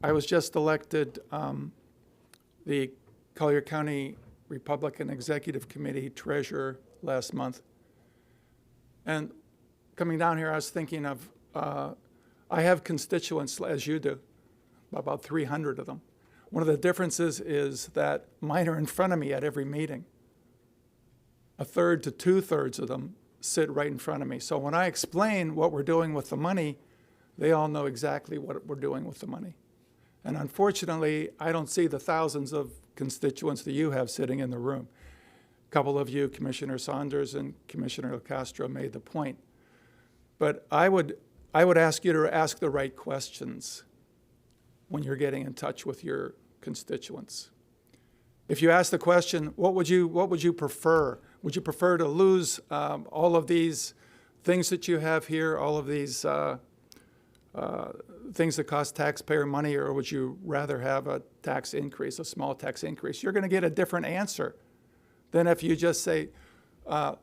was just elected the Collier County Republican Executive Committee treasurer last month. And coming down here, I was thinking of, I have constituents as you do, about 300 of them. One of the differences is that mine are in front of me at every meeting. A third to two-thirds of them sit right in front of me. So when I explain what we're doing with the money, they all know exactly what we're doing with the money. And unfortunately, I don't see the thousands of constituents that you have sitting in the room. A couple of you, Commissioner Saunders and Commissioner Castro, made the point. But I would ask you to ask the right questions when you're getting in touch with your constituents. If you ask the question, what would you prefer? Would you prefer to lose all of these things that you have here, all of these things that cost taxpayer money, or would you rather have a tax increase, a small tax increase? You're going to get a different answer than if you just say,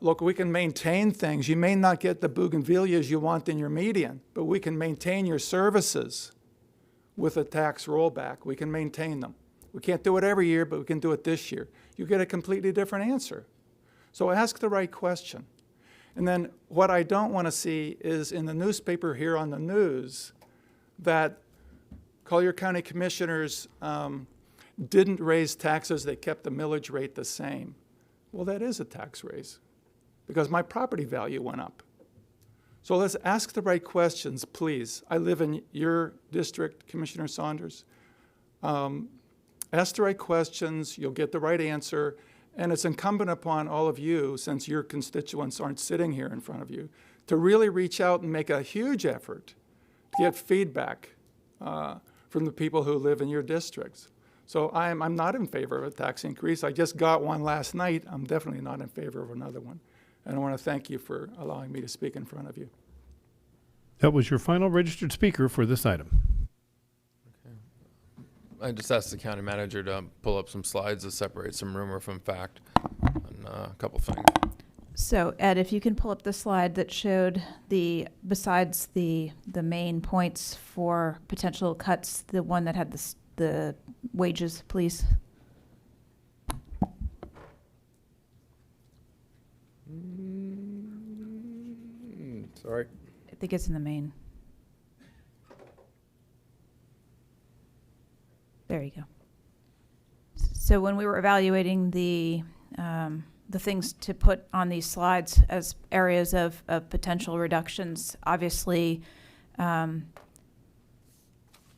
look, we can maintain things. You may not get the bougainvilleas you want in your median, but we can maintain your services with a tax rollback. We can maintain them. We can't do it every year, but we can do it this year. You get a completely different answer. So ask the right question. And then what I don't want to see is in the newspaper here on the news that Collier County commissioners didn't raise taxes, they kept the millage rate the same. Well, that is a tax raise because my property value went up. So let's ask the right questions, please. I live in your district, Commissioner Saunders. Ask the right questions, you'll get the right answer, and it's incumbent upon all of you, since your constituents aren't sitting here in front of you, to really reach out and make a huge effort to get feedback from the people who live in your districts. So I'm not in favor of a tax increase. I just got one last night. I'm definitely not in favor of another one. And I want to thank you for allowing me to speak in front of you. That was your final registered speaker for this item. I just asked the county manager to pull up some slides to separate some rumor from fact on a couple things. So Ed, if you can pull up the slide that showed besides the main points for potential cuts, the one that had the wages, please. Sorry. I think it's in the main. There you go. So when we were evaluating the the things to put on these slides as areas of potential reductions. Obviously,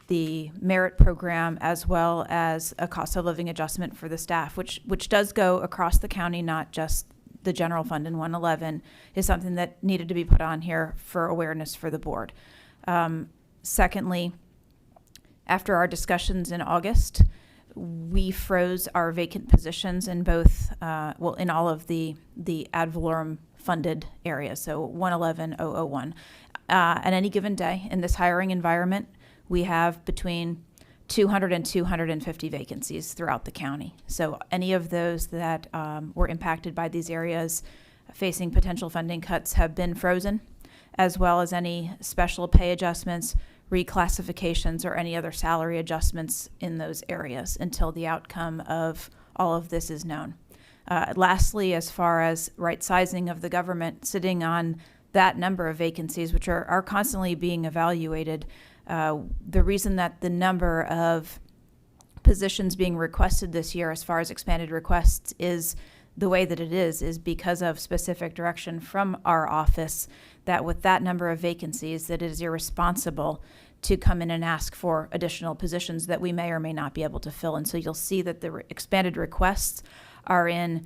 the merit program, as well as a cost of living adjustment for the staff, which does go across the county, not just the general fund in 111, is something that needed to be put on here for awareness for the board. Secondly, after our discussions in August, we froze our vacant positions in both, in all of the ad valorem funded areas, so 111, 001. At any given day in this hiring environment, we have between 200 and 250 vacancies throughout the county. So any of those that were impacted by these areas facing potential funding cuts have been frozen, as well as any special pay adjustments, reclassifications, or any other salary adjustments in those areas until the outcome of all of this is known. Lastly, as far as right sizing of the government, sitting on that number of vacancies, which are constantly being evaluated, the reason that the number of positions being requested this year as far as expanded requests is the way that it is because of specific direction from our office that with that number of vacancies, that it is irresponsible to come in and ask for additional positions that we may or may not be able to fill. And so you'll see that the expanded requests are in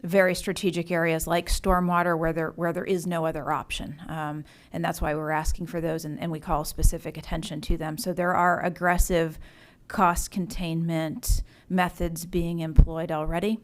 very strategic areas like stormwater where there is no other option. And that's why we're asking for those, and we call specific attention to them. So there are aggressive cost containment methods being employed already.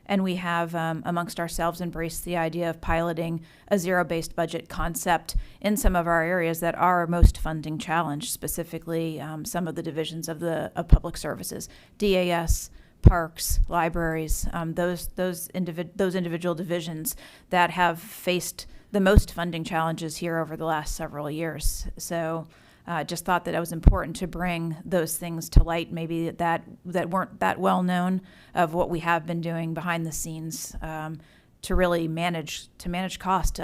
And we have, amongst ourselves, embraced the idea of piloting a zero-based budget concept in some of our areas that are most funding challenged, specifically some of the divisions of public services, DAS, parks, libraries, those individual divisions that have faced the most funding challenges here over the last several years. So just thought that it was important to bring those things to light, maybe that weren't that well known, of what we have been doing behind the scenes to really manage cost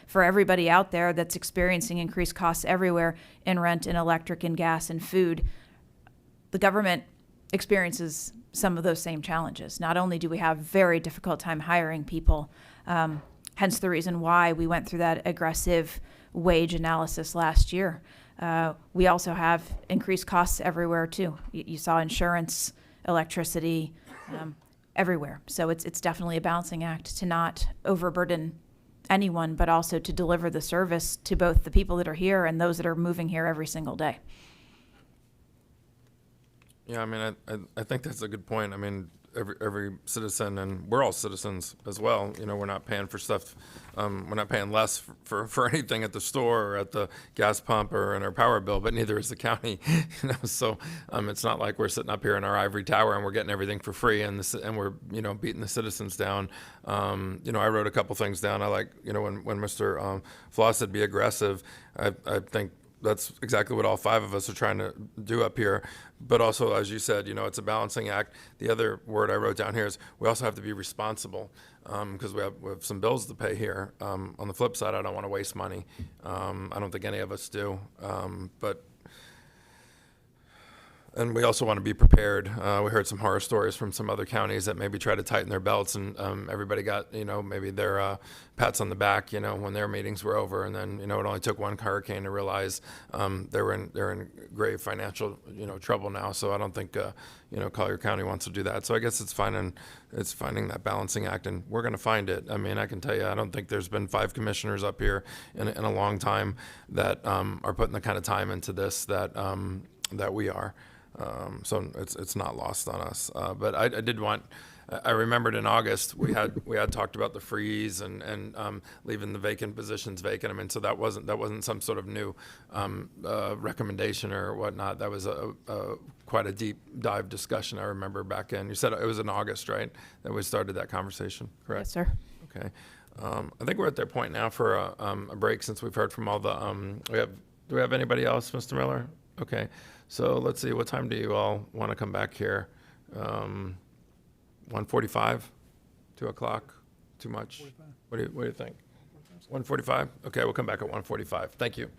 for everybody out there that's experiencing increased costs everywhere in rent, in electric, and gas, and food. The government experiences some of those same challenges. Not only do we have very difficult time hiring people, hence the reason why we went through that aggressive wage analysis last year. We also have increased costs everywhere too. You saw insurance, electricity, everywhere. So it's definitely a balancing act to not overburden anyone, but also to deliver the service to both the people that are here and those that are moving here every single day. Yeah, I mean, I think that's a good point. I mean, every citizen, and we're all citizens as well. You know, we're not paying for stuff. We're not paying less for anything at the store or at the gas pump or in our power bill, but neither is the county. You know, so it's not like we're sitting up here in our ivory tower and we're getting everything for free and we're beating the citizens down. I wrote a couple things down. I like when Mr. Floss said be aggressive. I think that's exactly what all five of us are trying to do up here. But also, as you said, it's a balancing act. The other word I wrote down here is we also have to be responsible because we have some bills to pay here. On the flip side, I don't want to waste money. I don't think any of us do. And we also want to be prepared. We heard some horror stories from some other counties that maybe try to tighten their belts, and everybody got, maybe their pats on the back, when their meetings were over. And then, it only took one hurricane to realize they're in grave financial, trouble now. So I don't think, Collier County wants to do that. So I guess it's finding that balancing act, and we're going to find it. I mean, I can tell you, I don't think there's been 5 commissioners up here in a long time that are putting the kind of time into this that we are. So it's not lost on us. But I remembered in August we had talked about the freeze and leaving the vacant positions vacant. I mean, so that wasn't some sort of new recommendation or whatnot. That was quite a deep dive discussion. I remember back in. You said it was in August, right? That we started that conversation, correct? Yes, sir. Okay. I think we're at that point now for a break since we've heard from all the. Do we have anybody else, Mr. Miller? Okay. So let's see, what time do you all want to come back here? 1:45, 2 o'clock, too much? 45. What do you think? 1:45? Okay, we'll come back at 1:45. Thank you.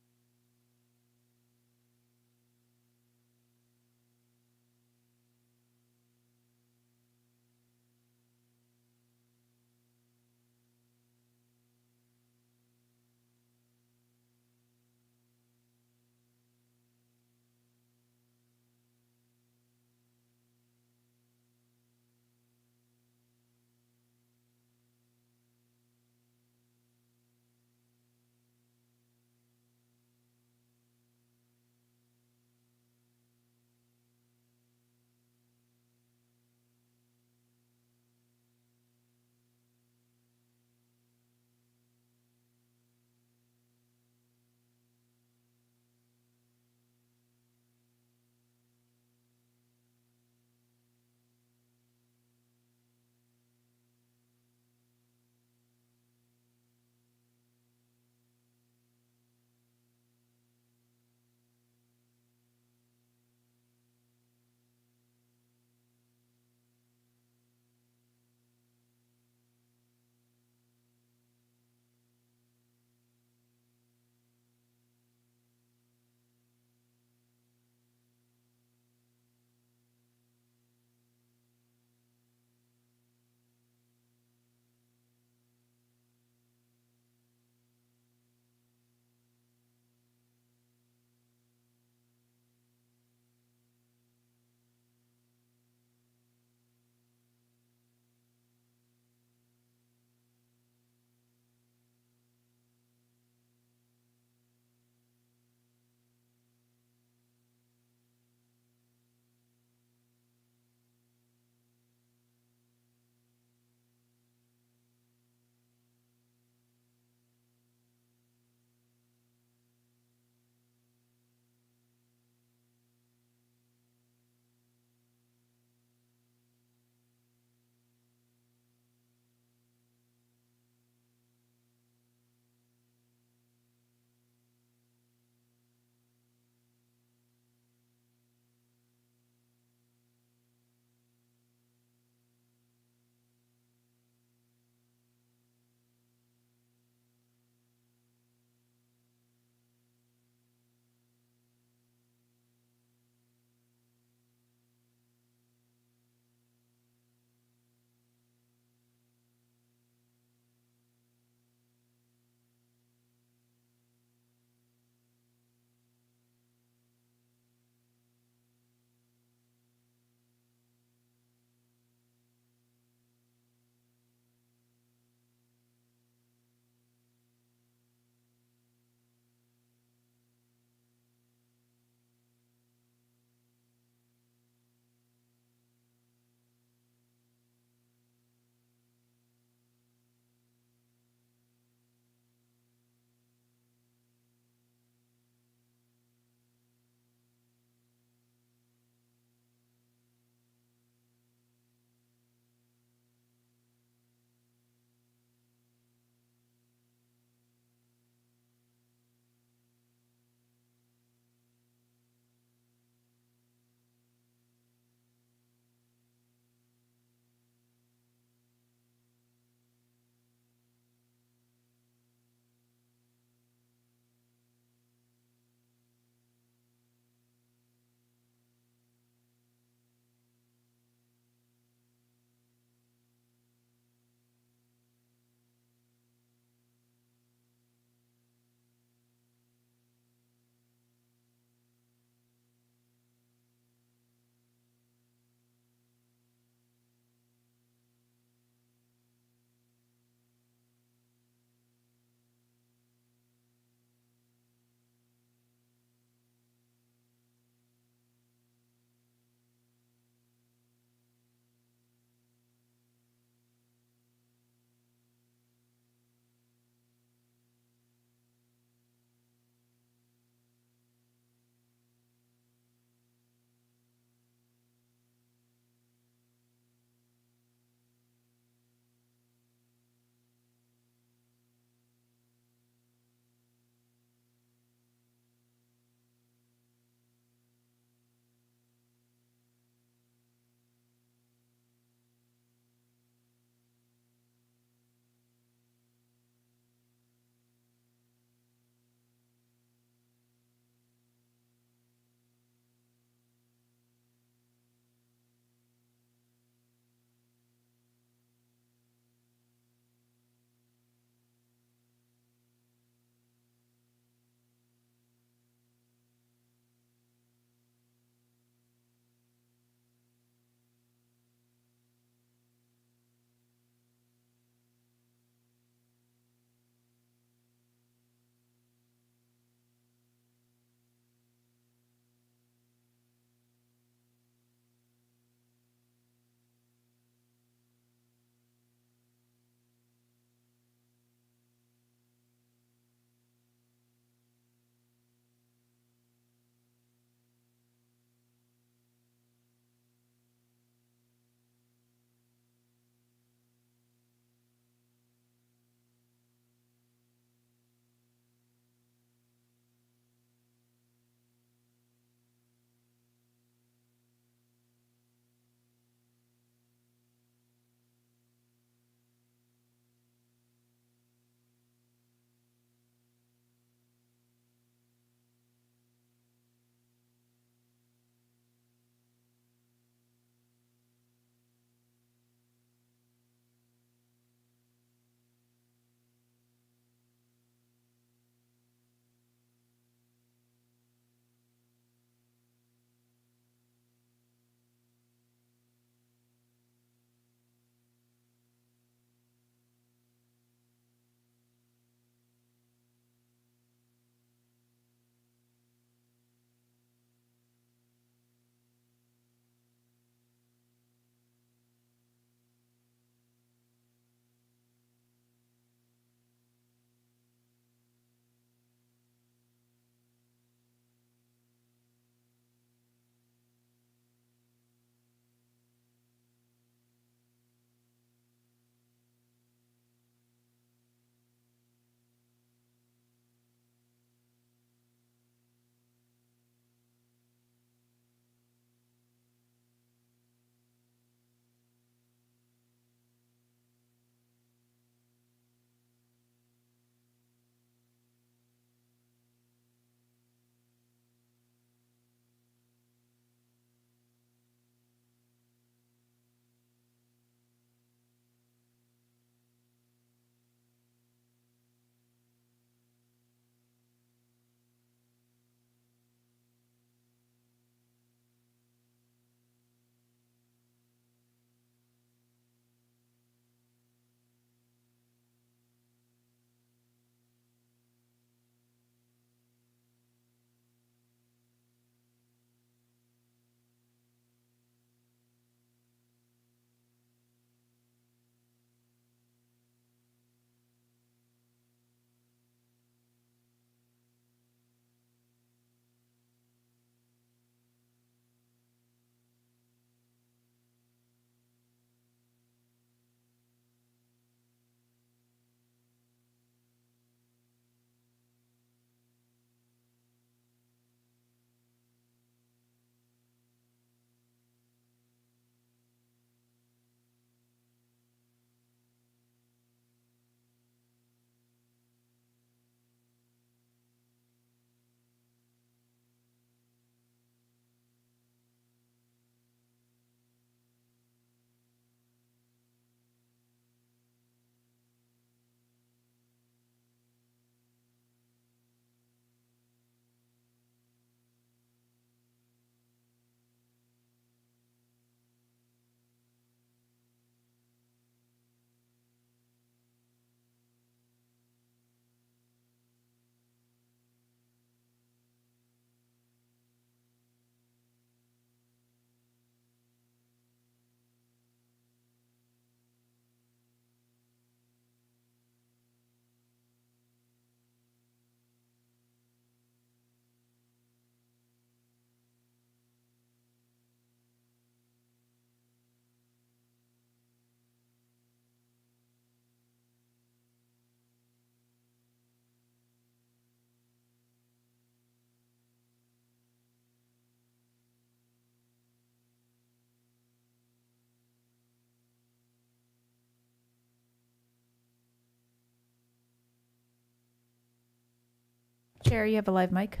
Chair, you have a live mic.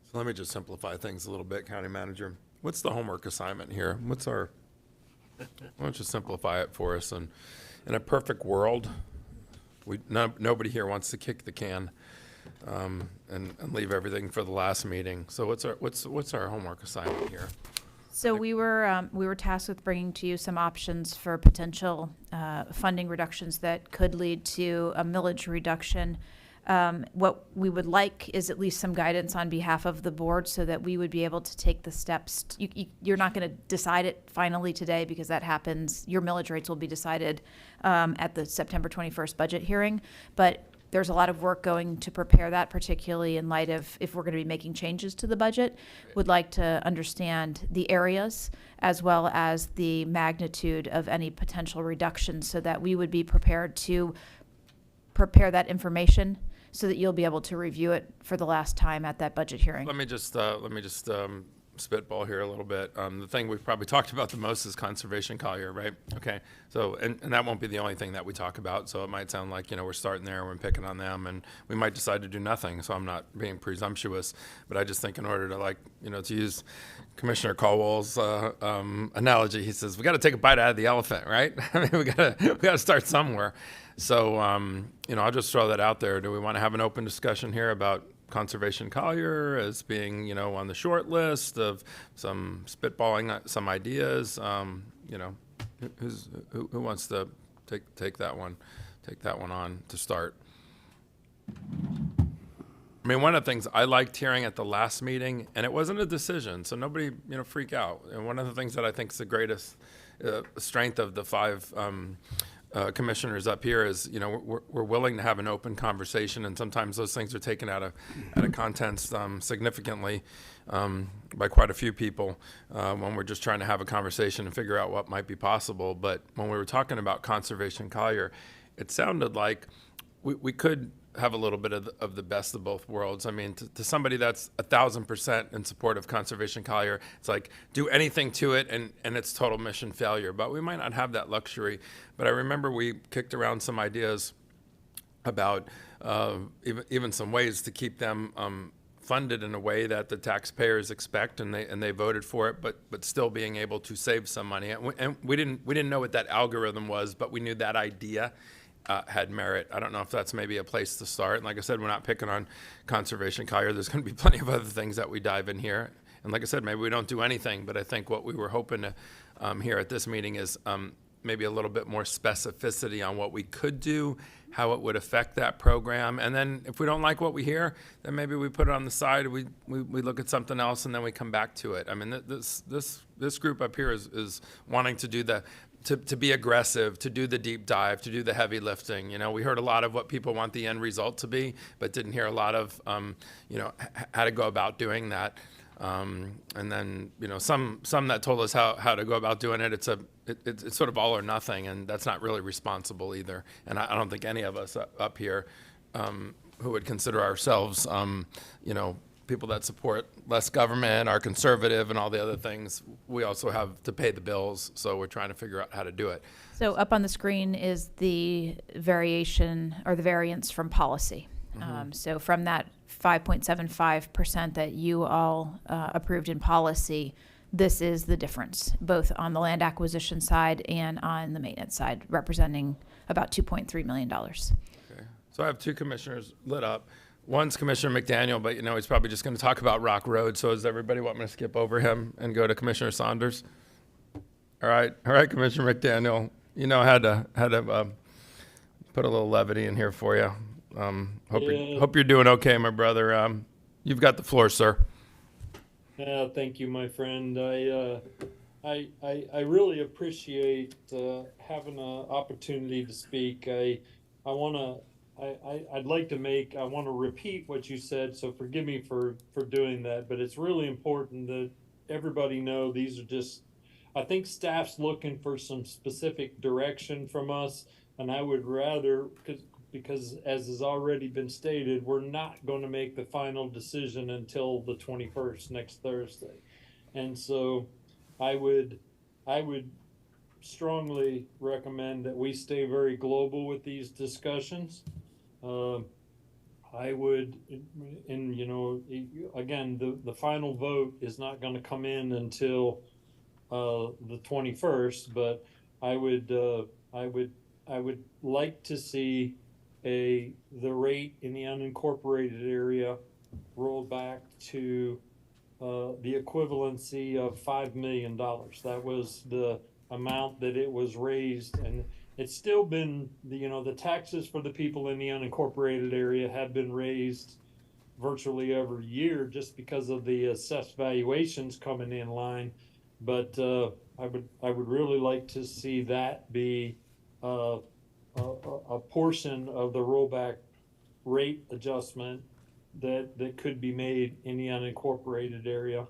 So let me just simplify things a little bit, County Manager. What's the homework assignment here? Why don't you simplify it for us? And in a perfect world, nobody here wants to kick the can and leave everything for the last meeting. So what's our homework assignment here? So we were tasked with bringing to you some options for potential funding reductions that could lead to a millage reduction. What we would like is at least some guidance on behalf of the board so that we would be able to take the steps. You're not going to decide it finally today because that happens. Your millage rates will be decided at the September 21st budget hearing. But there's a lot of work going to prepare that, particularly in light of if we're going to be making changes to the budget. Would like to understand the areas as well as the magnitude of any potential reductions so that we would be prepared to prepare that information so that you'll be able to review it for the last time at that budget hearing. Let me just spitball here a little bit. The thing we've probably talked about the most is conservation Collier, right? Okay, so and that won't be the only thing that we talk about. So it might sound like we're starting there, we're picking on them, and we might decide to do nothing. So I'm not being presumptuous, but I just think in order to to use Commissioner Caldwell's analogy, he says we got to take a bite out of the elephant, right? I mean, we got to start somewhere. So I'll just throw that out there. Do we want to have an open discussion here about conservation Collier as being, on the short list of some spitballing some ideas? Who wants to take that one on to start? I mean, one of the things I liked hearing at the last meeting, and it wasn't a decision, so nobody, freak out. And one of the things that I think is the greatest strength of the five commissioners up here is, we're willing to have an open conversation, and sometimes those things are taken out of context significantly by quite a few people when we're just trying to have a conversation and figure out what might be possible. But when we were talking about conservation Collier, it sounded like we could have a little bit of the best of both worlds. I mean, to somebody that's 1,000% in support of conservation Collier, it's like do anything to it and it's total mission failure. But we might not have that luxury. But I remember we kicked around some ideas about even some ways to keep them funded in a way that the taxpayers expect, and they voted for it, but still being able to save some money. And we didn't know what that algorithm was, but we knew that idea had merit. I don't know if that's maybe a place to start. And like I said, we're not picking on conservation Collier. There's going to be plenty of other things that we dive in here. And like I said, maybe we don't do anything, but I think what we were hoping to hear at this meeting is maybe a little bit more specificity on what we could do, how it would affect that program. And then if we don't like what we hear, then maybe we put it on the side, we look at something else, and then we come back to it. I mean, this group up here is wanting to do to be aggressive, to do the deep dive, to do the heavy lifting. We heard a lot of what people want the end result to be, but didn't hear a lot of, how to go about doing that. And then, some that told us how to go about doing it. It's sort of all or nothing, and that's not really responsible either. And I don't think any of us up here who would consider ourselves, people that support less government, are conservative, and all the other things, we also have to pay the bills. So we're trying to figure out how to do it. So up on the screen is the variation or the variance from policy. So from that 5.75% that you all approved in policy, this is the difference, both on the land acquisition side and on the maintenance side, representing about $2.3 million. Okay. So I have two commissioners lit up. One's Commissioner McDaniel, but he's probably just going to talk about Rock Road. So does everybody want me to skip over him and go to Commissioner Saunders? All right, Commissioner McDaniel. I had to put a little levity in here for you. Hope you're doing okay, my brother. You've got the floor, sir. Yeah, thank you, my friend. I really appreciate having an opportunity to speak. I want to. I'd like to I want to repeat what you said, so forgive me for doing that, but it's really important that everybody know these are just, I think staff's looking for some specific direction from us, and I would rather, because as has already been stated, we're not going to make the final decision until the 21st, next Thursday. And so I would I would strongly recommend that we stay very global with these discussions. I would, and you know, again, the final vote is not going to come in until the 21st, but I would like to see the rate in the unincorporated area rolled back to the equivalency of $5 million. That was the amount that it was raised, and it's still been, the taxes for the people in the unincorporated area have been raised virtually every year just because of the assessed valuations coming in line. But I would really like to see that be a portion of the rollback rate adjustment that could be made in the unincorporated area.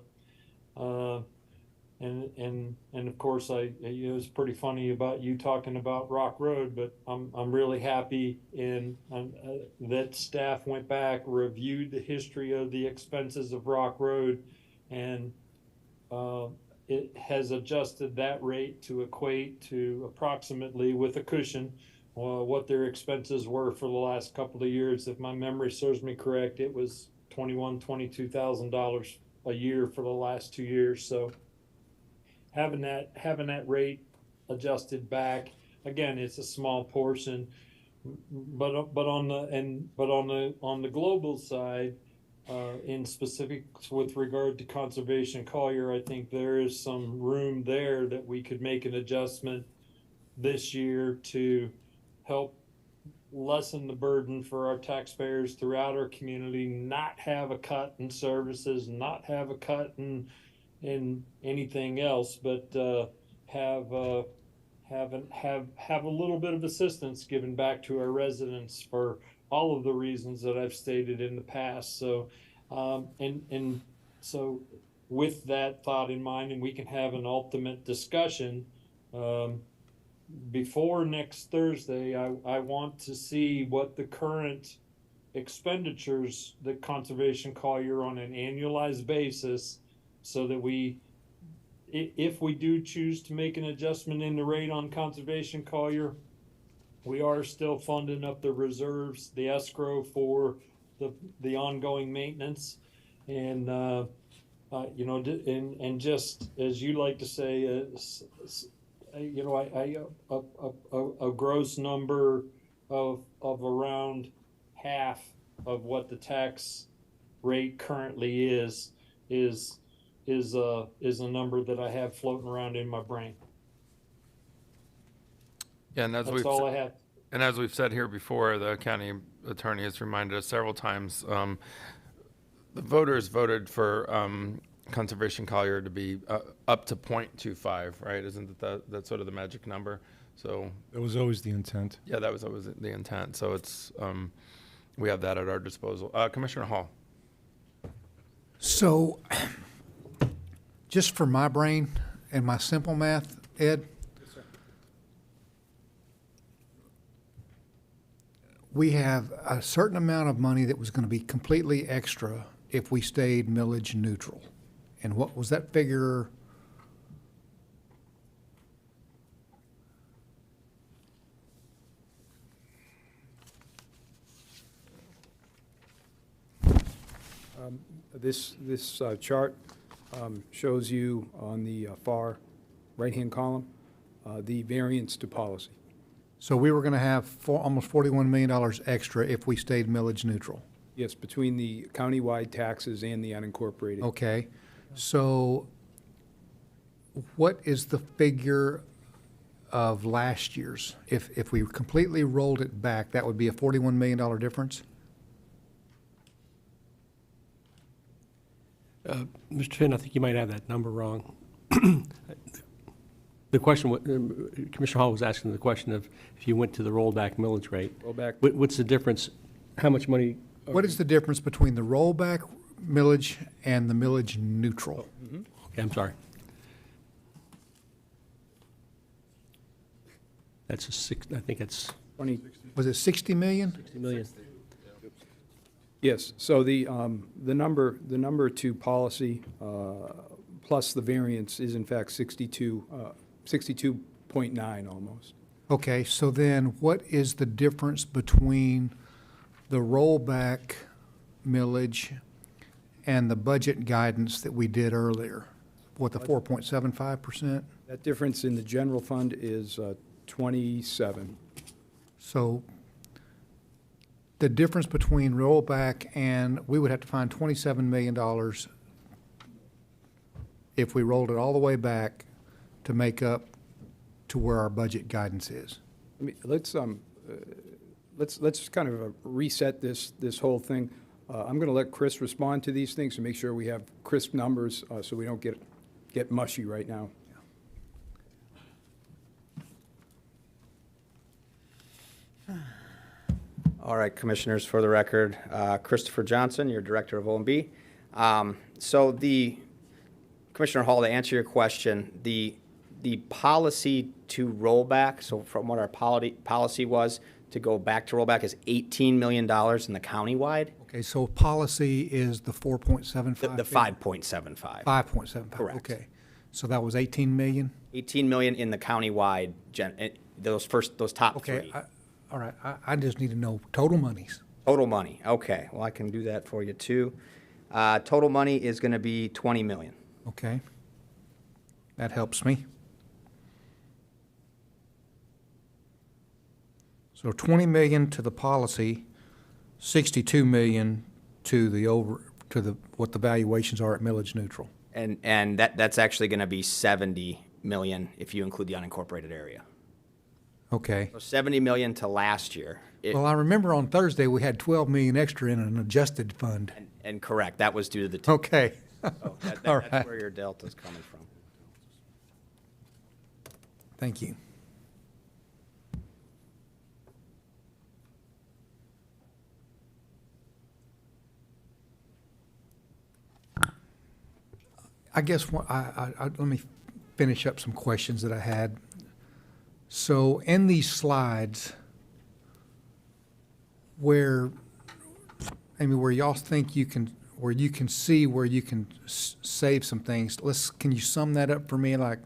And of course, it's pretty funny about you talking about Rock Road, but I'm really happy that staff went back, reviewed the history of the expenses of Rock Road, and it has adjusted that rate to equate to approximately, with a cushion, what their expenses were for the last couple of years. If my memory serves me correct, it was $22,000 a year for the last 2 years. So having that rate adjusted back, again, it's a small portion, but on the global side, in specifics with regard to Conservation Collier, I think there is some room there that we could make an adjustment this year to help lessen the burden for our taxpayers throughout our community, not have a cut in services, not have a cut in anything else, but have a little bit of assistance given back to our residents for all of the reasons that I've stated in the past. So, so with that thought in mind, and we can have an ultimate discussion, before next Thursday, I want to see what the current expenditures that Conservation Collier on an annualized basis, so that if we do choose to make an adjustment in the rate on Conservation Collier, we are still funding up the reserves, the escrow for the ongoing maintenance, and and just as you like to say, a gross number of around half of what the tax rate currently is a number that I have floating around in my brain. Yeah, and That's all I have. And as we've said here before, the county attorney has reminded us several times, the voters voted for Conservation Collier to be up to 0.25, right? Isn't that sort of the magic number? So that was always the intent. Yeah, that was always the intent. So it's we have that at our disposal. Commissioner Hall. So, just for my brain and my simple math, Ed, Yes, sir. we have a certain amount of money that was going to be completely extra if we stayed millage neutral. And what was that figure? This chart shows you on the far right-hand column the variance to policy. So we were going to have almost $41 million extra if we stayed millage neutral. Yes, between the countywide taxes and the unincorporated. Okay. So what is the figure of last year's? If we completely rolled it back, that would be a $41 million difference? Mr. Finn, I think you might have that number wrong. The question, Commissioner Hall was asking the question of if you went to the rollback millage rate. Rollback. What's the difference? How much money? What is the difference between the rollback millage and the millage neutral? Okay, I'm sorry. That's I think it's 20. Was it 60 million? 60 million. Yes, so the number to policy plus the variance is in fact 62 62.9 almost. Okay, so then what is the difference between the rollback millage and the budget guidance that we did earlier? What, the 4.75%? That difference in the general fund is 27. So the difference between rollback and, we would have to find $27 million if we rolled it all the way back to make up to where our budget guidance is. I mean, let's kind of reset this whole thing. I'm going to let Chris respond to these things to make sure we have crisp numbers so we don't get mushy right now. All right, Commissioners, for the record, Christopher Johnson, your Director of O&B. So Commissioner Hall, to answer your question, the policy to roll back, so from what our policy was to go back to rollback, is $18 million in the countywide. Okay, so policy is the 4.75? The 5.75. 5.75, Correct. okay. So that was 18 million? 18 million in the countywide, those top Okay, three. all right, I just need to know total monies. Total money, okay. Well, I can do that for you too. Total money is going to be 20 million. Okay. That helps me. So 20 million to the policy, 62 million to what the valuations are at millage neutral. And that's actually going to be 70 million if you include the unincorporated area. Okay. So 70 million to last year. Well, I remember on Thursday, we had 12 million extra in an adjusted fund. And correct, that was due to the. Okay. So All that's right. where your delta's coming from. Thank you. I guess let me finish up some questions that I had. So in these slides, where y'all think where you can see where you can save some things, can you sum that up for me? Like,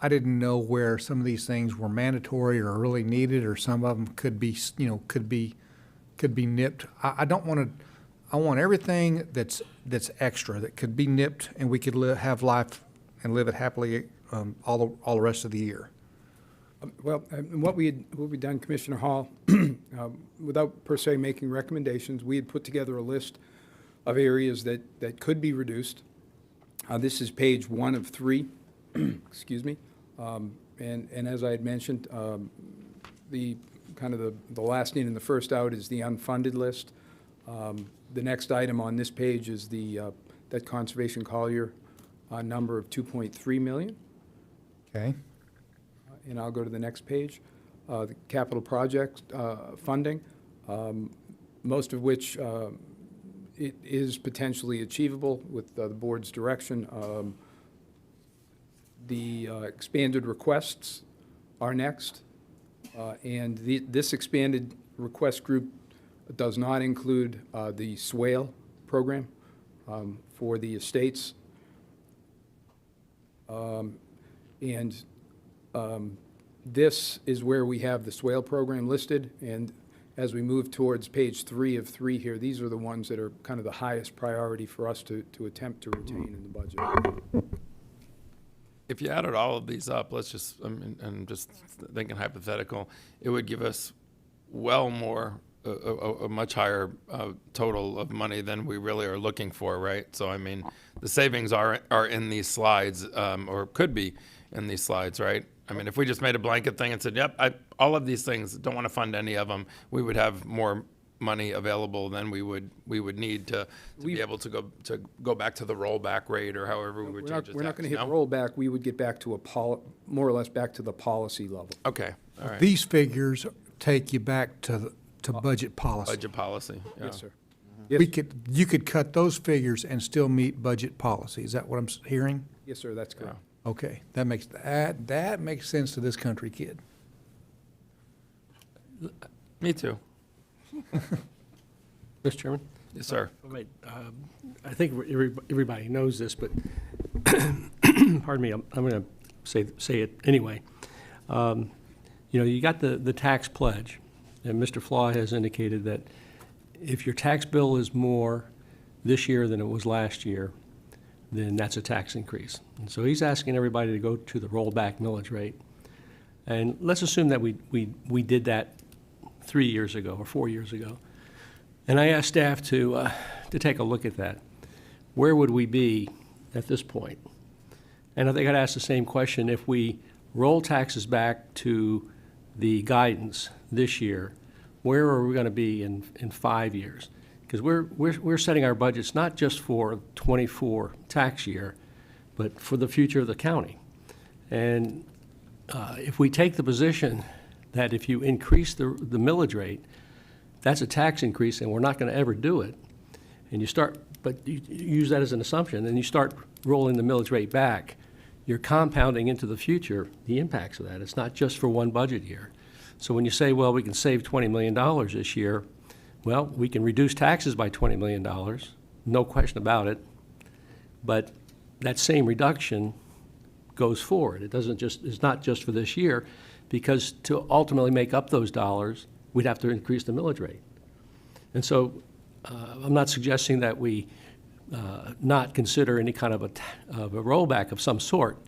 I didn't know where some of these things were mandatory or really needed, or some of them could be nipped. I don't want to. I want everything that's extra that could be nipped, and we could have life and live it happily all the rest of the year. Well, what we'd done, Commissioner Hall, without per se making recommendations, we had put together a list of areas that could be reduced. This is page 1 of 3, excuse me. And as I had mentioned, the last in and the first out is the unfunded list. The next item on this page is that Conservation Collier number of 2.3 million. Okay. And I'll go to the next page. The capital project funding, most of which it is potentially achievable with the board's direction. The expanded requests are next. And this expanded request group does not include the swale program for the estates. This is where we have the swale program listed, and as we move towards page 3 of 3 here, these are the ones that are kind of the highest priority for us to attempt to retain in the budget. If you added all of these up, let's just, I'm just thinking hypothetical, it would give us well more, a much higher total of money than we really are looking for, right? So, I mean, the savings are in these slides, or could be in these slides, right? I mean, if we just made a blanket thing and said, yep, all of these things, don't want to fund any of them, we would have more money available than we would need to be able to go back to the rollback rate or however we would change it. We're not going to hit rollback. We would get back to more or less back to the policy level. Okay, all right. These figures take you back to budget policy. Budget policy, yeah. Yes, sir. You could cut those figures and still meet budget policy. Is that what I'm hearing? Yes, sir, that's correct. Okay, that makes sense to this country kid. Me too. Mr. Chairman? Yes, sir. All right. I think everybody knows this, but pardon me, I'm going to say it anyway. You got the tax pledge, and Mr. Flaw has indicated that if your tax bill is more this year than it was last year, then that's a tax increase. And so he's asking everybody to go to the rollback millage rate. And let's assume that we did that 3 years ago or 4 years ago. And I asked staff to take a look at that. Where would we be at this point? And I think I'd ask the same question if we roll taxes back to the guidance this year. Where are we going to be in 5 years? Because we're setting our budgets not just for 24 tax year, but for the future of the county. And if we take the position that if you increase the millage rate, that's a tax increase, and we're not going to ever do it, and but you use that as an assumption, and you start rolling the millage rate back, you're compounding into the future the impacts of that. It's not just for one budget year. So when you say, well, we can save $20 million this year, well, we can reduce taxes by $20 million, no question about it, but that same reduction goes forward. It's not just for this year, because to ultimately make up those dollars, we'd have to increase the millage rate. And so I'm not suggesting that we not consider any kind of a rollback of some sort,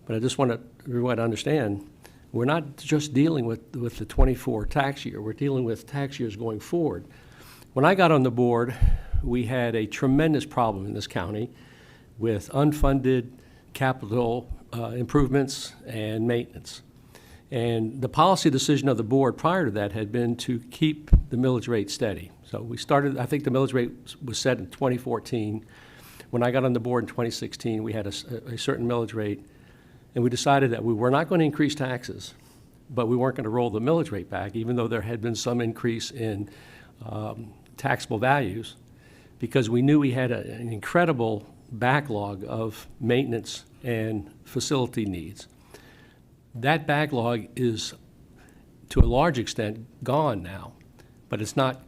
but I just want everyone to understand we're not just dealing with the 24 tax year. We're dealing with tax years going forward. When I got on the board, we had a tremendous problem in this county with unfunded capital improvements and maintenance. And the policy decision of the board prior to that had been to keep the millage rate steady. So we started, I think the millage rate was set in 2014. When I got on the board in 2016, we had a certain millage rate, and we decided that we were not going to increase taxes, but we weren't going to roll the millage rate back, even though there had been some increase in taxable values, because we knew we had an incredible backlog of maintenance and facility needs. That backlog is, to a large extent, gone now, but it's not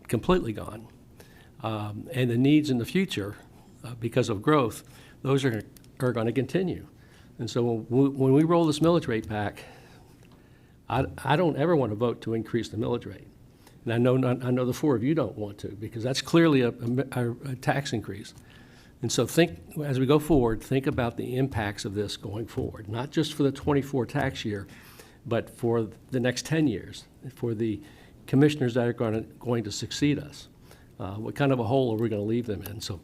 completely gone. And the needs in the future, because of growth, those are going to continue. And so when we roll this millage rate back, I don't ever want to vote to increase the millage rate. And I know the four of you don't want to, because that's clearly a tax increase. And so as we go forward, think about the impacts of this going forward, not just for the 24 tax year, but for the next 10 years, for the commissioners that are going to succeed us. What kind of a hole are we going to leave them in? So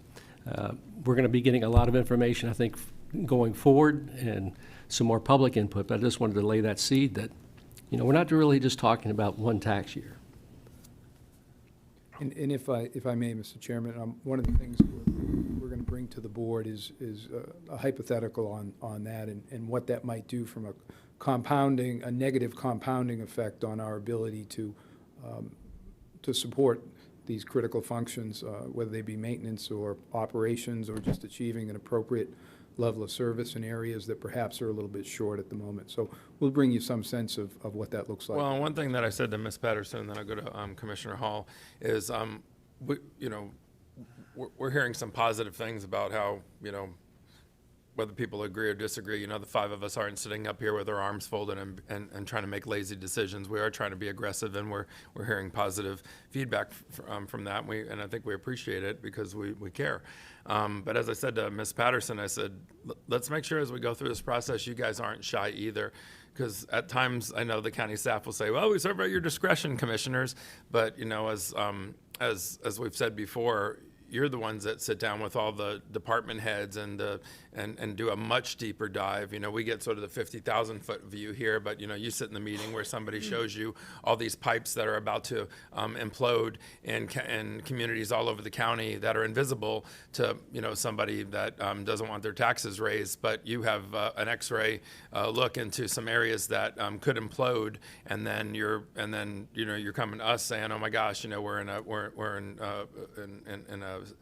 we're going to be getting a lot of information, I think, going forward, and some more public input, but I just wanted to lay that seed that, we're not really just talking about one tax year. And if I may, Mr. Chairman, one of the things we're going to bring to the board is a hypothetical on that and what that might do from a negative compounding effect on our ability to support these critical functions, whether they be maintenance or operations or just achieving an appropriate level of service in areas that perhaps are a little bit short at the moment. So we'll bring you some sense of what that looks like. Well, one thing that I said to Ms. Patterson, and then I'll go to Commissioner Hall, is we're hearing some positive things about how, whether people agree or disagree, the five of us aren't sitting up here with our arms folded and trying to make lazy decisions. We are trying to be aggressive, and we're hearing positive feedback from that. And I think we appreciate it because we care. But as I said to Ms. Patterson, I said, let's make sure as we go through this process, you guys aren't shy either. Because at times, I know the county staff will say, well, we serve at your discretion, commissioners. But, as we've said before, you're the ones that sit down with all the department heads and do a much deeper dive. We get sort of the 50,000-foot view here, but you sit in the meeting where somebody shows you all these pipes that are about to implode in communities all over the county that are invisible to somebody that doesn't want their taxes raised. But you have an X-ray look into some areas that could implode, and then you're coming to us saying, oh my gosh, we're in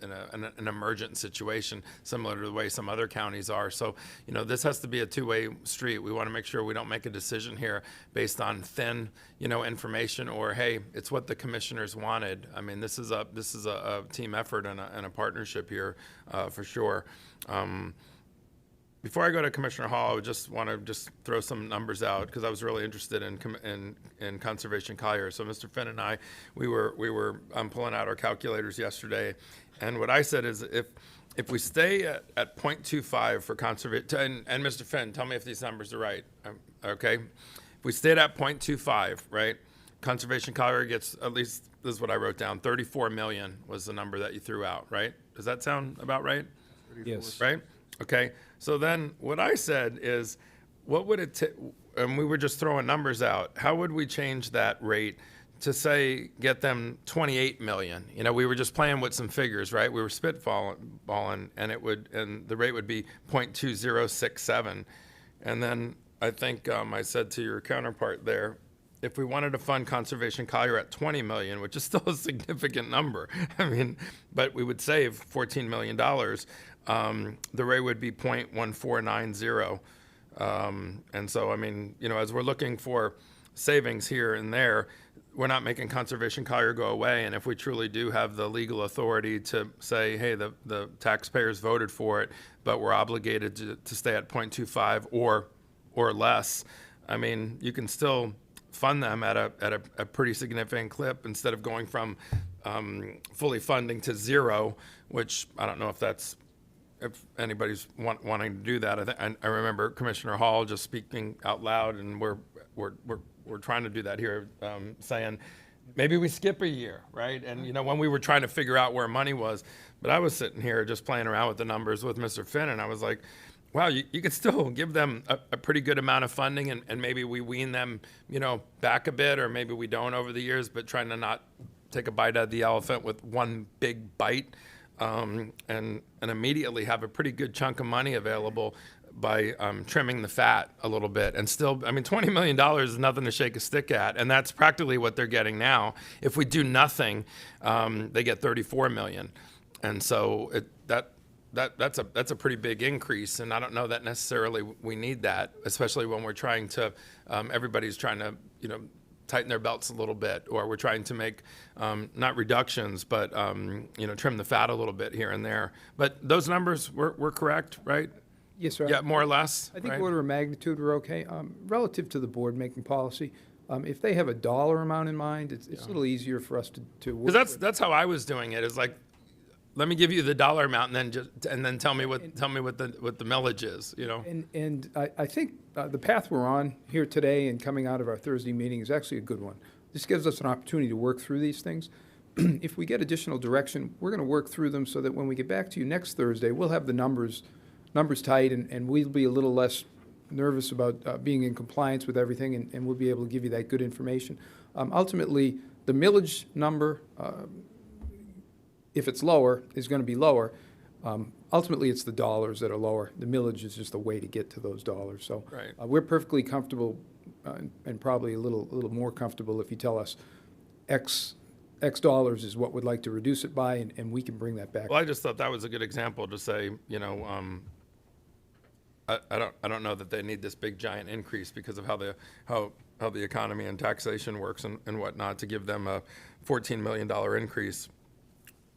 an emergent situation, similar to the way some other counties are. So, this has to be a two-way street. We want to make sure we don't make a decision here based on thin, information, or hey, it's what the commissioners wanted. I mean, this is a team effort and a partnership here, for sure. before I go to Commissioner Hall, I would just want to just throw some numbers out because I was really interested in conservation Collier. So Mr. Finn and I, we were pulling out our calculators yesterday, and what I said is if we stay at 0.25 for conservation, and Mr. Finn, tell me if these numbers are right, okay? If we stayed at 0.25, right, conservation Collier gets, at least this is what I wrote down, 34 million was the number that you threw out, right? Does that sound about right? Yes. Right? Okay. So then what I said is, what would it take, and we were just throwing numbers out, how would we change that rate to say, get them 28 million? You know, we were just playing with some figures, right? We were spitballing, and the rate would be 0.2067. And then I think I said to your counterpart there, if we wanted to fund conservation Collier at 20 million, which is still a significant number, I mean, but we would save $14 million, the rate would be 0.1490. And so, I mean, you know, as we're looking for savings here and there, we're not making conservation Collier go away. And if we truly do have the legal authority to say, hey, the taxpayers voted for it, but we're obligated to stay at 0.25 or less, I mean, you can still fund them at a pretty significant clip instead of going from fully funding to zero, which I don't know if anybody's wanting to do that. I remember Commissioner Hall just speaking out loud, and we're trying to do that here, saying maybe we skip a year, right? And you know, when we were trying to figure out where money was, but I was sitting here just playing around with the numbers with Mr. Finn, and I was like, wow, you could still give them a pretty good amount of funding, and maybe we wean them, you know, back a bit, or maybe we don't over the years, but trying to not take a bite out of the elephant with one big bite, and immediately have a pretty good chunk of money available by trimming the fat a little bit. And still, I mean, $20 million is nothing to shake a stick at, and that's practically what they're getting now. If we do nothing, they get 34 million. And so that's a pretty big increase, and I don't know that necessarily we need that, especially when we're trying to, everybody's trying to, you know, tighten their belts a little bit, or we're trying to make, not reductions, but, you know, trim the fat a little bit here and there. But those numbers were correct, right? Yes, sir. Yeah, more or less. I think right? order of magnitude we're okay. Relative to the board making policy, if they have a dollar amount in mind, it's a little easier for us to work. Because that's how I was doing it. Is like, let me give you the dollar amount, and then tell me what the millage is. You know. And I think the path we're on here today and coming out of our Thursday meeting is actually a good one. This gives us an opportunity to work through these things. If we get additional direction, we're going to work through them so that when we get back to you next Thursday, we'll have the numbers tight, and we'll be a little less nervous about being in compliance with everything, and we'll be able to give you that good information. Ultimately, the millage number, if it's lower, is going to be lower. Ultimately, it's the dollars that are lower. The millage is just a way to get to those dollars. So Right. we're perfectly comfortable, and probably a little more comfortable if you tell us X dollars is what we'd like to reduce it by, and we can bring that back. Well, I just thought that was a good example to say, you know, I don't know that they need this big giant increase because of how the economy and taxation works and whatnot, to give them a $14 million increase,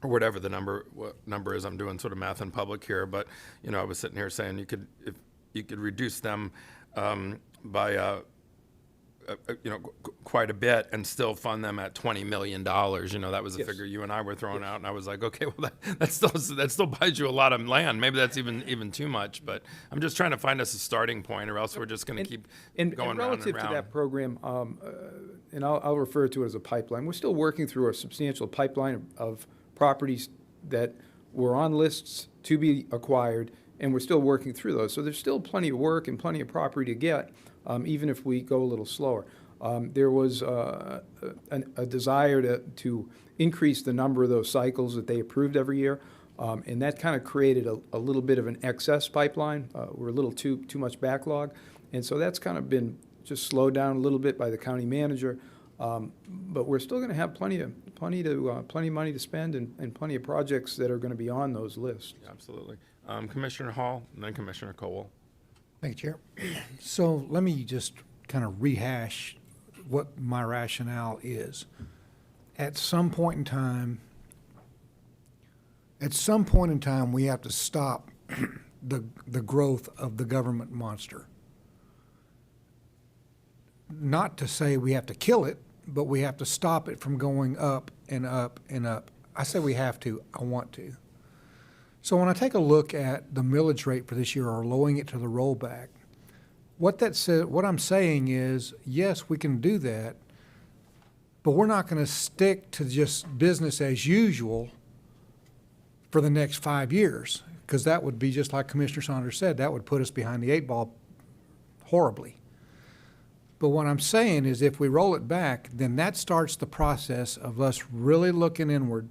or whatever the number is. I'm doing sort of math in public here, but you know, I was sitting here saying if you could reduce them by you know, quite a bit and still fund them at $20 million. You know, that was the Yes. figure you and I were throwing out, and I was like, okay, well, that still buys you a lot of land. Maybe that's even too much, but I'm just trying to find us a starting point, or else we're just going to keep going round and round. Relative to that program, and I'll refer to it as a pipeline, we're still working through a substantial pipeline of properties that were on lists to be acquired, and we're still working through those. So there's still plenty of work and plenty of property to get, even if we go a little slower. There was a desire to increase the number of those cycles that they approved every year, and that kind of created a little bit of an excess pipeline. We're a little too much backlog, and so that's kind of been just slowed down a little bit by the county manager. But we're still going to have plenty of money to spend, and plenty of projects that are going to be on those lists. Yeah, absolutely. Commissioner Hall, and then Commissioner Cowell. Thank you, Chair. So let me just kind of rehash what my rationale is. At some point in time, we have to stop the growth of the government monster. Not to say we have to kill it, but we have to stop it from going up and up and up. I say we have to, I want to. So when I take a look at the millage rate for this year, or lowering it to the rollback, what I'm saying is, yes, we can do that, but we're not going to stick to just business as usual for the next 5 years, because that would be, just like Commissioner Saunders said, that would put us behind the 8 ball horribly. But what I'm saying is, if we roll it back, then that starts the process of us really looking inward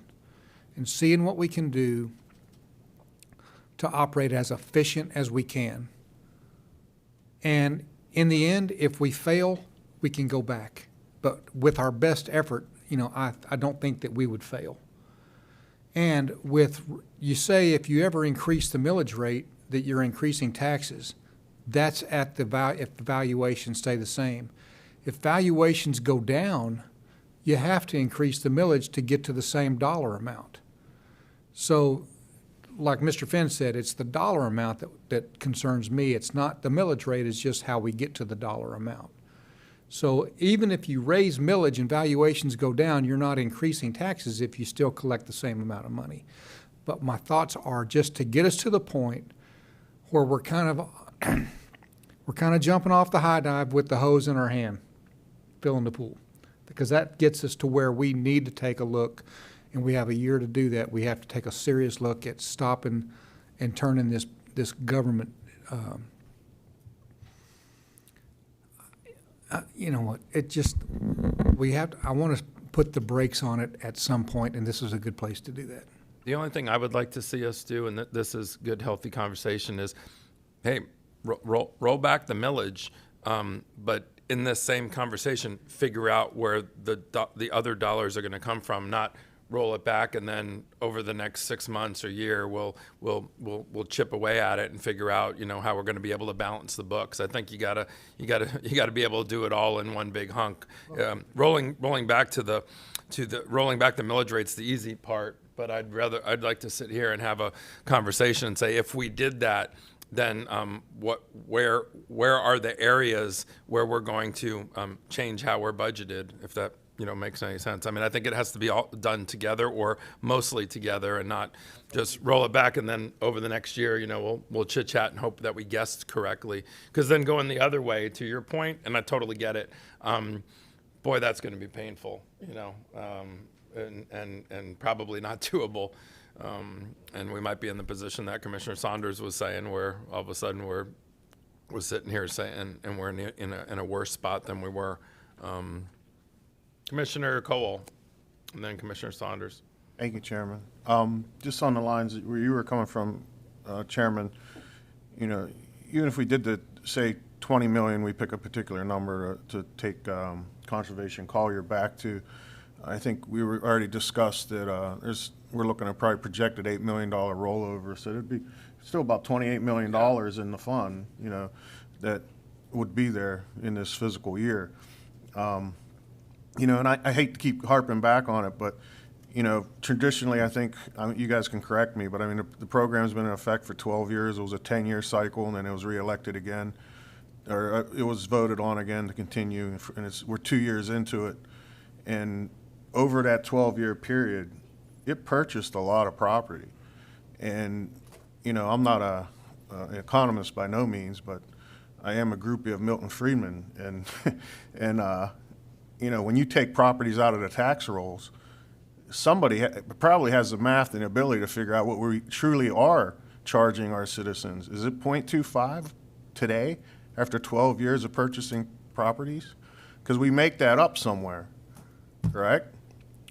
and seeing what we can do to operate as efficient as we can. And in the end, if we fail, we can go back. But with our best effort, I don't think that we would fail. And you say if you ever increase the millage rate, that you're increasing taxes. That's if the valuations stay the same. If valuations go down, you have to increase the millage to get to the same dollar amount. So, like Mr. Finn said, it's the dollar amount that concerns me. It's not the millage rate, it's just how we get to the dollar amount. So even if you raise millage and valuations go down, you're not increasing taxes if you still collect the same amount of money. But my thoughts are just to get us to the point where we're kind of jumping off the high dive with the hose in our hand, filling the pool, because that gets us to where we need to take a look, and we have a year to do that. We have to take a serious look at stopping and turning this government. You know what? I want to put the brakes on it at some point, and this is a good place to do that. The only thing I would like to see us do, and this is good, healthy conversation, is, hey, roll back the millage, but in this same conversation, figure out where the other dollars are going to come from, not roll it back and then over the next 6 months or year we'll chip away at it and figure out how we're going to be able to balance the books. I think you gotta be able to do it all in one big hunk. Rolling back the millage rate's the easy part, but I'd like to sit here and have a conversation and say, if we did that, then where are the areas where we're going to change how we're budgeted, if that makes any sense. I mean, I think it has to be all done together, or mostly together, and not just roll it back and then over the next year, we'll chit chat and hope that we guessed correctly. Because then going the other way, to your point, and I totally get it, boy, that's going to be painful, and probably not doable. And we might be in the position that Commissioner Saunders was saying, where all of a sudden we're sitting here saying, and we're in a worse spot than we were. Commissioner Cole, and then Commissioner Saunders. Thank you, Chairman. Just on the lines where you were coming from, Chairman, even if we did say 20 million, we pick a particular number to take Conservation Collier back to, I think we were already discussed that we're looking at probably projected $8 million rollover, so it'd be still about $28 million in the fund, that would be there in this fiscal year. And I hate to keep harping back on it, but, traditionally, I think, you guys can correct me, but I mean, the program's been in effect for 12 years. It was a 10-year cycle, and then it was reelected again, or it was voted on again to continue, and we're 2 years into it. And over that 12-year period, it purchased a lot of property. And, I'm not an economist by no means, but I am a groupie of Milton Friedman, and when you take properties out of the tax rolls, somebody probably has the math and ability to figure out what we truly are charging our citizens. Is it 0.25 today after 12 years of purchasing properties? Because we make that up somewhere, correct?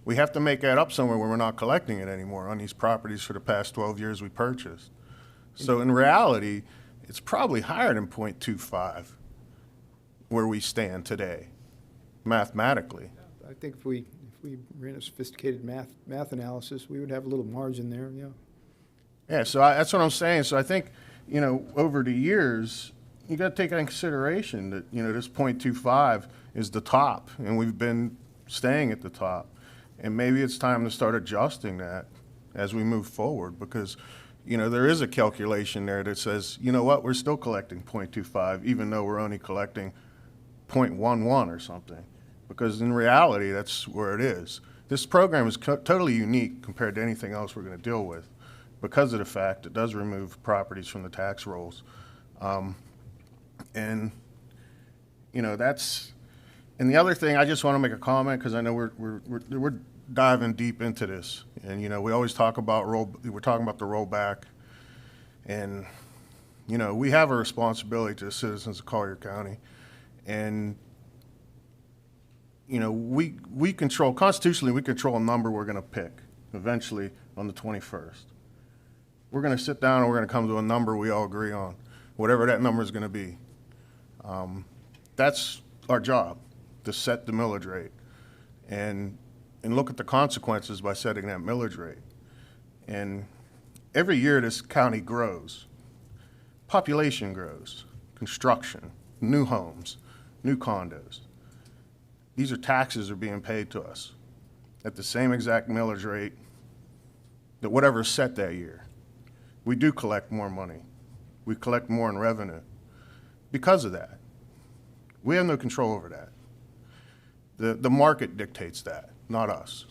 We have to make that up somewhere when we're not collecting it anymore on these properties for the past 12 years we purchased. So in reality, it's probably higher than 0.25 where we stand today, mathematically. I think if we ran a sophisticated math analysis, we would have a little margin there, yeah. Yeah, so that's what I'm saying. So I think, over the years, you got to take into consideration that, this 0.25 is the top, and we've been staying at the top. And maybe it's time to start adjusting that as we move forward, because, you know, there is a calculation there that says, you know what, we're still collecting 0.25, even though we're only collecting 0.11 or something. Because in reality, that's where it is. This program is totally unique compared to anything else we're going to deal with because of the fact it does remove properties from the tax rolls. And, you know, that's, and the other thing, I just want to make a comment because I know we're diving deep into this. And, you know, we always talk about we're talking about the rollback. And, you know, we have a responsibility to the citizens of Collier County. And, you know, we control, constitutionally, we control a number we're going to pick eventually on the 21st. We're going to sit down and we're going to come to a number we all agree on, whatever that number is going to be. That's our job, to set the millage rate and look at the consequences by setting that millage rate. And every year this county grows. Population grows, construction, new homes, new condos. These are taxes are being paid to us at the same exact millage rate that whatever's set that year. We do collect more money. We collect more in revenue because of that. We have no control over that. The market dictates that, not us.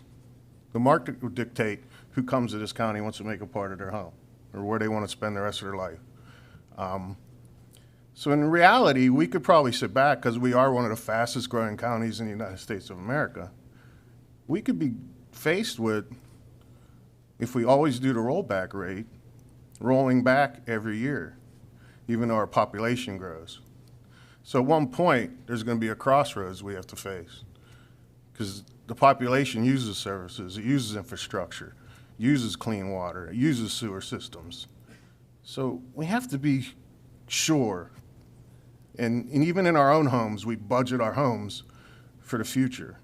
The market will dictate who comes to this county and wants to make a part of their home or where they want to spend the rest of their life. So in reality, we could probably sit back because we are one of the fastest growing counties in the United States of America. We could be faced with, if we always do the rollback rate, rolling back every year, even though our population grows. So at one point, there's going to be a crossroads we have to face because the population uses services, it uses infrastructure, uses clean water, it uses sewer systems. So we have to be sure, and even in our own homes, we budget our homes for the future.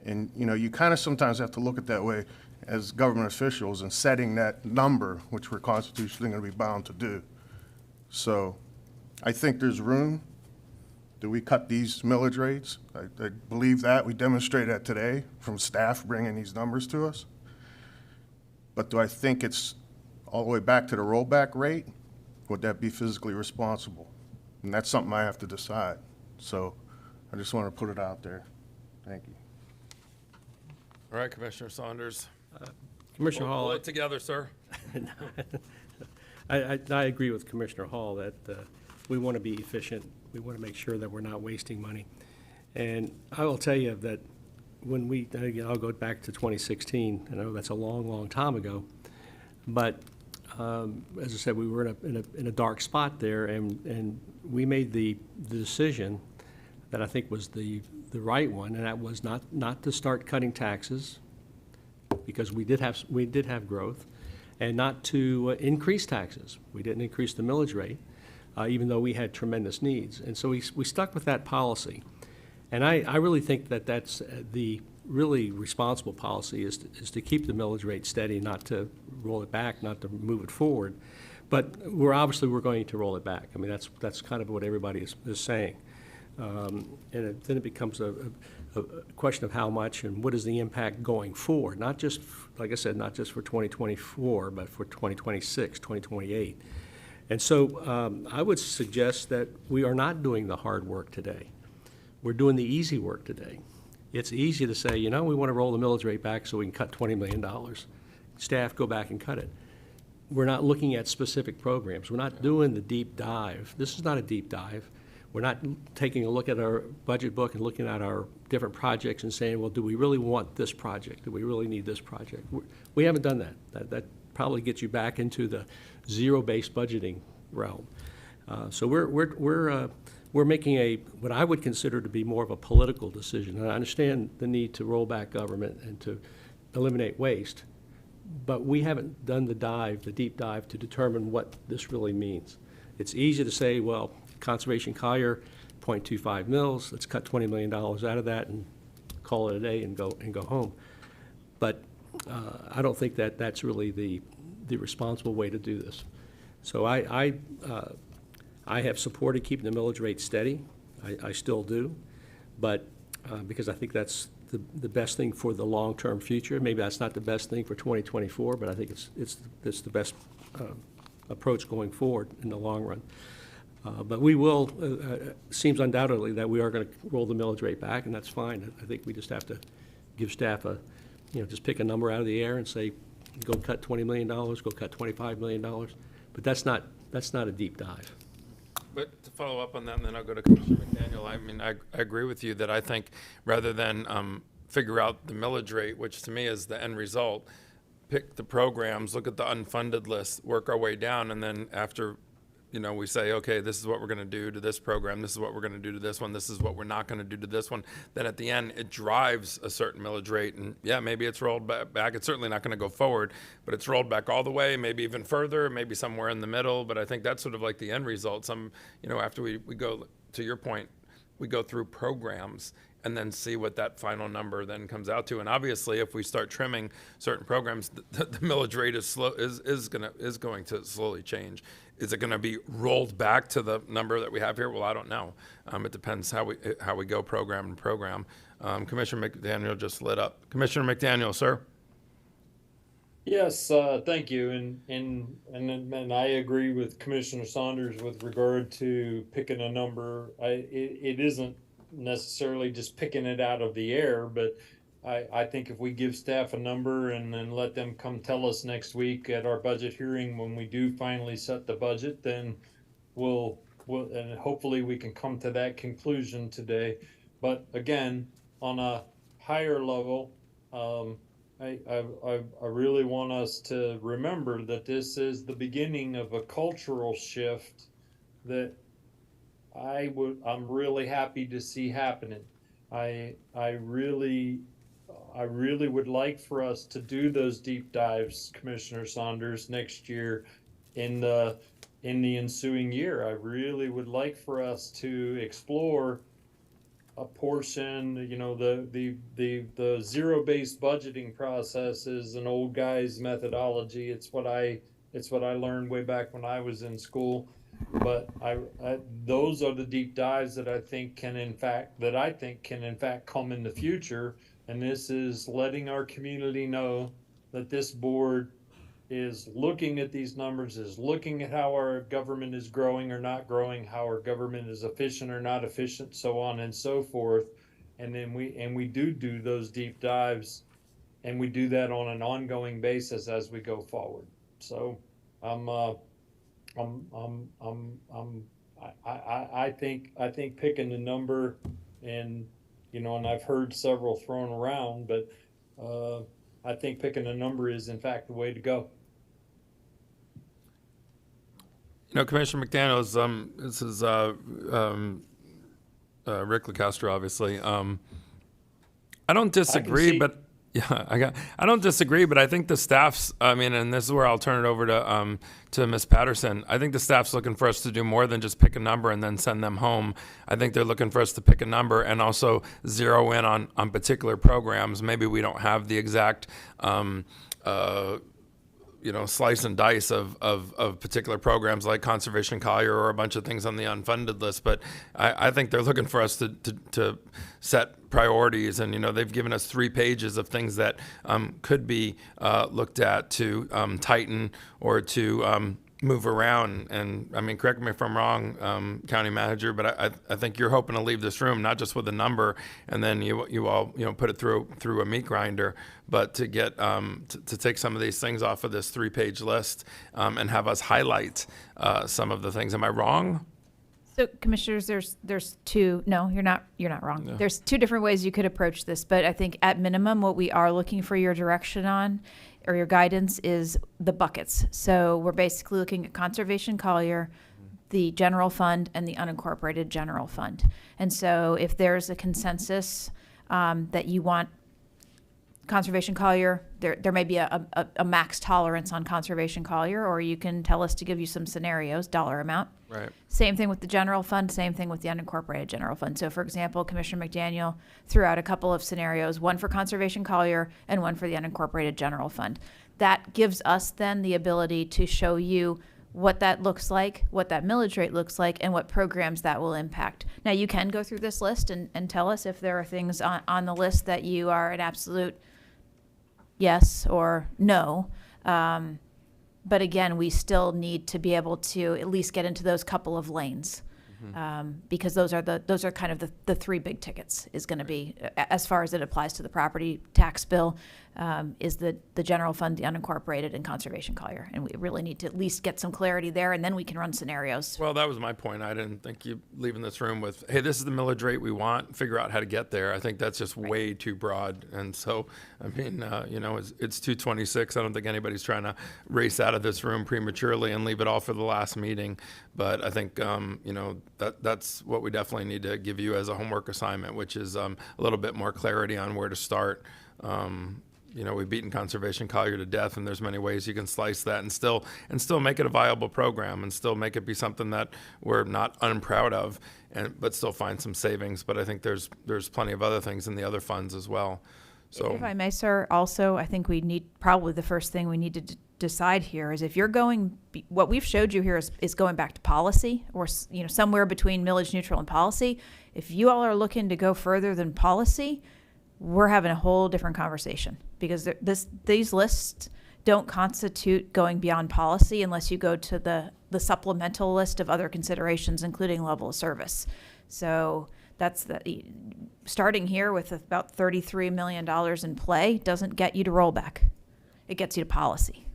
And you know, you kind of sometimes have to look at it that way as government officials and setting that number, which we're constitutionally going to be bound to do. So I think there's room. Do we cut these millage rates? I believe that. We demonstrated that today from staff bringing these numbers to us. But do I think it's all the way back to the rollback rate? Would that be physically responsible? And that's something I have to decide. So I just want to put it out there. Thank you. All right, Commissioner Saunders. Commissioner Hall. Pull it together, sir. I agree with Commissioner Hall that we want to be efficient. We want to make sure that we're not wasting money. And I will tell you that when again, I'll go back to 2016. I know that's a long, long time ago. But as I said, we were in a dark spot there, and we made the decision that I think was the right one, and that was not to start cutting taxes, because we did have growth, and not to increase taxes. We didn't increase the millage rate, even though we had tremendous needs. And so we stuck with that policy. And I really think that that's the really responsible policy is to keep the millage rate steady, not to roll it back, not to move it forward. But we're going to roll it back. I mean, that's kind of what everybody is saying. And then it becomes a question of how much and what is the impact going forward, not just, like I said, not just for 2024, but for 2026, 2028. And so I would suggest that we are not doing the hard work today. We're doing the easy work today. It's easy to say, you know, we want to roll the millage rate back so we can cut $20 million. Staff, go back and cut it. We're not looking at specific programs. We're not doing the deep dive. This is not a deep dive. We're not taking a look at our budget book and looking at our different projects and saying, well, do we really want this project? Do we really need this project? We haven't done that. That probably gets you back into the zero-based budgeting realm. So we're making what I would consider to be more of a political decision. And I understand the need to roll back government and to eliminate waste, but we haven't done the deep dive to determine what this really means. It's easy to say, well, Conservation Collier, 0.25 mils, let's cut $20 million out of that and call it a day and go home. But I don't think that that's really the responsible way to do this. So I have supported keeping the millage rate steady. I still do, but because I think that's the best thing for the long-term future. Maybe that's not the best thing for 2024, but I think it's the best approach going forward in the long run. But we will, seems undoubtedly that we are going to roll the millage rate back, and that's fine. I think we just have to give staff just pick a number out of the air and say, go cut $20 million, go cut $25 million. But that's not a deep dive. But to follow up on that, and then I'll go to Commissioner McDaniel, I mean, I agree with you that I think rather than figure out the millage rate, which to me is the end result, pick the programs, look at the unfunded list, work our way down, and then after we say, okay, this is what we're going to do to this program, this is what we're going to do to this one, this is what we're not going to do to this one. Then at the end, it drives a certain millage rate. And yeah, maybe it's rolled back. It's certainly not going to go forward, but it's rolled back all the way, maybe even further, maybe somewhere in the middle. But I think that's sort of like the end result. After we go, to your point, we go through programs and then see what that final number then comes out to. And obviously, if we start trimming certain programs, the millage rate is going to slowly change. Is it going to be rolled back to the number that we have here? Well, I don't know. It depends how we go program to program. Commissioner McDaniel just lit up. Commissioner McDaniel, sir. Yes, thank you, and I agree with Commissioner Saunders with regard to picking a number. It isn't necessarily just picking it out of the air, but I think if we give staff a number and then let them come tell us next week at our budget hearing when we do finally set the budget, then we'll and hopefully we can come to that conclusion today. But again, on a higher level, I really want us to remember that this is the beginning of a cultural shift that I'm really happy to see happening. I really would like for us to do those deep dives, Commissioner Saunders, next year in the ensuing year. I really would like for us to explore a portion, the zero-based budgeting process is an old guy's methodology. It's what I learned way back when I was in school. But those are the deep dives that I think can in fact come in the future. And this is letting our community know that this board is looking at these numbers, is looking at how our government is growing or not growing, how our government is efficient or not efficient, so on and so forth. And then we do those deep dives, and we do that on an ongoing basis as we go forward. So I think picking the number and I've heard several thrown around, but I think picking a number is in fact the way to go. Commissioner McDaniel, this is Rick LaCastro, obviously. I don't disagree, but yeah, I don't disagree, but I think the staff's, and this is where I'll turn it over to Ms. Patterson. I think the staff's looking for us to do more than just pick a number and then send them home. I think they're looking for us to pick a number and also zero in on particular programs. Maybe we don't have the exact slice and dice of particular programs like Conservation Collier or a bunch of things on the unfunded list. But I think they're looking for us to set priorities. And, they've given us 3 pages of things that could be looked at to tighten or to move around. And correct me if I'm wrong, County Manager, but I think you're hoping to leave this room not just with a number and then you all put it through a meat grinder, but to get to take some of these things off of this 3-page list and have us highlight some of the things. Am I wrong? So, commissioners, there's two. No, you're not wrong. Yeah. There's 2 different ways you could approach this, but I think at minimum, what we are looking for your direction on, or your guidance, is the buckets. So we're basically looking at Conservation Collier, the general fund, and the unincorporated general fund. And so if there's a consensus that you want Conservation Collier, there may be a max tolerance on Conservation Collier, or you can tell us to give you some scenarios, dollar amount. Right. Same thing with the general fund, same thing with the unincorporated general fund. So, for example, Commissioner McDaniel threw out a couple of scenarios, one for Conservation Collier and one for the unincorporated general fund. That gives us then the ability to show you what that looks like, what that millage rate looks like, and what programs that will impact. Now, you can go through this list and tell us if there are things on the list that you are an absolute yes or no. But again, we still need to be able to at least get into those couple of lanes. Because those are kind of the three big tickets is going to be, as far as it applies to the property tax bill, is the general fund, the unincorporated, and conservation Collier. And we really need to at least get some clarity there, and then we can run scenarios. Well, that was my point. I didn't think you leaving this room with, hey, this is the millage rate we want, figure out how to get there. I think that's just way too broad. And so, I mean, it's 2:26. I don't think anybody's trying to race out of this room prematurely and leave it all for the last meeting. But I think, that's what we definitely need to give you as a homework assignment, which is a little bit more clarity on where to start. We've beaten conservation Collier to death, and there's many ways you can slice that and still make it a viable program and still make it be something that we're not unproud of, but still find some savings. But I think there's plenty of other things in the other funds as well. So, if I may, sir, also, I think we need, probably the first thing we need to decide here is if you're going, what we've showed you here is going back to policy, or somewhere between millage neutral and policy. If you all are looking to go further than policy, we're having a whole different conversation, because these lists don't constitute going beyond policy unless you go to the supplemental list of other considerations, including level of service. So that's starting here with about $33 million in play doesn't get you to rollback. It gets you to policy.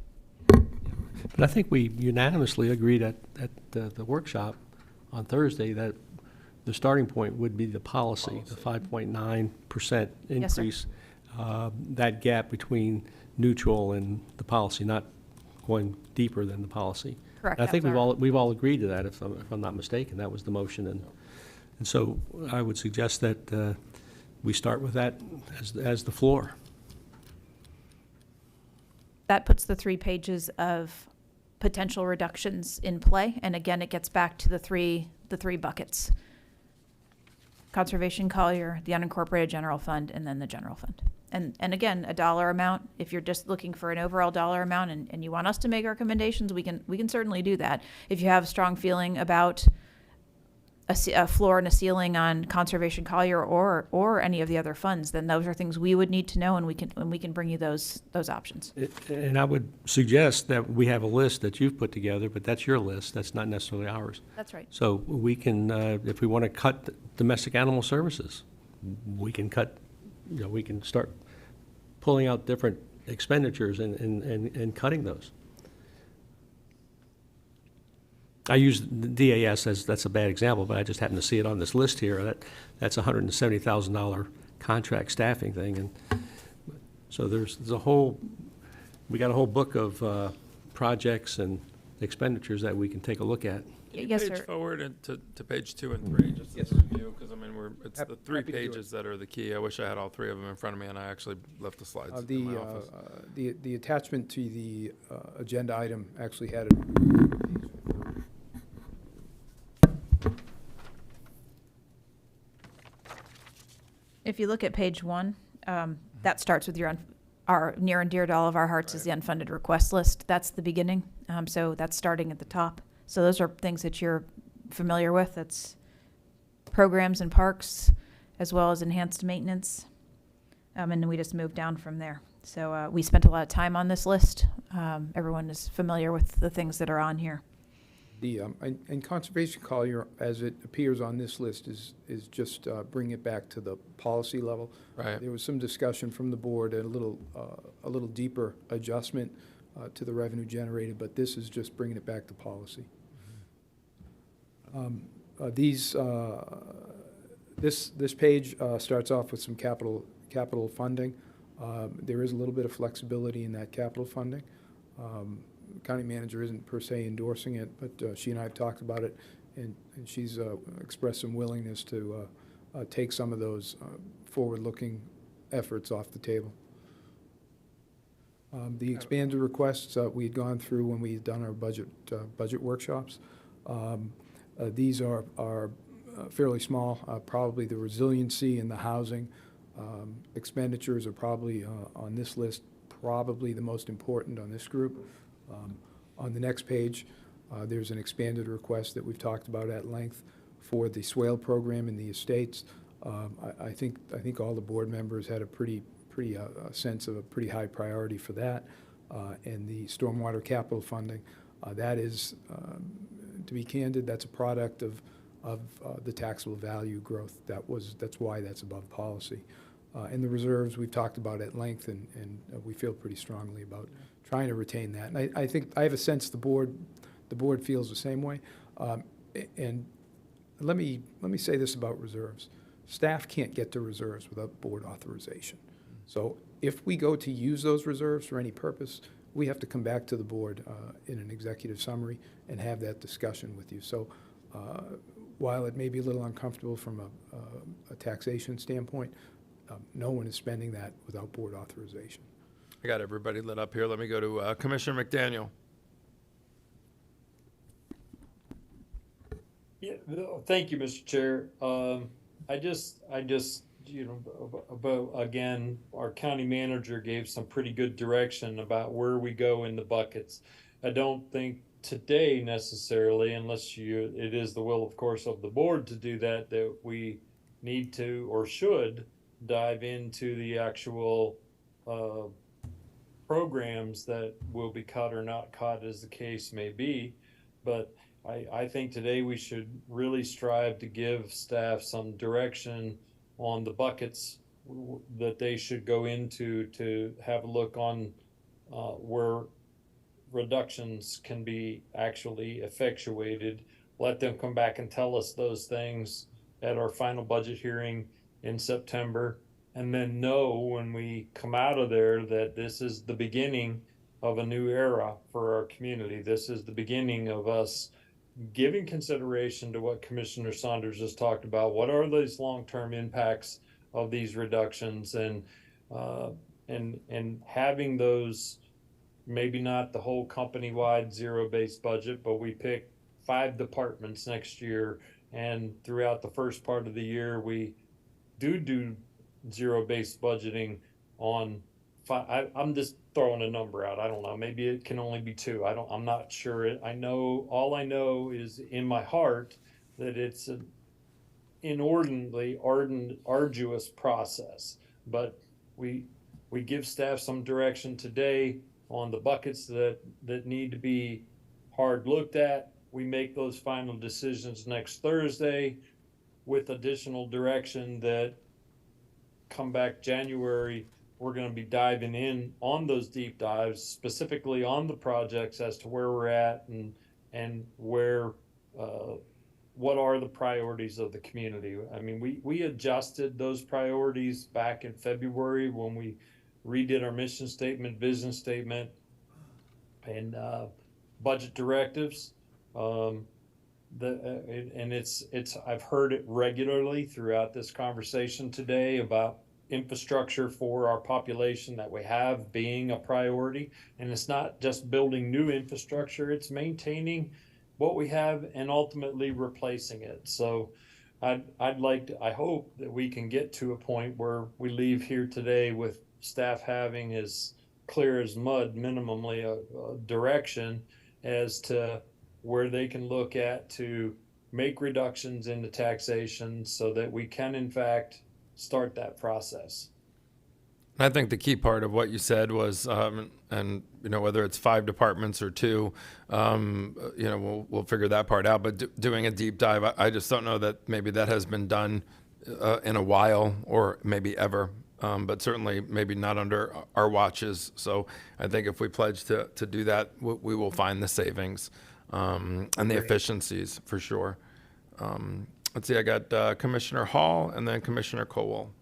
But I think we unanimously agreed at the workshop on Thursday that the starting point would be the policy. The 5.9% increase. That gap between neutral and the policy, not going deeper than the policy. Correct. And I think we've all agreed to that, if I'm not mistaken. That was the motion, and so I would suggest that we start with that as the floor. That puts the 3 pages of potential reductions in play, and again, it gets back to the three buckets: conservation Collier, the unincorporated general fund, and then the general fund. And again, a dollar amount. If you're just looking for an overall dollar amount and you want us to make recommendations, we can certainly do that. If you have a strong feeling about a floor and a ceiling on conservation Collier or any of the other funds, then those are things we would need to know, and we can bring you those options. And I would suggest that we have a list that you've put together, but that's your list. That's not necessarily ours. That's right. So we can, if we want to cut domestic animal services, we can cut. We can start pulling out different expenditures and cutting those. I use the DAS as that's a bad example, but I just happen to see it on this list here. That's a $170,000 contract staffing thing, and so there's a whole. We got a whole book of projects and expenditures that we can take a look at. Yes, page sir. forward to page 2 and 3, just as a review, because I mean it's the 3 pages that are the key. I wish I had all 3 of them in front of me, and I actually left the slides in my office. The attachment to the agenda item actually had If you look at page 1, that starts with our near and dear to all of our hearts is the unfunded request list. That's the beginning. So that's starting at the top. So those are things that you're familiar with. That's programs and parks, as well as enhanced maintenance. And then we just moved down from there. So we spent a lot of time on this list. Everyone is familiar with the things that are on here. And conservation Collier, as it appears on this list, is just bring it back to the policy level. Right. There was some discussion from the board, a little deeper adjustment to the revenue generated, but this is just bringing it back to policy. This page starts off with some capital funding. There is a little bit of flexibility in that capital funding. County manager isn't per se endorsing it, but she and I have talked about it, and she's expressed some willingness to take some of those forward-looking efforts off the table. The expanded requests we had gone through when we had done our budget workshops. These are fairly small. Probably the resiliency and the housing expenditures are probably on this list, probably the most important on this group. On the next page, There's an expanded request that we've talked about at length for the swale program in the estates. I think all the board members had a pretty sense of a pretty high priority for that. And the stormwater capital funding, that is, to be candid, that's a product of the taxable value growth. That's why that's above policy. And the reserves, we've talked about at length, and we feel pretty strongly about trying to retain that. And I think, I have a sense the board feels the same way. And let me say this about reserves. Staff can't get to reserves without board authorization. So if we go to use those reserves for any purpose, we have to come back to the board in an executive summary and have that discussion with you. So while it may be a little uncomfortable from a taxation standpoint, no one is spending that without board authorization. I got everybody lit up here. Let me go to Commissioner McDaniel. Yeah, thank you, Mr. Chair. I just, about, again, our county manager gave some pretty good direction about where we go in the buckets. I don't think today necessarily, unless it is the will, of course, of the board to do that, that we need to or should dive into the actual programs that will be cut or not cut, as the case may be. But I think today we should really strive to give staff some direction on the buckets that they should go into to have a look on where reductions can be actually effectuated. Let them come back and tell us those things at our final budget hearing in September, and then know when we come out of there that this is the beginning of a new era for our community. This is the beginning of us giving consideration to what Commissioner Saunders has talked about. What are these long-term impacts of these reductions, and having those, maybe not the whole company-wide zero-based budget, but we pick 5 departments next year, and throughout the first part of the year we do zero-based budgeting on 5. I'm just throwing a number out. I don't know. Maybe it can only be 2. I'm not sure. All I know is in my heart that it's an inordinately arduous process. But we give staff some direction today on the buckets that need to be hard looked at. We make those final decisions next Thursday with additional direction that come back January. We're going to be diving in on those deep dives, specifically on the projects as to where we're at and where, what are the priorities of the community. I mean, we adjusted those priorities back in February when we redid our mission statement, vision statement, and budget directives. And I've heard it regularly throughout this conversation today about infrastructure for our population that we have being a priority. And it's not just building new infrastructure, it's maintaining what we have and ultimately replacing it. So I hope that we can get to a point where we leave here today with staff having as clear as mud, minimally a direction as to where they can look at to make reductions in the taxation so that we can in fact start that process. I think the key part of what you said was, and whether it's 5 departments or 2, we'll figure that part out. But doing a deep dive, I just don't know that maybe that has been done in a while or maybe ever. But certainly maybe not under our watches. So I think if we pledge to do that, we will find the savings and the efficiencies for sure. Let's see, I got Commissioner Hall and then Commissioner Colwell.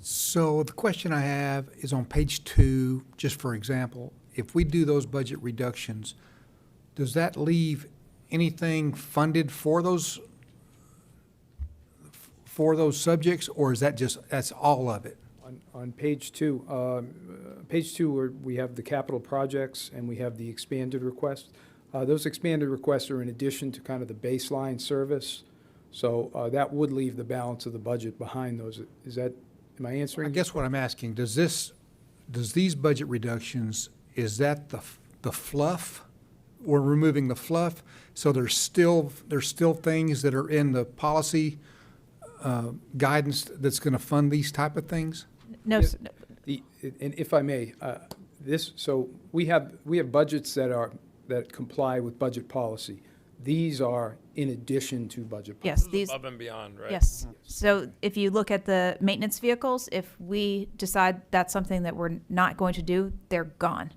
So the question I have is on page 2, just for example, if we do those budget reductions, does that leave anything funded for those subjects, or is that that's all of it? On page 2, where we have the capital projects and we have the expanded requests. Those expanded requests are in addition to kind of the baseline service. So that would leave the balance of the budget behind those. Am I answering? I guess what I'm asking, does these budget reductions, is that the fluff we're removing the fluff. So there's still things that are in the policy guidance that's going to fund these type of things. No, Yeah, and if I may, so we have budgets that comply with budget policy. These are in addition to budget policy. yes, these. Above and beyond, right? Yes. So if you look at the maintenance vehicles, if we decide that's something that we're not going to do, they're gone.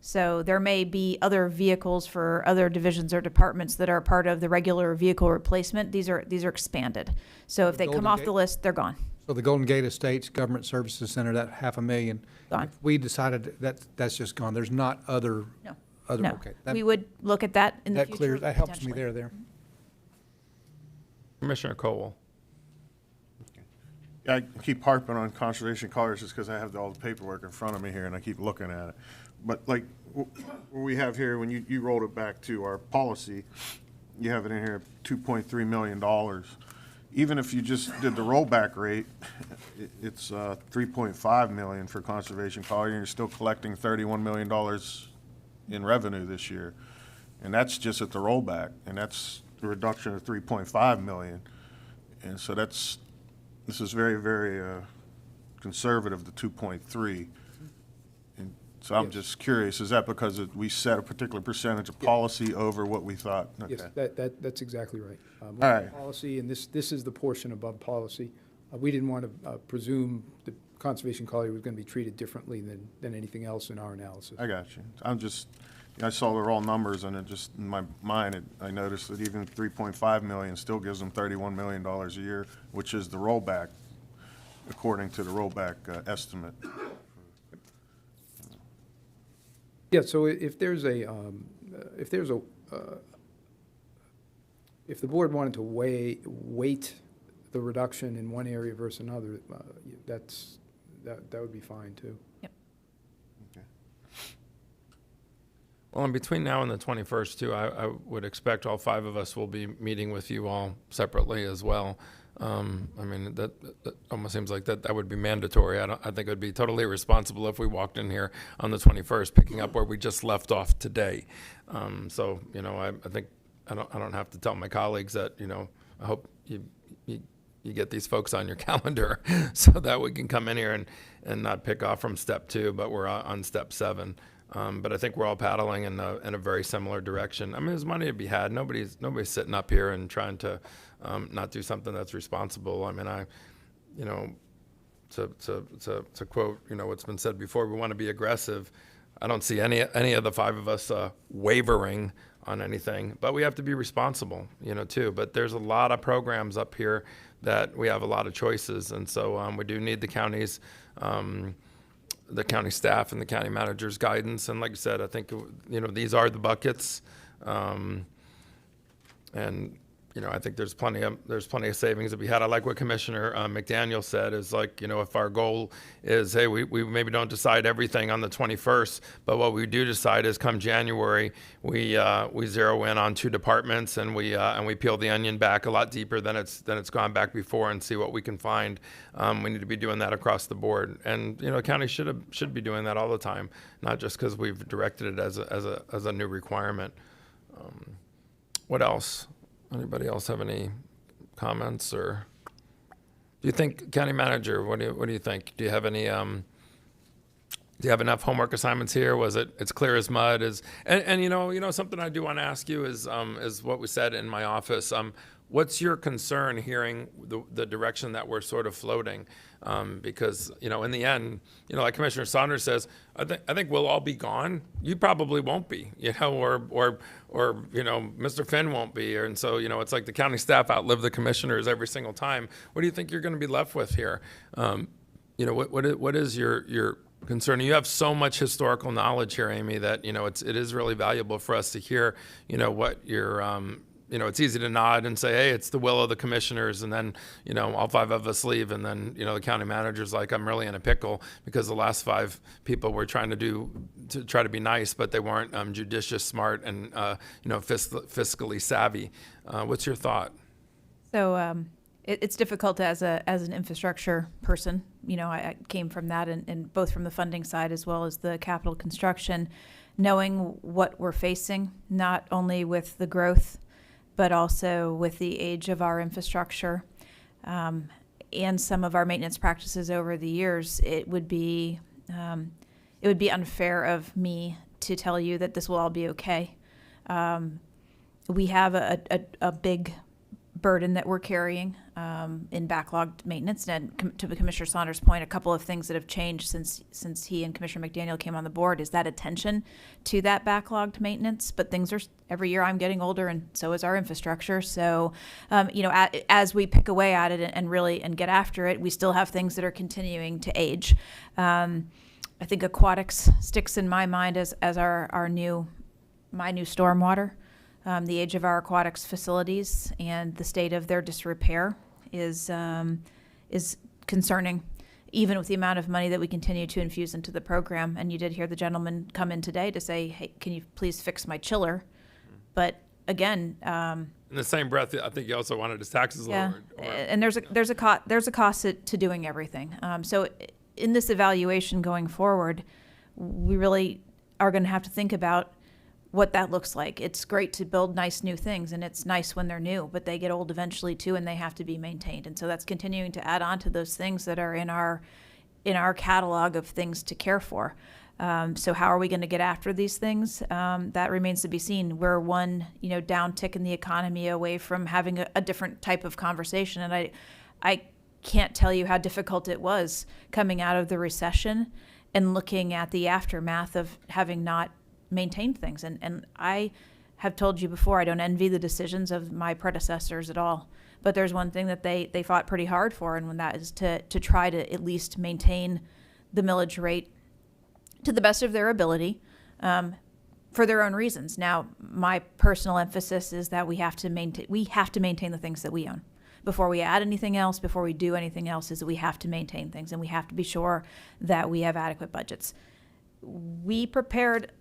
So there may be other vehicles for other divisions or departments that are part of the regular vehicle replacement. These are expanded. So if they come Golden off Gate? the list, they're gone. So the Golden Gate Estates Government Services Center, that $500,000. Gone. If we decided that's just gone. There's not other. No. Other. No. Okay. We would look at that in the That future. clears. That helps me potentially. there. Commissioner Cowell. Yeah, I keep harping on conservation colors just because I have all the paperwork in front of me here and I keep looking at it. But like what we have here, when you rolled it back to our policy, you have it in here, $2.3 million. Even if you just did the rollback rate, it's $3.5 million for conservation Collier, and you're still collecting $31 million in revenue this year. And that's just at the rollback, and that's the reduction of $3.5 million. And so this is very, very conservative, the 2.3. And so I'm just curious, is that because we set a particular percentage of policy over what we thought? Yes, Okay. that's exactly right. We All have right. Policy, and this is the portion above policy. We didn't want to presume that conservation Collier was going to be treated differently than anything else in our analysis. I got you. I saw the raw numbers, and it just, in my mind, I noticed that even 3.5 million still gives them $31 million a year, which is the rollback, according to the rollback estimate. Yeah, so if the board wanted to weight the reduction in one area versus another, that would be fine too. Well, in between now and the 21st, too, I would expect all 5 of us will be meeting with you all separately as well. I mean, that almost seems like that would be mandatory. I think it would be totally irresponsible if we walked in here on the 21st, picking up where we just left off today. So, I think I don't have to tell my colleagues that, I hope you get these folks on your calendar so that we can come in here and not pick off from step 2, but we're on step 7. But I think we're all paddling in a very similar direction. I mean, there's money to be had. Nobody's sitting up here and trying to not do something that's responsible. I mean, to quote, what's been said before, we want to be aggressive. I don't see any of the 5 of us wavering on anything, but we have to be responsible, too. But there's a lot of programs up here that we have a lot of choices, and so we do need the county's. The county staff and the county manager's guidance. And like I said, I think, these are the buckets. And, I think there's plenty of savings to be had. I like what Commissioner McDaniel said is like, if our goal is, hey, we maybe don't decide everything on the 21st, but what we do decide is come January, we zero in on 2 departments and we peel the onion back a lot deeper than it's gone back before and see what we can find. We need to be doing that across the board. And, county should be doing that all the time, not just because we've directed it as a new requirement. What else? Anybody else have any comments, or do you think, county manager, what do you think? Do you have any do you have enough homework assignments here? Was it's clear as mud? And something I do want to ask you is what we said in my office. What's your concern hearing the direction that we're sort of floating? Because, in the end, like Commissioner Saunders says, I think we'll all be gone. You probably won't be, or Mr. Finn won't be. And so, it's like the county staff outlive the commissioners every single time. What do you think you're going to be left with here? What is your concern? You have so much historical knowledge here, Amy, that, it is really valuable for us to hear, what your it's easy to nod and say, hey, it's the will of the commissioners, and then, all 5 of us leave, and then, the county manager's like, I'm really in a pickle because the last 5 people were trying to try to be nice, but they weren't judicious, smart, and, fiscally savvy. What's your thought? So it's difficult as an infrastructure person. I came from that, and both from the funding side as well as the capital construction. knowing what we're facing, not only with the growth, but also with the age of our infrastructure, and some of our maintenance practices over the years, it would be unfair of me to tell you that this will all be okay. We have a big burden that we're carrying in backlogged maintenance. And to Commissioner Saunders' point, a couple of things that have changed since he and Commissioner McDaniel came on the board is that attention to that backlogged maintenance. But things are, every year I'm getting older, and so is our infrastructure. So, as we pick away at it and really get after it, we still have things that are continuing to age. I think aquatics sticks in my mind as my new stormwater. The age of our aquatics facilities and the state of their disrepair is concerning, even with the amount of money that we continue to infuse into the program. And you did hear the gentleman come in today to say, "Hey, can you please fix my chiller?" But again, in the same breath, I think you also wanted his taxes lowered. And there's a cost to doing everything. So in this evaluation going forward, we really are going to have to think about what that looks like. It's great to build nice new things, and it's nice when they're new, but they get old eventually too, and they have to be maintained. And so that's continuing to add on to those things that are in our catalog of things to care for. So how are we going to get after these things? That remains to be seen. We're one, down tick in the economy away from having a different type of conversation. And I can't tell you how difficult it was coming out of the recession and looking at the aftermath of having not maintained things. And I have told you before, I don't envy the decisions of my predecessors at all. But there's one thing that they fought pretty hard for, and when that is to try to at least maintain the millage rate to the best of their ability, for their own reasons. Now, my personal emphasis is that we have to maintain the things that we own. Before we add anything else, before we do anything else, is that we have to maintain things, and we have to be sure that we have adequate budgets. We prepared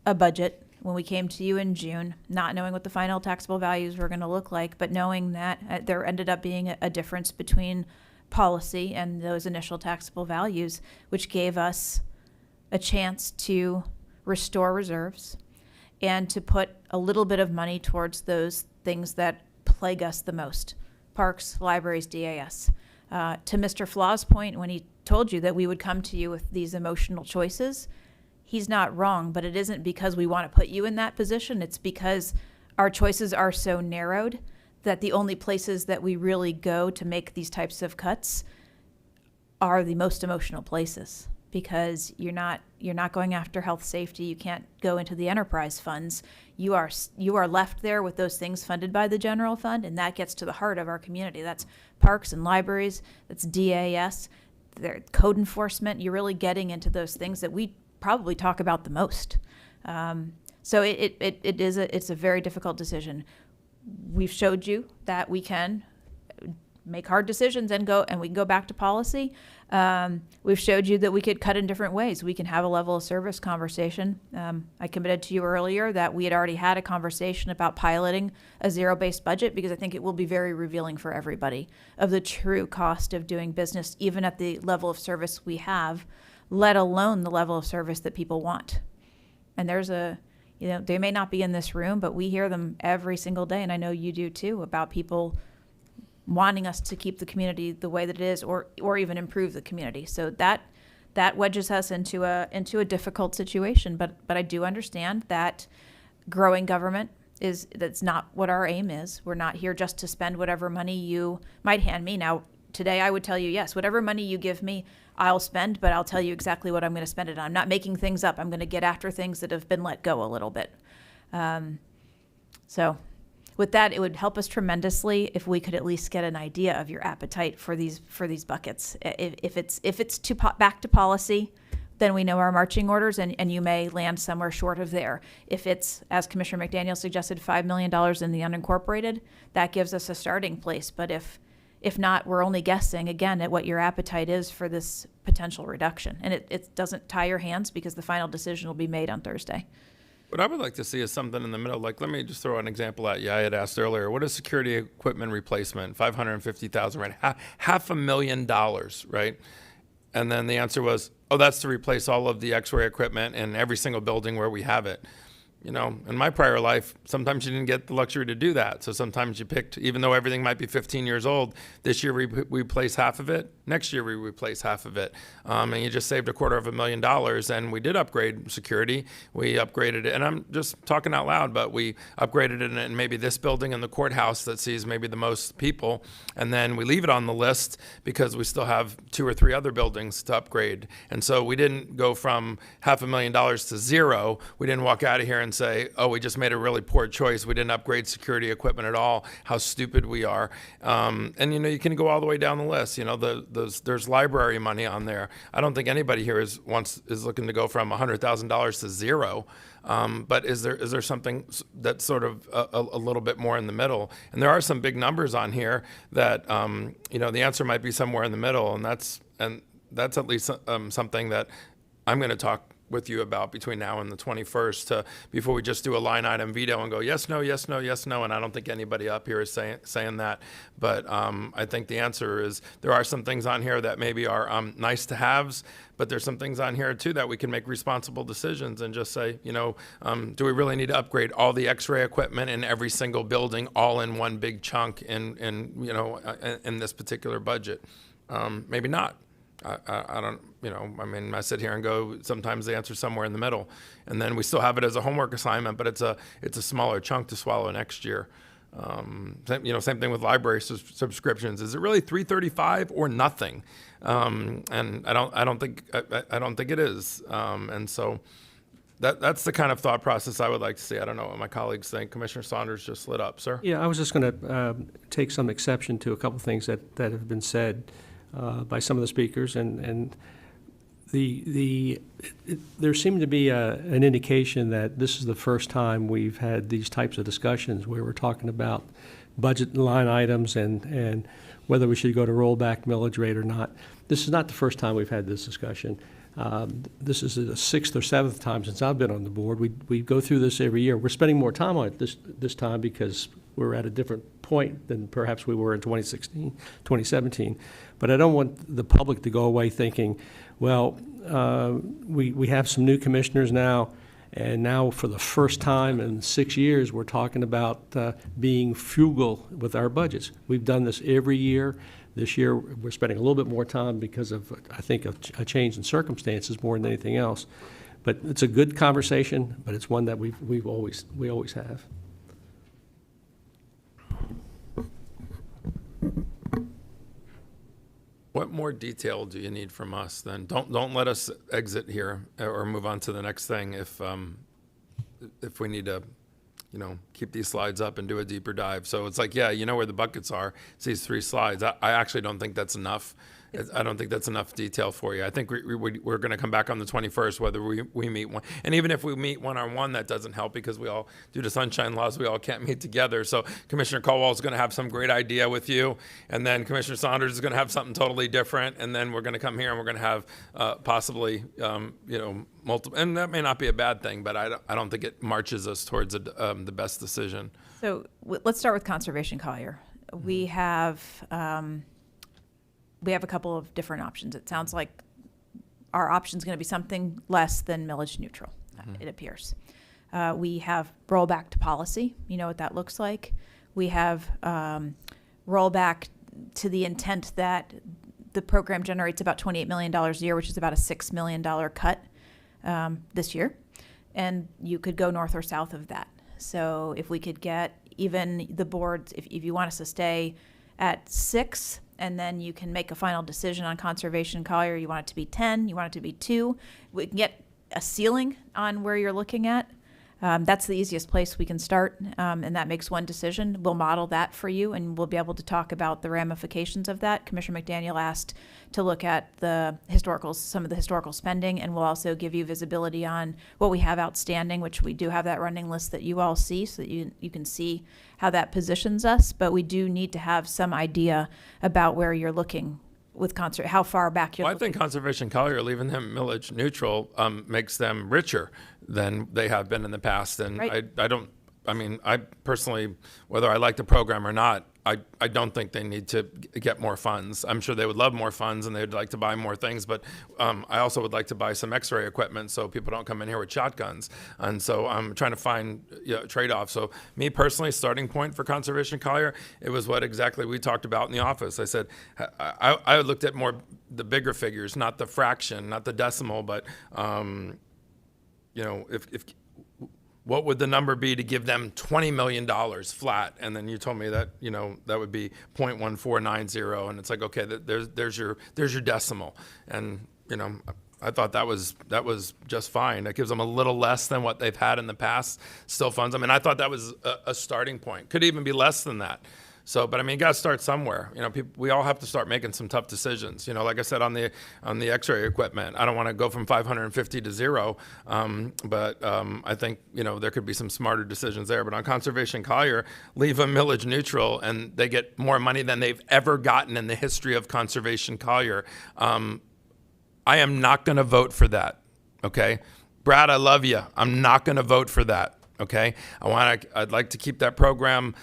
a budget when we came to you in June, not knowing what the final taxable values were going to look like, but knowing that there ended up being a difference between policy and those initial taxable values, which gave us a chance to restore reserves and to put a little bit of money towards those things that plague us the most: parks, libraries, DAS. To Mr. Flaw's point, when he told you that we would come to you with these emotional choices, he's not wrong, but it isn't because we want to put you in that position. It's because our choices are so narrowed that the only places that we really go to make these types of cuts are the most emotional places, because you're not going after health safety. You can't go into the enterprise funds. You are left there with those things funded by the general fund, and that gets to the heart of our community. That's parks and libraries, that's DAS, code enforcement. You're really getting into those things that we probably talk about the most. So it's a very difficult decision. We've showed you that we can make hard decisions and we can go back to policy. We've showed you that we could cut in different ways. We can have a level of service conversation. I committed to you earlier that we had already had a conversation about piloting a zero-based budget, because I think it will be very revealing for everybody of the true cost of doing business, even at the level of service we have, let alone the level of service that people want. And they may not be in this room, but we hear them every single day, and I know you do too, about people wanting us to keep the community the way that it is, or even improve the community. So that wedges us into a difficult situation. But I do understand that growing government that's not what our aim is. We're not here just to spend whatever money you might hand me. Now, today I would tell you, yes, whatever money you give me, I'll spend, but I'll tell you exactly what I'm going to spend it on. I'm not making things up. I'm going to get after things that have been let go a little bit. So with that, it would help us tremendously if we could at least get an idea of your appetite for these buckets. If it's back to policy, then we know our marching orders, and you may land somewhere short of there. If it's, as Commissioner McDaniel suggested, $5 million in the unincorporated, that gives us a starting place. But if not, we're only guessing, again, at what your appetite is for this potential reduction. And it doesn't tie your hands, because the final decision will be made on Thursday. What I would like to see is something in the middle. Like, let me just throw an example at you. I had asked earlier, what is security equipment replacement? $550,000, right? $500,000, right? And then the answer was, oh, that's to replace all of the x-ray equipment in every single building where we have it. You know, in my prior life, sometimes you didn't get the luxury to do that. So sometimes you picked, even though everything might be 15 years old, this year we replace half of it, next year we replace half of it. And you just saved $250,000. And we did upgrade security. We upgraded it, and I'm just talking out loud, but we upgraded it in maybe this building in the courthouse that sees maybe the most people. And then we leave it on the list because we still have 2 or 3 other buildings to upgrade. And so we didn't go from $500,000 to zero. We didn't walk out of here and say, oh, we just made a really poor choice. We didn't upgrade security equipment at all. How stupid we are. And, you know, you can go all the way down the list. You know, there's library money on there. I don't think anybody here is looking to go from $100,000 to zero. But is there something that's sort of a little bit more in the middle? And there are some big numbers on here that, you know, the answer might be somewhere in the middle. And that's at least something that I'm going to talk with you about between now and the 21st before we just do a line item veto and go yes, no, yes, no, yes, no. And I don't think anybody up here is saying that. But I think the answer is there are some things on here that maybe are nice to haves, but there's some things on here too that we can make responsible decisions and just say, you know, do we really need to upgrade all the x-ray equipment in every single building all in one big chunk in you know, in this particular budget? Maybe not. I don't, you know, I mean, I sit here and go, sometimes the answer's somewhere in the middle. And then we still have it as a homework assignment, but it's a smaller chunk to swallow next year. You know, same thing with library subscriptions. Is it really $335 or nothing? And I don't think it is. And so that's the kind of thought process I would like to see. I don't know what my colleagues think. Commissioner Saunders just lit up, sir. Yeah, I was just going to take some exception to a couple things that have been said by some of the speakers, and there seemed to be an indication that this is the first time we've had these types of discussions where we're talking about budget line items and whether we should go to rollback millage rate or not. This is not the first time we've had this discussion. This is the 6th or 7th time since I've been on the board. We go through this every year. We're spending more time on it this time because we're at a different point than perhaps we were in 2016, 2017. But I don't want the public to go away thinking, well, we have some new commissioners now, and now for the first time in 6 years, we're talking about being frugal with our budgets. We've done this every year. This year, we're spending a little bit more time because of, I think, a change in circumstances more than anything else. But it's a good conversation, but it's one that we always have. What more detail do you need from us then? Don't let us exit here or move on to the next thing if we need to, you know, keep these slides up and do a deeper dive. So it's like, yeah, you know where the buckets are. It's these 3 slides. I actually don't think that's enough. I don't think that's enough detail for you. I think we're going to come back on the 21st, whether we meet one. And even if we meet one-on-one, that doesn't help because we all, due to sunshine laws, we all can't meet together. So Commissioner Caldwell is going to have some great idea with you. And then Commissioner Saunders is going to have something totally different. And then we're going to come here and we're going to have possibly, you know, multiple. And that may not be a bad thing, but I don't think it marches us towards the best decision. So let's start with Conservation Collier. We have a couple of different options. It sounds like our option is going to be something less than millage neutral, it appears. We have rollback to policy. You know what that looks like. We have rollback to the intent that the program generates about $28 million a year, which is about a $6 million cut this year. And you could go north or south of that. So if we could get even the boards, if you want us to stay at 6, and then you can make a final decision on Conservation Collier. You want it to be 10, you want it to be 2. We can get a ceiling on where you're looking at. That's the easiest place we can start, and that makes one decision. We'll model that for you, and we'll be able to talk about the ramifications of that. Commissioner McDaniel asked to look at some of the historical spending, and we'll also give you visibility on what we have outstanding, which we do have that running list that you all see, so that you can see how that positions us. But we do need to have some idea about where you're looking with how far back you're looking. I think Conservation Collier, leaving them millage neutral, makes them richer than they have been in the past. And right. I don't, I mean, I personally, whether I like the program or not, I don't think they need to get more funds. I'm sure they would love more funds and they'd like to buy more things, but I also would like to buy some x-ray equipment so people don't come in here with shotguns. And so I'm trying to find a trade-off. So me personally, starting point for Conservation Collier, it was what exactly we talked about in the office. I said, I looked at more the bigger figures, not the fraction, not the decimal, but you know, if what would the number be to give them $20 million flat? And then you told me that, you know, that would be 0.1490. And it's like, okay, there's your decimal. And, you know, I thought that was just fine. That gives them a little less than what they've had in the past, still funds them. And I thought that was a starting point. Could even be less than that. So, but I mean, you got to start somewhere. You know, we all have to start making some tough decisions. You know, like I said, on the X-ray equipment, I don't want to go from 550 to zero, but I think, you know, there could be some smarter decisions there. But on Conservation Collier, leave them millage neutral, and they get more money than they've ever gotten in the history of Conservation Collier. I am not going to vote for that. Okay, Brad, I love you. I'm not going to vote for that. Okay, I'd like to keep that program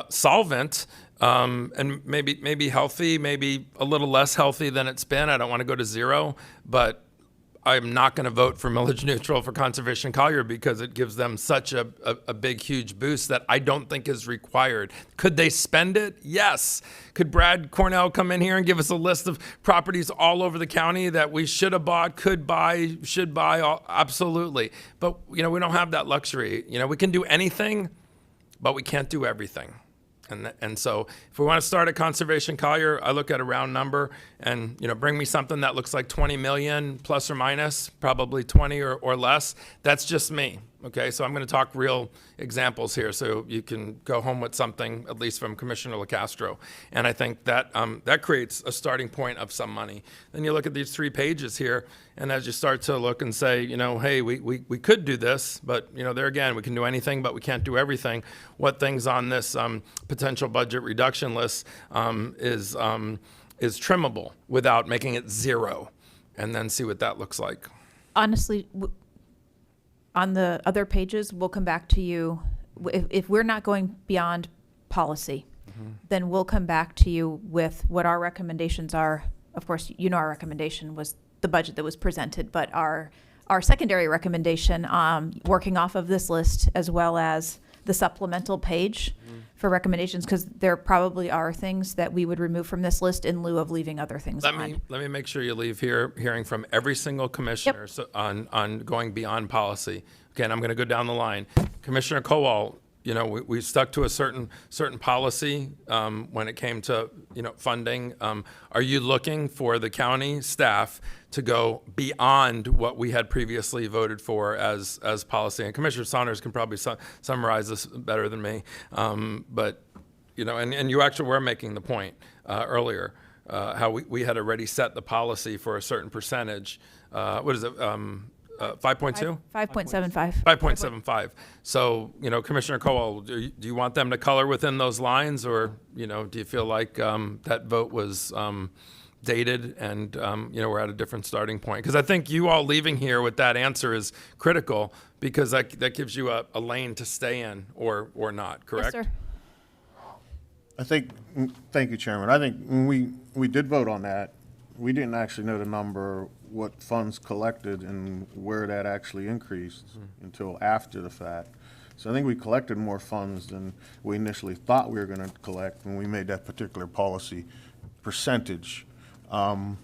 solvent, and maybe healthy, maybe a little less healthy than it's been. I don't want to go to zero, but I'm not going to vote for millage neutral for Conservation Collier because it gives them such a big, huge boost that I don't think is required. Could they spend it? Yes. Could Brad Cornell come in here and give us a list of properties all over the county that we should have bought, could buy, should buy? Absolutely. But, you know, we don't have that luxury. You know, we can do anything, but we can't do everything. And so if we want to start at Conservation Collier, I look at a round number and, you know, bring me something that looks like 20 million plus or minus, probably 20 or less. That's just me. Okay, so I'm going to talk real examples here so you can go home with something, at least from Commissioner LaCastro. And I think that that creates a starting point of some money. Then you look at these 3 pages here, and as you start to look and say, you know, hey, we could do this, but, you know, there again, we can do anything, but we can't do everything. What things on this potential budget reduction list is trimmable without making it zero, and then see what that looks like. Honestly, on the other pages, we'll come back to you. If we're not going beyond policy, then we'll come back to you with what our recommendations are. Of course, you know our recommendation was the budget that was presented, but our secondary recommendation, working off of this list, as well as the supplemental page for recommendations, because there probably are things that we would remove from this list in lieu of leaving other things on. Let me make sure you leave here hearing from every single commissioner on going beyond policy. Again, I'm going to go down the line. Commissioner Kowal, you know, we stuck to a certain policy when it came to, you know, funding. Are you looking for the county staff to go beyond what we had previously voted for as policy? And Commissioner Saunders can probably summarize this better than me. But, you know, and you actually were making the point earlier, how we had already set the policy for a certain percentage. What is it? 5.2? 5.75. 5.75. So, you know, Commissioner Kowal, do you want them to color within those lines, or, you know, do you feel like that vote was dated and, you know, we're at a different starting point? Because I think you all leaving here with that answer is critical, because that gives you a lane to stay in or not, correct? Yes, sir. I think, thank you, Chairman. I think when we did vote on that, we didn't actually know the number, what funds collected and where that actually increased until after the fact. So I think we collected more funds than we initially thought we were going to collect when we made that particular policy percentage. And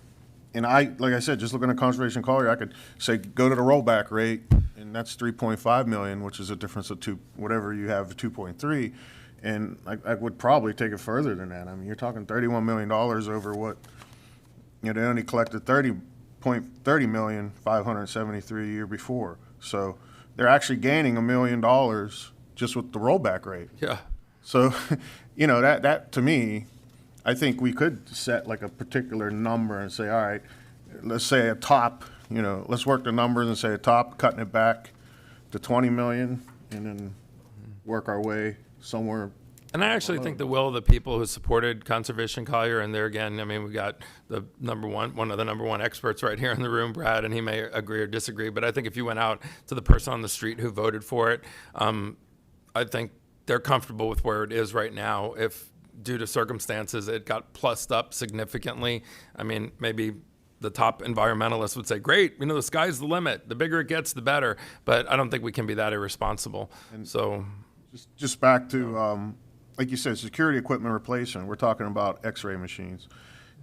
like I said, just looking at Conservation Collier, I could say go to the rollback rate, and that's 3.5 million, which is a difference of whatever you have, 2.3. And I would probably take it further than that. I mean, you're talking $31 million over what, you know, they only collected $30,573,000 a year before. So they're actually gaining $1 million just with the rollback rate. Yeah. So, you know, that to me, I think we could set like a particular number and say, all right, let's say a top, you know, let's work the numbers and say a top, cutting it back to 20 million, and then work our way somewhere And I actually think the will of the people who supported Conservation Collier, and there again, I mean, we got the one of the number one experts right here in the room, Brad, and he may agree or disagree, but I think if you went out to the person on the street who voted for it, I think they're comfortable with where it is right now. If due to circumstances it got plussed up significantly, I mean, maybe the top environmentalists would say, great, you know, the sky's the limit. The bigger it gets, the better. But I don't think we can be that irresponsible. And so just back to, like you said, security equipment replacement. We're talking about x-ray machines.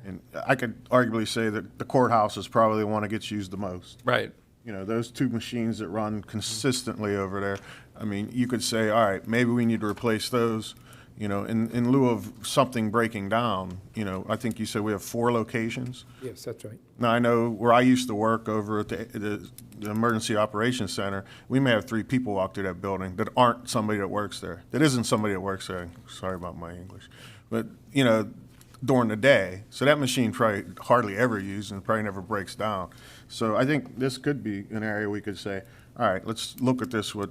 And I could arguably say that the courthouse is probably the one that gets used the most. Right. You know, those two machines that run consistently over there. I mean, you could say, all right, maybe we need to replace those, you know, in lieu of something breaking down. You know, I think you said we have 4 locations. Yes, that's right. Now, I know where I used to work over at the Emergency Operations Center, we may have 3 people walk through that building that aren't somebody that works there. That isn't somebody that works there. Sorry about my English. But, you know, during the day. So that machine probably hardly ever used and probably never breaks down. So I think this could be an area we could say, all right, let's look at this with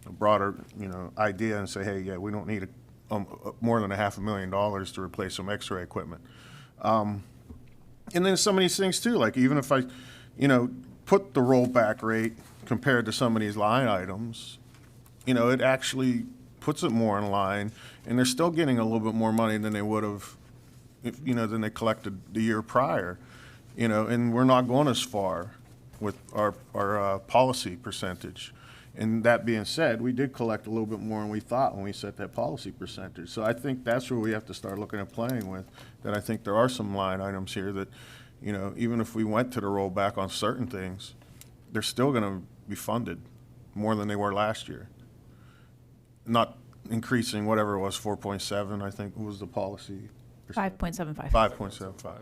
a broader, you know, idea and say, hey, yeah, we don't need more than $500,000 to replace some x-ray equipment. And then some of these things too, like even if I, you know, put the rollback rate compared to some of these line items, you know, it actually puts it more in line, and they're still getting a little bit more money than they would have, if, you know, than they collected the year prior, you know, and we're not going as far with our policy percentage. And that being said, we did collect a little bit more than we thought when we set that policy percentage. So I think that's where we have to start looking at playing with, that I think there are some line items here that, you know, even if we went to the rollback on certain things, they're still going to be funded more than they were last year. Not increasing whatever it was, 4.7, I think was the policy. 5.75. 5.75.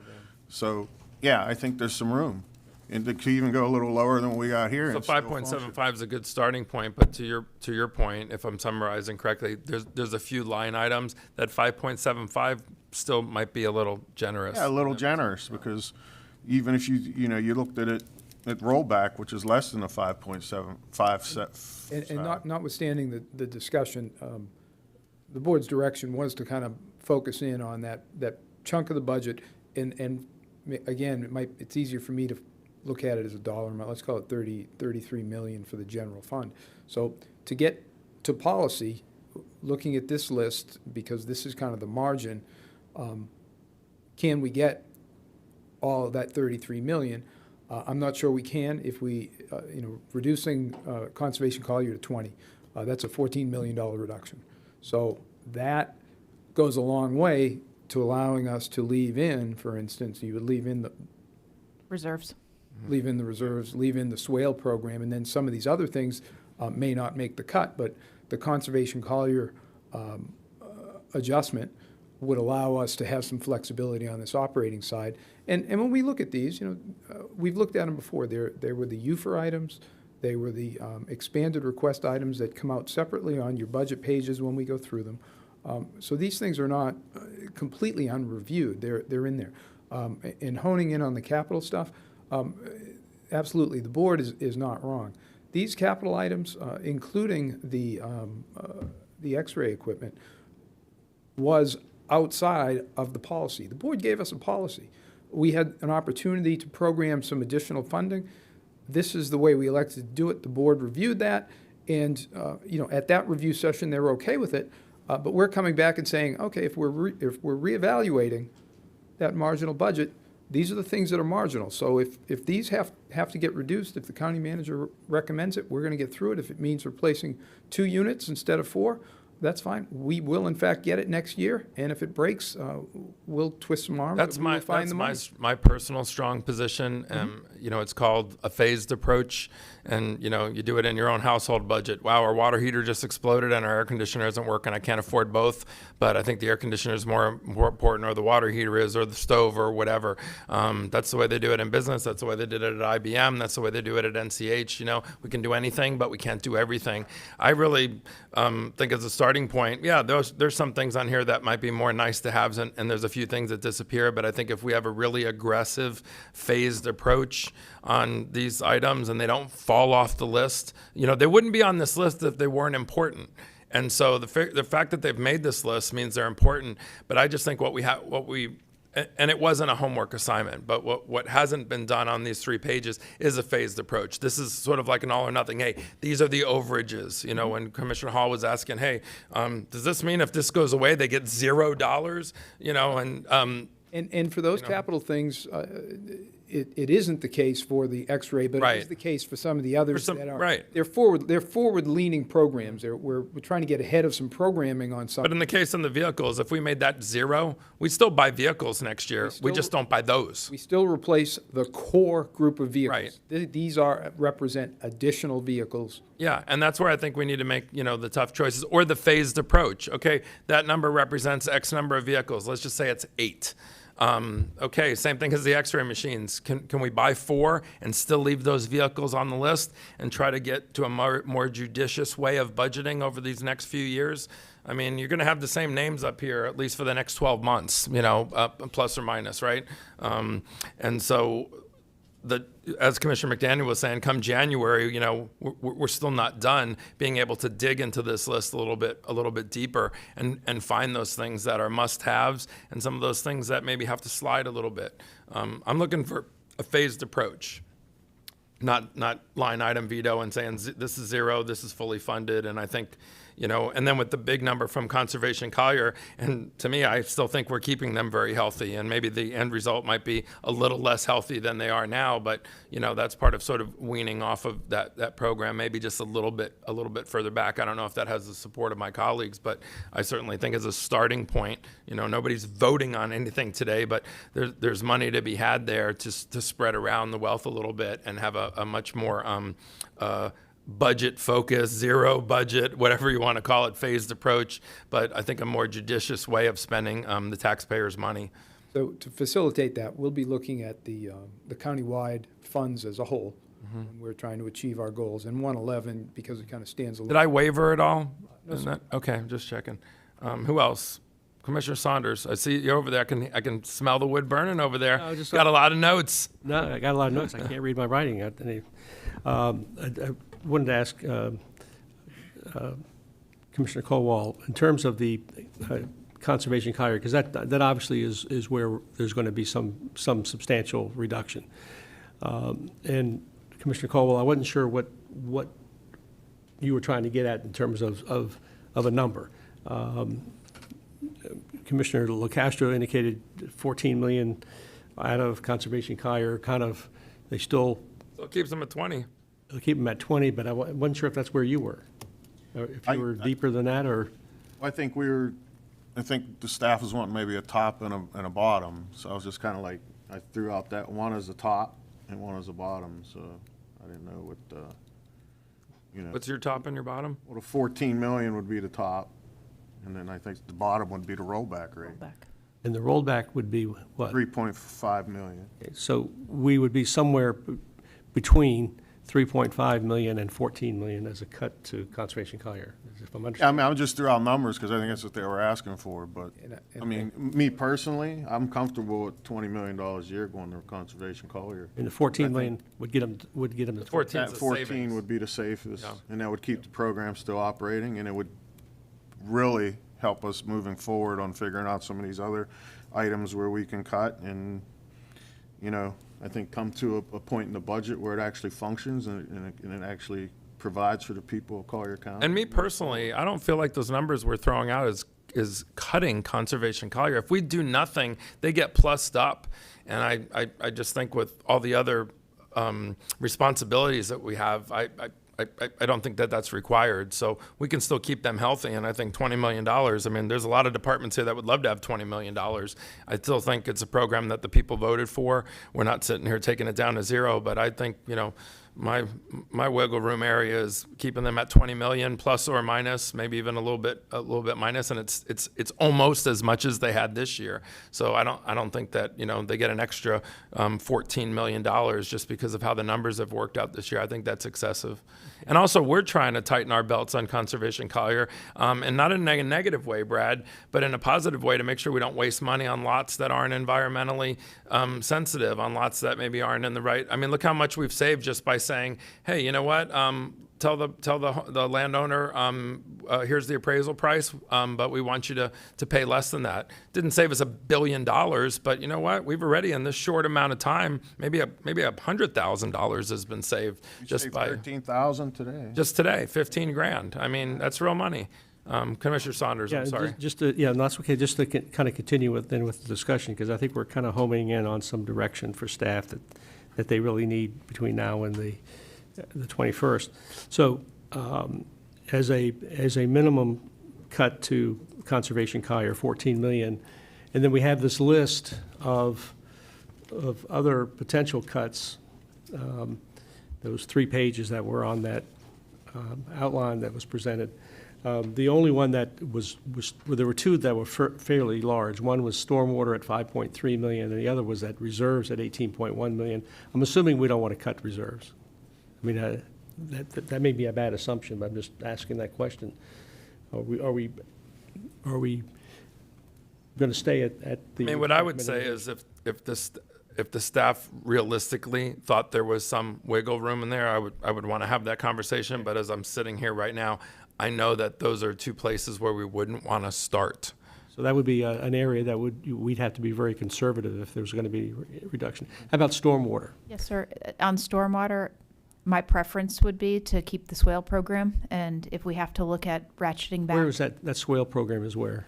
So, yeah, I think there's some room. And it could even go a little lower than what we got here. So and still 5.75 is a good starting point, but to your point, if I'm summarizing correctly, there's a few line items that 5.75 still might be a little generous. Yeah, a little generous, because even if you looked at it at rollback, which is less than a 5.75. And notwithstanding the discussion, the board's direction was to kind of focus in on that chunk of the budget, and again, it's easier for me to look at it as a dollar amount. Let's call it 33 million for the general fund. So to get to policy, looking at this list, because this is kind of the margin, can we get all of that 33 million? I'm not sure we can. If we, reducing Conservation Collier to 20, that's a $14 million reduction. So that goes a long way to allowing us to leave in, for instance, you would leave in the reserves. Leave in the reserves, leave in the swale program, and then some of these other things may not make the cut, but the Conservation Collier adjustment would allow us to have some flexibility on this operating side. And when we look at these, we've looked at them before. They were the UFR items, they were the expanded request items that come out separately on your budget pages when we go through them. So these things are not completely unreviewed. They're in there. And honing in on the capital stuff, absolutely, the board is not wrong. These capital items, including the X-ray equipment, was outside of the policy. The board gave us a policy. We had an opportunity to program some additional funding. This is the way we elected to do it. The board reviewed that, and at that review session, they were okay with it. But we're coming back and saying, okay, if we're reevaluating that marginal budget, these are the things that are marginal. So if these have to get reduced, if the county manager recommends it, we're going to get through it. If it means replacing 2 units instead of 4, that's fine. We will, in fact, get it next year. And if it breaks, we'll twist some arms. That's and we'll find the money. my personal strong position. It's called a phased approach, and you do it in your own household budget. Wow, our water heater just exploded and our air conditioner isn't working. I can't afford both, but I think the air conditioner is more important, or the water heater is, or the stove, or whatever. That's the way they do it in business. That's the way they did it at IBM. That's the way they do it at NCH. We can do anything, but we can't do everything. I really think as a starting point, yeah, there's some things on here that might be more nice to haves, and there's a few things that disappear. But I think if we have a really aggressive, phased approach on these items and they don't fall off the list, they wouldn't be on this list if they weren't important. And so the fact that they've made this list means they're important. But I just think and it wasn't a homework assignment, but what hasn't been done on these 3 pages is a phased approach. This is sort of like an all or nothing. Hey, these are the overages. You know, when Commissioner Hall was asking, hey, does this mean if this goes away, they get $0? You know, And for those capital things, it isn't the case for the X-ray, but it is the case for some of the others that are. Right. They're forward-leaning programs. We're trying to get ahead of some programming on some. But in the case of the vehicles, if we made that 0, we still buy vehicles next year. We just don't buy those. We still replace the core group of vehicles. Right. These represent additional vehicles. Yeah, and that's where I think we need to make, the tough choices or the phased approach. Okay, that number represents X number of vehicles. Let's just say it's 8. Okay, same thing as the X-ray machines. Can we buy 4 and still leave those vehicles on the list and try to get to a more judicious way of budgeting over these next few years? I mean, you're going to have the same names up here at least for the next 12 months, plus or minus, right? And so as Commissioner McDaniel was saying, come January, we're still not done being able to dig into this list a little bit deeper and find those things that are must-haves and some of those things that maybe have to slide a little bit. I'm looking for a phased approach, not line item veto and saying this is 0, this is fully funded, and I think. And then with the big number from Conservation Collier, and to me, I still think we're keeping them very healthy, and maybe the end result might be a little less healthy than they are now, but, that's part of sort of weaning off of that program, maybe just a little bit further back. I don't know if that has the support of my colleagues, but I certainly think as a starting point, nobody's voting on anything today, but there's money to be had there to spread around the wealth a little bit and have a much more, budget focus, 0 budget, whatever you want to call it, phased approach, but I think a more judicious way of spending the taxpayers' money. So to facilitate that, we'll be looking at the countywide funds as a whole. When we're trying to achieve our goals. And 111, because it kind of stands alone. Did I waiver at all? No, sir. Okay, I'm just checking. Who else? Commissioner Saunders, I see you over there. I can smell the wood burning over there. No, just got a lot of notes. No, I got a lot of notes. I can't read my writing. I wanted to ask Commissioner Colwell, in terms of the Conservation Collier, because that obviously is where there's going to be some substantial reduction. And Commissioner Colwell, I wasn't sure what you were trying to get at in terms of a number. Commissioner LaCastro indicated 14 million out of Conservation Collier. They still. So it keeps them at 20. They'll keep them at 20, but I wasn't sure if that's where you were. Or if you were deeper than that, or. I think the staff was wanting maybe a top and a bottom, so I was just kind of like, I threw out that one as a top and one as a bottom, so I didn't know what, What's your top and your bottom? Well, the 14 million would be the top, and then I think the bottom would be the rollback rate. And the rollback would be what? 3.5 million. Okay, so we would be somewhere between 3.5 million and 14 million as a cut to Conservation Collier, if I'm understanding. I just threw out numbers because I think that's what they were asking for, but, me personally, I'm comfortable with $20 million a year going to Conservation Collier. And the 14 million would get them to 14 That 14 would be the safest, and that would keep the program still operating, and it would really help us moving forward on figuring out some of these other items where we can cut and, I think come to a point in the budget where it actually functions and it actually provides for the people of Collier County. And me personally, I don't feel like those numbers we're throwing out is cutting Conservation Collier. If we do nothing, they get plussed up. And I just think with all the other responsibilities that we have, I don't think that's required. So we can still keep them healthy. And I think $20 million, I mean, there's a lot of departments here that would love to have $20 million. I still think it's a program that the people voted for. We're not sitting here taking it down to 0, but I think, my wiggle room area is keeping them at 20 million plus or minus, maybe even a little bit minus, and it's almost as much as they had this year. So I don't think that they get an extra $14 million just because of how the numbers have worked out this year. I think that's excessive. And also, we're trying to tighten our belts on Conservation Collier, and not in a negative way, Brad, but in a positive way to make sure we don't waste money on lots that aren't environmentally sensitive, on lots that maybe aren't in the right. I mean, look how much we've saved just by saying, hey, you know what? Tell the landowner, here's the appraisal price, but we want you to pay less than that. Didn't save us $1 billion, but you know what? We've already in this short amount of time, maybe $100,000 has been saved just by 13,000 today. just today, 15 grand. I mean, that's real money. Commissioner Saunders, Yeah, I'm sorry. no, that's okay. Just to kind of continue with the discussion, because I think we're kind of homing in on some direction for staff that they really need between now and the 21st. So, as a minimum cut to Conservation Collier, 14 million, and then we have this list of other potential cuts. Those 3 pages that were on that outline that was presented. The only one that was well, there were 2 that were fairly large. One was stormwater at 5.3 million, and the other was at reserves at 18.1 million. I'm assuming we don't want to cut reserves. I mean, that may be a bad assumption, but I'm just asking that question. Are we going to stay at the? I mean, what I would say is if the staff realistically thought there was some wiggle room in there, I would want to have that conversation. But as I'm sitting here right now, I know that those are 2 places where we wouldn't want to start. So that would be an area that we'd have to be very conservative if there was going to be a reduction. How about stormwater? Yes, sir. On stormwater, my preference would be to keep the swale program, and if we have to look at ratcheting back. Where is that swale program is where?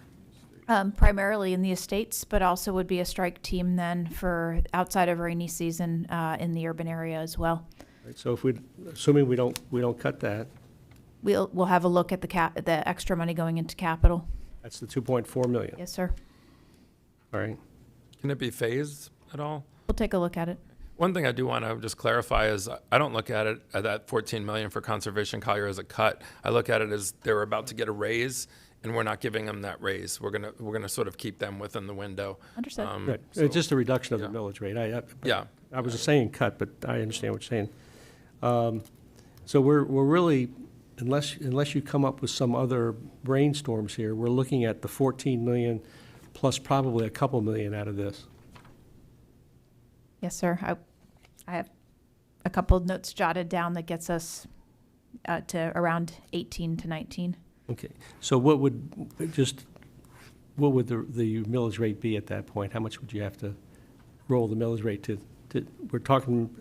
Primarily in the estates, but also would be a strike team then for outside of rainy season in the urban area as well. Right, so if assuming we don't cut that. We'll have a look at the extra money going into capital. That's the 2.4 million. Yes, sir. All right. Can it be phased at all? We'll take a look at it. One thing I do want to just clarify is I don't look at it at that 14 million for Conservation Collier as a cut. I look at it as they're about to get a raise, and we're not giving them that raise. We're gonna sort of keep them within the window. Understood. Right. So- It's just a reduction of yeah. the millage rate. Yeah. I was saying cut, but I understand what you're saying. So we're really, unless you come up with some other brainstorms here, we're looking at the 14 million plus probably a couple million out of this. Yes, sir. I have a couple of notes jotted down that gets us to around 18 to 19. Okay. So what would the millage rate be at that point? How much would you have to roll the millage rate to we're talking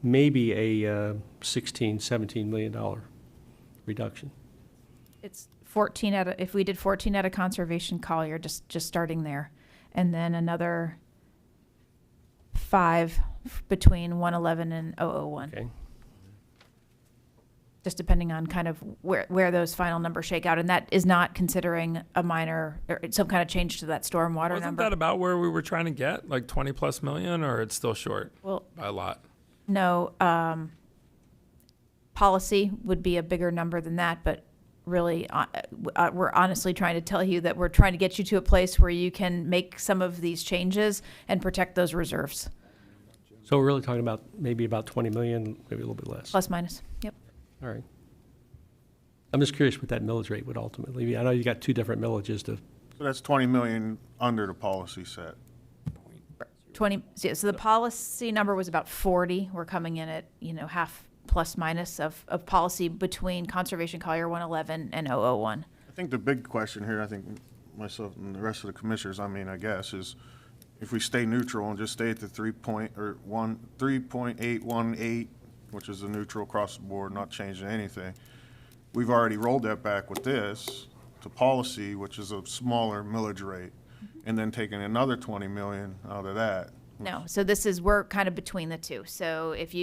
maybe a $16, $17 million reduction. It's 14 if we did 14 at a Conservation Collier, just starting there, and then another 5 between 111 and 001. Okay. Just depending on kind of where those final numbers shake out, and that is not considering a minor or some kind of change to that stormwater Wasn't number. that about where we were trying to get, like 20+ million, or it's still short Well, by a lot? No, policy would be a bigger number than that, but really, we're honestly trying to tell you that we're trying to get you to a place where you can make some of these changes and protect those reserves. So we're really talking about maybe about 20 million, maybe a little bit less. Plus minus, yep. All right. I'm just curious what that millage rate would ultimately be. I know you got 2 different millages to. So that's 20 million under the policy set. 20, so the policy number was about 40. We're coming in at, half plus minus of policy between Conservation Collier 111 and 001. I think the big question here, I think myself and the rest of the commissioners, I guess, is if we stay neutral and just stay at the 3.818, which is the neutral across the board, not changing anything. We've already rolled that back with this to policy, which is a smaller millage rate, and then taking another 20 million out of that. No, so we're kind of between the two. So if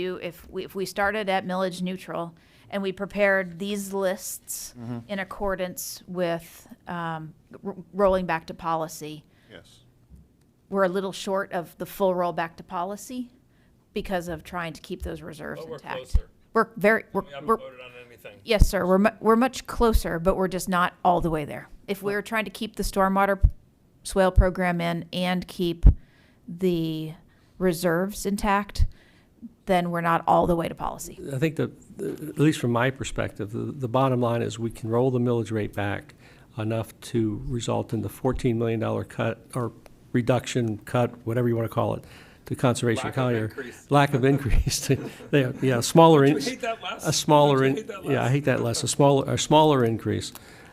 we started at millage neutral and we prepared these lists in accordance with rolling back to policy, yes, we're a little short of the full rollback to policy because of trying to keep those reserves But we're intact. closer. We're very, We haven't we're, voted on anything. yes, sir. We're much closer, but we're just not all the way there. If we were trying to keep the stormwater swale program in and keep the reserves intact, then we're not all the way to policy. I think at least from my perspective, the bottom line is we can roll the millage rate back enough to result in the $14 million cut or reduction, cut, whatever you want to call it, to Conservation Lack of Collier. increase. Lack of increase. Yeah, smaller. Don't you hate that less? A smaller. Don't you hate that Yeah, I less? hate that less. A smaller increase,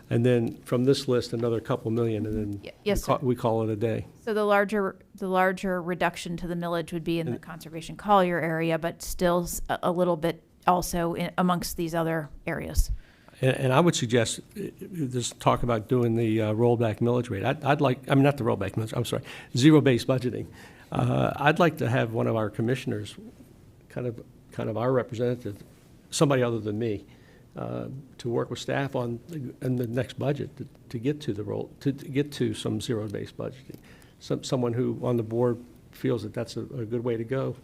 and then from this list another couple million, and then Yes, sir. we call it a day. So the larger reduction to the millage would be in the Conservation Collier area, but still a little bit also amongst these other areas. And I would suggest this talk about doing the rollback millage rate. I'd like, I mean, not the rollback millage, I'm sorry, zero-based budgeting. I'd like to have one of our commissioners, kind of our representative, somebody other than me, to work with staff on the next budget to get to get to some zero-based budgeting. Someone who on the board feels that that's a good way to go.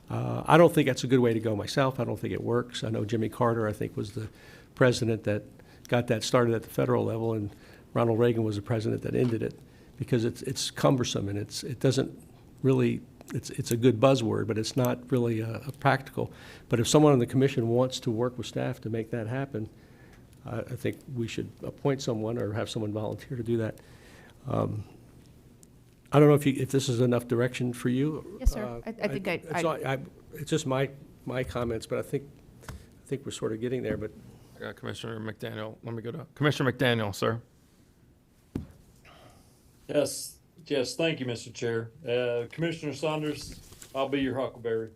I don't think that's a good way to go myself. I don't think it works. I know Jimmy Carter, I think, was the president that got that started at the federal level, and Ronald Reagan was the president that ended it, because it's cumbersome and it doesn't really, it's a good buzzword, but it's not really a practical. But if someone on the commission wants to work with staff to make that happen, I think we should appoint someone or have someone volunteer to do that. I don't know if this is enough direction for you. Yes, sir. I think it's just my comments, but I think we're sort of getting there. But I got Commissioner McDaniel. Let me go to Commissioner McDaniel, sir. Yes, thank you, Mr. Chair. Commissioner Saunders, I'll be your huckleberry.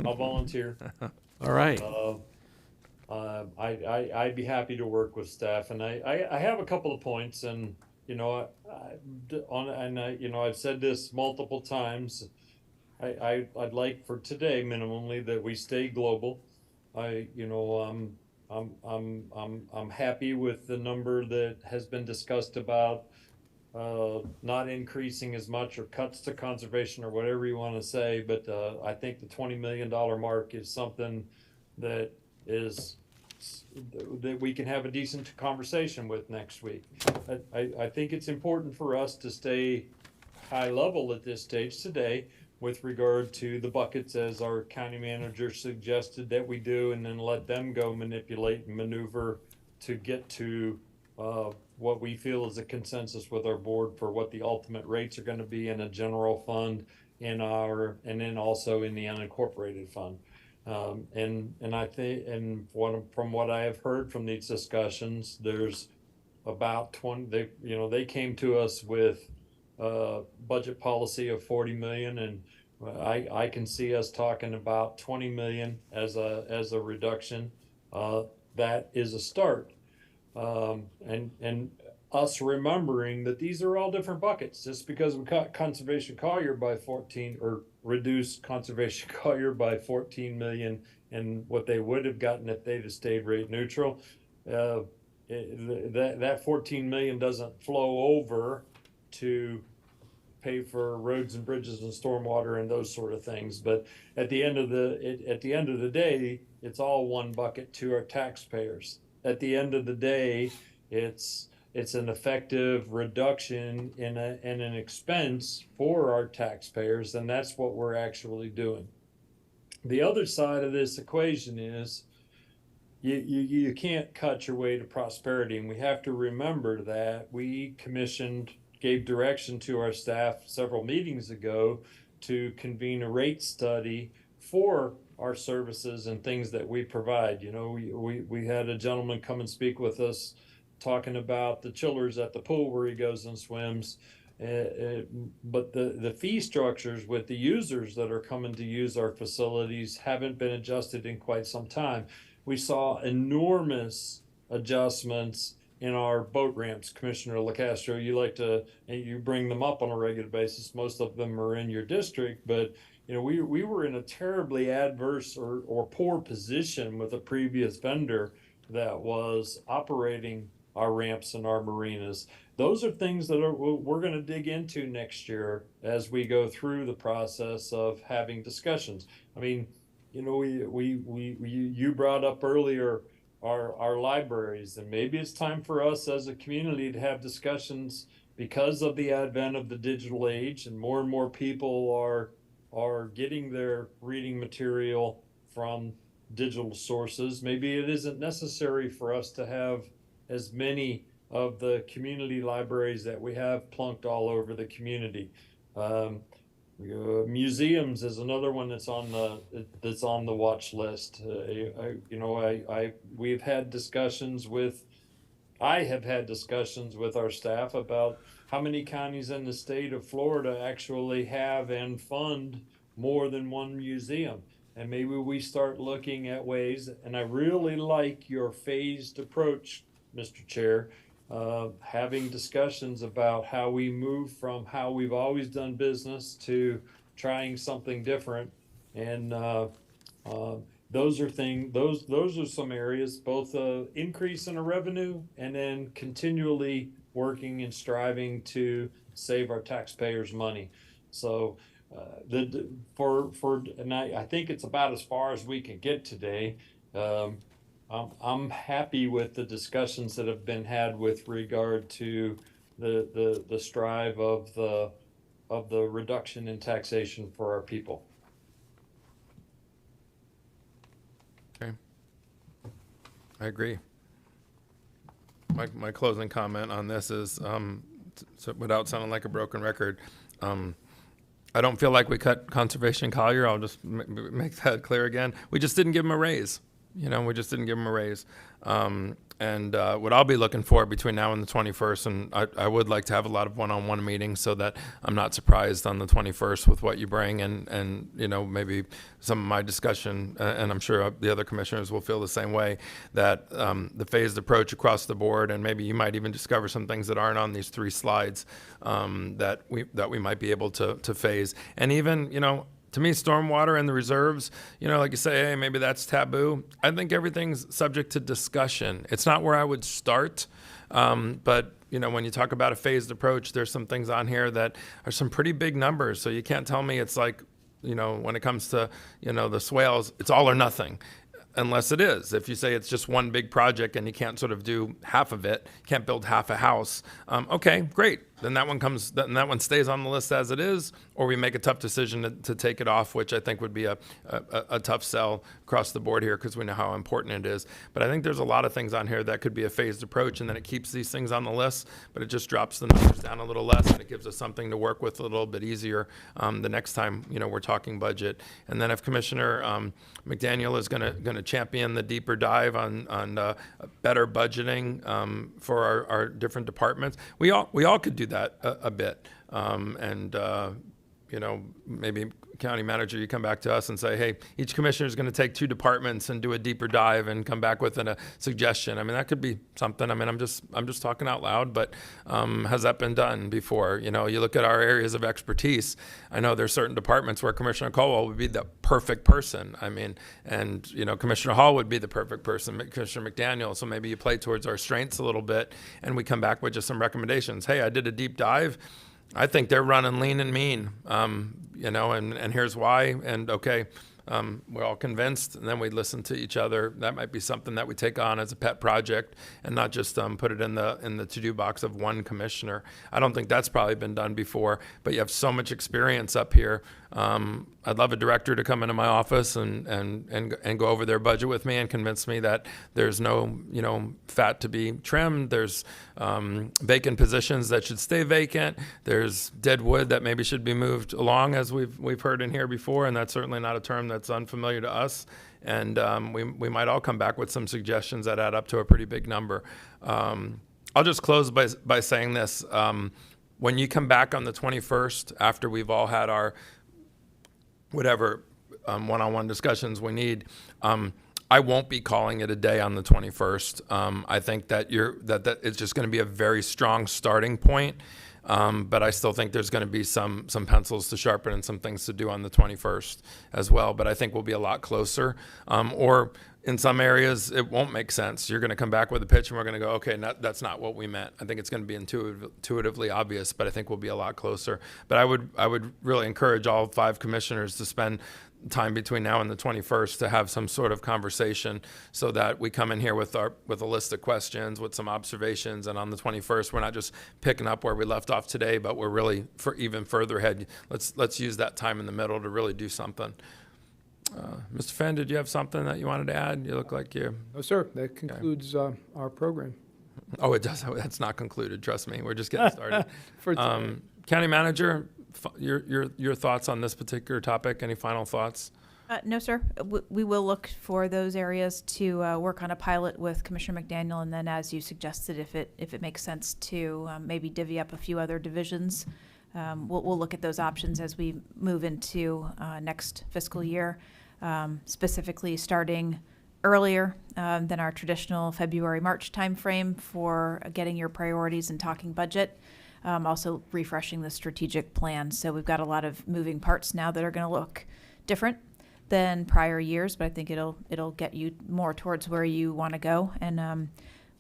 I'll volunteer. All right. I'd be happy to work with staff, and I have a couple of points, and I've said this multiple times. I'd like for today minimally that we stay global. I'm happy with the number that has been discussed about not increasing as much or cuts to conservation or whatever you want to say, but I think the $20 million mark is something that we can have a decent conversation with next week. I think it's important for us to stay high level at this stage today with regard to the buckets, as our county manager suggested that we do, and then let them go manipulate and maneuver to get to what we feel is a consensus with our board for what the ultimate rates are going to be in a general fund and then also in the unincorporated fund. And I think, from what I have heard from these discussions, there's about 20, they came to us with a budget policy of 40 million, and I can see us talking about 20 million as a reduction. That is a start. And us remembering that these are all different buckets. Just because we cut Conservation Collier by 14 or reduced Conservation Collier by 14 million and what they would have gotten if they'd have stayed rate neutral, that 14 million doesn't flow over to pay for roads and bridges and stormwater and those sort of things. But at the end of the day, it's all one bucket to our taxpayers. At the end of the day, it's an effective reduction in an expense for our taxpayers, and that's what we're actually doing. The other side of this equation is you can't cut your way to prosperity, and we have to remember that we gave direction to our staff several meetings ago to convene a rate study for our services and things that we provide. We had a gentleman come and speak with us talking about the chillers at the pool where he goes and swims. But the fee structures with the users that are coming to use our facilities haven't been adjusted in quite some time. We saw enormous adjustments in our boat ramps. Commissioner LaCastro, you bring them up on a regular basis. Most of them are in your district, but we were in a terribly adverse or poor position with a previous vendor that was operating our ramps and our marinas. Those are things that we're going to dig into next year as we go through the process of having discussions. I mean, you brought up earlier our libraries, and maybe it's time for us as a community to have discussions because of the advent of the digital age, and more people are getting their reading material from digital sources. Maybe it isn't necessary for us to have as many of the community libraries that we have plunked all over the community. Museums is another one that's on the watch list. We've had discussions with. I have had discussions with our staff about how many counties in the state of Florida actually have and fund more than one museum. And maybe we start looking at ways, and I really like your phased approach, Mr. Chair, having discussions about how we move from how we've always done business to trying something different. And those are some areas, both increase in our revenue and then continually working and striving to save our taxpayers money. So I think it's about as far as we can get today. I'm happy with the discussions that have been had with regard to the strive of the reduction in taxation for our people. Okay. I agree. My closing comment on this is, so without sounding like a broken record, I don't feel like we cut conservation Collier. I'll just make that clear again. We just didn't give them a raise. We just didn't give them a raise. And what I'll be looking for between now and the 21st, and I would like to have a lot of one-on-one meetings so that I'm not surprised on the 21st with what you bring and maybe some of my discussion, and I'm sure the other commissioners will feel the same way, that the phased approach across the board, and maybe you might even discover some things that aren't on these 3 slides that we might be able to phase. And even, to me, stormwater and the reserves, like you say, hey, maybe that's taboo. I think everything's subject to discussion. It's not where I would start, but when you talk about a phased approach, there's some things on here that are some pretty big numbers. So you can't tell me it's like, when it comes to, the swales, it's all or nothing. Unless it is. If you say it's just one big project and you can't sort of do half of it, can't build half a house, okay, great. Then that one stays on the list as it is, or we make a tough decision to take it off, which I think would be a tough sell across the board here because we know how important it is. But I think there's a lot of things on here that could be a phased approach, and then it keeps these things on the list, but it just drops the numbers down a little less, and it gives us something to work with a little bit easier the next time we're talking budget. And then if Commissioner McDaniel is going to champion the deeper dive on better budgeting for our different departments, we all could do that a bit. Maybe county manager, you come back to us and say, hey, each commissioner is going to take 2 departments and do a deeper dive and come back with a suggestion. I mean, that could be something. I mean, I'm just talking out loud, but has that been done before? You look at our areas of expertise. I know there's certain departments where Commissioner Colwell would be the perfect person. I mean, and Commissioner Hall would be the perfect person, Commissioner McDaniel. So maybe you play towards our strengths a little bit, and we come back with just some recommendations. Hey, I did a deep dive. I think they're running lean and mean, and here's why. And okay, we're all convinced, and then we listen to each other. That might be something that we take on as a pet project, and not just put it in the to-do box of one commissioner. I don't think that's probably been done before, but you have so much experience up here. I'd love a director to come into my office and go over their budget with me and convince me that there's no fat to be trimmed. There's vacant positions that should stay vacant. There's dead wood that maybe should be moved along, as we've heard in here before, and that's certainly not a term that's unfamiliar to us. And we might all come back with some suggestions that add up to a pretty big number. I'll just close by saying this. When you come back on the 21st, after we've all had our whatever one-on-one discussions we need, I won't be calling it a day on the 21st. I think that that it's just going to be a very strong starting point. But I still think there's going to be some pencils to sharpen and some things to do on the 21st as well. But I think we'll be a lot closer. Or in some areas, it won't make sense. You're going to come back with a pitch, and we're going to go, okay, that's not what we meant. I think it's going to be intuitively obvious, but I think we'll be a lot closer. But I would really encourage all 5 commissioners to spend time between now and the 21st to have some sort of conversation, so that we come in here with a list of questions, with some observations, and on the 21st we're not just picking up where we left off today, but we're really even further ahead. Let's use that time in the middle to really do something. Mr. Fenn, did you have something that you wanted to add? You look like you. No, sir. That concludes our program. Oh, it does. That's not concluded. Trust me. We're just getting started. For County manager, your thoughts on this particular topic? Any final thoughts? No, sir. We will look for those areas to work on a pilot with Commissioner McDaniel, and then, as you suggested, if it makes sense to maybe divvy up a few other divisions, we'll look at those options as we move into next fiscal year, specifically starting earlier than our traditional February-March timeframe for getting your priorities and talking budget. Also refreshing the strategic plan. So we've got a lot of moving parts now that are going to look different than prior years, but I think it'll get you more towards where you want to go, and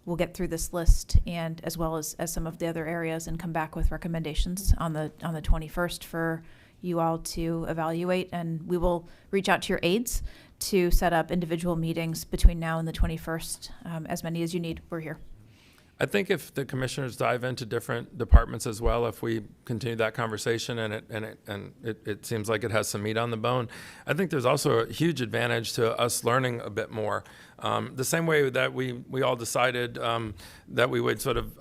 we'll get through this list and as well as some of the other areas and come back with recommendations on the 21st for you all to evaluate, and we will reach out to your aides to set up individual meetings between now and the 21st, as many as you need. We're here. I think if the commissioners dive into different departments as well, if we continue that conversation and it seems like it has some meat on the bone, I think there's also a huge advantage to us learning a bit more. The same way that we all decided that we would sort of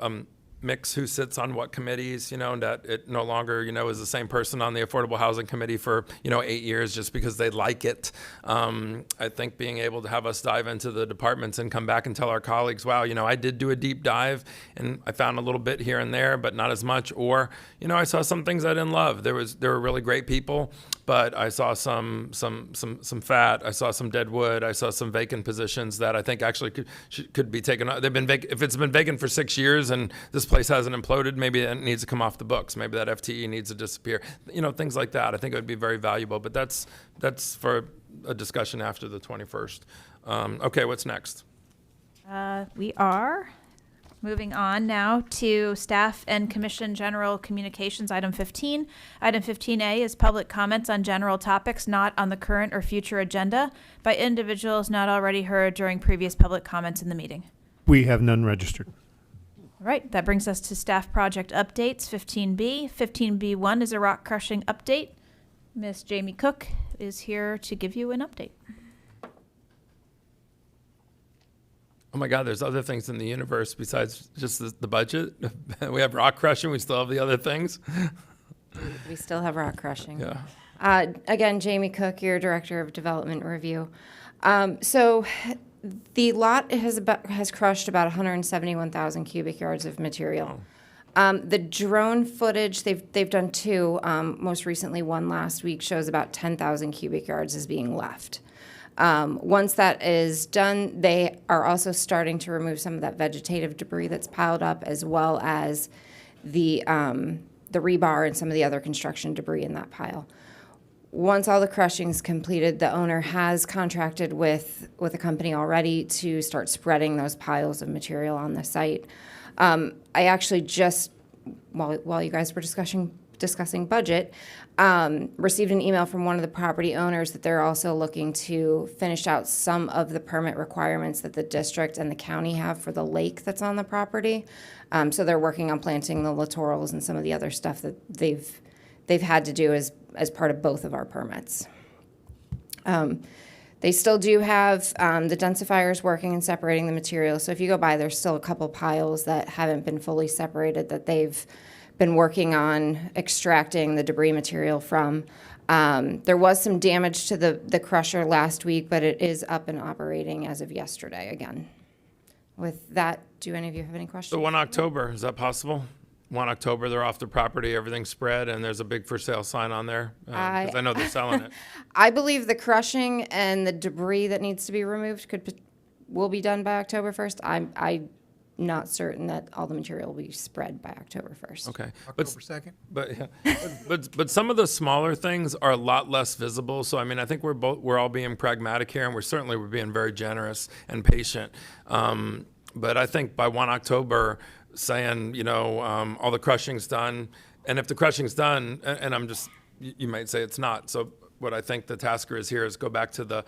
mix who sits on what committees, and that it no longer, is the same person on the Affordable Housing Committee for, 8 years just because they like it. I think being able to have us dive into the departments and come back and tell our colleagues, wow, I did do a deep dive and I found a little bit here and there, but not as much. Or, I saw some things I didn't love. There were really great people, but I saw some fat. I saw some dead wood. I saw some vacant positions that I think actually could be taken. They've been if it's been vacant for 6 years and this place hasn't imploded, maybe it needs to come off the books. Maybe that FTE needs to disappear. Things like that. I think it would be very valuable. But that's for a discussion after the 21st. Okay, what's next? We are moving on now to staff and commission general communications, item 15. Item 15A is public comments on general topics not on the current or future agenda by individuals not already heard during previous public comments in the meeting. We have none registered. All right, that brings us to staff project updates, 15B. 15B1 is a rock crushing update. Miss Jamie Cook is here to give you an update. Oh my God, there's other things in the universe besides just the budget. We have rock crushing, we still have the other things. We still have rock crushing. Yeah. Again, Jamie Cook, your Director of Development Review. So the lot has crushed about 171,000 cubic yards of material. The drone footage, they've done two, most recently one last week, shows about 10,000 cubic yards is being left. Once that is done, they are also starting to remove some of that vegetative debris that's piled up, as well as the rebar and some of the other construction debris in that pile. Once all the crushing is completed, the owner has contracted with a company already to start spreading those piles of material on the site. I actually just, while you guys were discussing budget, received an email from one of the property owners that they're also looking to finish out some of the permit requirements that the district and the county have for the lake that's on the property. So they're working on planting the littorals and some of the other stuff that they've had to do as part of both of our permits. They still do have the densifiers working and separating the material. So if you go by, there's still a couple piles that haven't been fully separated that they've been working on extracting the debris material from. There was some damage to the crusher last week, but it is up and operating as of yesterday again. With that, do any of you have any questions? So 1 October, is that possible? 1 October, they're off the property, everything's spread, and there's a big for sale sign on there? Because I know they're selling it. I believe the crushing and the debris that needs to be removed will be done by October 1st. I'm not certain that all the material will be spread by October 1st. Okay. October 2nd? But some of the smaller things are a lot less visible. So I mean, I think we're all being pragmatic here, and we're being very generous and patient. But I think by 1 October, saying all the crushing's done, and if the crushing's done, and I'm just, you might say it's not. So what I think the tasker is here is go back to the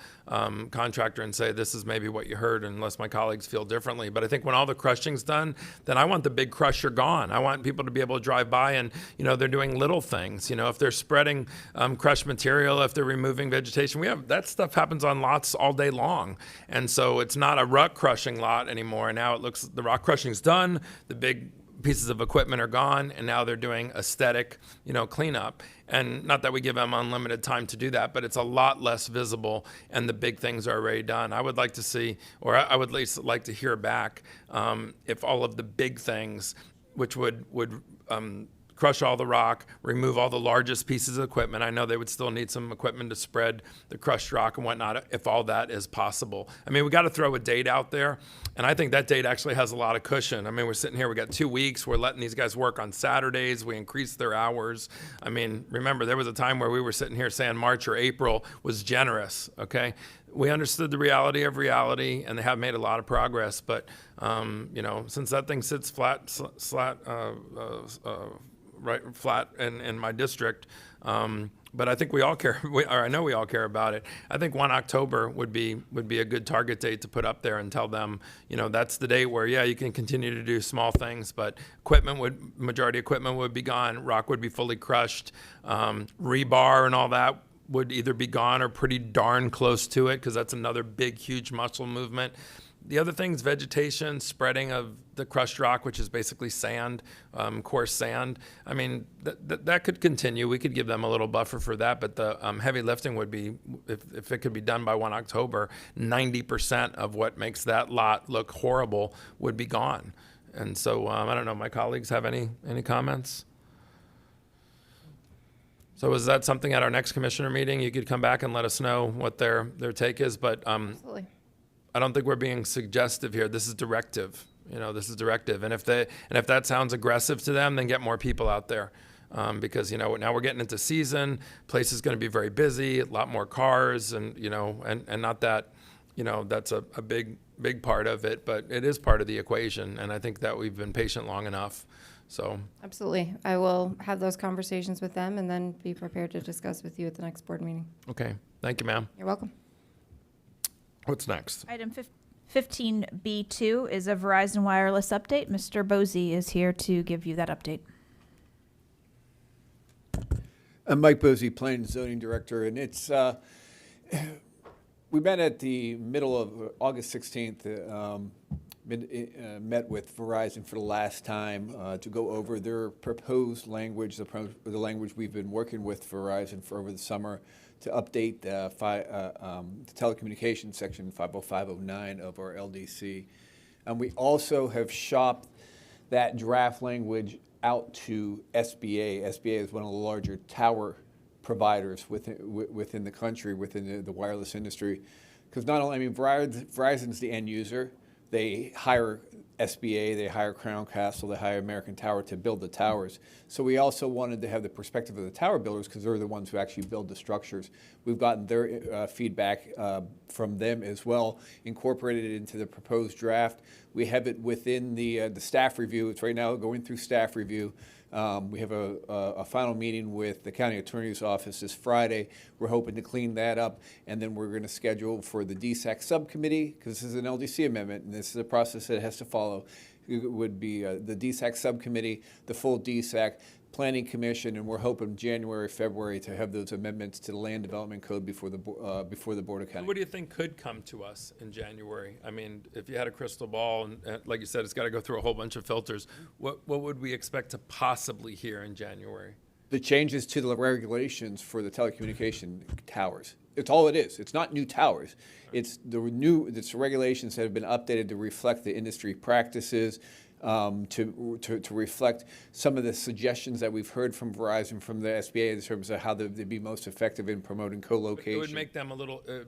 contractor and say, this is maybe what you heard, unless my colleagues feel differently. But I think when all the crushing's done, then I want the big crusher gone. I want people to be able to drive by and, they're doing little things. If they're spreading crushed material, if they're removing vegetation, that stuff happens on lots all day long. And so it's not a rock crushing lot anymore. Now the rock crushing's done, the big pieces of equipment are gone, and now they're doing aesthetic, cleanup. And not that we give them unlimited time to do that, but it's a lot less visible, and the big things are already done. I would like to see, or I would at least like to hear back if all of the big things, which would crush all the rock, remove all the largest pieces of equipment. I know they would still need some equipment to spread the crushed rock and whatnot, if all that is possible. I mean, we got to throw a date out there, and I think that date actually has a lot of cushion. I mean, we're sitting here, we got 2 weeks, we're letting these guys work on Saturdays, we increased their hours. I mean, remember, there was a time where we were sitting here saying March or April was generous, okay? We understood the reality of reality, and they have made a lot of progress, but, since that thing sits flat in my district. But I think we all care, or I know we all care about it. I think 1 October would be a good target date to put up there and tell them, that's the date where, you can continue to do small things, but majority equipment would be gone, rock would be fully crushed, rebar and all that would either be gone or pretty darn close to it, because that's another big, huge muscle movement. The other thing's vegetation, spreading of the crushed rock, which is basically sand, coarse sand. I mean, that could continue. We could give them a little buffer for that, but the heavy lifting would be, if it could be done by 1 October, 90% of what makes that lot look horrible would be gone. And so, I don't know, my colleagues have any comments? So is that something at our next commissioner meeting? You could come back and let us know what their take is, but Absolutely. I don't think we're being suggestive here. This is directive. This is directive. And if that sounds aggressive to them, then get more people out there. Because, now we're getting into season, place is going to be very busy, a lot more cars, and, and not that, that's a big part of it, but it is part of the equation. And I think that we've been patient long enough. So. Absolutely. I will have those conversations with them and then be prepared to discuss with you at the next board meeting. Okay. Thank you, ma'am. You're welcome. What's next? Item 15B2 is a Verizon Wireless update. Mr. Bosey is here to give you that update. I'm Mike Bosey, Planning and Zoning Director, and it's we met at the middle of August 16th. Met with Verizon for the last time to go over their proposed language, the language we've been working with Verizon for over the summer, to update the telecommunications section 50509 of our LDC. And we also have shopped that draft language out to SBA. SBA is one of the larger tower providers within the country, within the wireless industry. Because not only, Verizon's the end user. They hire SBA, they hire Crown Castle, they hire American Tower to build the towers. So we also wanted to have the perspective of the tower builders, because they're the ones who actually build the structures. We've gotten their feedback from them as well, incorporated it into the proposed draft. We have it within the staff review. It's right now going through staff review. We have a final meeting with the county attorney's office this Friday. We're hoping to clean that up, and then we're going to schedule for the DSAC subcommittee, because this is an LDC amendment, and this is a process that it has to follow. It would be the DSAC subcommittee, the full DSAC, Planning Commission, and we're hoping January, February to have those amendments to the Land Development Code before the Board of County. What do you think could come to us in January? I mean, if you had a crystal ball, and like you said, it's got to go through a whole bunch of filters, what would we expect to possibly hear in January? The changes to the regulations for the telecommunication towers. It's all it is. It's not new towers. It's the regulations that have been updated to reflect the industry practices, to reflect some of the suggestions that we've heard from Verizon, from the SBA, in terms of how they'd be most effective in promoting co-location. It would make them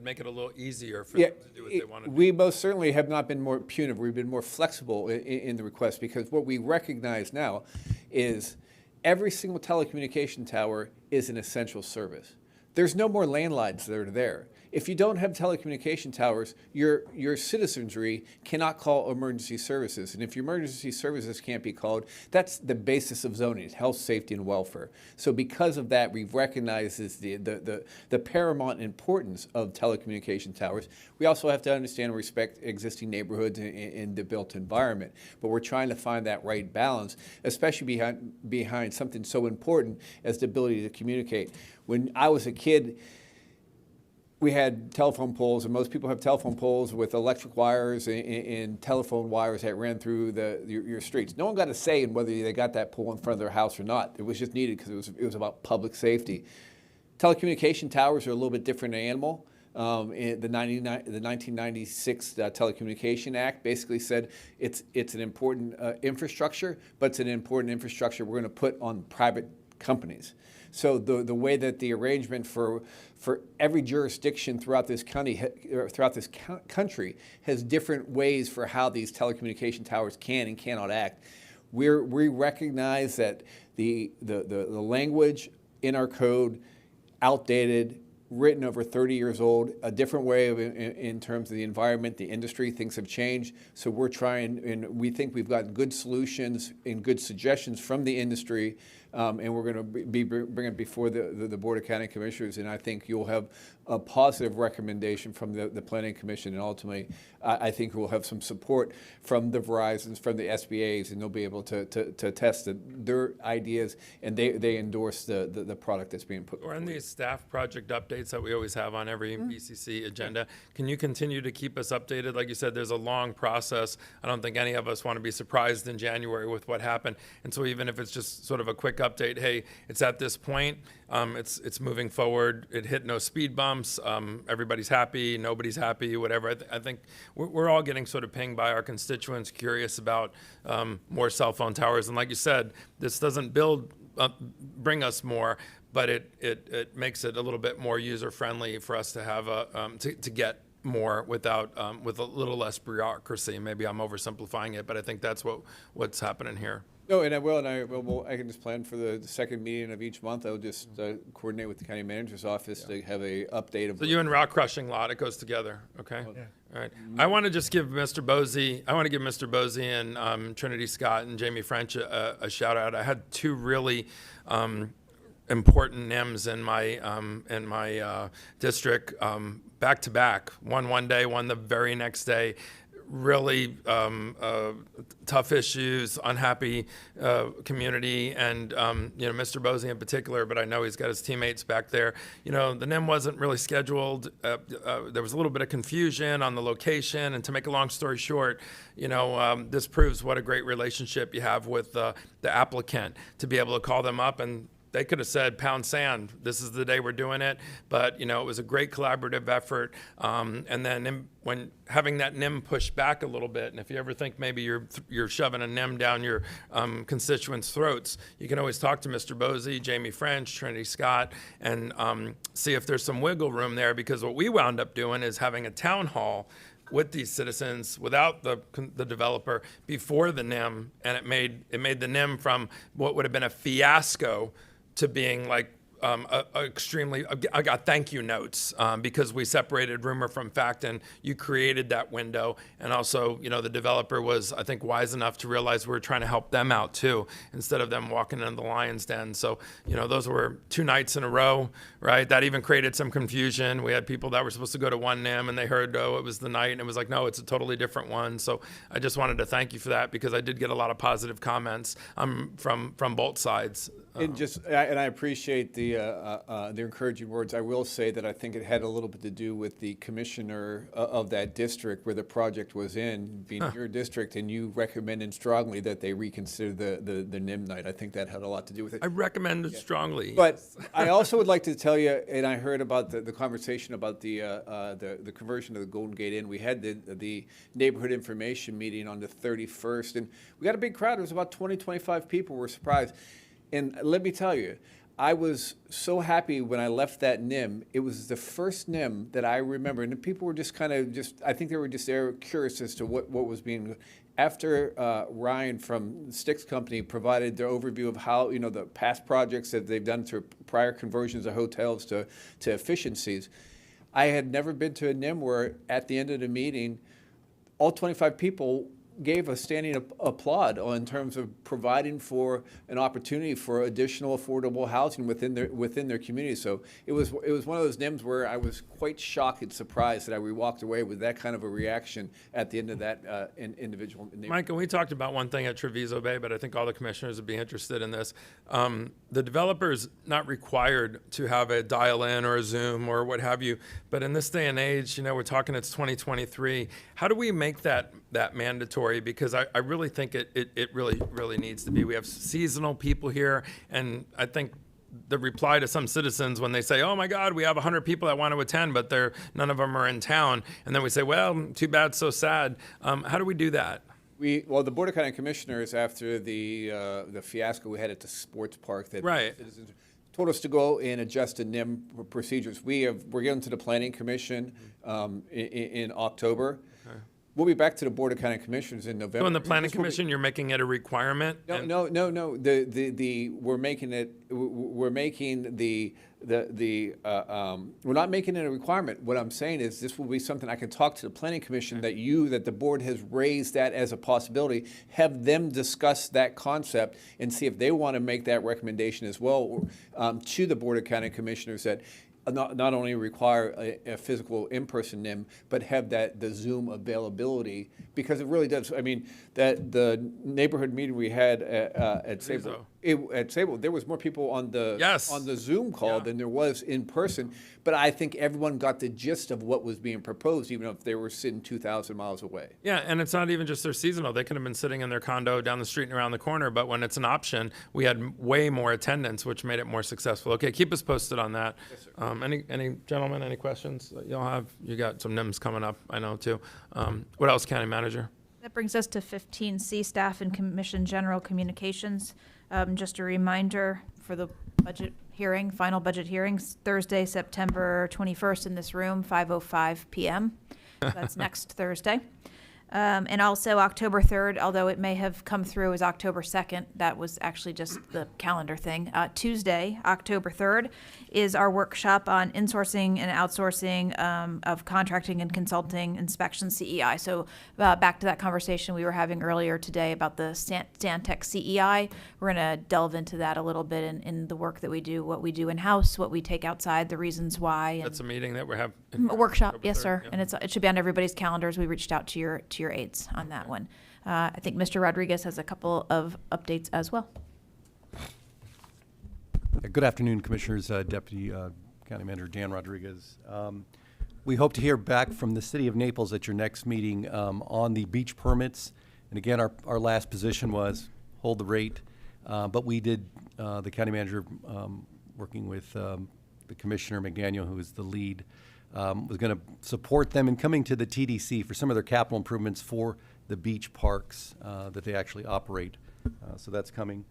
make it a little easier for them to do what they want to do. We most certainly have not been more punitive. We've been more flexible in the request, because what we recognize now is every single telecommunication tower is an essential service. There's no more landlines that are there. If you don't have telecommunication towers, your citizenry cannot call emergency services. And if your emergency services can't be called, that's the basis of zoning, health, safety, and welfare. So because of that, we've recognized the paramount importance of telecommunication towers. We also have to understand and respect existing neighborhoods in the built environment. But we're trying to find that right balance, especially behind something so important as the ability to communicate. When I was a kid, we had telephone poles, and most people have telephone poles with electric wires and telephone wires that ran through your streets. No one got a say in whether they got that pole in front of their house or not. It was just needed because it was about public safety. Telecommunication towers are a little bit different animal. The 1996 Telecommunication Act basically said it's an important infrastructure, but it's an important infrastructure we're going to put on private companies. So the way that the arrangement for every jurisdiction throughout this country has different ways for how these telecommunication towers can and cannot act. We recognize that the language in our code, outdated, written over 30 years old, a different way of in terms of the environment, the industry, things have changed. So we're trying, and we think we've got good solutions and good suggestions from the industry, and we're going to bring it before the Board of County Commissioners, and I think you'll have a positive recommendation from the Planning Commission, and ultimately, I think we'll have some support from the Verizons, from the SBAs, and they'll be able to test their ideas, and they endorse the product that's being put Or in forward. these staff project updates that we always have on every BCC agenda, can you continue to keep us updated? Like you said, there's a long process. I don't think any of us want to be surprised in January with what happened. And so even if it's just sort of a quick update, hey, it's at this point, it's moving forward, it hit no speed bumps, everybody's happy, nobody's happy, whatever. I think we're all getting sort of pinged by our constituents, curious about more cell phone towers. And like you said, this doesn't bring us more, but it makes it a little bit more user-friendly for us to have to get more with a little less bureaucracy. Maybe I'm oversimplifying it, but I think that's what's happening here. No, and I can just plan for the second meeting of each month. I'll just coordinate with the county manager's office to have a update of. So you and rock crushing lot, it goes together, okay? Yeah. All right. I want to just give Mr. Bosey and Trinity Scott and Jamie French a shout out. I had two really important NIMs in my district back to back. One day, one the very next day. Really tough issues, unhappy community, and Mr. Bosey in particular, but I know he's got his teammates back there. The NIM wasn't really scheduled. There was a little bit of confusion on the location, and to make a long story short, this proves what a great relationship you have with the applicant, to be able to call them up, and they could have said, pound sand, this is the day we're doing it. But, it was a great collaborative effort. And then when having that NIM pushed back a little bit, and if you ever think maybe you're shoving a NIM down your constituents' throats, you can always talk to Mr. Bosey, Jamie French, Trinity Scott, and see if there's some wiggle room there, because what we wound up doing is having a town hall with these citizens without the developer before the NIM, and it made the NIM from what would have been a fiasco to being like I got thank you notes because we separated rumor from fact, and you created that window. And also, the developer was, I think, wise enough to realize we were trying to help them out too, instead of them walking into the lion's den. So, those were 2 nights in a row, right? That even created some confusion. We had people that were supposed to go to one NIM, and they heard, oh, it was the night, and it was like, no, it's a totally different one. So I just wanted to thank you for that, because I did get a lot of positive comments from both sides. And I appreciate the encouraging words. I will say that I think it had a little bit to do with the commissioner of that district where the project was in, being your district, and you recommended strongly that they reconsider the NIM night. I think that had a lot to do with it. I recommended strongly. But I also would like to tell you, and I heard about the conversation about the conversion of the Golden Gate Inn. We had the neighborhood information meeting on the 31st, and we got a big crowd. There was about 20, 25 people. We're surprised. And let me tell you, I was so happy when I left that NIM. It was the first NIM that I remember, and the people were just I think they were just there curious as to what was being. After Ryan from the Sticks Company provided their overview of how, the past projects that they've done through prior conversions of hotels to efficiencies, I had never been to a NIM where at the end of the meeting, all 25 people gave a standing applaud in terms of providing for an opportunity for additional affordable housing within their community. So it was one of those NIMs where I was quite shocked and surprised that we walked away with that kind of a reaction at the end of that individual. Mike, and we talked about one thing at Treviso Bay, but I think all the commissioners would be interested in this. The developer's not required to have a dial-in or a Zoom or what have you, but in this day and age, you know, we're talking it's 2023. How do we make that mandatory? Because I really think it really needs to be. We have seasonal people here, and I think the reply to some citizens when they say, oh my God, we have 100 people that want to attend, but none of them are in town. And then we say, well, too bad, so sad. How do we do that? Well, the Board of County Commissioners, after the fiasco we had at the sports park, that right. citizens told us to go and adjust the NIM procedures. We're getting to the Planning Commission in October. Okay. We'll be back to the Board of County Commissioners in November. So in the Planning Commission, you're making it a requirement? No. We're not making it a requirement. What I'm saying is this will be something I can talk to the Planning Commission that the board has raised that as a possibility, have them discuss that concept and see if they want to make that recommendation as well to the Board of County Commissioners that not only require a physical in-person NIM, but have the Zoom availability, because it really does. I mean, that the neighborhood meeting we had at Sable, there was more people on the Zoom call than there was in person. But I think everyone got the gist of what was being proposed, even if they were sitting 2,000 miles away. Yeah, and it's not even just their seasonal. They could have been sitting in their condo down the street and around the corner, but when it's an option, we had way more attendance, which made it more successful. Okay, keep us posted on that. Yes, sir. Any gentlemen, any questions that you'll have? You got some NIMs coming up, I know, too. What else, County Manager? That brings us to 15C, Staff and Commission General Communications. Just a reminder for the budget hearing, final budget hearings, Thursday, September 21st in this room, 5:05 p.m. That's next Thursday. And also October 3rd, although it may have come through as October 2nd, that was actually just the calendar thing. Tuesday, October 3rd, is our workshop on insourcing and outsourcing of contracting and consulting inspection CEI. So back to that conversation we were having earlier today about the Stantec CEI. We're going to delve into that a little bit in the work that we do, what we do in-house, what we take outside, the reasons why. That's a meeting that we have. A workshop, October yes, 3rd, sir. yeah. And it should be on everybody's calendars. We reached out to your aides on that one. I think Mr. Rodriguez has a couple of updates as well. Good afternoon, Commissioners. Deputy County Manager Dan Rodriguez. We hope to hear back from the City of Naples at your next meeting on the beach permits. And again, our last position was hold the rate, but we did, the County Manager working with the Commissioner McDaniel, who is the lead, was going to support them in coming to the TDC for some of their capital improvements for the beach parks that they actually operate. So that's coming.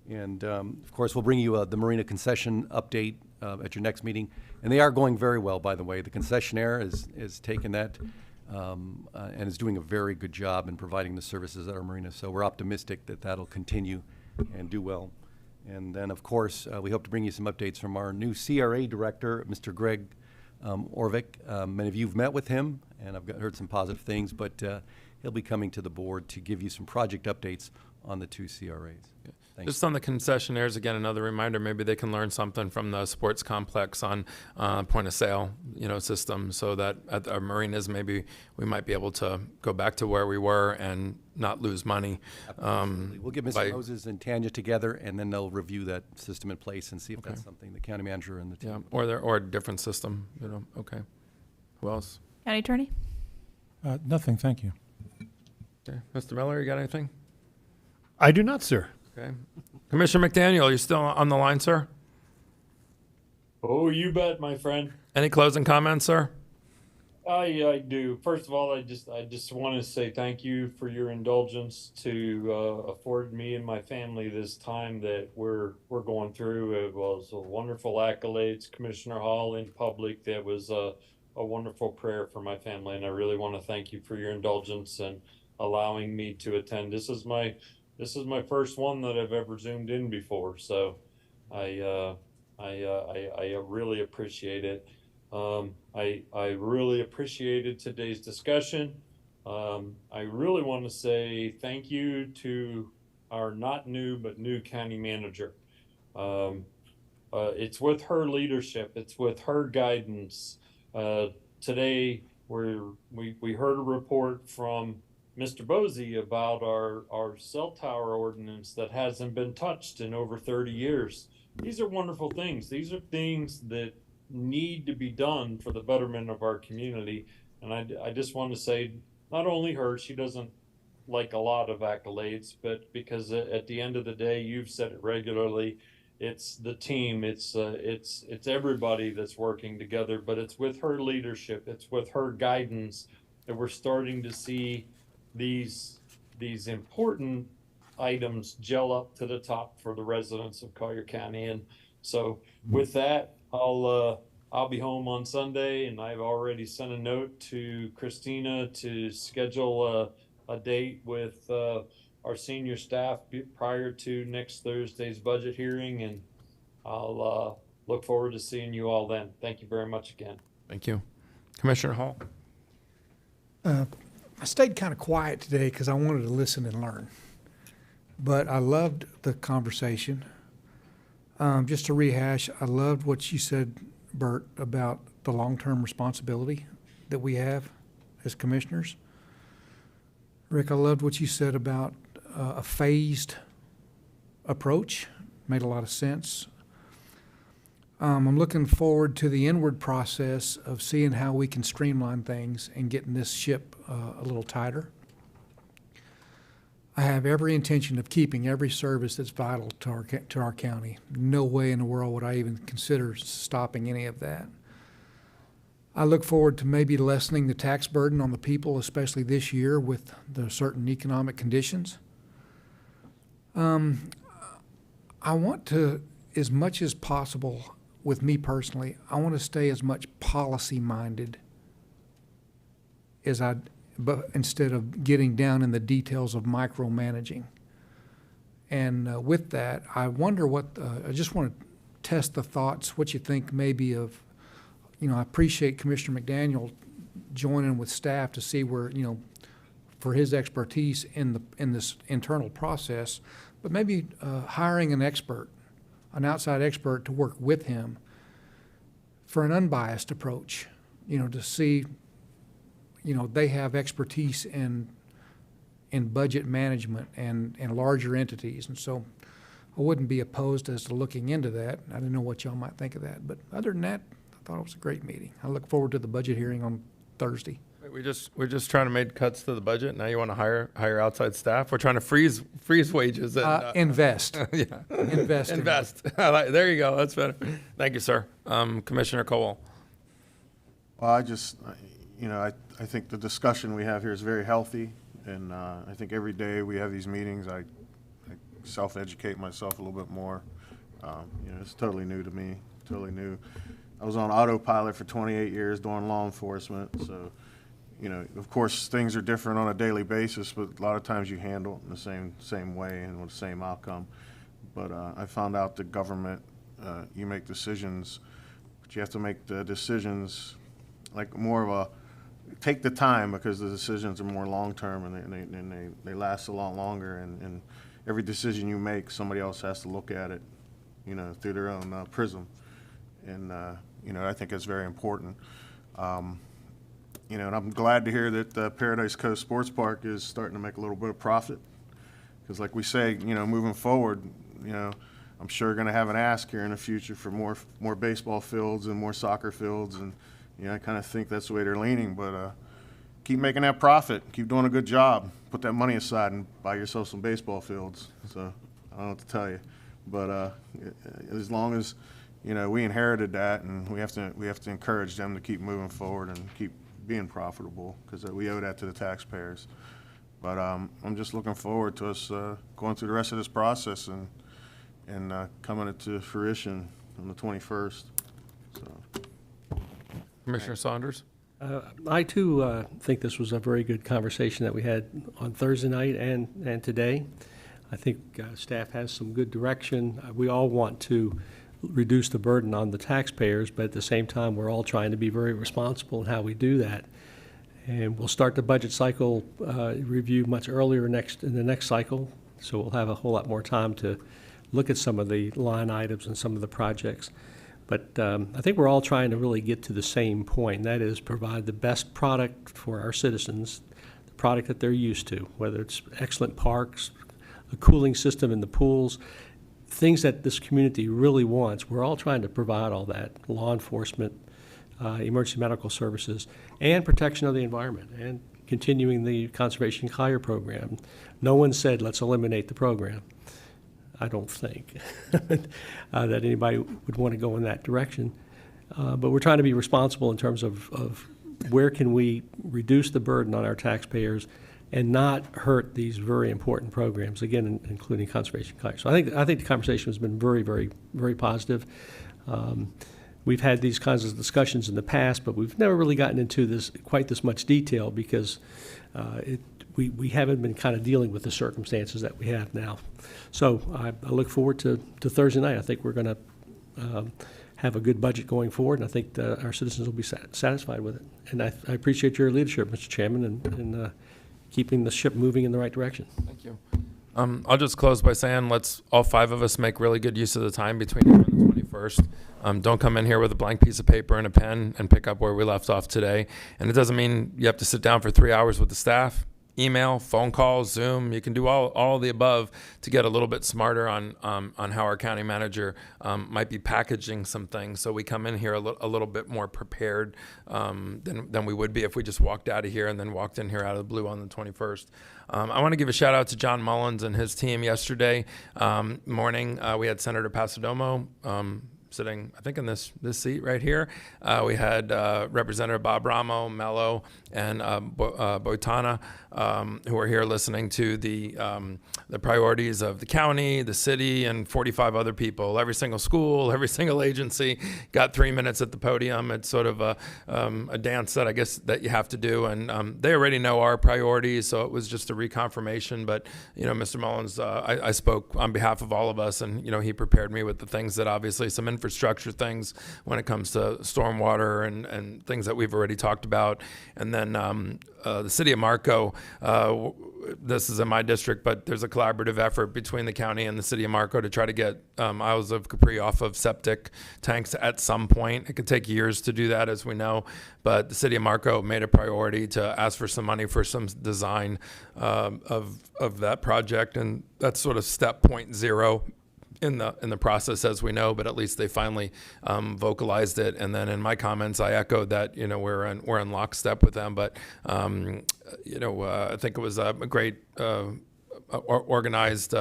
And of course, we'll bring you the Marina concession update at your next meeting. And they are going very well, by the way. The concessionaire is taken that and is doing a very good job in providing the services at our marina. So we're optimistic that that'll continue and do well. And then, of course, we hope to bring you some updates from our new CRA director, Mr. Greg Orvik. Many of you have met with him, and I've heard some positive things, but he'll be coming to the board to give you some project updates on the two CRAs. Thanks. Just on the concessionaires, again, another reminder, maybe they can learn something from the sports complex on point of sale, system, so that at our marinas, maybe we might be able to go back to where we were and not lose money. We'll get Mr. Moses and Tanya together, and then they'll review that system in place and see if that's something the county manager and the team. Yeah, or a different system, okay. Who else? County Attorney? Nothing, thank you. Okay, Mr. Miller, you got anything? I do not, sir. Okay. Commissioner McDaniel, you still on the line, sir? Oh, you bet, my friend. Any closing comments, sir? I do. First of all, I just want to say thank you for your indulgence to afford me and my family this time that we're going through. It was a wonderful accolades, Commissioner Hall in public. That was a wonderful prayer for my family, and I really want to thank you for your indulgence and allowing me to attend. This is my first one that I've ever Zoomed in before, so I really appreciate it. I really appreciated today's discussion. I really want to say thank you to our not new but new county manager. It's with her leadership, it's with her guidance. Today, we heard a report from Mr. Bosey about our cell tower ordinance that hasn't been touched in over 30 years. These are wonderful things. These are things that need to be done for the betterment of our community. And I just want to say, not only her, she doesn't like a lot of accolades, but because at the end of the day, you've said it regularly, it's the team, it's everybody that's working together, but it's with her leadership, it's with her guidance that we're starting to see these important items gel up to the top for the residents of Collier County. And so with that, I'll be home on Sunday, and I've already sent a note to Christina to schedule a date with our senior staff prior to next Thursday's budget hearing, and I'll look forward to seeing you all then. Thank you very much again. Thank you. Commissioner Hall? I stayed kind of quiet today because I wanted to listen and learn. But I loved the conversation. Just to rehash, I loved what you said, Bert, about the long-term responsibility that we have as commissioners. Rick, I loved what you said about a phased approach. Made a lot of sense. I'm looking forward to the inward process of seeing how we can streamline things and getting this ship a little tighter. I have every intention of keeping every service that's vital to our county. No way in the world would I even consider stopping any of that. I look forward to maybe lessening the tax burden on the people, especially this year with the certain economic conditions. I want to, as much as possible, with me personally, I want to stay as much policy-minded as but instead of getting down in the details of micromanaging. And with that, I wonder I just want to test the thoughts, what you think maybe of, I appreciate Commissioner McDaniel joining with staff to see where, for his expertise in this internal process, but maybe hiring an outside expert to work with him for an unbiased approach, to see, they have expertise in budget management and larger entities. And so I wouldn't be opposed as to looking into that. I don't know what y'all might think of that. But other than that, I thought it was a great meeting. I look forward to the budget hearing on Thursday. We're just trying to make cuts to the budget. Now you want to hire outside staff? We're trying to freeze wages. And, invest. Yeah. Invest. There you go. That's better. Thank you, sir. Commissioner Cole. Well, I think the discussion we have here is very healthy, and I think every day we have these meetings, I self-educate myself a little bit more. It's totally new to me, totally new. I was on autopilot for 28 years doing law enforcement, so, of course, things are different on a daily basis, but a lot of times you handle it in the same way and with the same outcome. But I found out that government, you make decisions, but you have to make the decisions like more of a, take the time, because the decisions are more long-term and they last a lot longer, and every decision you make, somebody else has to look at it, through their own prism. And, I think it's very important. And I'm glad to hear that Paradise Coast Sports Park is starting to make a little bit of profit. Because like we say, moving forward, I'm sure going to have an ask here in the future for more baseball fields and more soccer fields. And, I kind of think that's the way they're leaning. But keep making that profit. Keep doing a good job. Put that money aside and buy yourself some baseball fields. So I don't know what to tell you. But as long as, we inherited that, and we have to encourage them to keep moving forward and keep being profitable, because we owe that to the taxpayers. But I'm just looking forward to us going through the rest of this process and coming into fruition on the 21st. So. Commissioner Saunders? I too think this was a very good conversation that we had on Thursday night and today. I think staff has some good direction. We all want to reduce the burden on the taxpayers, but at the same time, we're all trying to be very responsible in how we do that. And we'll start the budget cycle review much earlier in the next cycle, so we'll have a whole lot more time to look at some of the line items and some of the projects. But I think we're all trying to really get to the same point, and that is provide the best product for our citizens, the product that they're used to, whether it's excellent parks, a cooling system in the pools, things that this community really wants. We're all trying to provide all that, law enforcement, emergency medical services, and protection of the environment, and continuing the Conservation Collier program. No one said, let's eliminate the program. I don't think that anybody would want to go in that direction. But we're trying to be responsible in terms of where can we reduce the burden on our taxpayers and not hurt these very important programs, again, including Conservation Collier. So I think the conversation has been very, very, very positive. We've had these kinds of discussions in the past, but we've never really gotten into quite this much detail because we haven't been kind of dealing with the circumstances that we have now. So I look forward to Thursday night. I think we're going to have a good budget going forward, and I think our citizens will be satisfied with it. And I appreciate your leadership, Mr. Chairman, and keeping the ship moving in the right direction. Thank you. I'll just close by saying let's all 5 of us make really good use of the time between here and the 21st. Don't come in here with a blank piece of paper and a pen and pick up where we left off today. And it doesn't mean you have to sit down for 3 hours with the staff. Email, phone calls, Zoom, you can do all of the above to get a little bit smarter on how our county manager might be packaging some things. So we come in here a little bit more prepared than we would be if we just walked out of here and then walked in here out of the blue on the 21st. I want to give a shout out to John Mullins and his team yesterday morning. We had Senator Pasadomo sitting, I think, in this seat right here. We had Representative Bob Ramo, Mello, and Boitana, who are here listening to the priorities of the county, the city, and 45 other people. Every single school, every single agency got 3 minutes at the podium. It's sort of a dance that I guess that you have to do, and they already know our priorities, so it was just a reconfirmation. But Mr. Mullins, I spoke on behalf of all of us, and he prepared me with the things that obviously some infrastructure things when it comes to stormwater and things that we've already talked about. And then the city of Marco, this is in my district, but there's a collaborative effort between the county and the city of Marco to try to get Isles of Capri off of septic tanks at some point. It could take years to do that, as we know, but the city of Marco made a priority to ask for some money for some design of that project, and that's sort of step 0.0 in the process, as we know, but at least they finally vocalized it. And then in my comments, I echoed that we're in lockstep with them. But I think it was a great organized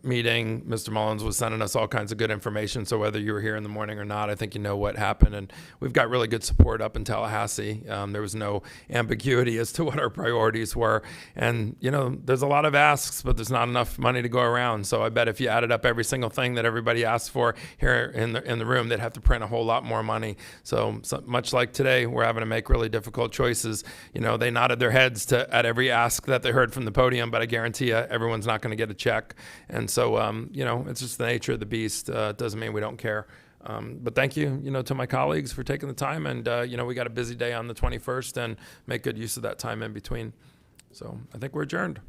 meeting. Mr. Mullins was sending us all kinds of good information. So whether you were here in the morning or not, I think you know what happened. And we've got really good support up in Tallahassee. There was no ambiguity as to what our priorities were. And, there's a lot of asks, but there's not enough money to go around. So I bet if you added up every single thing that everybody asked for here in the room, they'd have to print a whole lot more money. So much like today, we're having to make really difficult choices. They nodded their heads at every ask that they heard from the podium, but I guarantee you everyone's not going to get a check. And so, it's just the nature of the beast. It doesn't mean we don't care. But thank you, to my colleagues for taking the time. And, we got a busy day on the 21st and make good use of that time in between. So I think we're adjourned.